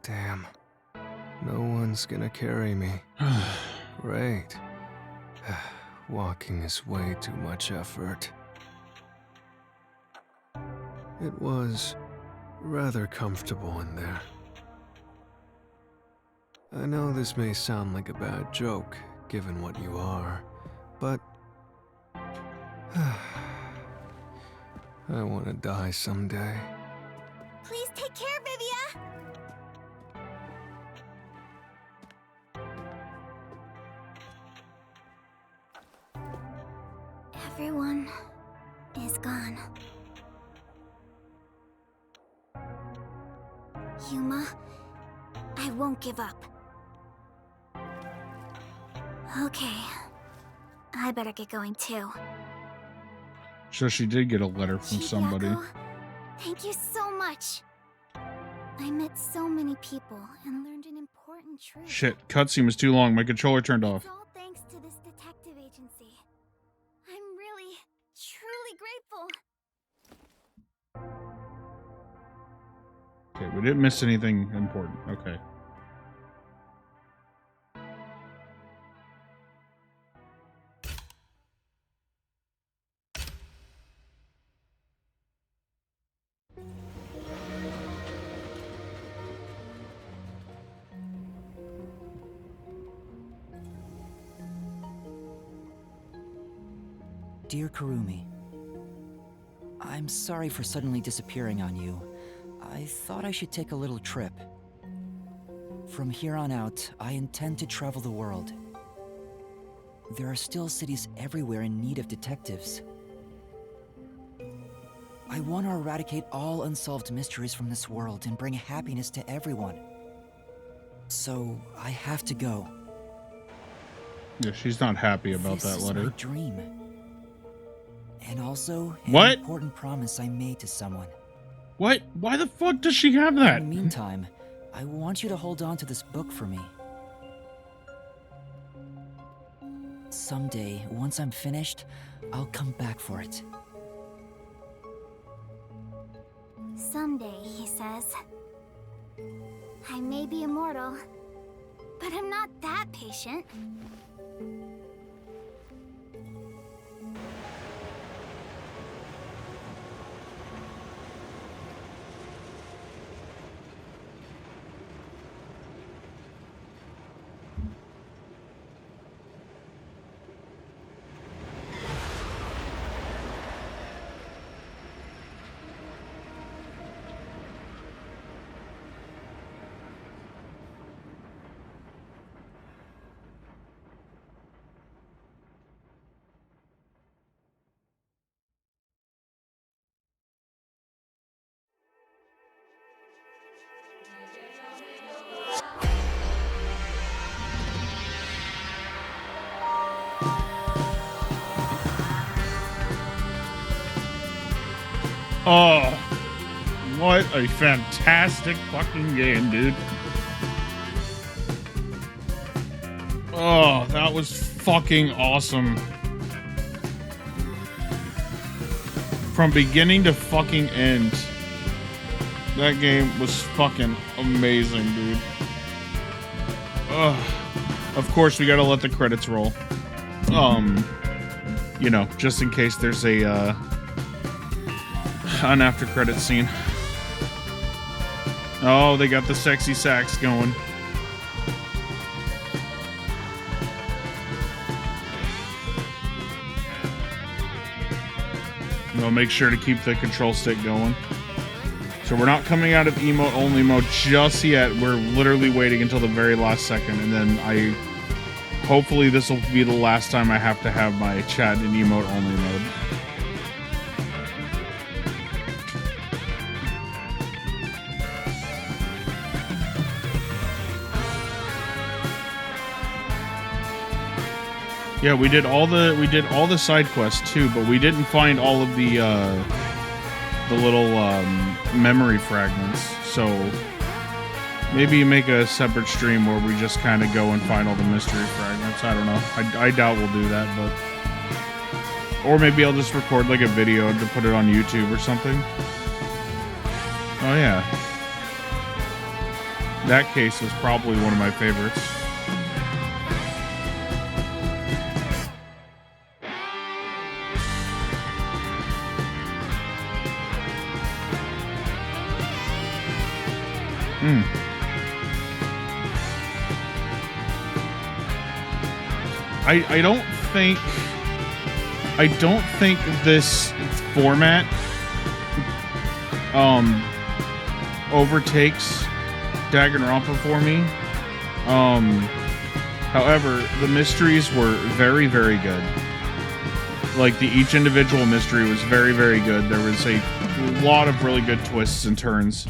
Damn. No one's gonna carry me. Great. Walking is way too much effort. It was rather comfortable in there. I know this may sound like a bad joke, given what you are, but I want to die someday. Please take care, Vivia! Everyone is gone. Yuma, I won't give up. Okay, I better get going too. So she did get a letter from somebody. Chibiako, thank you so much. I met so many people and learned an important truth. Shit, cutscene was too long. My controller turned off. It's all thanks to this detective agency. I'm really, truly grateful. Okay, we didn't miss anything important. Okay. Dear Kurumi, I'm sorry for suddenly disappearing on you. I thought I should take a little trip. From here on out, I intend to travel the world. There are still cities everywhere in need of detectives. I want to eradicate all unsolved mysteries from this world and bring happiness to everyone. So, I have to go. Yeah, she's not happy about that letter. This is my dream. And also, an What? important promise I made to someone. What? Why the fuck does she have that? In the meantime, I want you to hold on to this book for me. Someday, once I'm finished, I'll come back for it. Someday, he says. I may be immortal, but I'm not that patient. Oh, what a fantastic fucking game, dude. Oh, that was fucking awesome. From beginning to fucking end. That game was fucking amazing, dude. Ugh. Of course, we gotta let the credits roll. You know, just in case there's a, an after credit scene. Oh, they got the sexy sax going. We'll make sure to keep the control stick going. So we're not coming out of emote only mode just yet. We're literally waiting until the very last second, and then hopefully this will be the last time I have to have my chat in emote only mode. Yeah, we did all the side quests too, but we didn't find all of the little memory fragments. So maybe make a separate stream where we just kind of go and find all the mystery fragments. I don't know. I doubt we'll do that, but or maybe I'll just record like a video to put it on YouTube or something. Oh yeah, that case was probably one of my favorites. I don't think this format overtakes Danganronpa for me. However, the mysteries were very, very good. Like, each individual mystery was very, very good. There was a lot of really good twists and turns.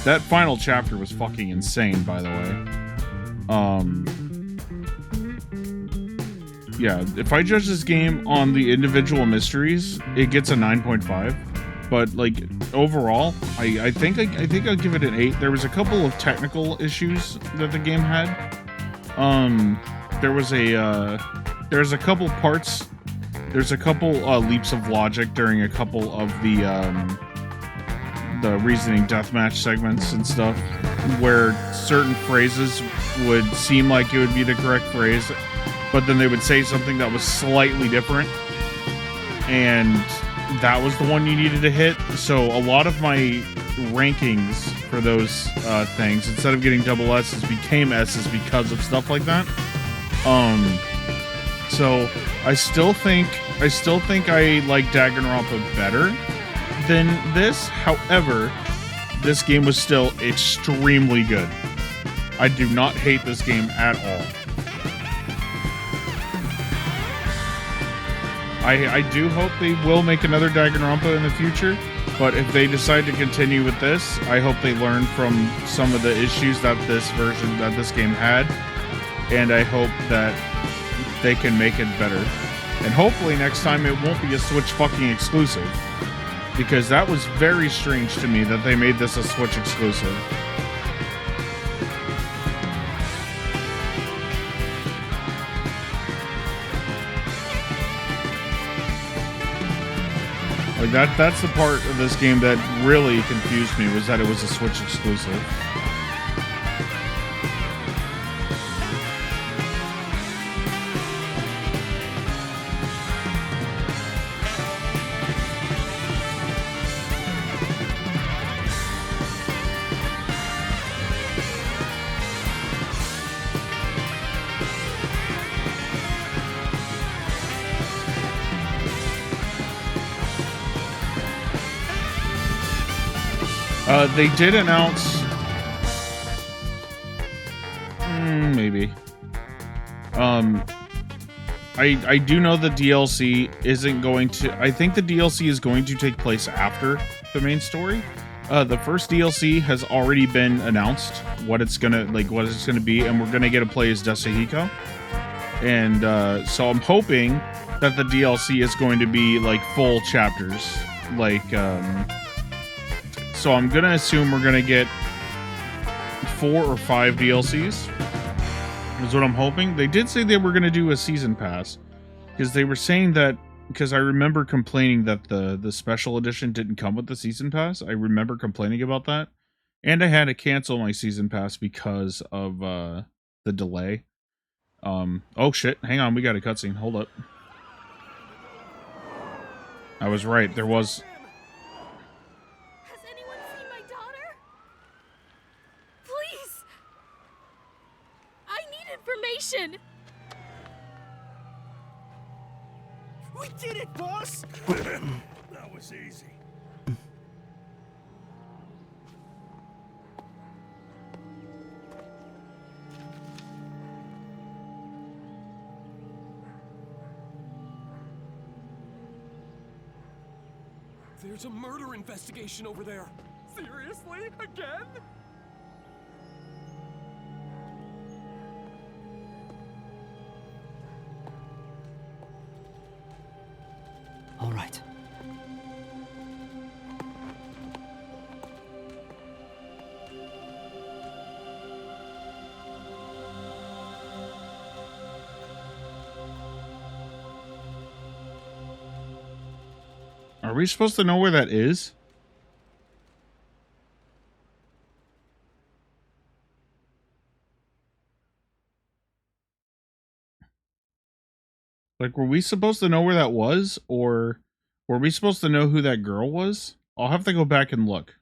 That final chapter was fucking insane, by the way. Yeah, if I judge this game on the individual mysteries, it gets a 9.5. But like overall, I think I'll give it an 8. There was a couple of technical issues that the game had. There's a couple parts. There's a couple leaps of logic during a couple of the reasoning deathmatch segments and stuff, where certain phrases would seem like it would be the correct phrase, but then they would say something that was slightly different, and that was the one you needed to hit. So a lot of my rankings for those things, instead of getting double S's, became S's because of stuff like that. So I still think I like Danganronpa better than this. However, this game was still extremely good. I do not hate this game at all. I do hope they will make another Danganronpa in the future, but if they decide to continue with this, I hope they learn from some of the issues that this game had, and I hope that they can make it better. And hopefully next time it won't be a Switch fucking exclusive, because that was very strange to me that they made this a Switch exclusive. Like that's the part of this game that really confused me, was that it was a Switch exclusive. They did announce... maybe. I do know the DLC isn't going to... I think the DLC is going to take place after the main story. The first DLC has already been announced, what it's gonna be, and we're gonna get to play as Desahiko. And so I'm hoping that the DLC is going to be like full chapters, like so I'm gonna assume we're gonna get 4 or 5 DLCs, is what I'm hoping. They did say they were gonna do a season pass, because they were saying that, because I remember complaining that the special edition didn't come with the season pass. I remember complaining about that, and I had to cancel my season pass because of the delay. Oh shit, hang on, we got a cutscene, hold up. I was right, there was... Information. We did it, boss! That was easy. There's a murder investigation over there. Seriously? Again? All right. Are we supposed to know where that is? Like, were we supposed to know where that was? Or were we supposed to know who that girl was? I'll have to go back and look.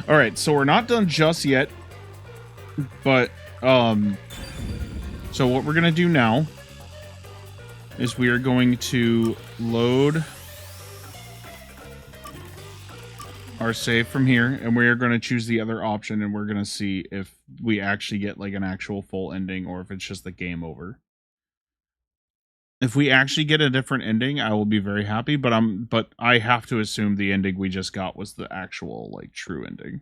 Alright, so we're not done just yet. But, So what we're going to do now is we are going to load our save from here, and we are going to choose the other option, and we're going to see if we actually get like an actual full ending or if it's just the game over. If we actually get a different ending, I will be very happy, but I have to assume the ending we just got was the actual like true ending.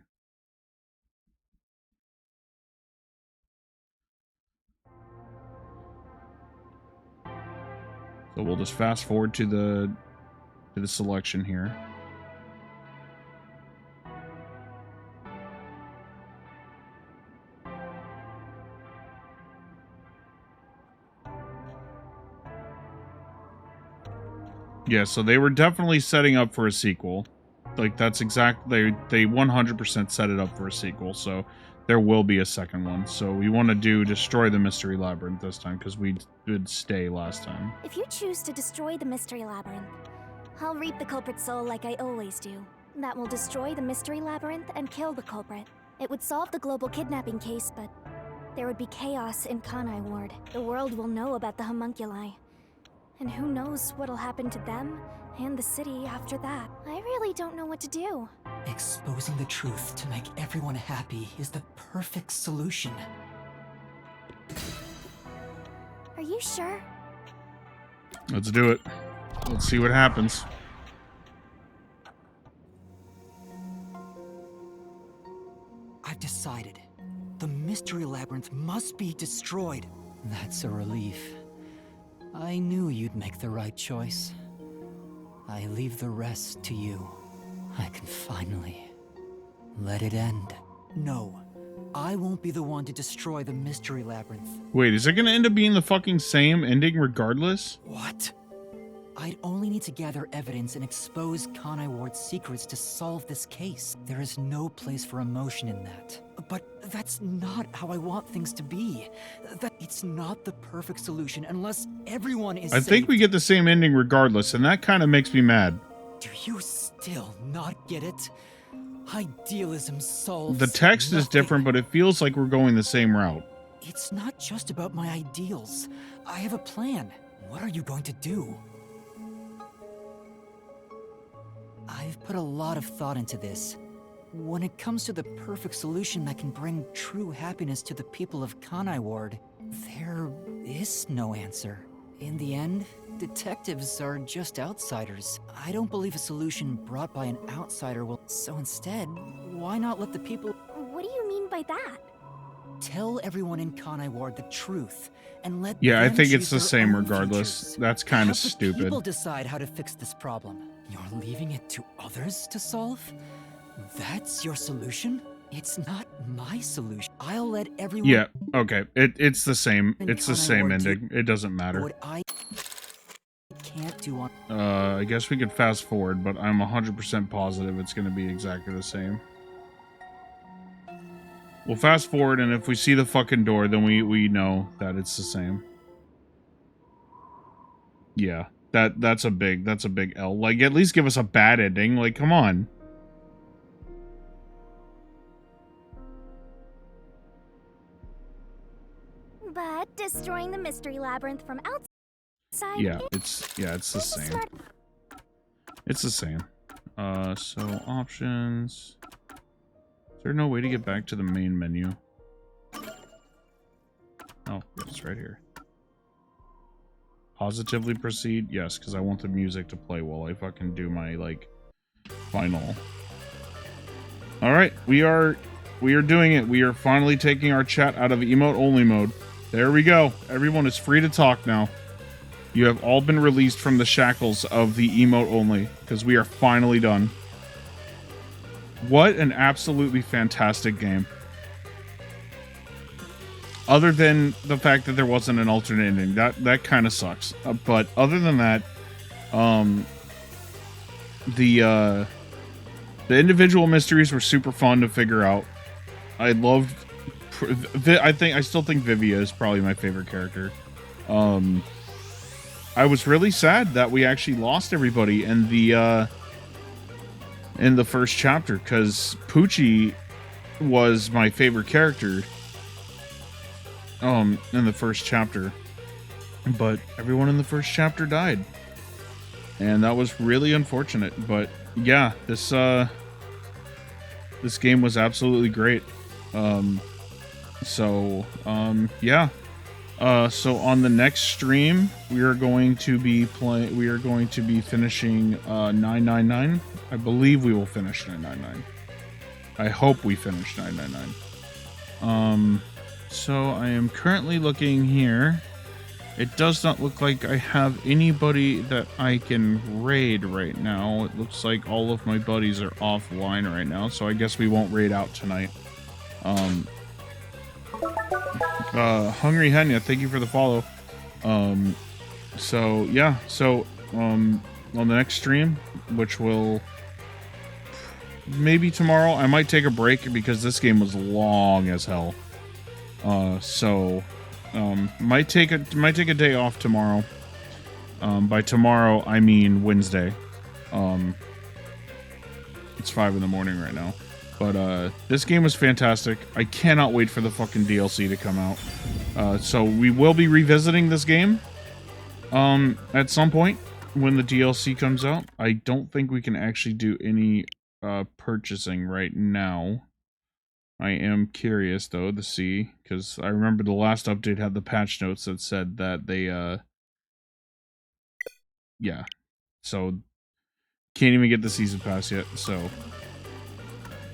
So we'll just fast forward to the selection here. Yeah, so they were definitely setting up for a sequel. Like, that's exactly... They 100% set it up for a sequel, so there will be a second one. So we want to do Destroy the Mystery Labyrinth this time, because we did stay last time. If you choose to destroy the Mystery Labyrinth, I'll reap the culprit's soul like I always do. That will destroy the Mystery Labyrinth and kill the culprit. It would solve the global kidnapping case, but there would be chaos in Kanai Ward. The world will know about the homunculi. And who knows what'll happen to them and the city after that. I really don't know what to do. Exposing the truth to make everyone happy is the perfect solution. Are you sure? Let's do it. Let's see what happens. I've decided. The Mystery Labyrinth must be destroyed. That's a relief. I knew you'd make the right choice. I leave the rest to you. I can finally let it end. No, I won't be the one to destroy the Mystery Labyrinth. Wait, is it going to end up being the fucking same ending regardless? What? I'd only need to gather evidence and expose Kanai Ward's secrets to solve this case. There is no place for emotion in that. But that's not how I want things to be. It's not the perfect solution unless everyone is I think we get the same ending regardless, and that kind of makes me mad. Do you still not get it? Idealism solves The text is different, but it feels like we're going the same route. It's not just about my ideals. I have a plan. What are you going to do? I've put a lot of thought into this. When it comes to the perfect solution that can bring true happiness to the people of Kanai Ward, there is no answer. In the end, detectives are just outsiders. I don't believe a solution brought by an outsider will... So instead, why not let the people... What do you mean by that? Tell everyone in Kanai Ward the truth, and let Yeah, I them think choose it's the their same own regardless. futures. That's kind of Have the stupid. people decide how to fix this problem. You're leaving it to others to solve? That's your solution? It's not my solution. I'll let everyone... Yeah, okay. It's the same. It's the same ending. It doesn't matter. What I can't do on... I guess we could fast forward, but I'm 100% positive it's going to be exactly the same. We'll fast forward, and if we see the fucking door, then we know that it's the same. Yeah, that's a big L. Like, at least give us a bad ending. Like, come on. But destroying the Mystery Labyrinth from outside... Yeah, it's the same. It's the same. So options. Is there no way to get back to the main menu? Oh, it's right here. Positively proceed? Yes, because I want the music to play while I fucking do my, like, final. Alright, we are doing it. We are finally taking our chat out of emote-only mode. There we go. Everyone is free to talk now. You have all been released from the shackles of the emote-only, because we are finally done. What an absolutely fantastic game. Other than the fact that there wasn't an alternate ending. That kind of sucks. But other than that, the individual mysteries were super fun to figure out. I loved... I still think Vivia is probably my favorite character. I was really sad that we actually lost everybody in the first chapter, because Poochie was my favorite character. in the first chapter, but everyone in the first chapter died, and that was really unfortunate. But yeah, this game was absolutely great. Yeah. So on the next stream, we are going to be finishing 999. I believe we will finish 999. I hope we finish 999. So I am currently looking here. It does not look like I have anybody that I can raid right now. It looks like all of my buddies are offline right now, so I guess we won't raid out tonight. Hungry Henya, thank you for the follow. On the next stream, which will maybe tomorrow, I might take a break because this game was long as hell. Might take a day off tomorrow. By tomorrow, I mean Wednesday. It's 5 in the morning right now. But this game was fantastic. I cannot wait for the fucking DLC to come out. So we will be revisiting this game at some point when the DLC comes out. I don't think we can actually do any purchasing right now. I am curious though to see, because I remember the last update had the patch notes that said that they yeah, so can't even get the season pass yet. So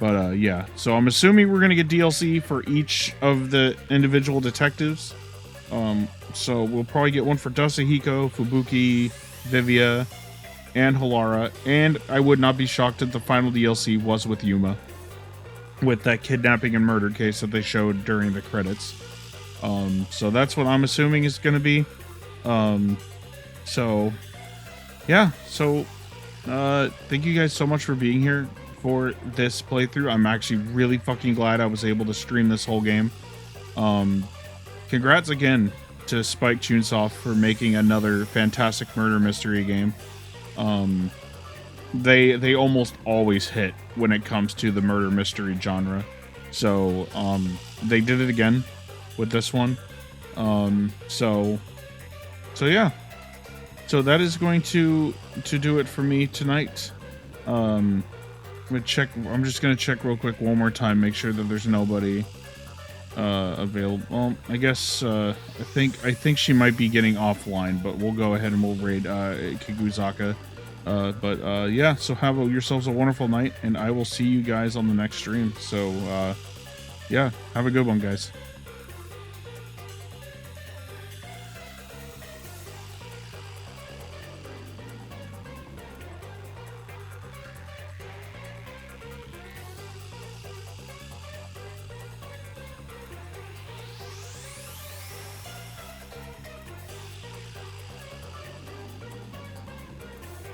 but yeah, so I'm assuming we're gonna get DLC for each of the individual detectives. So we'll probably get one for Dosahiko, Fubuki, Vivia, and Halara, and I would not be shocked if the final DLC was with Yuma, with that kidnapping and murder case that they showed during the credits. So that's what I'm assuming is going to be. So yeah, so thank you guys so much for being here for this playthrough. I'm actually really fucking glad I was able to stream this whole game. Congrats again to Spike Chunsoft for making another fantastic murder mystery game. They almost always hit when it comes to the murder mystery genre. So they did it again with this one. So yeah. So that is going to do it for me tonight. I'm just gonna check real quick one more time, make sure that there's nobody available. Well, I guess I think she might be getting offline, but we'll go ahead and we'll raid Kiguzaka. Yeah, so have yourselves a wonderful night, and I will see you guys on the next stream. So yeah, have a good one, guys.